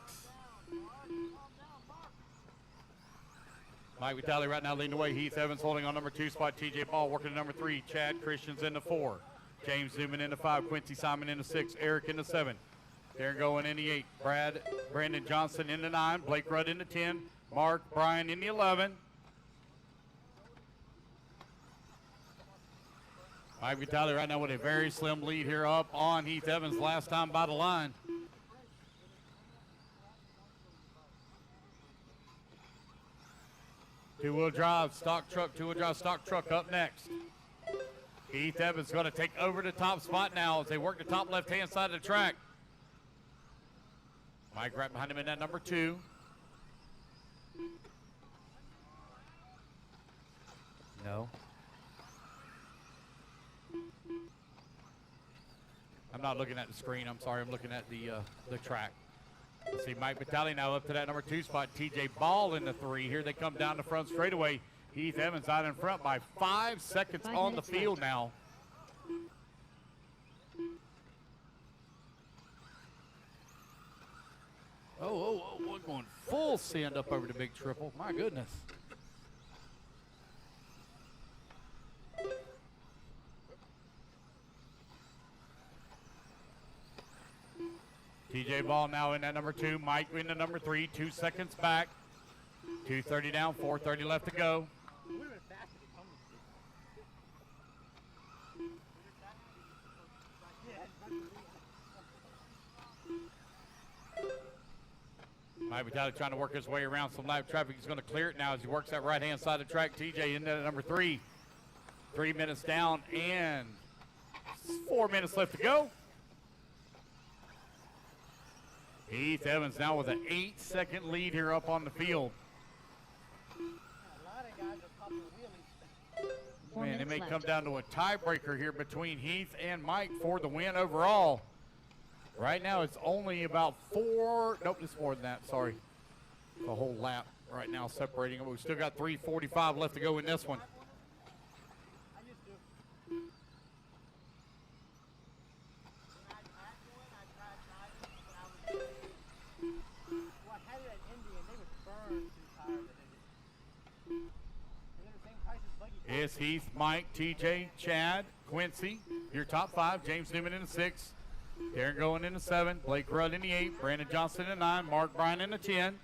Mike Vitale right now leading the way. Heath Evans holding on number 2 spot. TJ Ball working at number 3. Chad Christians in the 4. James Newman in the 5. Quincy Simon in the 6. Eric in the 7. They're going in the 8. Brandon Johnson in the 9. Blake Rudd in the 10. Mark Bryan in the 11. Mike Vitale right now with a very slim lead here up on Heath Evans last time by the line. Two-wheel drive, stock truck, two-wheel drive, stock truck up next. Heath Evans going to take over the top spot now as they work the top left-hand side of the track. Mike right behind him in that number 2. No. I'm not looking at the screen. I'm sorry. I'm looking at the track. Let's see Mike Vitale now up to that number 2 spot. TJ Ball in the 3. Here they come down the front straightaway. Heath Evans out in front by 5 seconds on the field now. Oh, we're going full send up over the big triple. My goodness. TJ Ball now in that number 2. Mike in the number 3. 2 seconds back. 2:30 down, 4:30 left to go. Mike Vitale trying to work his way around some live traffic. He's going to clear it now as he works that right-hand side of the track. TJ in at number 3. 3 minutes down and 4 minutes left to go. Heath Evans now with an 8-second lead here up on the field. Man, it may come down to a tiebreaker here between Heath and Mike for the win overall. Right now it's only about 4, nope, it's more than that, sorry. It's a whole lap right now separating them. We've still got 3:45 left to go in this one. It's Heath, Mike, TJ, Chad, Quincy, your top 5. James Newman in the 6. Darren going in the 7. Blake Rudd in the 8. Brandon Johnson in the 9. Mark Bryan in the 10.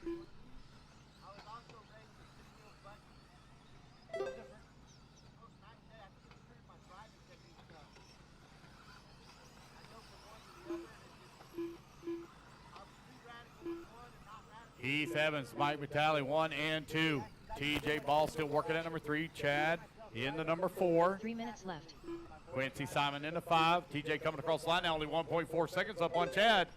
Heath Evans, Mike Vitale, 1 and 2. TJ Ball still working at number 3. Chad in the number 4. 3 minutes left. Quincy Simon in the 5. TJ coming across the line now, only 1.4 seconds up on Chad.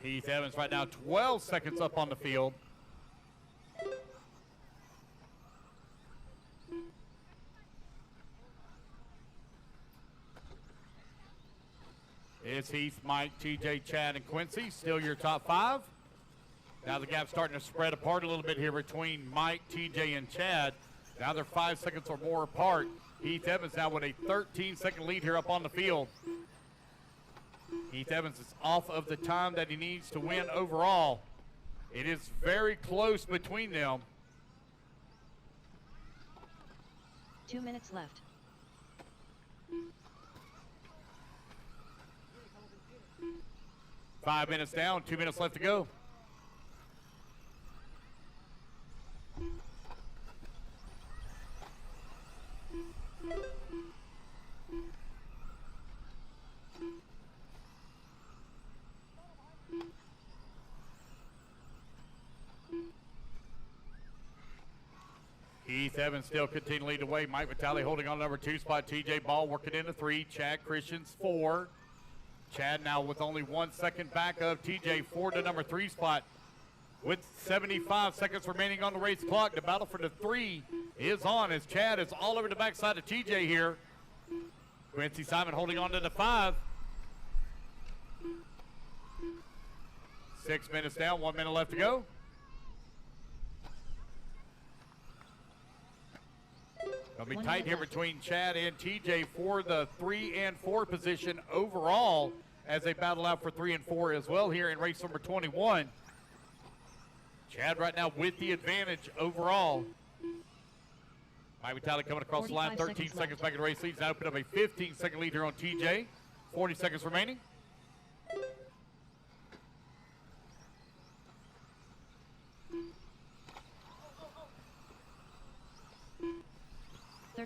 Heath Evans right now 12 seconds up on the field. It's Heath, Mike, TJ, Chad, and Quincy. Still your top 5. Now the gap's starting to spread apart a little bit here between Mike, TJ, and Chad. Now they're 5 seconds or more apart. Heath Evans now with a 13-second lead here up on the field. Heath Evans is off of the time that he needs to win overall. It is very close between them. 2 minutes left. Five minutes down, 2 minutes left to go. Heath Evans still continuing to lead the way. Mike Vitale holding on number 2 spot. TJ Ball working into 3. Chad Christians 4. Chad now with only 1 second back of TJ for the number 3 spot. With 75 seconds remaining on the race clock, the battle for the 3 is on as Chad is all over the backside of TJ here. Quincy Simon holding on to the 5. 6 minutes down, 1 minute left to go. It'll be tight here between Chad and TJ for the 3 and 4 position overall as they battle out for 3 and 4 as well here in race number 21. Chad right now with the advantage overall. Mike Vitale coming across the line, 13 seconds seconds back in the race leads. Now open up a 15-second lead here on TJ. 40 seconds remaining.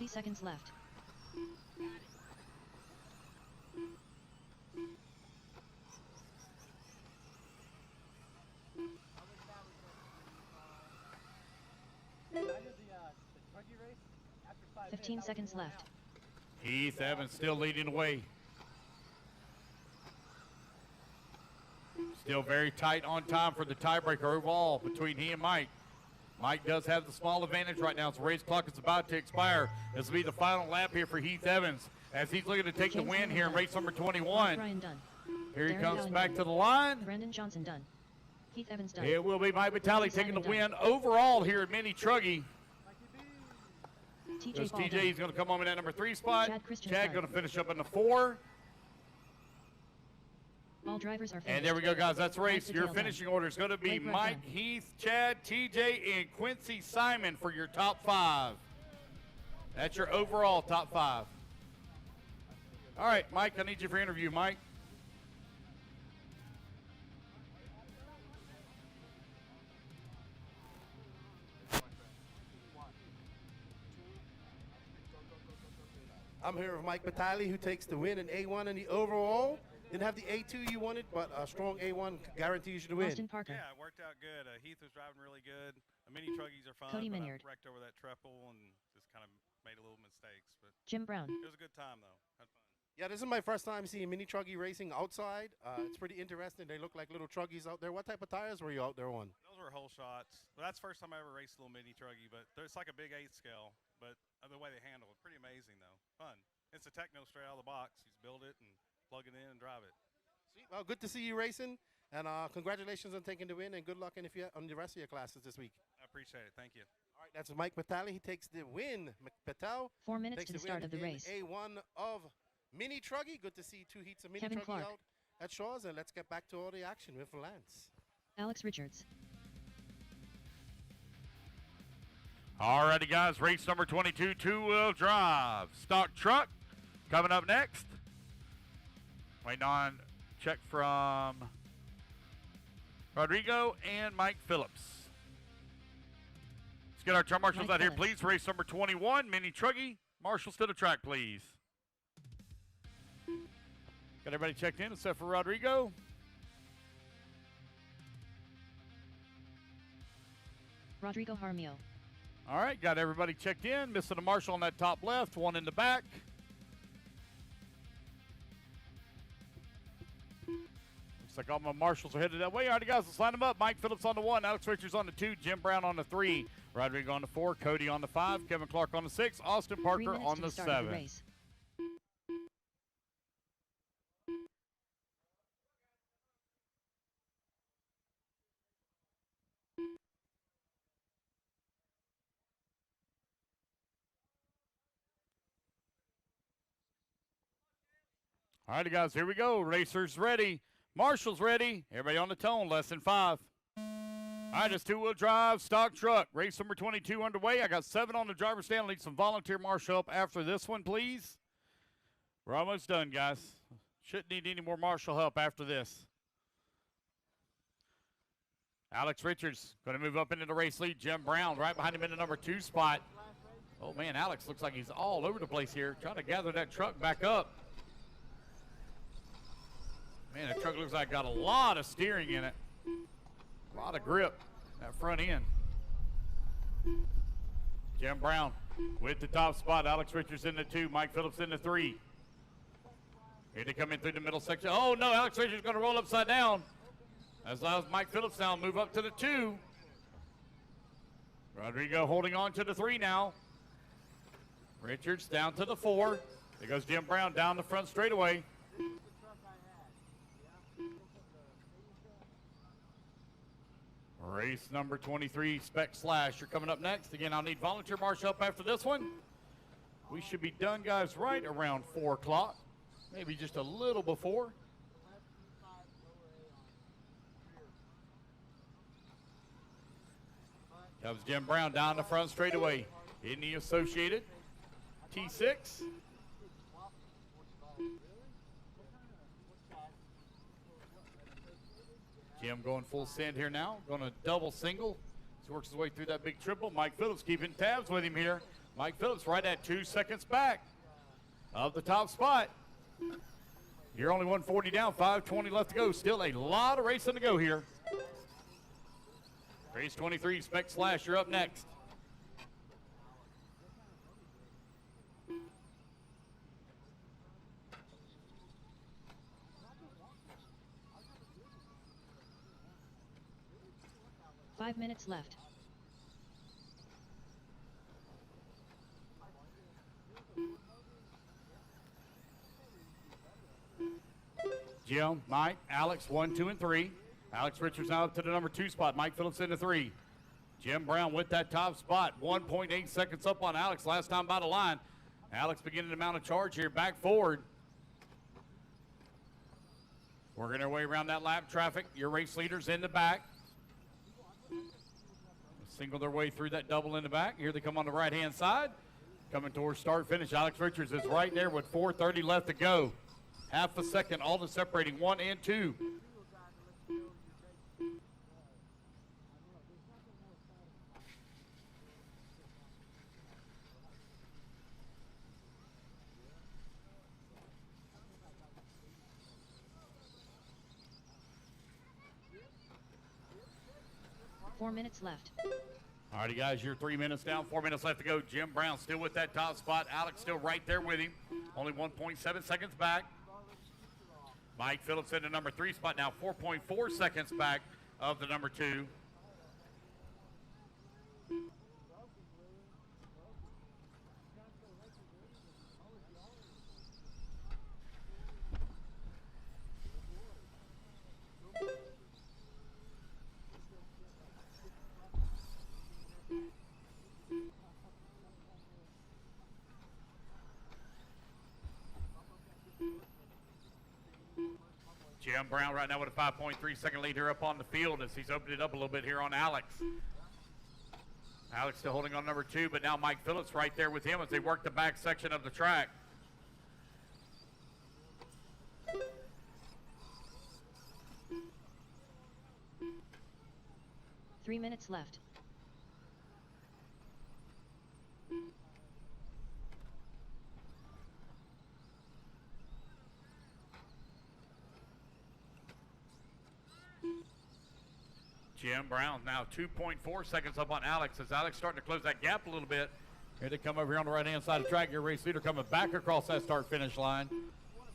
Seconds left. I did the turkey race after 5 15 minutes. seconds left. Heath Evans still leading the way. Still very tight on time for the tiebreaker overall between he and Mike. Mike does have the small advantage right now. So race clock is about to expire. This will be the final lap here for Heath Evans as he's looking to take the win here in race number 21. Ryan done. Here he Darren comes Dowling back done. to the line. Brandon Johnson done. Keith Evans done. It will be Mike Vitale taking the Simon win overall here at Mini Truggy. TJ Ball TJ done. is going to come home in that number 3 spot. Chad Christian's Chad done. going to finish up in the 4. All drivers are finished. And there we go, guys. That's the race. Mike Your Vitale finishing order is going to be Blake Rudd Mike, done. Heath, Chad, TJ, and Quincy Simon for your top 5. That's your overall top 5. All right, Mike, I need you for interview, Mike. I'm here with Mike Vitale, who takes the win in A1 in the overall. Didn't have the A2 you wanted, but a strong A1 guarantees you the win. Austin Parker. Yeah, it worked out good. Heath was driving really good. The mini truggies are fun. Cody but Minyard. I wrecked over that triple and just kind of made a little mistakes. But Jim Brown. it was a good time, though. Had fun. Yeah, this is my first time seeing mini truggy racing outside. It's pretty interesting. They look like little truggies out there. What type of tires were you out there on? Those were whole shots. Well, that's the first time I ever raced a little mini truggy, but it's like a big 8 scale. But the way they handle it, pretty amazing, though. Fun. It's a techno straight out of the box. You just build it and plug it in and drive it. Sweet. Well, good to see you racing, and congratulations on taking the win, and good luck on the rest of your classes this week. I appreciate it. Thank you. All right, that's Mike Vitale. He takes the win. Patel 4 minutes takes to the start win of the in race. A1 of mini truggy. Good to see 2 heats of mini Kevin truggy Clark. out at Shaw's, and let's get back to all the action with Lance. Alex Richards. All righty, guys. Race number 22, two-wheel drive. Stock truck coming up next. Waiting on check from Rodrigo and Mike Phillips. Let's get our turn marshals Mike out here, Phillips. please. Race number 21, Mini Truggy. Marshals to the track, please. Got everybody checked in except for Rodrigo. Rodrigo Jaramillo. All right, got everybody checked in. Missing a marshal on that top left, one in the back. Looks like all my marshals are headed that way. All right, guys, let's line them up. Mike Phillips on the 1, Alex Richards on the 2, Jim Brown on the 3, Rodrigo on the 4, Cody on the 5, Kevin Clark on the 6, Austin 3 Parker minutes on to the start of 7. the race. All righty, guys, here we go. Racers ready. Marshals ready. Everybody on the tone, less than 5. All right, it's two-wheel drive, stock truck. Race number 22 underway. I got 7 on the driver's stand. Need some volunteer marshal help after this one, please. We're almost done, guys. Shouldn't need any more marshal help after this. Alex Richards going to move up into the race lead. Jim Brown right behind him in the number 2 spot. Oh, man, Alex looks like he's all over the place here, trying to gather that truck back up. Man, that truck looks like it got a lot of steering in it. A lot of grip, that front end. Jim Brown with the top spot. Alex Richards in the 2, Mike Phillips in the 3. Here they come in through the middle section. Oh, no, Alex Richards going to roll upside down. As allows Mike Phillips now move up to the 2. Rodrigo holding on to the 3 now. Richards down to the 4. There goes Jim Brown down the front straightaway. Race number 23, Spec Slash. You're coming up next. Again, I'll need volunteer marshal help after this one. We should be done, guys, right around 4 o'clock. Maybe just a little before. That was Jim Brown down the front straightaway. in the Associated T6. Jim going full send here now. Going to double single. He works his way through that big triple. Mike Phillips keeping tabs with him here. Mike Phillips right at 2 seconds back of the top spot. You're only 140 down, 5:20 left to go. Still a lot of racing to go here. Race 23, Spec Slash, you're up next. Five minutes left. Jim, Mike, Alex, 1, 2, and 3. Alex Richards now up to the number 2 spot. Mike Phillips into 3. Jim Brown with that top spot. 1.8 seconds up on Alex. Last time by the line. Alex beginning to mount a charge here. Back forward. Working their way around that lap traffic. Your race leaders in the back. Single their way through that double in the back. Here they come on the right-hand side. Coming towards start finish. Alex Richards is right there with 4:30 left to go. Half a second, all the separating 1 and 2. Four minutes left. All righty, guys, you're 3 minutes down, 4 minutes left to go. Jim Brown still with that top spot. Alex still right there with him. Only 1.7 seconds back. Mike Phillips in the number 3 spot now, 4.4 seconds back of the number 2. Jim Brown right now with a 5.3 second lead here up on the field as he's opened it up a little bit here on Alex. Alex still holding on number 2, but now Mike Phillips right there with him as they work the back section of the track. Three minutes left. Jim Brown now 2.4 seconds up on Alex as Alex starting to close that gap a little bit. Here they come over here on the right-hand side of the track. Your race leader coming back across that start-finish line.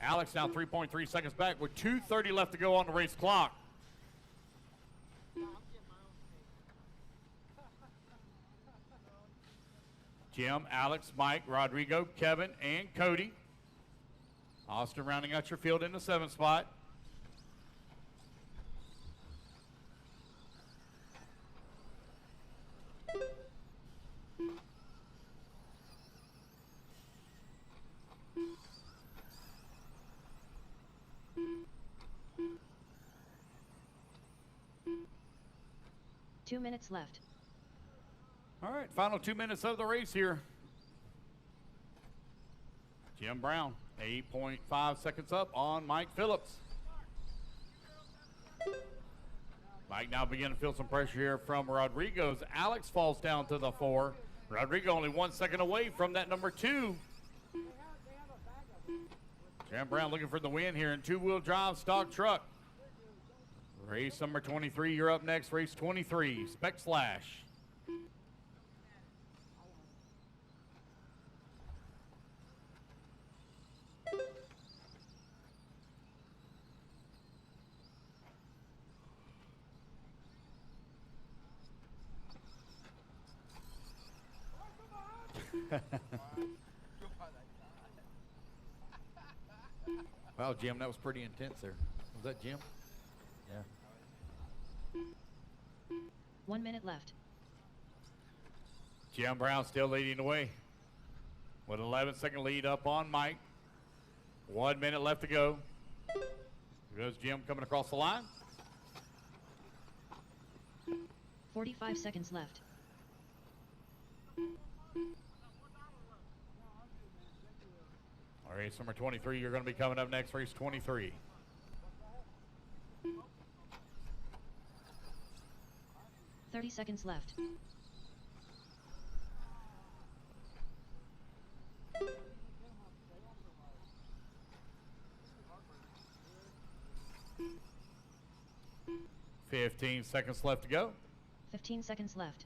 Alex now 3.3 seconds back with 2:30 left to go on the race clock. Jim, Alex, Mike, Rodrigo, Kevin, and Cody. Austin rounding out your field in the 7th spot. Two minutes left. All right, final 2 minutes of the race here. Jim Brown, 8.5 seconds up on Mike Phillips. Mike now beginning to feel some pressure here from Rodrigo's. Alex falls down to the 4. Rodrigo only 1 second away from that number 2. Jim Brown looking for the win here in two-wheel drive stock truck. Race number 23, you're up next. Race 23, Spec Slash. Wow, Jim, that was pretty intense there. Was that Jim? Yeah. 1 minute left. Jim Brown still leading the way with an 11-second lead up on Mike. 1 minute left to go. Here goes Jim coming across the line. 45 seconds left. All right, race number 23, you're going to be coming up next, race 23. $30 left. $15 seconds left to go. 15 seconds left.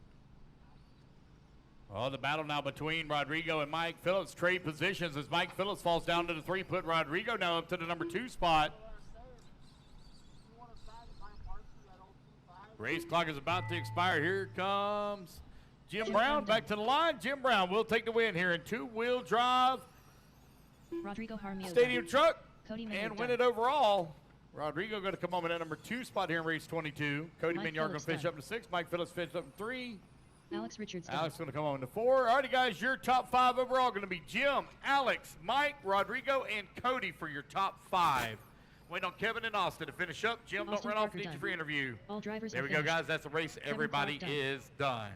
Well, the battle now between Rodrigo and Mike Phillips. Trade positions as Mike Phillips falls down to the 3. Put Rodrigo now up to the number 2 spot. Race clock is about to expire. Here comes Jim Brown back to the line. Jim Brown will take the win here in 2-wheel drive Rodrigo Jaramillo stadium truck Cody and win it overall. Rodrigo going to come home in at number 2 spot here in race 22. Cody Mike Minyard going to Phillips finish up to 6. Mike Phillips finished up to 3. Alex Richards Alex going to come on to 4. All righty, guys, your top 5 overall going to be Jim, Alex, Mike, Rodrigo, and Cody for your top 5. Wait on Kevin and Austin to finish up. Jim, Austin don't run off. Parker Need you done. for interview. All drivers There have we go, finished. guys. That's the race. Kevin Everybody Clark done. is done.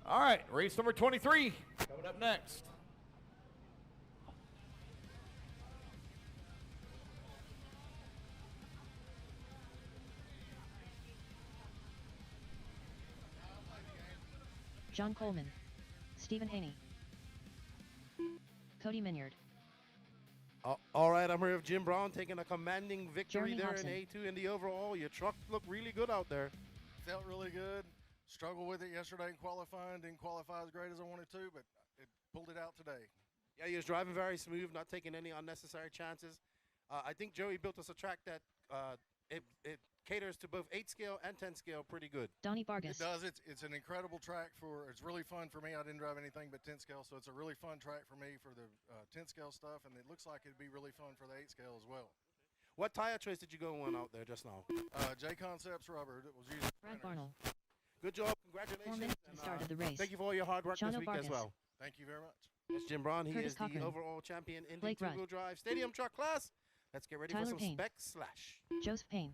All right, race number 23 coming up next. John Coleman. Stephen Haney. Cody Minyard. All right, I'm here with Jim Brown taking a commanding victory Jeremy there Hobson. in A2 in the overall. Your truck looked really good out there. Felt really good. Struggled with it yesterday in qualifying. Didn't qualify as great as I wanted to, but it pulled it out today. Yeah, he was driving very smooth, not taking any unnecessary chances. I think Joey built us a track that it caters to both 8 scale and 10 scale pretty good. Donnie It Vargas. does. It's an incredible track it's really fun for me. I didn't drive anything but 10 scale, so it's a really fun track for me for the 10 scale stuff, and it looks like it'd be really fun for the 8 scale as well. What tire choice did you go on out there just now? J Concepts rubber. It was used. Brad Barnell. Good job. 4 Congratulations. minutes to the start of the race. Thank you for all your hard work Chano this week Vargas. as well. Thank you very much. That's Jim Brown. He Curtis is Cochran. the overall champion in the Blake Rudd. 2-wheel drive stadium truck class. Let's get ready Tyler for some Payne. spec slash. Joseph Payne.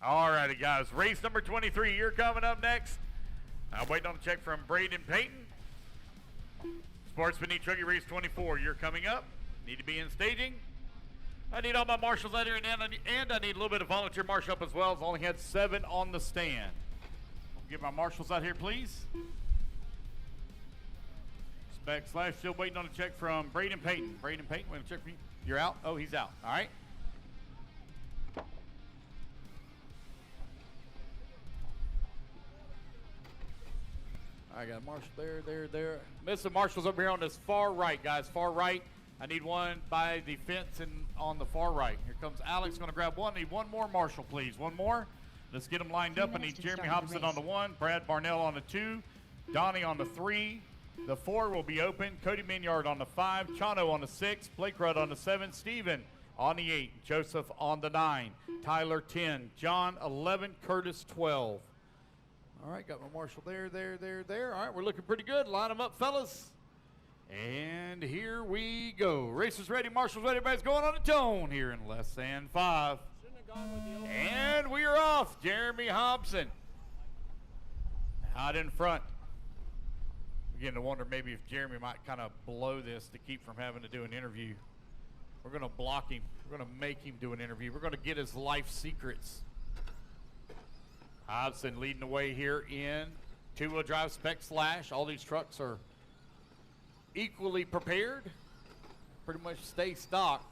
All righty, guys. Race number 23. You're coming up next. I'm waiting on a check from Braden Payton. Sportsman Need Truckie Race 24. You're coming up. Need to be in staging. I need all my marshals out here, and I need a little bit of volunteer marshal up as well. I've only had 7 on the stand. Get my marshals out here, please. Spec slash. Still waiting on a check from Braden Payton. Braden Payton, wait a check for you. You're out? Oh, he's out. All right. I got a marshal there. Missing marshals over here on this far right, guys. Far right. I need one by the fence and on the far right. Here comes Alex. Going to grab one. I need one more marshal, please. One more. Let's get them lined 3 up. I minutes need to Jeremy start the Hobson on the 1, Brad Barnell on the 2, Donnie on the 3. The 4 will be open. Cody Minyard on the 5, Chano on the 6, Blake Rudd on the 7, Steven on the 8, Joseph on the 9, Tyler 10, John 11, Curtis 12. All right, got my marshal there. All right, we're looking pretty good. Line them up, fellas. And here we go. Racers ready, marshals ready. Everybody's going on a tone here in less than 5. And we are off. Jeremy Hobson out in front. Beginning to wonder maybe if Jeremy might kind of blow this to keep from having to do an interview. We're going to block him. We're going to make him do an interview. We're going to get his life secrets. Hobson leading the way here in 2-wheel drive spec slash. All these trucks are equally prepared. Pretty much stay stock.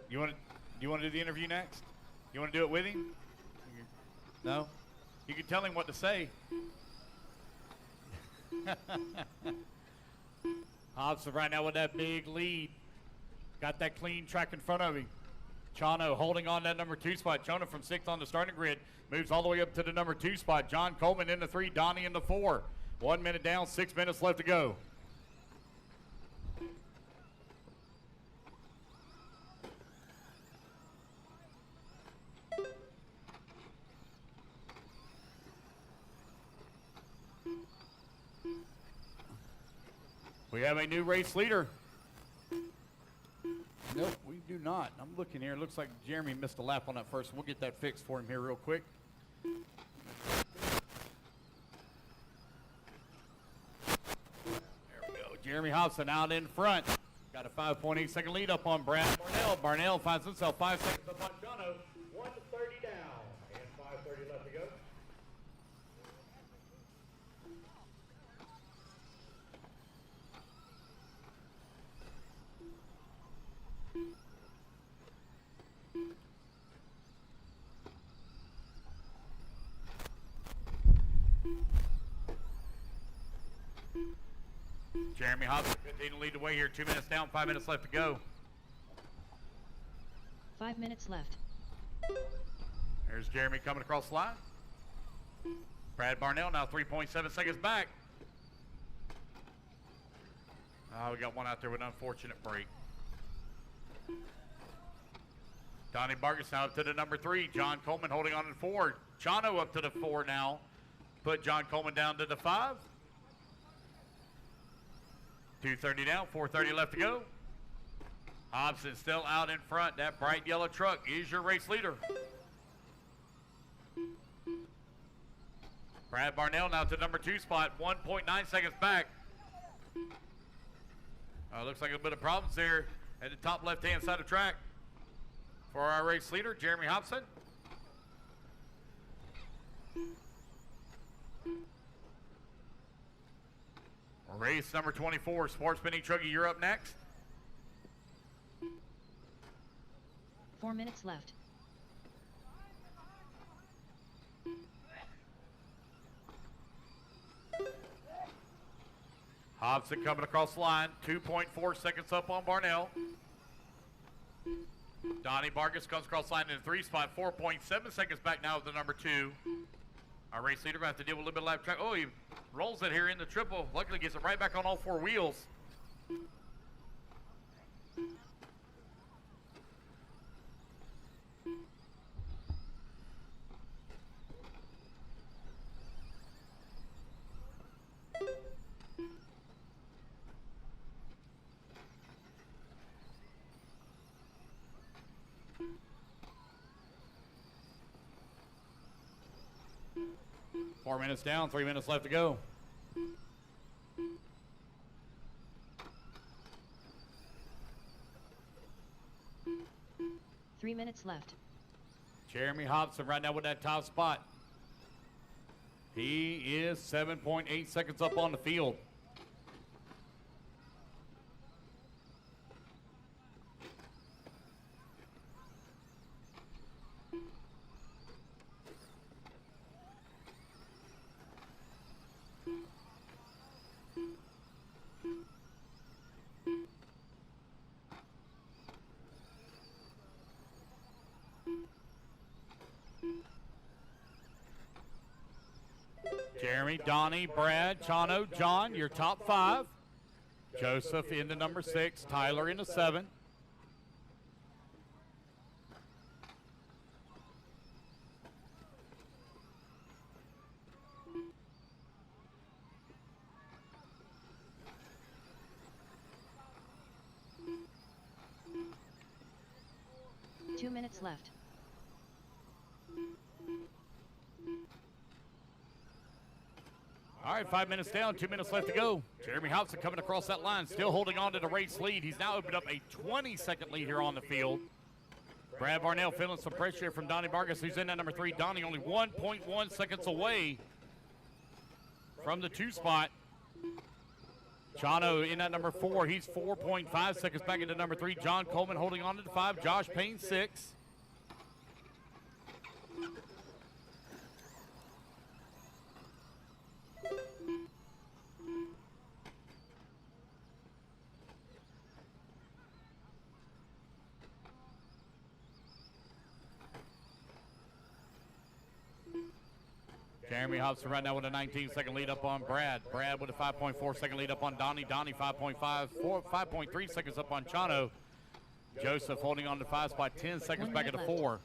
You want to do the interview next? You want to do it with him? No? You can tell him what to say. Hobson right now with that big lead. Got that clean track in front of him. Chano holding on that number 2 spot. Chano from 6th on the starting grid. Moves all the way up to the number 2 spot. John Coleman in the 3. Donnie in the 4. 1 minute down, 6 minutes left to go. We have a new race leader. Nope, we do not. I'm looking here. It looks like Jeremy missed a lap on that first. We'll get that fixed for him here real quick. Jeremy Hobson out in front. Got a 5.8 second lead up on Brad Barnell. Barnell finds himself 5 seconds up on Jono. 1:30 down and 5:30 left to go. Jeremy Hobson continuing to lead the way here. 2 minutes down, 5 minutes left to go. 5 minutes left. There's Jeremy coming across the line. Brad Barnell now 3.7 seconds back. We got one out there with an unfortunate break. Donnie Vargas now up to the number 3. John Coleman holding on to 4. Chano up to the 4 now. Put John Coleman down to the 5. 2:30 down, 4:30 left to go. Hobson still out in front. That bright yellow truck is your race leader. Brad Barnell now to number 2 spot, 1.9 seconds back. Looks like a bit of problems there at the top left-hand side of track for our race leader, Jeremy Hobson. Race number 24, Sports Spinning Truckee, you're up next. 4 minutes left. Hobson coming across the line, 2.4 seconds up on Barnell. Donnie Vargas comes across the line in the 3 spot, 4.7 seconds back now with the number 2. Our race leader will have to deal with a little bit of lap track. Oh, he rolls it here in the triple. Luckily gets it right back on all 4 wheels. Four minutes down, 3 minutes left to go. Three minutes left. Jeremy Hobson right now with that top spot. He is 7.8 seconds up on the field. Jeremy, Donnie, Brad, Chano, John, your top 5. Joseph in the number 6, Tyler in the 7. Two minutes left. All right, 5 minutes down, 2 minutes left to go. Jeremy Hobson coming across that line, still holding on to the race lead. He's now opened up a 20-second lead here on the field. Brad Barnell feeling some pressure from Donnie Vargas, who's in that number 3. Donnie only 1.1 seconds away from the 2 spot. Chano in that number 4. He's 4.5 seconds back into number 3. John Coleman holding on to the 5. Josh Payne 6. Jeremy Hobson right now with a 19-second lead up on Brad. Brad with a 5.4 second lead up on Donnie. Donnie 5.3 seconds up on Chano. Joseph holding on to 5 spot, 10 seconds back at the 4.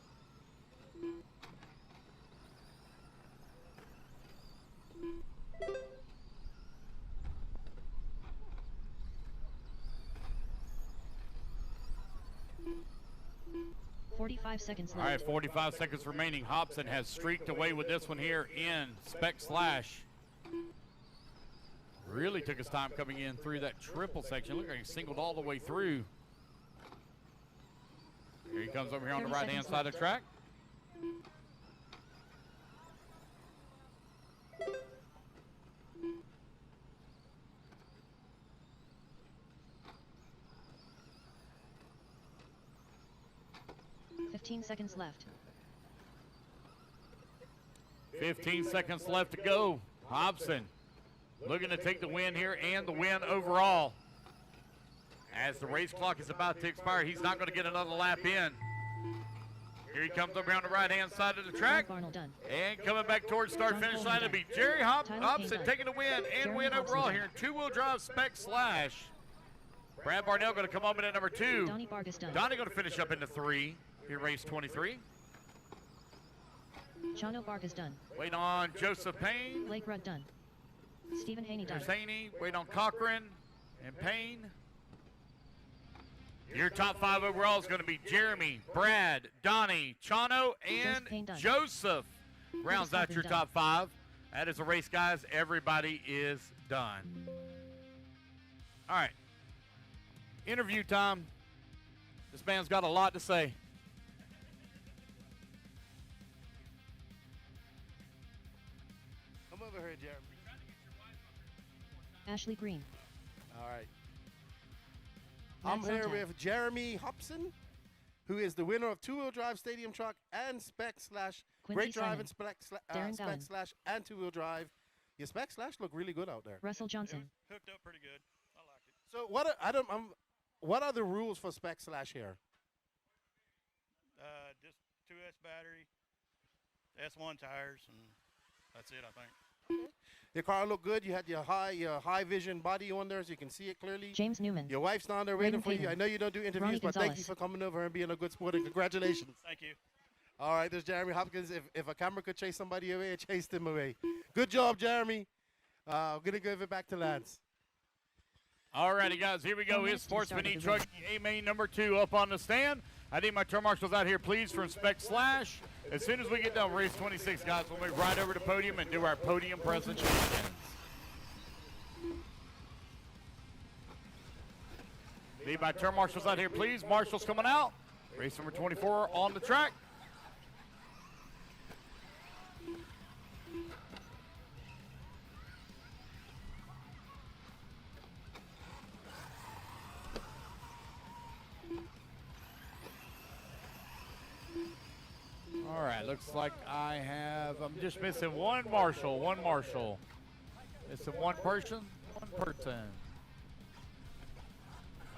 $45 seconds left. All right, 45 seconds remaining. Hobson has streaked away with this one here in Spec Slash. Really took his time coming in through that triple section. Look like he singled all the way through. Here he comes over here on the right-hand side of the track. Seconds left. 15 seconds left to go. Hobson looking to take the win here and the win overall. As the race clock is about to expire, he's not going to get another lap in. Here he comes over on the right-hand side of the track. And coming back towards start-finish line, it'll be Jerry Hobson taking the win and win overall here in two-wheel drive spec slash. Brad Barnell going to come up in at number 2. Donnie going to finish up into 3 here, race 23. Chano Barkas done. Wait on Joseph Payne. Blake Rudd done. Stephen Haney done. There's Haney. Wait on Cochran and Payne. Your top 5 overall is going to be Jeremy, Brad, Donnie, Chano, and Joseph. Rounds out your top 5. That is a race, guys. Everybody is done. All right. Interview time. This man's got a lot to say. Come over here, Jeremy. Ashley Green. All right. Matt I'm here Sontag. with Jeremy Hobson, who is the winner of two-wheel drive stadium truck and spec slash Quincy great drive Simon. and spec, Darren spec Gallen. slash and two-wheel drive. Your spec slash look really good out there. Russell Johnson. Hooked up pretty good. I like it. So what are the rules for spec slash here? Just 2S battery, S1 tires, and that's it, I think. Your car looked good. You had your high vision body on there, so you can see it clearly. James Newman. Your wife's down there waiting Raymond for you. Payton. I know you don't do interviews, Ronnie but thank you Gonzalez. for coming over and being a good sport, and congratulations. Thank you. All right, there's Jeremy Hopkins. If a camera could chase somebody away, it chased him away. Good job, Jeremy. I'm going to give it back to Lance. All righty, guys, here we go. His Sportsman E-Truck A-Main number 2 up on the stand. I need my turn marshals out here, please, from Spec Slash. As soon as we get done with race 26, guys, we'll move right over to the podium and do our podium presentation. Need my turn marshals out here, please. Marshals coming out. Race number 24 on the track. All right, looks like I'm just missing one marshal. Missing one person.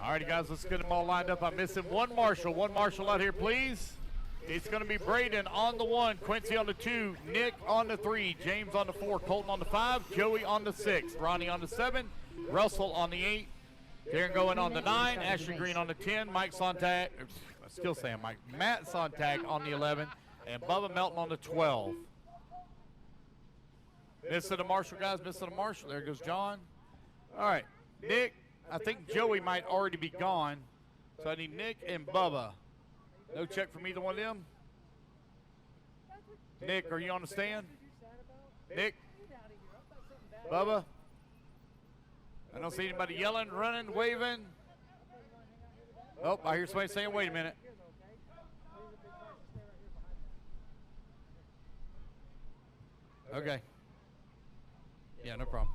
All righty, guys, let's get them all lined up. I'm missing one marshal out here, please. It's going to be Braden on the 1, Quincy on the 2, Nick on the 3, James on the 4, Colton on the 5, Joey on the 6, Ronnie on the 7, Russell on the 8, Darren going on the 9, Ashley Green on the 10, Mike Sontag, I'm still saying Mike, Matt Sontag on the 11, and Bubba Melton on the 12. Missing a marshal, guys, missing a marshal. There goes John. All right, Nick, I think Joey might already be gone, so I need Nick and Bubba. No check from either one of them. Nick, are you on the stand? Nick? Bubba? I don't see anybody yelling, running, waving. Oh, I hear somebody saying, wait a minute. Okay. Yeah, no problem.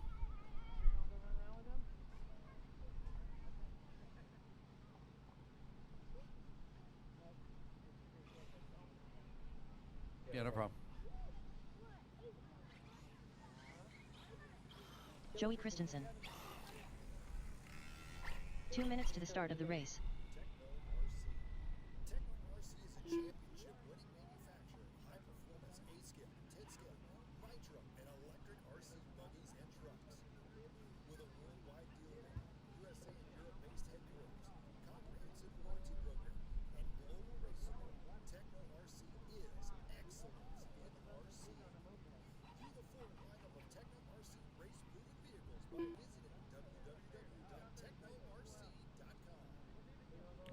Yeah, no problem. Joey Christensen. 2 minutes to the start of the race.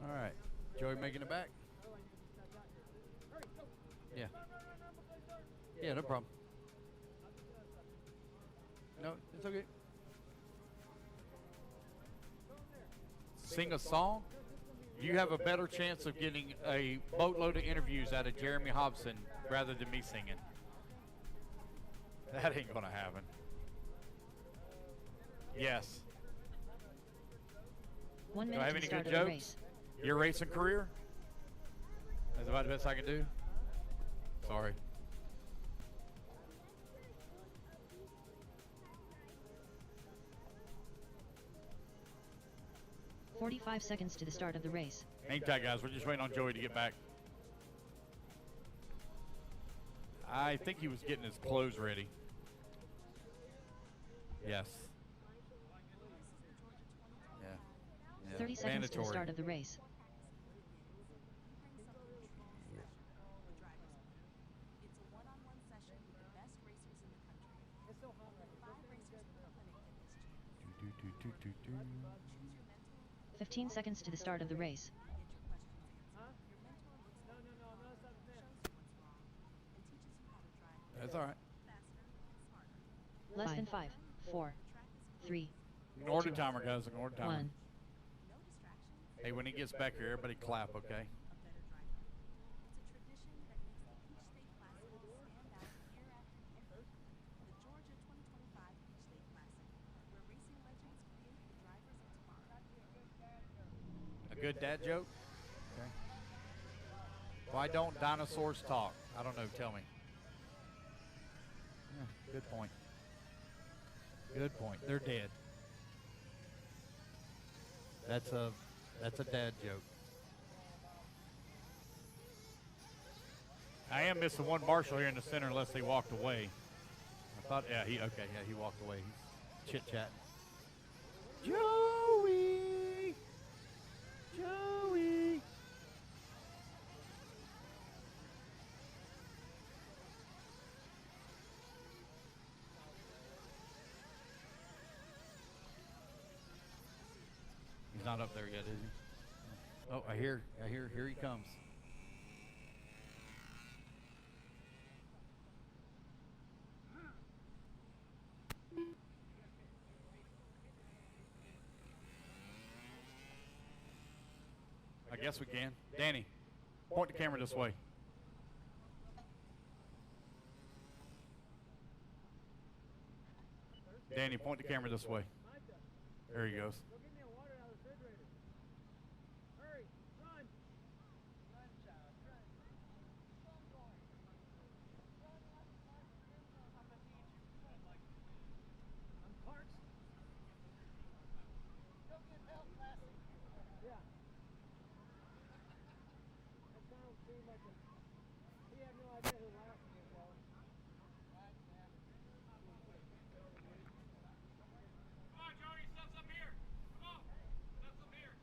All right, Joey making it back. Yeah. Yeah, no problem. No, it's okay. sing a song, you have a better chance of getting a boatload of interviews out of Jeremy Hobson rather than me singing. That ain't gonna happen. Yes. 1 Do minute I have to any start good of the jokes? race. Your racing career? That's about the best I can do? Sorry. "45 seconds to the start of the race. Hang tight, guys. We're just waiting on Joey to get back. I think he was getting his clothes ready. Yes. Yeah. 30 seconds to the start of the race. It's a one-on-one session with the best racers in the country. It's so hot right 5 racers in the clinic get this chance. 15 seconds to the start of the race. That's all right. Less than 5, 4, 3, Ignore the 2, timer, guys. Ignore the timer. 1. Hey, when he gets back here, everybody clap, okay? A good dad joke? Okay. Why don't dinosaurs talk? I don't know. Tell me. Yeah, good point. Good point. They're dead. That's a dad joke. I am missing one marshal here in the center unless they walked away. I thought, yeah, he walked away. He's chit-chatting. Joey! Joey! He's not up there yet, is he? Oh, here he comes. I guess we can. Danny, point the camera this way. Danny, point the camera this way. There he goes. Go get me a water out of the refrigerator. Hurry, run. Run, child, run. I'm parched. Go get help, Lassie. Yeah. That sounds seemed like he had no idea who Lassie was. Come on, Joey, steps up here. Come on, steps up here.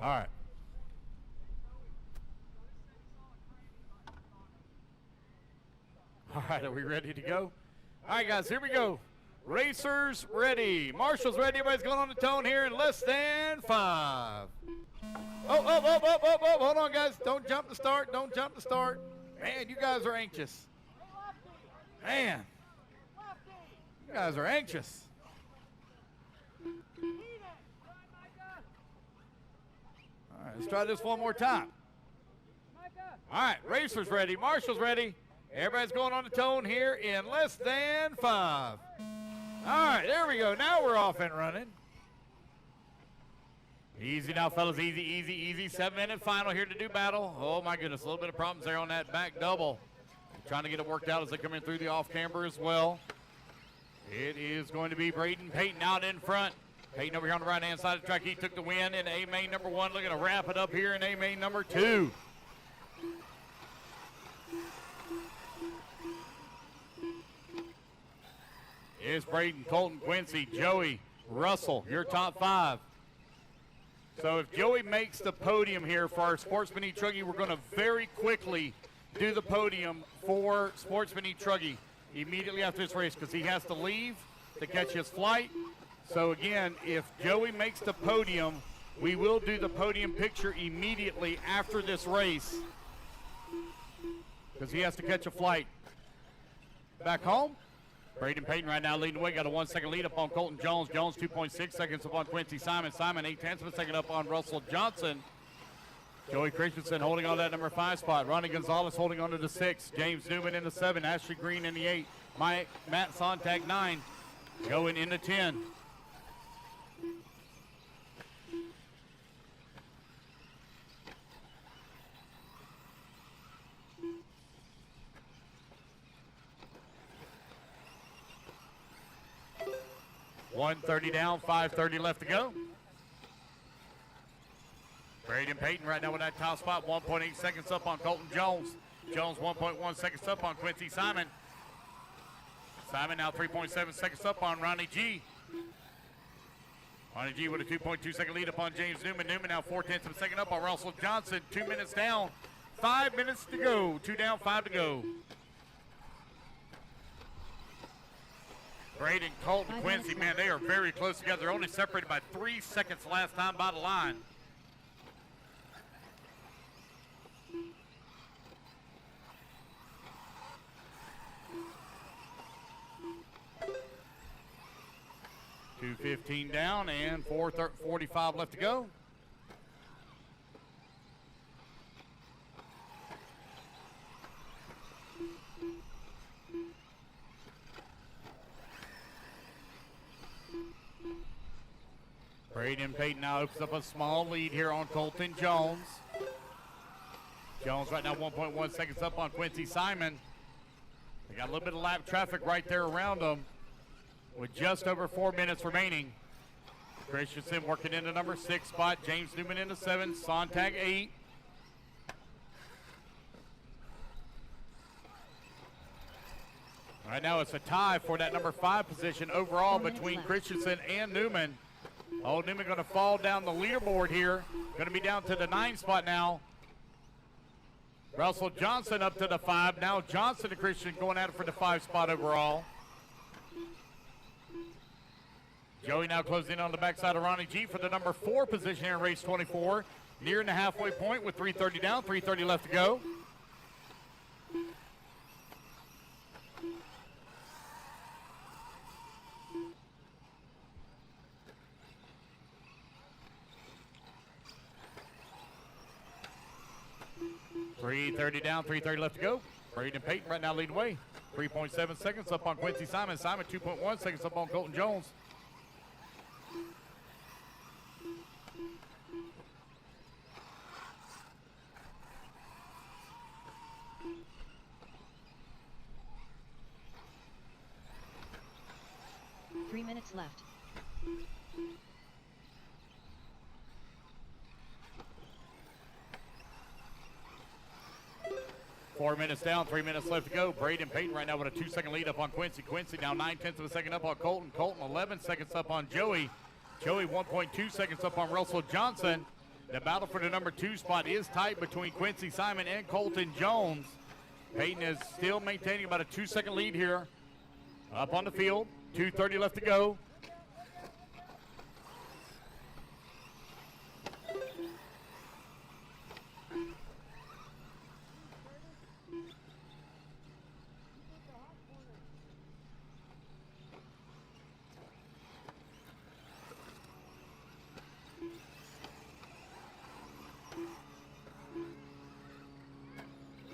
All right. All right, are we ready to go? All right, guys, here we go. Racers ready. Marshall's ready. Everybody's going on the tone here in less than 5. Oh, hold on, guys. Don't jump the start. Don't jump the start. Man, you guys are anxious. Man, you guys are anxious. All right, let's try this one more time. All right, racers ready. Marshall's ready. Everybody's going on the tone here in less than 5. All right, there we go. Now we're off and running. Easy now, fellas. Easy, easy, easy. 7-minute final here to do battle. Oh, my goodness. A little bit of problems there on that back double. Trying to get it worked out as they come in through the off-camber as well. It is going to be Braden Payton out in front. Payton over here on the right-hand side of the track. He took the win in A-main number 1. Looking to wrap it up here in A-main number 2. It's Braden, Colton, Quincy, Joey, Russell, your top 5. So if Joey makes the podium here for our Sportsman E Truggy, we're going to very quickly do the podium for Sportsman E Truggy immediately after this race because he has to leave to catch his flight. So again, if Joey makes the podium, We will do the podium picture immediately after this race because he has to catch a flight back home. Braden Payton right now leading the way. Got a 1 second lead up on Colton Jones. Jones 2.6 seconds up on Quincy Simon. Simon 0.8 of a second up on Russell Johnson. Joey Christensen holding on that number 5 spot. Ronnie Gonzalez holding on to the 6. James Newman in the 7. Ashley Green in the 8. Matt Sontag 9. Going into 10. .130 down, 5:30 left to go. Braden Payton right now with that top spot, 1.8 seconds up on Colton Jones. Jones 1.1 seconds up on Quincy Simon. Simon now 3.7 seconds up on Ronnie G. Ronnie G with a 2.2 second lead up on James Newman. Newman now 0.4 of a second up on Russell Johnson. 2 minutes down, 5 minutes to go. 2 down, 5 to go. Braden, Colton, Quincy, man, they are very close together. They're only separated by 3 seconds last time by the line. .215 down and 4:45 left to go. Braden Payton now opens up a small lead here on Colton Jones. Jones right now 1.1 seconds up on Quincy Simon. They got a little bit of lap traffic right there around them with just over 4 minutes remaining. Christensen working in the number 6 spot. James Newman in the 7. Sontag 8. Right now it's a tie for that number 5 position overall between Christensen and Newman. Oh, Newman going to fall down the leaderboard here. Going to be down to the 9 spot now. Russell Johnson up to the 5. Now Johnson and Christian going at it for the 5 spot overall. Joey now closing in on the backside of Ronnie G for the number 4 position here in race 24. Nearing the halfway point with 3:30 down, 3:30 left to go. .330 down, 3:30 left to go. Braden Payton right now leading the way. 3.7 seconds up on Quincy Simon. Simon 2.1 seconds up on Colton Jones. Three minutes left. Four minutes down, 3 minutes left to go. Braden Payton right now with a 2 second lead up on Quincy. Quincy now 0.9 of a second up on Colton. Colton 11 seconds up on Joey. Joey 1.2 seconds up on Russell Johnson. The battle for the number 2 spot is tight between Quincy Simon and Colton Jones. Payton is still maintaining about a 2 second lead here up on the field. 2:30 left to go.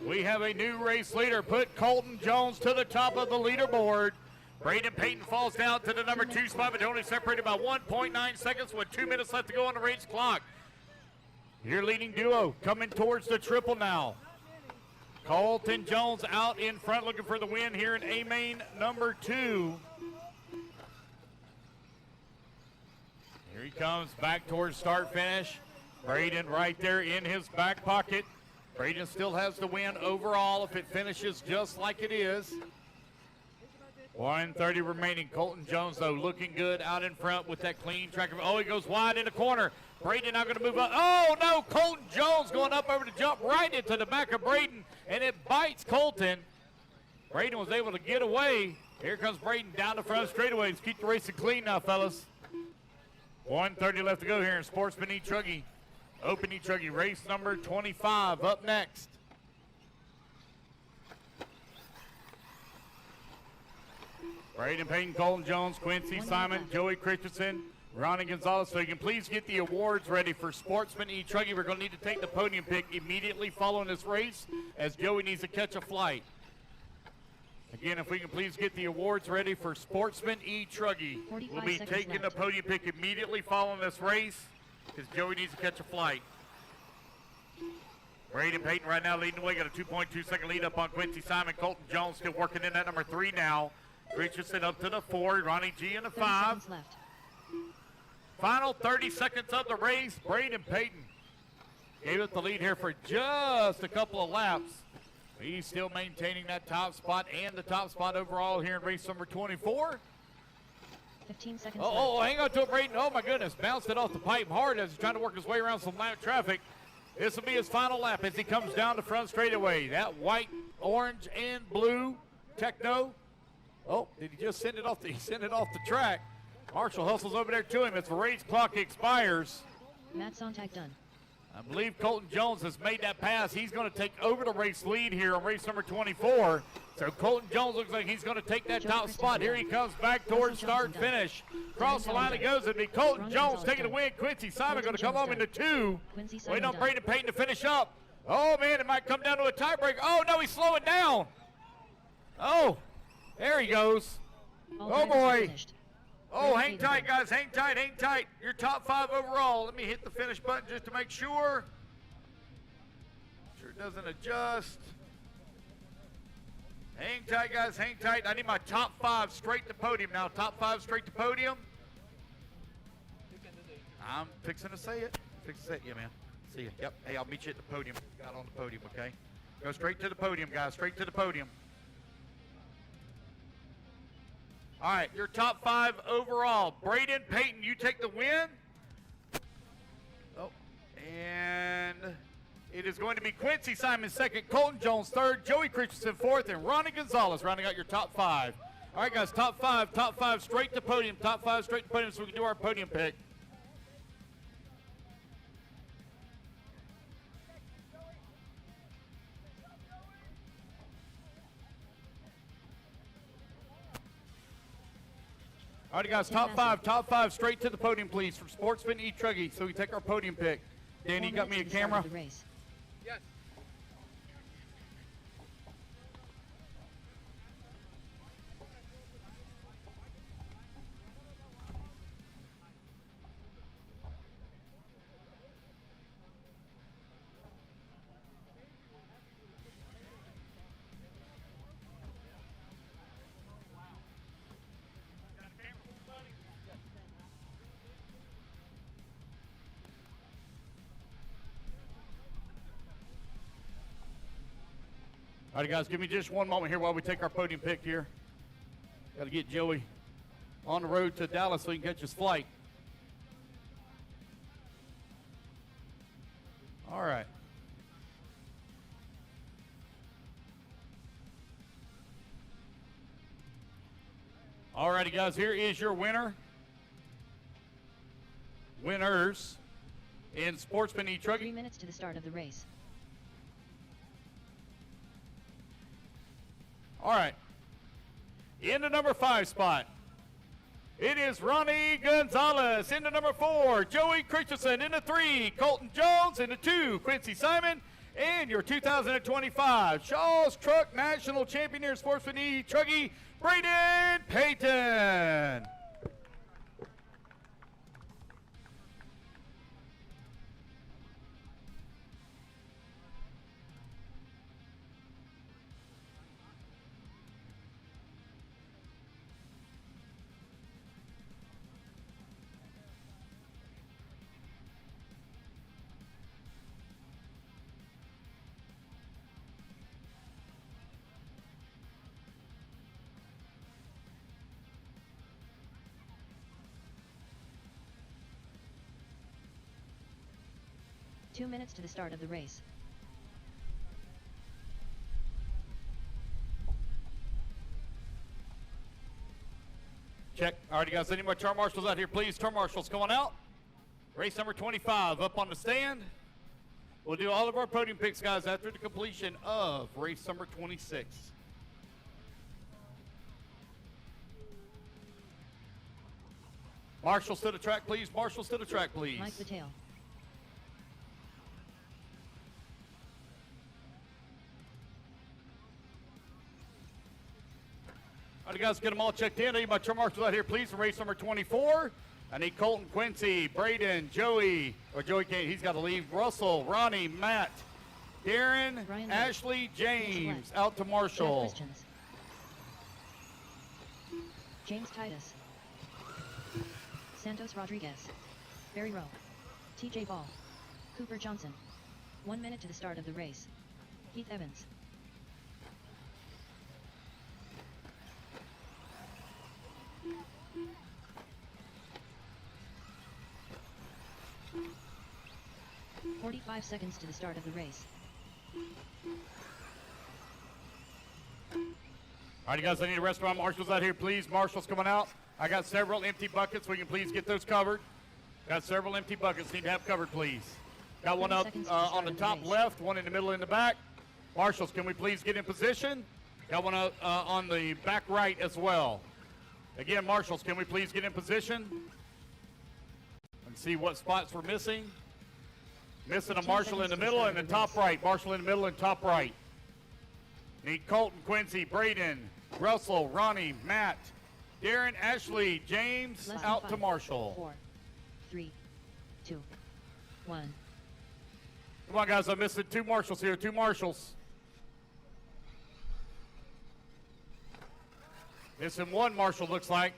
We have a new race leader. Put Colton Jones to the top of the leaderboard. Braden Payton falls down to the number 2 spot, but they're only separated by 1.9 seconds with 2 minutes left to go on the race clock. Your leading duo coming towards the triple now. Colton Jones out in front looking for the win here in A-Main number 2. Here he comes back towards start finish. Braden right there in his back pocket. Braden still has the win overall if it finishes just like it is. 1:30 remaining. Colton Jones, though, looking good out in front with that clean track. Oh, he goes wide in the corner. Braden now going to move up. Oh, no, Colton Jones going up over to jump right into the back of Braden, and it bites Colton. Braden was able to get away. Here comes Braden down the front straightaway. Let's keep the racing clean now, fellas. 1:30 left to go here in Sportsman E-Truggy. Open E-Truggy, race number 25 up next. Braden Payton, Colton Jones, Quincy Simon, Joey Christensen, Ronnie Gonzalez. So you can please get the awards ready for Sportsman E-Truggy. We're going to need to take the podium pick immediately following this race as Joey needs to catch a flight. Again, if we can please get the awards ready for Sportsman E-Truggy. We'll be taking the podium pick immediately following this race because Joey needs to catch a flight. Braden Payton right now leading the way. Got a 2.2 second lead up on Quincy Simon. Colton Jones still working in at number 3 now. Richardson up to the 4. Ronnie G in the 5. Final 30 seconds of the race. Braden Payton gave it the lead here for just a couple of laps. He's still maintaining that top spot and the top spot overall here in race number 24. 15 seconds Oh, hang on to it, Braden. Oh, my goodness. Bounced it off the pipe hard as he's trying to work his way around some lap traffic. This will be his final lap as he comes down the front straightaway. That white, orange, and blue Techno. Oh, did he just send it off he sent it off the track? Marshall hustles over there to him as the race clock expires. Matt Sontag done. I believe Colton Jones has made that pass. He's going to take over the race lead here on race number 24. So Colton Jones looks like he's going to take that top spot. Here he comes back towards start finish. Cross the line it goes. It'll be Colton Jones taking the win. Quincy Simon going to come home into 2. Waiting on Braden Payton to finish up. Oh, man, it might come down to a tiebreak. Oh, no, he's slowing down. Oh, there he goes. Oh, boy. Oh, hang tight, guys. Hang tight, hang tight. Your top 5 overall. Let me hit the finish button just to make sure. Sure it doesn't adjust. Hang tight, guys. Hang tight. I need my top 5 straight to podium now. Top 5 straight to podium. I'm fixing to say it. Fixing to say it. Yeah, man. See you. Yep. Hey, I'll meet you at the podium. Got on the podium, okay? Go straight to the podium, guys. Straight to the podium. All right, your top 5 overall. Braden Payton, you take the win. Oh, and it is going to be Quincy Simon 2nd, Colton Jones 3rd, Joey Christensen 4th, and Ronnie Gonzalez rounding out your top 5. All right, guys, top 5 straight to podium, top 5 straight to podium so we can do our podium pick. All right, guys, top 5 straight to the podium, please, from Sportsman E-Truggy, so we take our podium pick. Danny, you got me a camera? Yes. All right, guys, give me just one moment here while we take our podium pick here. Got to get Joey on the road to Dallas so he can catch his flight. All right. All righty, guys, here is your winner. Winners in Sportsman E-Truggy. 3 minutes to the start of the race. All right. In the number 5 spot, it is Ronnie Gonzalez. In the number 4, Joey Christensen. In the 3, Colton Jones. In the 2, Quincy Simon. And your 2025 Shaw's Truck National Champion here in Sportsman E-Truggy, Braden Payton. Two minutes to the start of the race. Check. All right, you guys, any more turn marshals out here, please? Turn marshals going out. Race number 25 up on the stand. We'll do all of our podium picks, guys, after the completion of race number 26. Marshals to the track, please. Marshals to the track, please. Mike Mateo. All right, guys, get them all checked in. I need my turn marshals out here, please, for race number 24. I need Colton, Quincy, Braden, Joey can't, he's got to leave. Russell, Ronnie, Matt, Darren, Brian Ashley, James, out to Marshall. James Titus. Santos Rodriguez. Barry Rowe. TJ Ball. Cooper Johnson. 1 minute to the start of the race. Heath Evans. "45 seconds to the start of the race. All right, you guys, I need the restaurant marshals out here, please. Marshals coming out. I got several empty buckets. We can please get those covered. Got several empty buckets. Need to have covered, please. Got one up on the top left, one in the middle, in the back. Marshals, can we please get in position? Got one on the back right as well. Again, marshals, can we please get in position? And see what spots we're missing. Missing a marshal in the middle and the top right. Marshal in the middle and top right. Need Colton, Quincy, Braden, Russell, Ronnie, Matt, Darren, Ashley, James, out to Marshall. 4, 3, 2, 1. Come on, guys. I'm missing 2 marshals here. 2 marshals. Missing 1 marshal, looks like.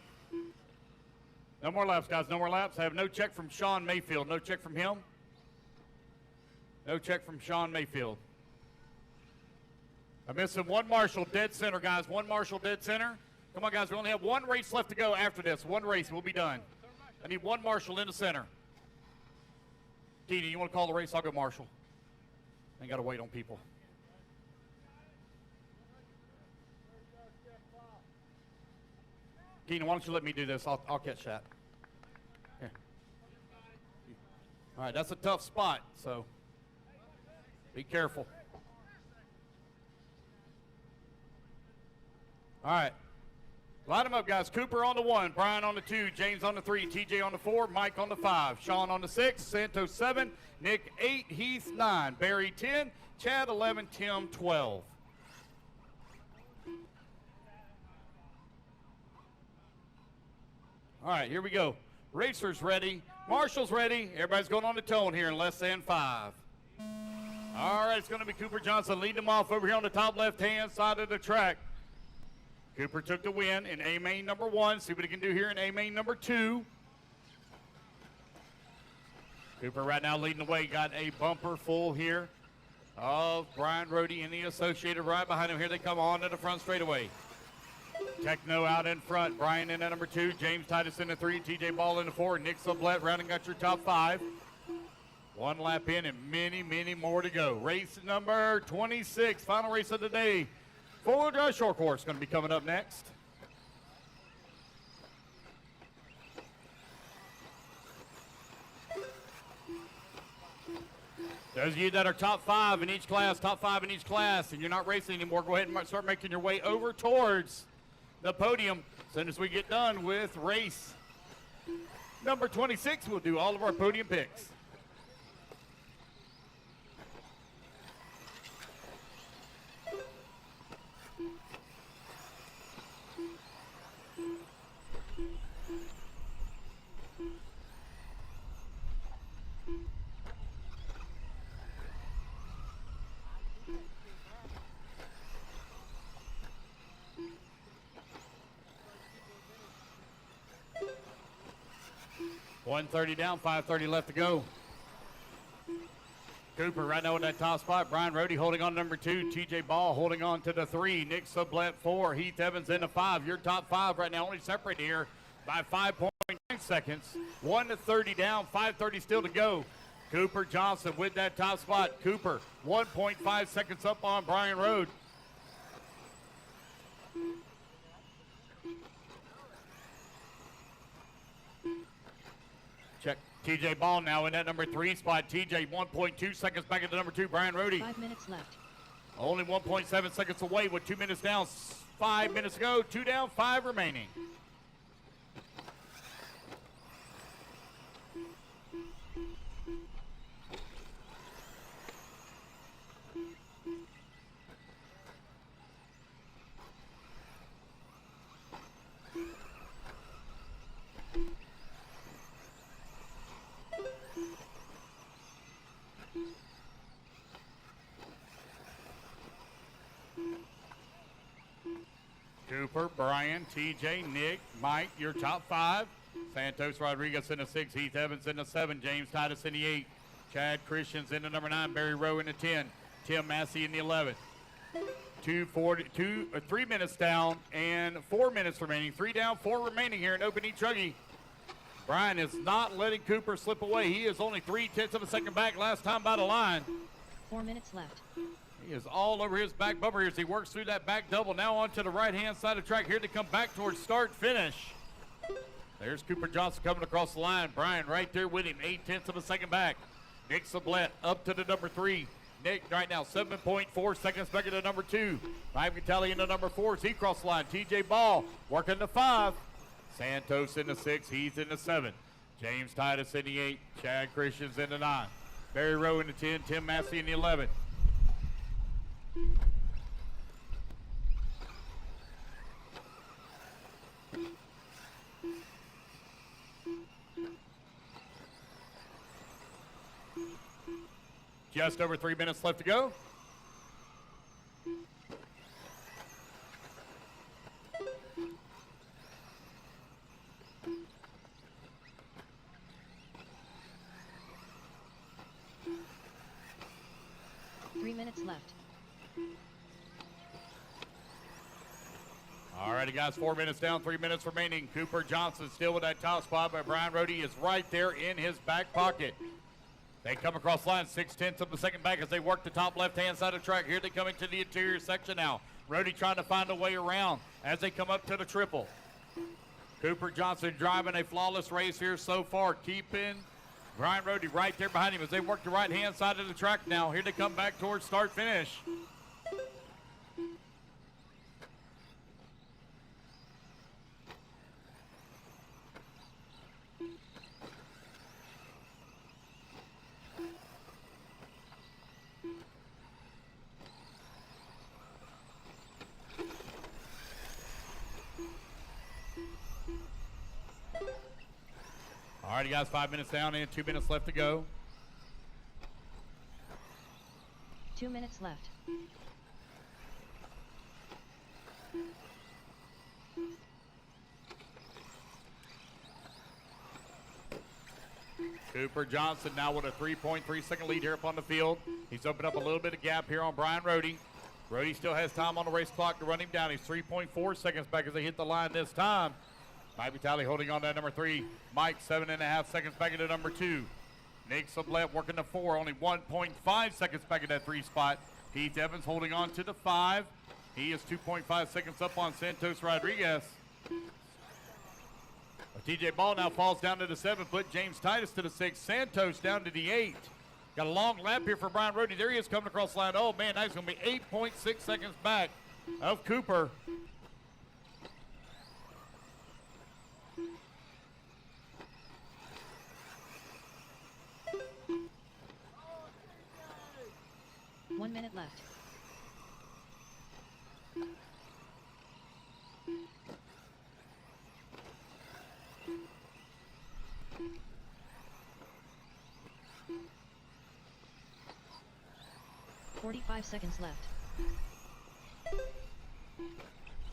No more laps, guys. No more laps. I have no check from Sean Mayfield. No check from him. No check from Sean Mayfield. I'm missing 1 marshal dead center, guys. 1 marshal dead center. Come on, guys. We only have 1 race left to go after this. 1 race. We'll be done. I need 1 marshal in the center. Tina, you want to call the race? I'll go marshal. Ain't got to wait on people. Tina, why don't you let me do this? I'll catch that. Here. All right, that's a tough spot, so be careful. All right. Line them up, guys. Cooper on the 1, Brian on the 2, James on the 3, TJ on the 4, Mike on the 5, Sean on the 6, Santos 7, Nick 8, Heath 9, Barry 10, Chad 11, Tim 12. All right, here we go. Racers ready. Marshall's ready. Everybody's going on the tone here in less than 5. All right, it's going to be Cooper Johnson leading them off over here on the top left-hand side of the track. Cooper took the win in A main number 1. See what he can do here in A main number 2. Cooper right now leading the way. Got a bumper full here of Brian Rohde and the Associated right behind him. Here they come on to the front straightaway. Techno out in front. Brian in at number 2. James Titus in the 3. TJ Ball in the 4. Nick Sublette rounding out your top 5. 1 lap in and many, many more to go. Race number 26. Final race of the day. Four-wheel drive short course going to be coming up next. Those of you that are top 5 in each class, and you're not racing anymore, go ahead and start making your way over towards the podium. As soon as we get done with race number 26, we'll do all of our podium picks. .130 down, 5:30 left to go. Cooper right now in that top spot. Brian Rohde holding on to number 2. TJ Ball holding on to the 3. Nick Sublette 4. Heath Evans in the 5. Your top 5 right now only separated here by 5.9 seconds. 1:30 down, 5:30 still to go. Cooper Johnson with that top spot. Cooper 1.5 seconds up on Brian Rohde. TJ Ball now in that number 3 spot. TJ 1.2 seconds back into number 2, Brian Rohde. 5 minutes left. Only 1.7 seconds away with 2 minutes down, 5 minutes to go. 2 down, 5 remaining. Cooper, Brian, TJ, Nick, Mike, your top 5. Santos Rodriguez in the 6, Heath Evans in the 7, James Titus in the 8, Chad Christians in the number 9, Barry Rowe in the 10, Tim Massey in the 11. 3 minutes down and 4 minutes remaining. 3 down, 4 remaining here in Open Eat Chuggy. Brian is not letting Cooper slip away. He is only 3/10 of a second back last time by the line. 4 minutes left. He is all over his back bumper here as he works through that back double. Now onto the right-hand side of the track. Here to come back towards start-finish. There's Cooper Johnson coming across the line. Brian right there with him, 8/10 of a second back. Nick Sablett up to the number 3. Nick right now 7.4 seconds back into number 2. Mike Vitale in the number 4 as he crossed the line. TJ Ball working the 5. Santos in the 6. He's in the 7. James Titus in the 8. Chad Christians in the 9. Barry Rowe in the 10. Tim Massey in the 11. Just over 3 minutes left to go. Three minutes left. All righty, guys, 4 minutes down, 3 minutes remaining. Cooper Johnson still with that top spot, but Brian Rohde is right there in his back pocket. They come across the line 6/10 of the second back as they work the top left-hand side of the track. Here they come into the interior section now. Rohde trying to find a way around as they come up to the triple. Cooper Johnson driving a flawless race here so far, keeping Brian Rohde right there behind him as they work the right-hand side of the track now. Here they come back towards start-finish. All right, guys, 5 minutes down and 2 minutes left to go. 2 minutes left. Cooper Johnson now with a 3.3 second lead here up on the field. He's opened up a little bit of gap here on Brian Rohde. Rohde still has time on the race clock to run him down. He's 3.4 seconds back as they hit the line this time. Mike Vitale holding on to that number 3. Mike 7.5 seconds back into number 2. Nick Sablett working the 4, only 1.5 seconds back in that 3 spot. Heath Evans holding on to the 5. He is 2.5 seconds up on Santos Rodriguez. TJ Ball now falls down to the 7, put James Titus to the 6, Santos down to the 8. Got a long lap here for Brian Rohde. There he is coming across the line. Oh man, that's going to be 8.6 seconds back of Cooper. One minute left. .45 seconds left.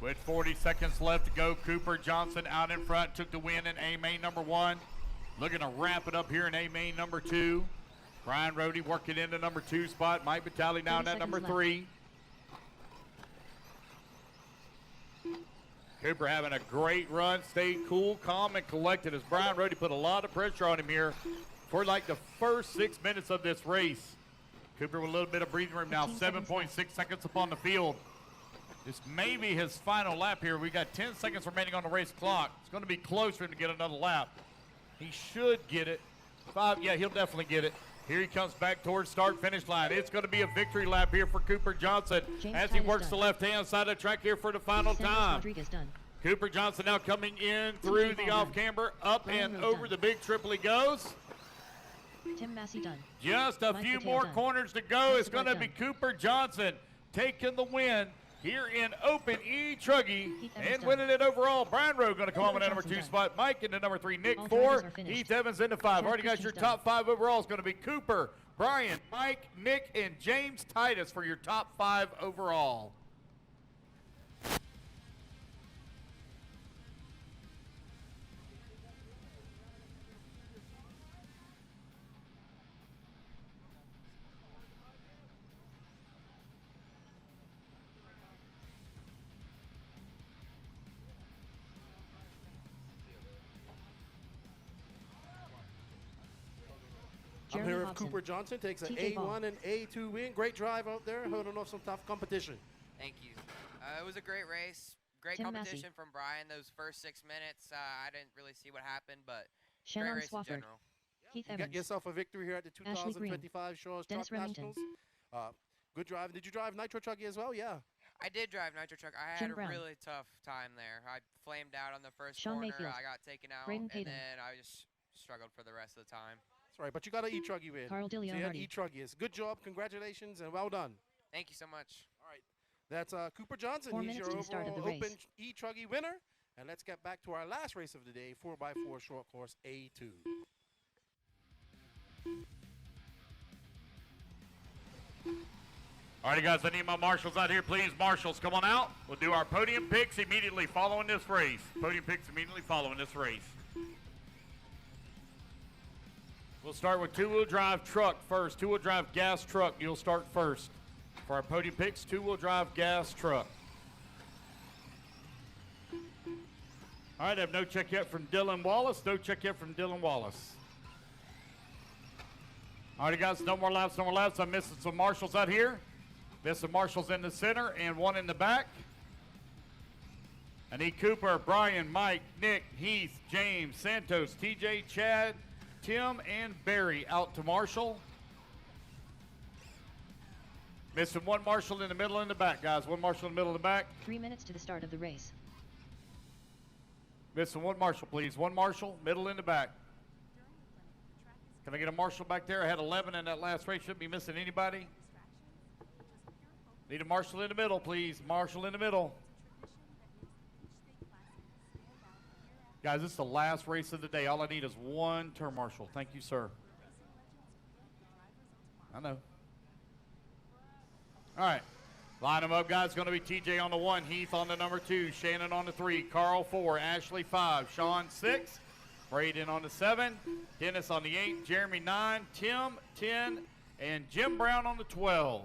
With 40 seconds left to go, Cooper Johnson out in front, took the win in A main number 1. Looking to wrap it up here in A main number 2. Brian Rohde working into number 2 spot. Mike Vitale now in that number 3. Cooper having a great run, stayed cool, calm, and collected as Brian Rohde put a lot of pressure on him here for like the first 6 minutes of this race. Cooper with a little bit of breathing room now, 7.6 seconds upon the field. This may be his final lap here. We got 10 seconds remaining on the race clock. It's going to be close for him to get another lap. He should get it. 5. Yeah, he'll definitely get it. Here he comes back towards start-finish line. It's going to be a victory lap here for Cooper Johnson as he works the left-hand side of the track here for the final time. Cooper Johnson now coming in through the off-camber, up and over the big triple he goes. Tim Massey done. Just a few more corners to go. It's going to be Cooper Johnson taking the win here in Open E-Truggy and winning it overall. Brian Rowe going to come on with the number 2 spot. Mike in the number 3. Nick 4. Heath Evans in the 5. Already got your top 5 overall. It's going to be Cooper, Brian, Mike, Nick, and James Titus for your top 5 overall. I'm here with Cooper Johnson, takes an A1 and A2 win. Great drive out there, holding off some tough competition. Thank you. It was a great race. Great competition from Brian. Those first 6 minutes, I didn't really see what happened, but great race in general. Keith You got yourself a victory here at the 2025 Shaw's Truck Nationals. Good drive. Did you drive Nitro Trucky as well? Yeah. I did drive Nitro Truck. I had a really tough time there. I flamed out on the first corner. I got taken out, and then I just struggled for the rest of the time. That's right, but you got an E-Truggy win. Carl So you had Dillon. E-Truggy. Good job, congratulations, and well done. Thank you so much. All right, that's Cooper Johnson. 4 He's minutes your to the start of overall the Open race. E-Truggy winner. And let's get back to our last race of the day, 4x4 short course A2. All right, guys, I need my marshals out here, please. Marshals, come on out. We'll do our podium picks immediately following this race. Podium picks immediately following this race. We'll start with two-wheel drive truck first. Two-wheel drive gas truck, you'll start first. For our podium picks, two-wheel drive gas truck. All right, I have no check yet from Dylan Wallace. No check yet from Dylan Wallace. All right, guys, no more laps, no more laps. I'm missing some marshals out here. Missing marshals in the center and one in the back. I need Cooper, Brian, Mike, Nick, Heath, James, Santos, TJ, Chad, Tim, and Barry out to marshal. Missing one marshal in the middle and the back, guys. One marshal in the middle and the back. 3 minutes to the start of the race. Missing one marshal, please. One marshal, middle and the back. Can I get a marshal back there? I had 11 in that last race. Shouldn't be missing anybody. Need a marshal in the middle, please. Marshal in the middle. Guys, this is the last race of the day. All I need is one turn marshal. Thank you, sir. I know. All right. Line them up, guys. Going to be TJ on the 1, Heath on the number 2, Shannon on the 3, Carl 4, Ashley 5, Sean 6, Braden on the 7, Dennis on the 8, Jeremy 9, Tim 10, and Jim Brown on the 12.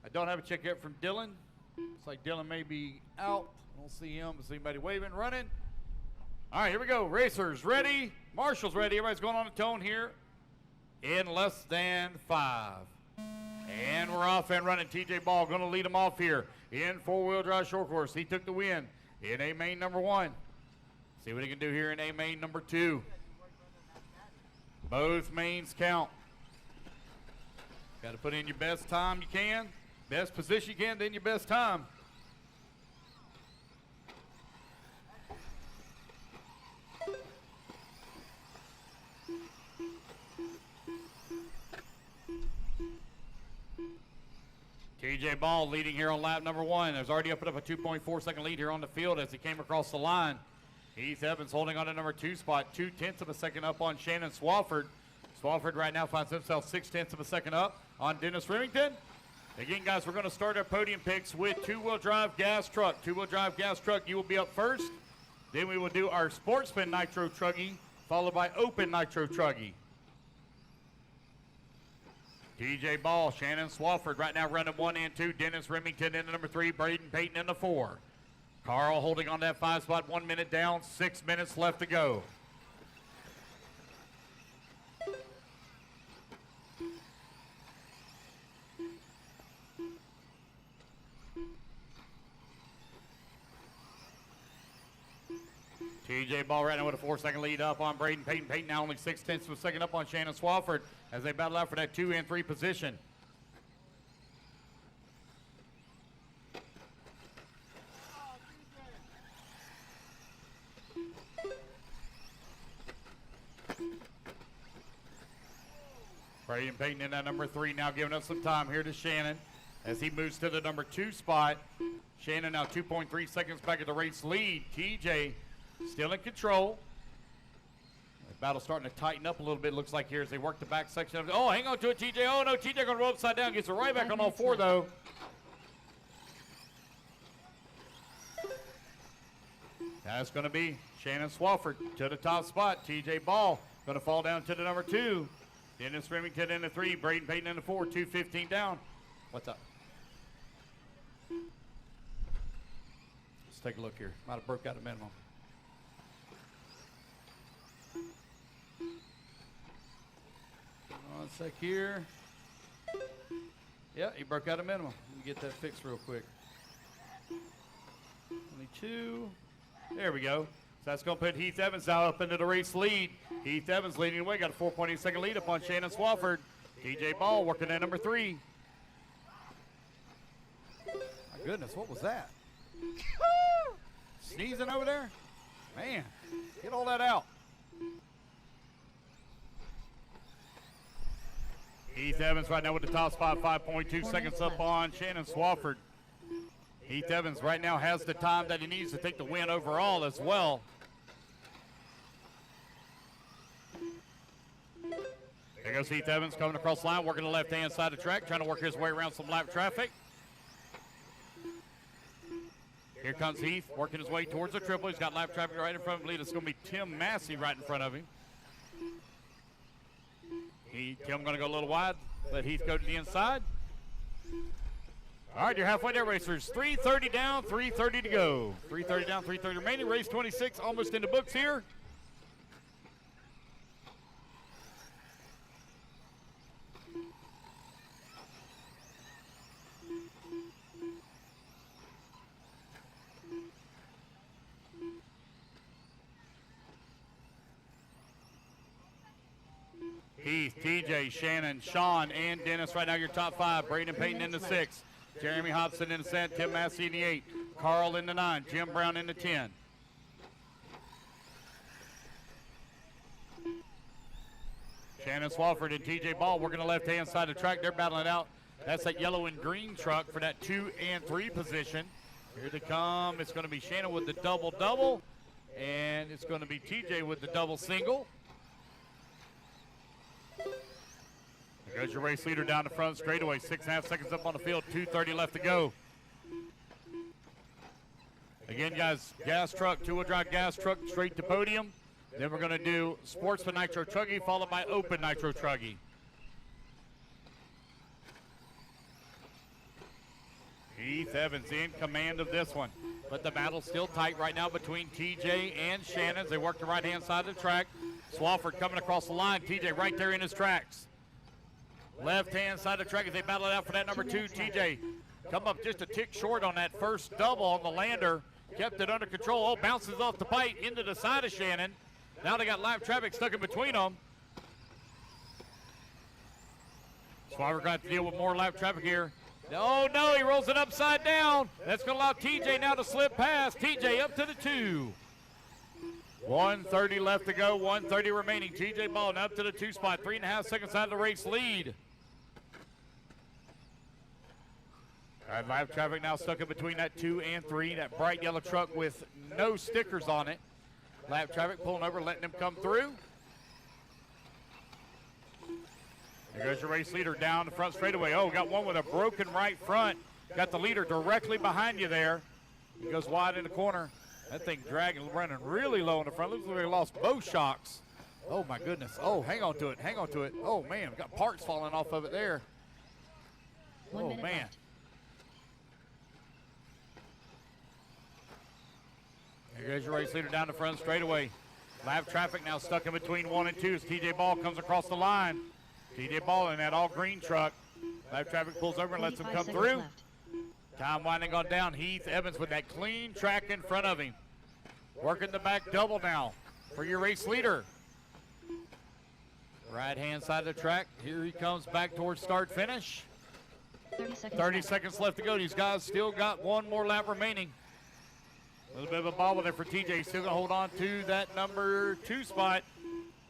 I don't have a check yet from Dylan. Looks like Dylan may be out. I don't see him. Is anybody waving, running? All right, here we go. Racers ready. Marshals ready. Everybody's going on the tone here in less than 5. And we're off and running. TJ Ball going to lead them off here in four-wheel drive short course. He took the win in A main number 1. See what he can do here in A main number 2. Both mains count. Got to put in your best time you can. Best position you can, then your best time. TJ Ball leading here on lap number 1. There's already up a 2.4 second lead here on the field as he came across the line. Heath Evans holding on to number 2 spot, 0.2 of a second up on Shannon Swafford. Swafford right now finds himself 0.6 of a second up on Dennis Remington. Again, guys, we're going to start our podium picks with two-wheel drive gas truck. Two-wheel drive gas truck, you will be up first. Then we will do our Sportsman Nitro Truggy, followed by Open Nitro Truggy. TJ Ball, Shannon Swafford right now running 1 and 2. Dennis Remington in the number 3. Braden Payton in the 4. Carl holding on that 5 spot. 1 minute down. 6 minutes left to go. TJ TJ Ball right now with a 4-second lead up on Braden Payton. Payton now only 0.6 of a second up on Shannon Swafford as they battle out for that 2 and 3 position. Braden Payton in that number 3 now giving us some time here to Shannon as he moves to the number 2 spot. Shannon now 2.3 seconds back at the race lead. TJ still in control. The battle's starting to tighten up a little bit, looks like here as they work the back section of it. Oh, hang on to it, TJ. Oh, no, TJ going to roll upside down. Gets it right back on all 4, though. That's going to be Shannon Swafford to the top spot. TJ Ball going to fall down to the number 2. Dennis Remington in the 3. Braden Payton in the 4. 2:15 down. What's up? Let's take a look here. Might have broke out a minimum. One sec here. Yeah, he broke out a minimum. Let me get that fixed real quick. 22. There we go. So that's going to put Heath Evans now up into the race lead. Heath Evans leading the way. Got a 4.8 second lead upon Shannon Swafford. TJ Ball working at number 3. My goodness, what was that? Sneezing over there? Man, get all that out. Heath Evans right now with the top spot, 5.2 seconds up on Shannon Swafford. Heath Evans right now has the time that he needs to take the win overall as well. There goes Heath Evans coming across the line, working the left-hand side of the track, trying to work his way around some lap traffic. Here comes Heath, working his way towards the triple. He's got lap traffic right in front of him. It's going to be Tim Massey right in front of him. Tim going to go a little wide, let Heath go to the inside. All right, you're halfway there, racers. 3:30 down, 3:30 to go. 3:30 down, 3:30 remaining. Race 26 almost in the books here. Heath, TJ, Shannon, Sean, and Dennis right now your top 5. Braden Payton in the 6. Jeremy Hobson in the 7. Tim Massey in the 8. Carl in the 9. Jim Brown in the 10. Shannon Swafford and TJ Ball working the left-hand side of the track. They're battling it out. That's that yellow and green truck for that 2 and 3 position. Here they come. It's going to be Shannon with the double-double. And it's going to be TJ with the double-single. There goes your race leader down the front straightaway. 6.5 seconds up on the field. 2:30 left to go. Again, guys, gas truck, 2-wheel drive gas truck straight to podium. Then we're going to do Sportsman Nitro Truggy followed by Open Nitro Truggy. Heath Evans in command of this one. But the battle's still tight right now between TJ and Shannon as they work the right-hand side of the track. Swafford coming across the line. TJ right there in his tracks. Left-hand side of the track as they battle it out for that number 2. TJ come up just a tick short on that first double on the lander. Kept it under control. Oh, bounces off the pipe into the side of Shannon. Now they got live traffic stuck in between them. Swafford got to deal with more live traffic here. Oh, no, he rolls it upside down. That's going to allow TJ now to slip past. TJ up to the 2. 1:30 left to go, 1:30 remaining. TJ Ball now up to the 2 spot, 3.5 seconds out of the race lead. All right, live traffic now stuck in between that 2 and 3, that bright yellow truck with no stickers on it. Live traffic pulling over, letting them come through. There goes your race leader down the front straightaway. Oh, got one with a broken right front. Got the leader directly behind you there. He goes wide in the corner. That thing dragging, running really low in the front. Looks like they lost both shocks. Oh, my goodness. Oh, hang on to it. Hang on to it. Oh, man. We've got parts falling off of it there. Oh, man. Left. Here goes your race leader down the front straightaway. Live traffic now stuck in between 1 and 2 as TJ Ball comes across the line. TJ Ball in that all-green truck. Live traffic pulls over and lets him come through. Left. Time winding on down. Heath Evans with that clean track in front of him. Working the back double now for your race leader. Right-hand side of the track. Here he comes back towards start finish. 30 seconds left to go. These guys still got one more lap remaining. A little bit of a bobble there for TJ. Still going to hold on to that number 2 spot.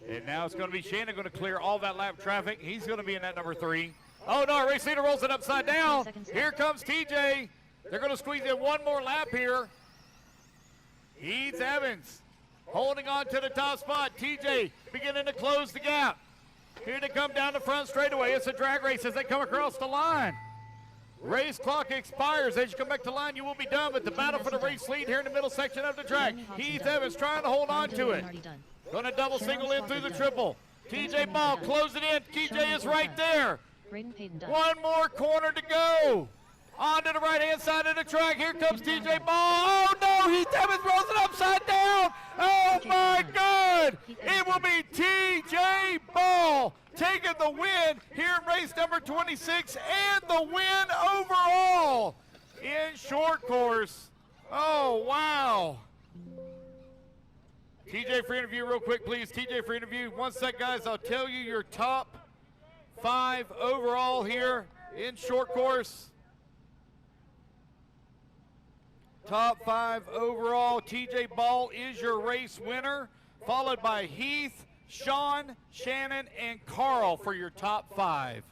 And now it's going to be Shannon going to clear all that lap traffic. He's going to be in that number 3. Oh, no, our race leader rolls it upside down. Here comes TJ. They're going to squeeze in one more lap here. Heath Evans holding on to the top spot. TJ beginning to close the gap. Here to come down the front straightaway. It's a drag race as they come across the line. Race clock expires. As you come back to line, you will be done with the battle for the race lead here in the middle section of the track. Heath Evans trying to hold on to it. Going to double single in through the triple. TJ Ball closing in. TJ is right there. One more corner to go. On to the right-hand side of the track. Here comes TJ Ball. Oh, no. Heath Evans rolls it upside down. Oh, my God. It will be TJ Ball taking the win here in race number 26 and the win overall in short course. Oh, wow. TJ for interview real quick, please. TJ for interview. One sec, guys. I'll tell you your top 5 overall here in short course. Top 5 overall. TJ Ball is your race winner, followed by Heath, Sean, Shannon, and Carl for your top 5.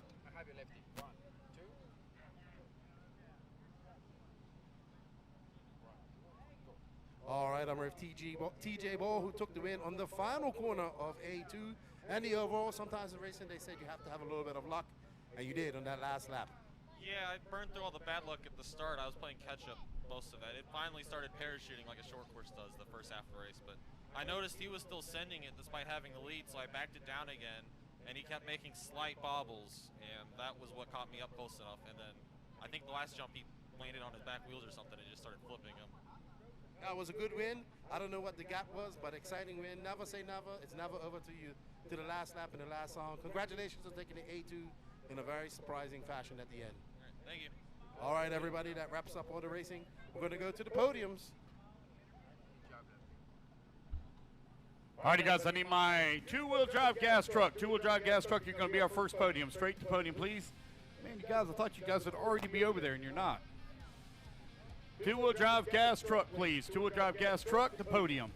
All right, I'm with TJ Ball, who took the win on the final corner of A2 and the overall. Sometimes in racing, they said you have to have a little bit of luck, and you did on that last lap. Yeah, I burned through all the bad luck at the start. I was playing catch-up most of it. It finally started parachuting like a short course does the first half of the race, but I noticed he was still sending it despite having the lead, so I backed it down again, and he kept making slight bobbles, and that was what caught me up close enough. And then I think the last jump he landed on his back wheels or something and just started flipping him. That was a good win. I don't know what the gap was, but exciting win. Never say never. It's never over to you. To the last lap and the last song. Congratulations on taking the A2 in a very surprising fashion at the end. All right, thank you. All right, everybody, that wraps up all the racing. We're going to go to the podiums. All righty, guys, I need my two-wheel drive gas truck. Two-wheel drive gas truck, you're going to be our first podium. Straight to podium, please. Man, you guys, I thought you guys would already be over there, and you're not. Two-wheel drive gas truck, please. Two-wheel drive gas truck to podium.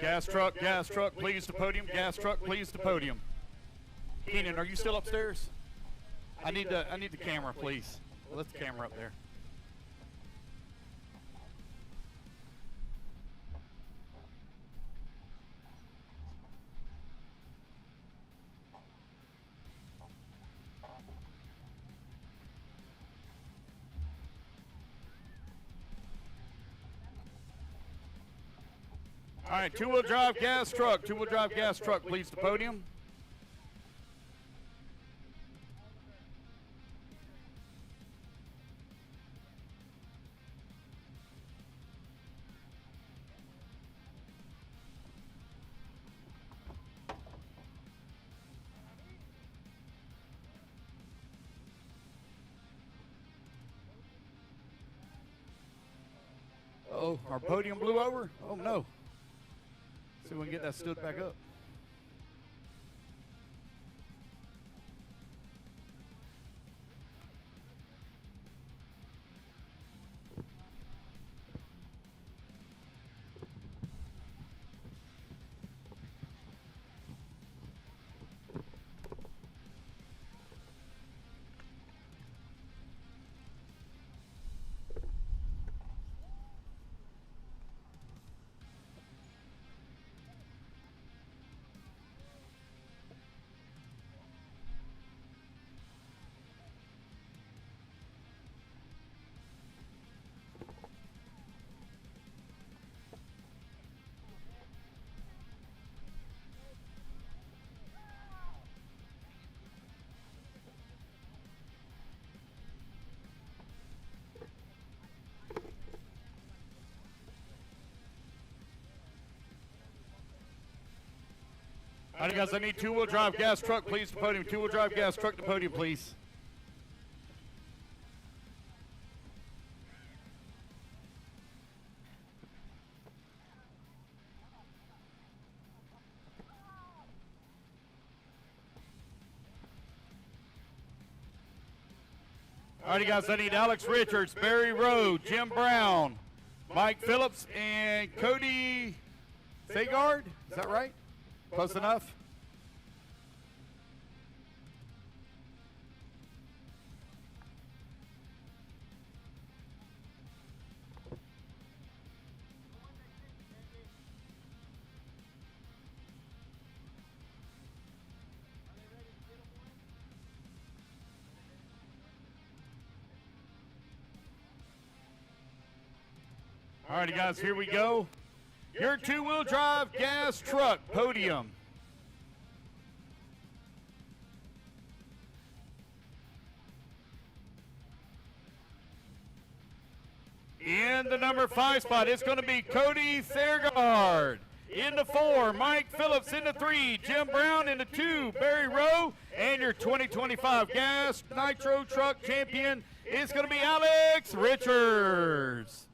Gas truck, please to podium. Gas truck, please to podium. Keenan, are you still upstairs? I need the camera, please. Lift the camera up there. All right, two-wheel drive gas truck. Two-wheel drive gas truck, please to podium. Oh, our podium blew over? Oh, no. See if we can get that stood back up. All right, guys, I need two-wheel drive gas truck, please, to podium. Two-wheel drive gas truck to podium, please. All righty, guys, I need Alex Richards, Barry Rowe, Jim Brown, Mike Phillips, and Cody Sagard. Is that right? Close enough? All righty, guys, here we go. Your two-wheel drive gas truck podium. In the number 5 spot, it's going to be Cody Thurgard. In the 4, Mike Phillips. In the 3, Jim Brown. In the 2, Barry Rowe. And your 2025 Gas Nitro Truck champion is going to be Alex Richards.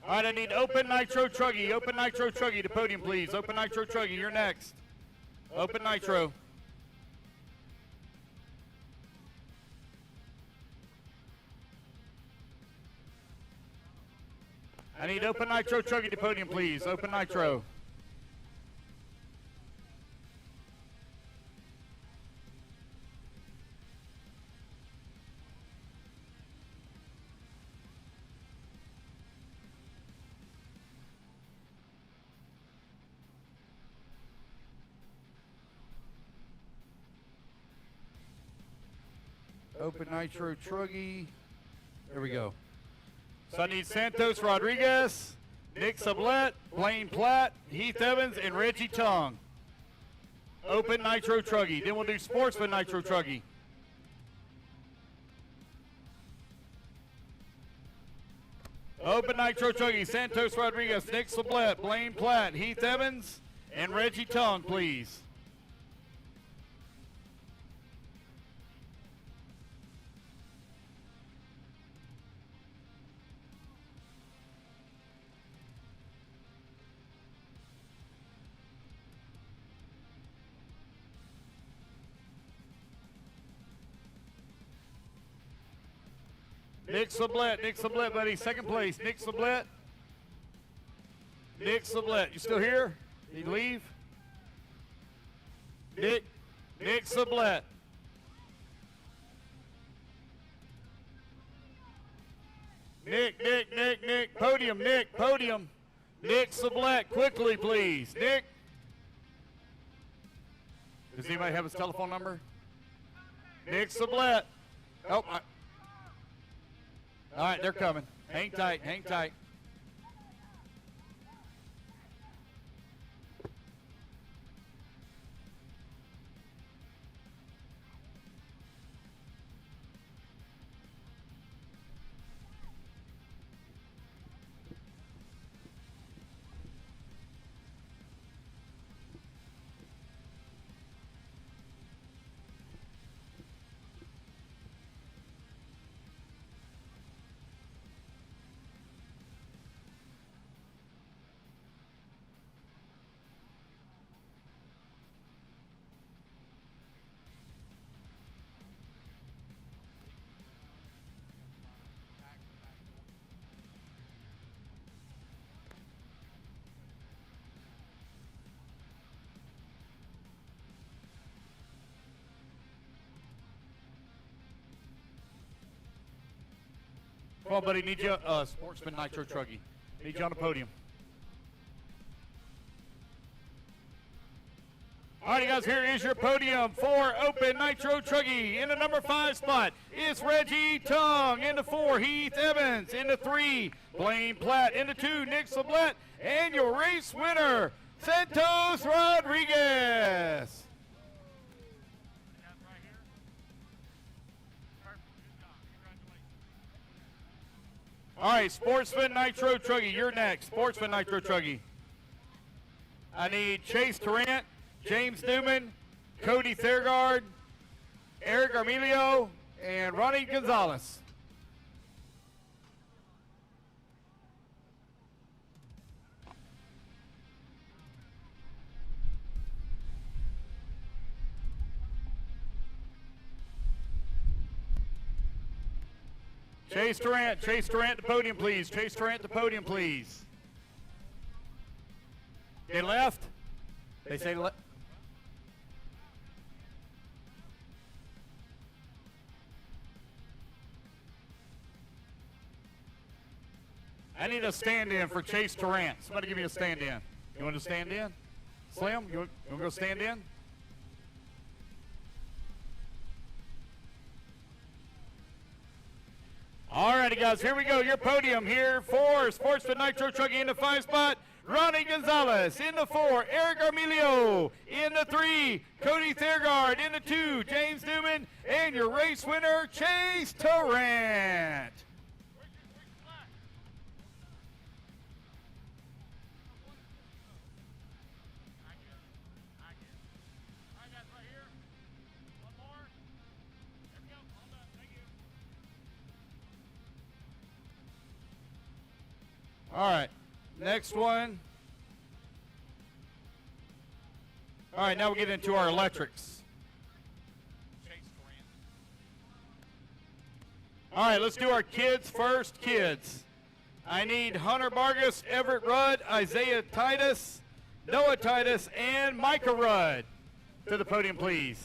All right, I need Open Nitro Truggy. Open Nitro Truggy to podium, please. Open Nitro Truggy, you're next. Open Nitro. I need Open Nitro Truggy to podium, please. Open Nitro. Open Nitro Truggy. There we go. So I need Santos Rodriguez, Nick Sublette, Blaine Platt, Heath Evans, and Reggie Tong. Open Nitro Truggy. Then we'll do Sportsman Nitro Truggy. Open Nitro Truggy. Santos Rodriguez, Nick Sublette, Blaine Platt, Heath Evans, and Reggie Tong, please. Nick Sublette, buddy, second place. Nick Sublette. Nick Sublette, you still here? Did you leave? Nick Sublette. Nick, podium, podium. Nick Sublette, quickly, please. Nick. Does anybody have his telephone number? Nick Sublette. Oh, all right, they're coming. Hang tight, hang tight. Come on, buddy. Need you, Sportsman Nitro Truggy. Need you on the podium. All right, guys, here is your podium for Open Nitro Truggy. In the number 5 spot is Reggie Tong. In the 4, Heath Evans. In the 3, Blaine Platt. In the 2, Nick Sublette. And your race winner, Santos Rodriguez. All right, Sportsman Nitro Truggy, you're next. Sportsman Nitro Truggy. I need Chase Tarrant, James Newman, Cody Thurgard, Eric Armelio, and Ronnie Gonzalez. Chase Tarrant to podium, please. Chase Tarrant to podium, please. They left. They say left. I need a stand-in for Chase Tarrant. Somebody give me a stand-in. You want to stand in? Slim, you want to go stand in? All righty, guys, here we go. Your podium here for Sportsman Nitro Trucking in the 5 spot. Ronnie Gonzalez in the 4. Eric Armelio in the 3. Cody Thurgard in the 2. James Newman. And your race winner, Chase Tarrant. All right, next one. All right, now we get into our electrics. All right, let's do our kids first. Kids. I need Hunter Vargas, Everett Rudd, Isaiah Titus, Noah Titus, and Micah Rudd to the podium, please.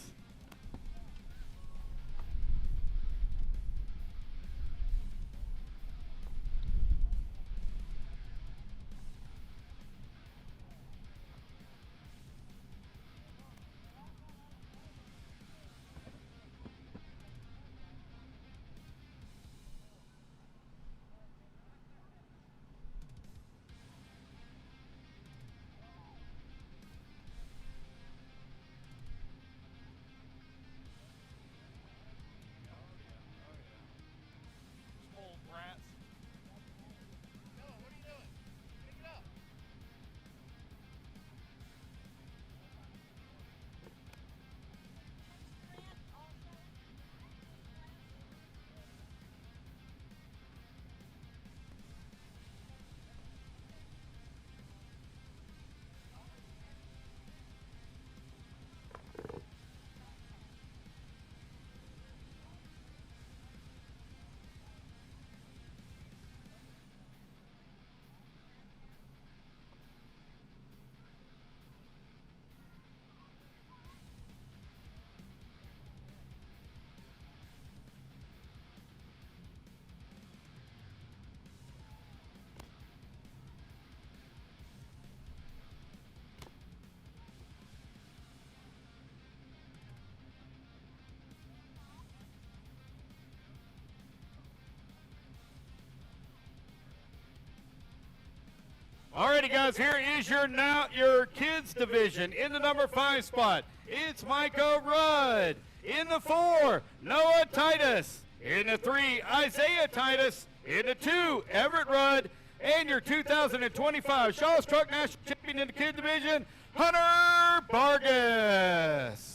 Alrighty, guys, here is your kids division. In the number 5 spot, it's Micah Rudd. In the 4, Noah Titus. In the 3, Isaiah Titus. In the 2, Everett Rudd. And your 2025 Shaw's Truck National Champion in the kids division, Hunter Vargas.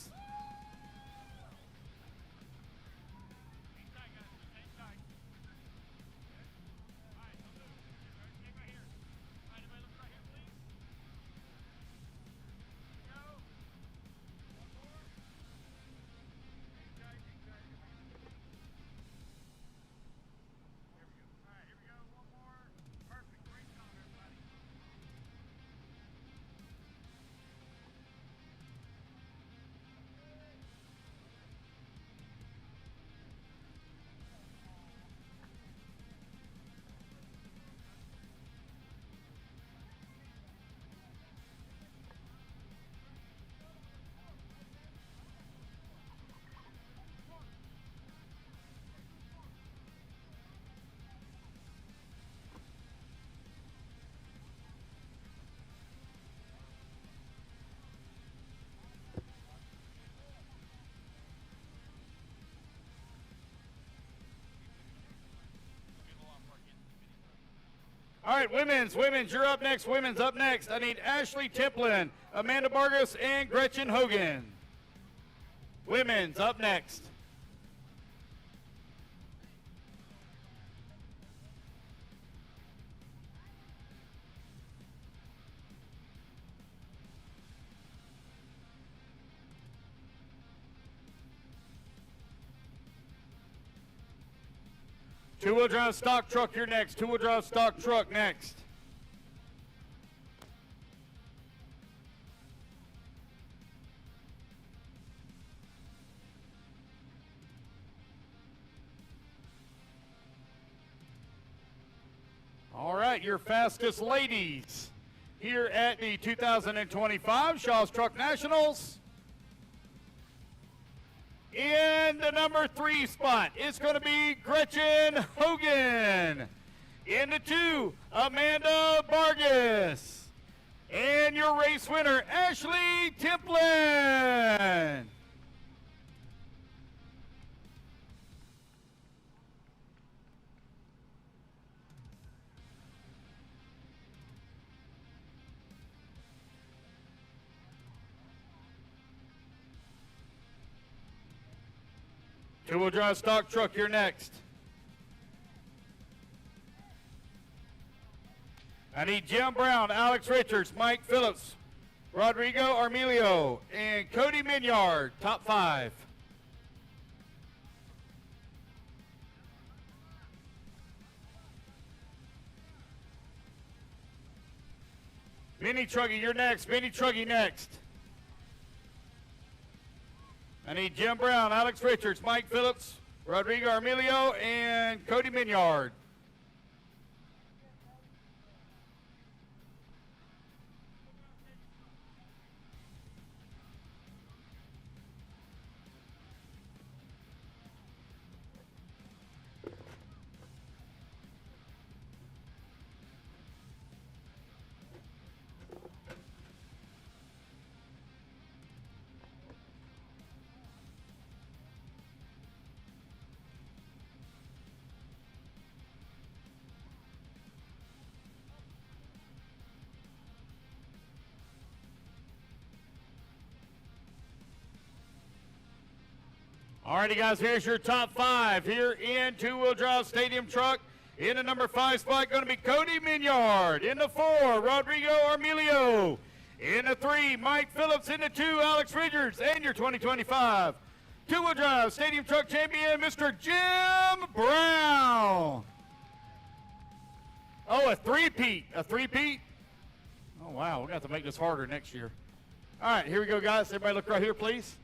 All right, women's, you're up next. Women's up next. I need Ashley Templin, Amanda Vargas, and Gretchen Hogan. Women's up next. Two-wheel drive stock truck, you're next. Two-wheel drive stock truck next. All right, your fastest ladies here at the 2025 Shaw's Truck Nationals. In the number 3 spot, it's going to be Gretchen Hogan. In the 2, Amanda Vargas. And your race winner, Ashley Templin. Two-wheel drive stock truck, you're next. I need Jim Brown, Alex Richards, Mike Phillips, Rodrigo Armelio, and Cody Minyard, top 5. Minnie Truggy, you're next. Minnie Truggy next. I need Jim Brown, Alex Richards, Mike Phillips, Rodrigo Armelio, and Cody Minyard. Alrighty, guys, here's your top 5 here in two-wheel drive stadium truck. In the number 5 spot, going to be Cody Minyard. In the 4, Rodrigo Armelio. In the 3, Mike Phillips. In the 2, Alex Richards. And your 2025 two-wheel drive stadium truck champion, Mr. Jim Brown. Oh, a three-peat. A three-peat? Oh, wow, we're going to have to make this harder next year. All right, here we go, guys. Everybody look right here, please.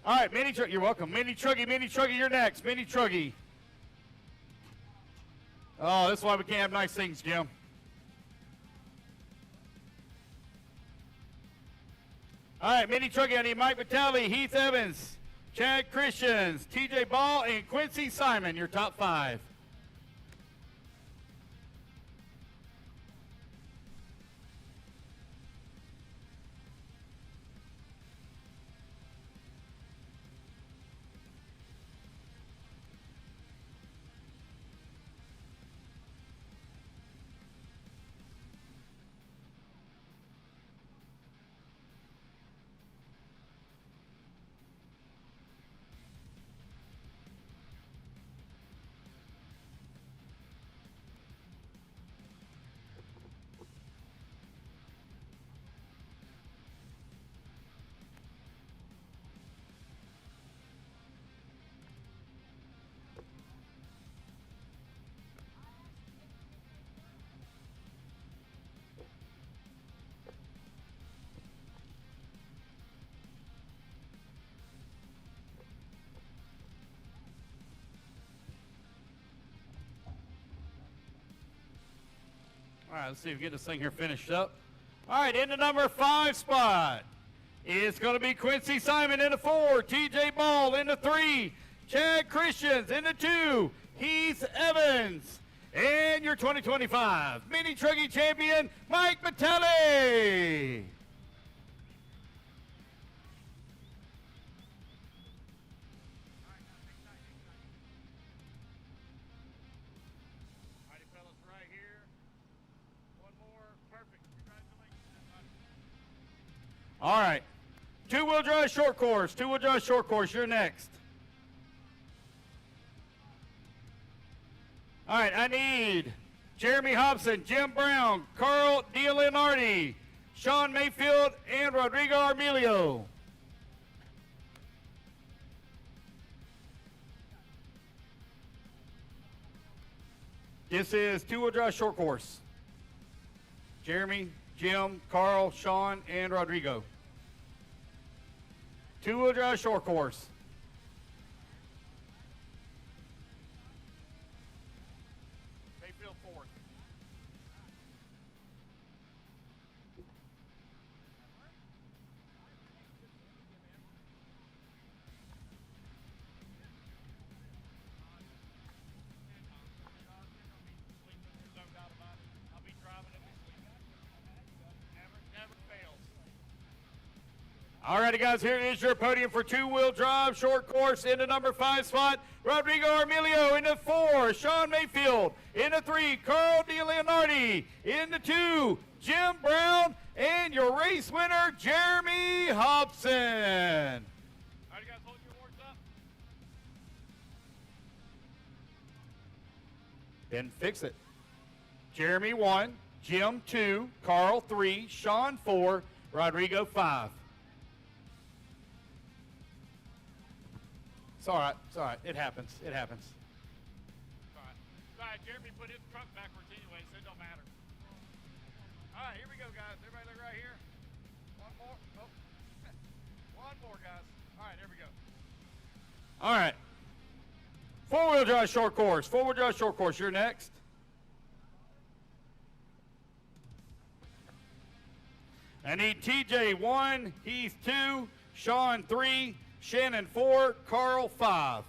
All right, Minnie Truggy, you're welcome. Minnie Truggy, you're next. Minnie Truggy. Oh, that's why we can't have nice things, Jim. All right, Minnie Truggy, I need Mike Vitale, Heath Evans, Chad Christians, TJ Ball, and Quincy Simon, your top 5. All right, let's see if we get this thing here finished up. All right, in the number 5 spot, it's going to be Quincy Simon in the 4, TJ Ball in the 3, Chad Christians in the 2, Heath Evans, and your 2025 Mini Truggy champion, Mike Vitale. All right. Two-wheel drive short course. Two-wheel drive short course. You're next. All right. I need Jeremy Hobson, Jim Brown, Carl DiLeonardi, Sean Mayfield, and Rodrigo Armilio. This is two-wheel drive short course. Jeremy, Jim, Carl, Sean, and Rodrigo. Two-wheel drive short course. Mayfield fourth. All righty, guys, here is your podium for two-wheel drive, short course in the number 5 spot. Rodrigo Armilio in the 4, Sean Mayfield in the 3, Carl DiLeonardi in the 2, Jim Brown, and your race winner, Jeremy Hobson. All right, guys, hold your awards up. Then fix it. Jeremy 1, Jim 2, Carl 3, Sean 4, Rodrigo 5. It's all right. It's all right. It happens. It happens. It's all right. It's all right. Jeremy put his truck backwards anyway, so it don't matter. All right, here we go, guys. Everybody look right here. One more. Oh. One more, guys. All right, here we go. All right. Four-wheel drive short course. Four-wheel drive short course. You're next. I need TJ 1, Heath 2, Sean 3, Shannon 4, Carl 5.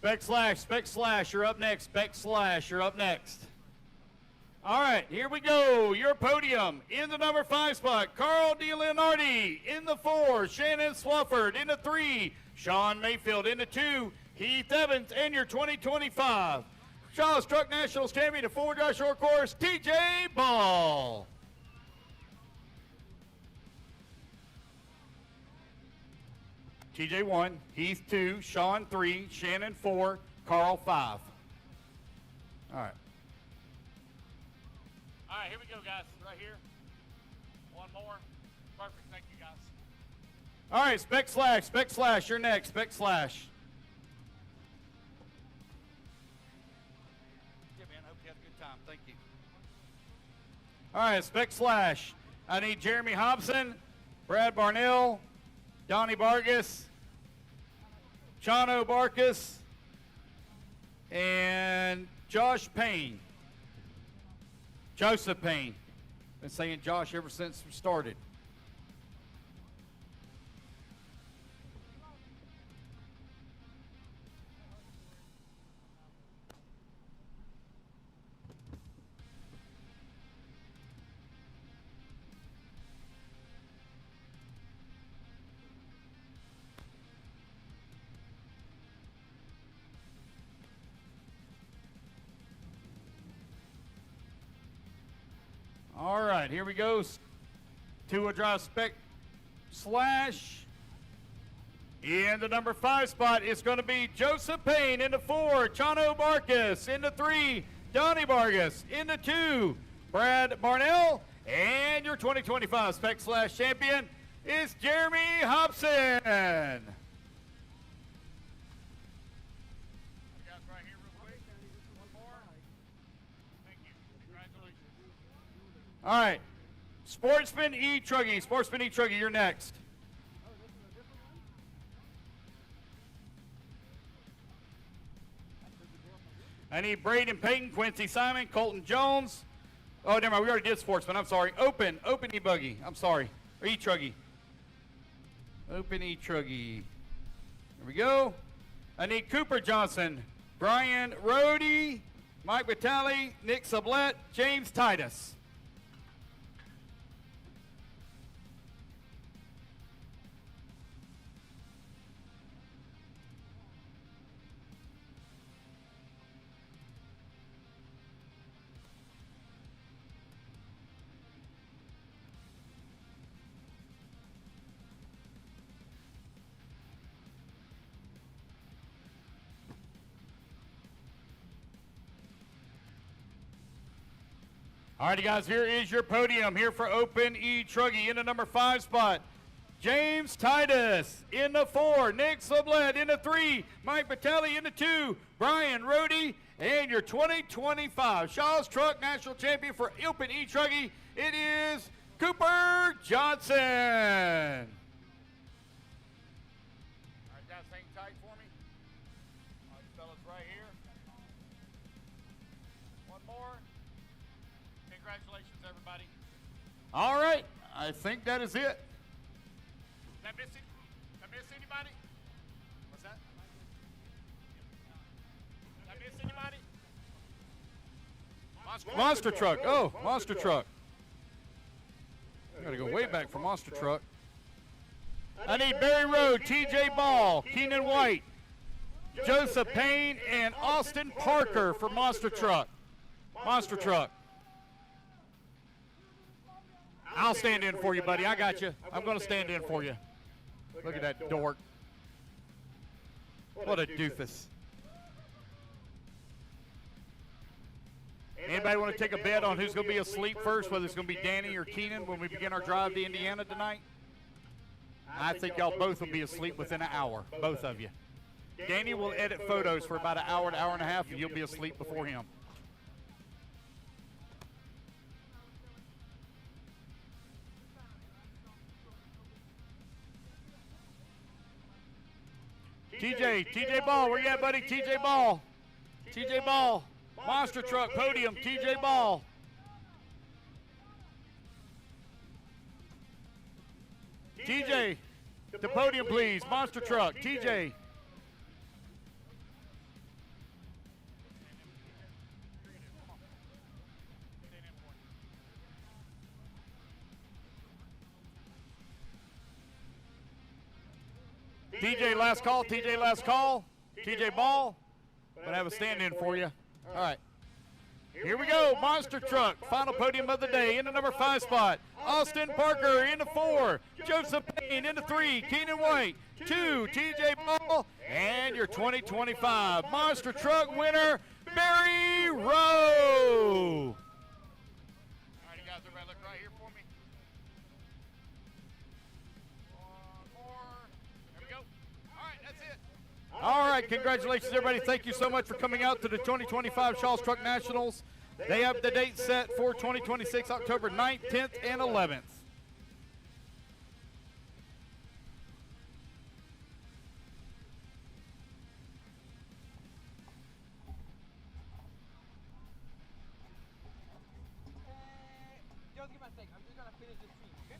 Spec Slash, you're up next. Spec Slash, you're up next. All right, here we go. Your podium in the number 5 spot, Carl DiLeonardi. In the 4, Shannon Swafford. In the 3, Sean Mayfield. In the 2, Heath Evans. And your 2025 Charles Truck Nationals champion of four-wheel drive short course, TJ Ball. TJ 1, Heath 2, Sean 3, Shannon 4, Carl 5. All right. All right, here we go, guys. Right here. One more. Perfect. Thank you, guys. All right, Spec Slash, you're next. Spec Slash. Yeah, man. Hope you had a good time. Thank you. All right, Spec Slash. I need Jeremy Hobson, Brad Barnell, Donnie Vargas, Chano Barkas, and Josh Payne. Joseph Payne. Been saying Josh ever since we started. All right, here we go. Two-wheel drive Spec Slash. In the number 5 spot, it's going to be Joseph Payne. In the 4, Chano Barkas. In the 3, Donnie Vargas. In the 2, Brad Barnell. And your 2025 Spec Slash champion is Jeremy Hobson. All right, Sportsman E-Truggy, you're next. I need Braden Payton, Quincy Simon, Colton Jones, Oh, never mind. We already did Sportsman. I'm sorry. Open e-buggy. I'm sorry. Or e-truggy. Open e-truggy. Here we go. I need Cooper Johnson, Brian Rohde, Mike Vitale, Nick Sublette, James Titus. All righty, guys, here is your podium here for Open E-Truggy in the number 5 spot. James Titus in the 4, Nick Sublette in the 3, Mike Vitale in the 2, Brian Rohde, and your 2025 Shaw's Truck National Champion for Open E-Truggy, it is Cooper Johnson. All right, guys, hang tight for me. All right, fellas, right here. One more. Congratulations, everybody. All right, I think that is it. Did I miss anybody? What's that? Did I miss anybody? Monster Truck. Oh, Monster Truck. I gotta go way back for Monster Truck. I need Barry Road, TJ Ball, Keenan White, Joseph Payne, and Austin Parker for Monster Truck. Monster Truck. I'll stand in for you, buddy. I got you. I'm going to stand in for you. Look at that dork. What a doofus. Anybody want to take a bet on who's going to be asleep first, whether it's going to be Danny or Keenan when we begin our drive to Indiana tonight? I think y'all both will be asleep within an hour, both of you. Danny will edit photos for about an hour and a half, and you'll be asleep before him. TJ Ball, where you at, buddy? TJ Ball. TJ Ball. Monster Truck, podium, TJ Ball. TJ, the podium, please. Monster Truck, TJ. TJ, last call. TJ, last call. TJ Ball. Gonna have a stand-in for you. All right. Here we go. Monster Truck. Final podium of the day in the number 5 spot. Austin Parker in the 4. Joseph Payne in the 3. Keenan White. 2. TJ Ball. And your 2025 Monster Truck winner, Barry Rowe. All right, guys. Everybody look right here for me. One more. There we go. All right, that's it. All right, congratulations, everybody. Thank you so much for coming out to the 2025 Shaw's Truck Nationals. They have the date set for 2026, October 9th, 10th, and 11th. Just give me a sec. I'm just gonna finish the stream, okay?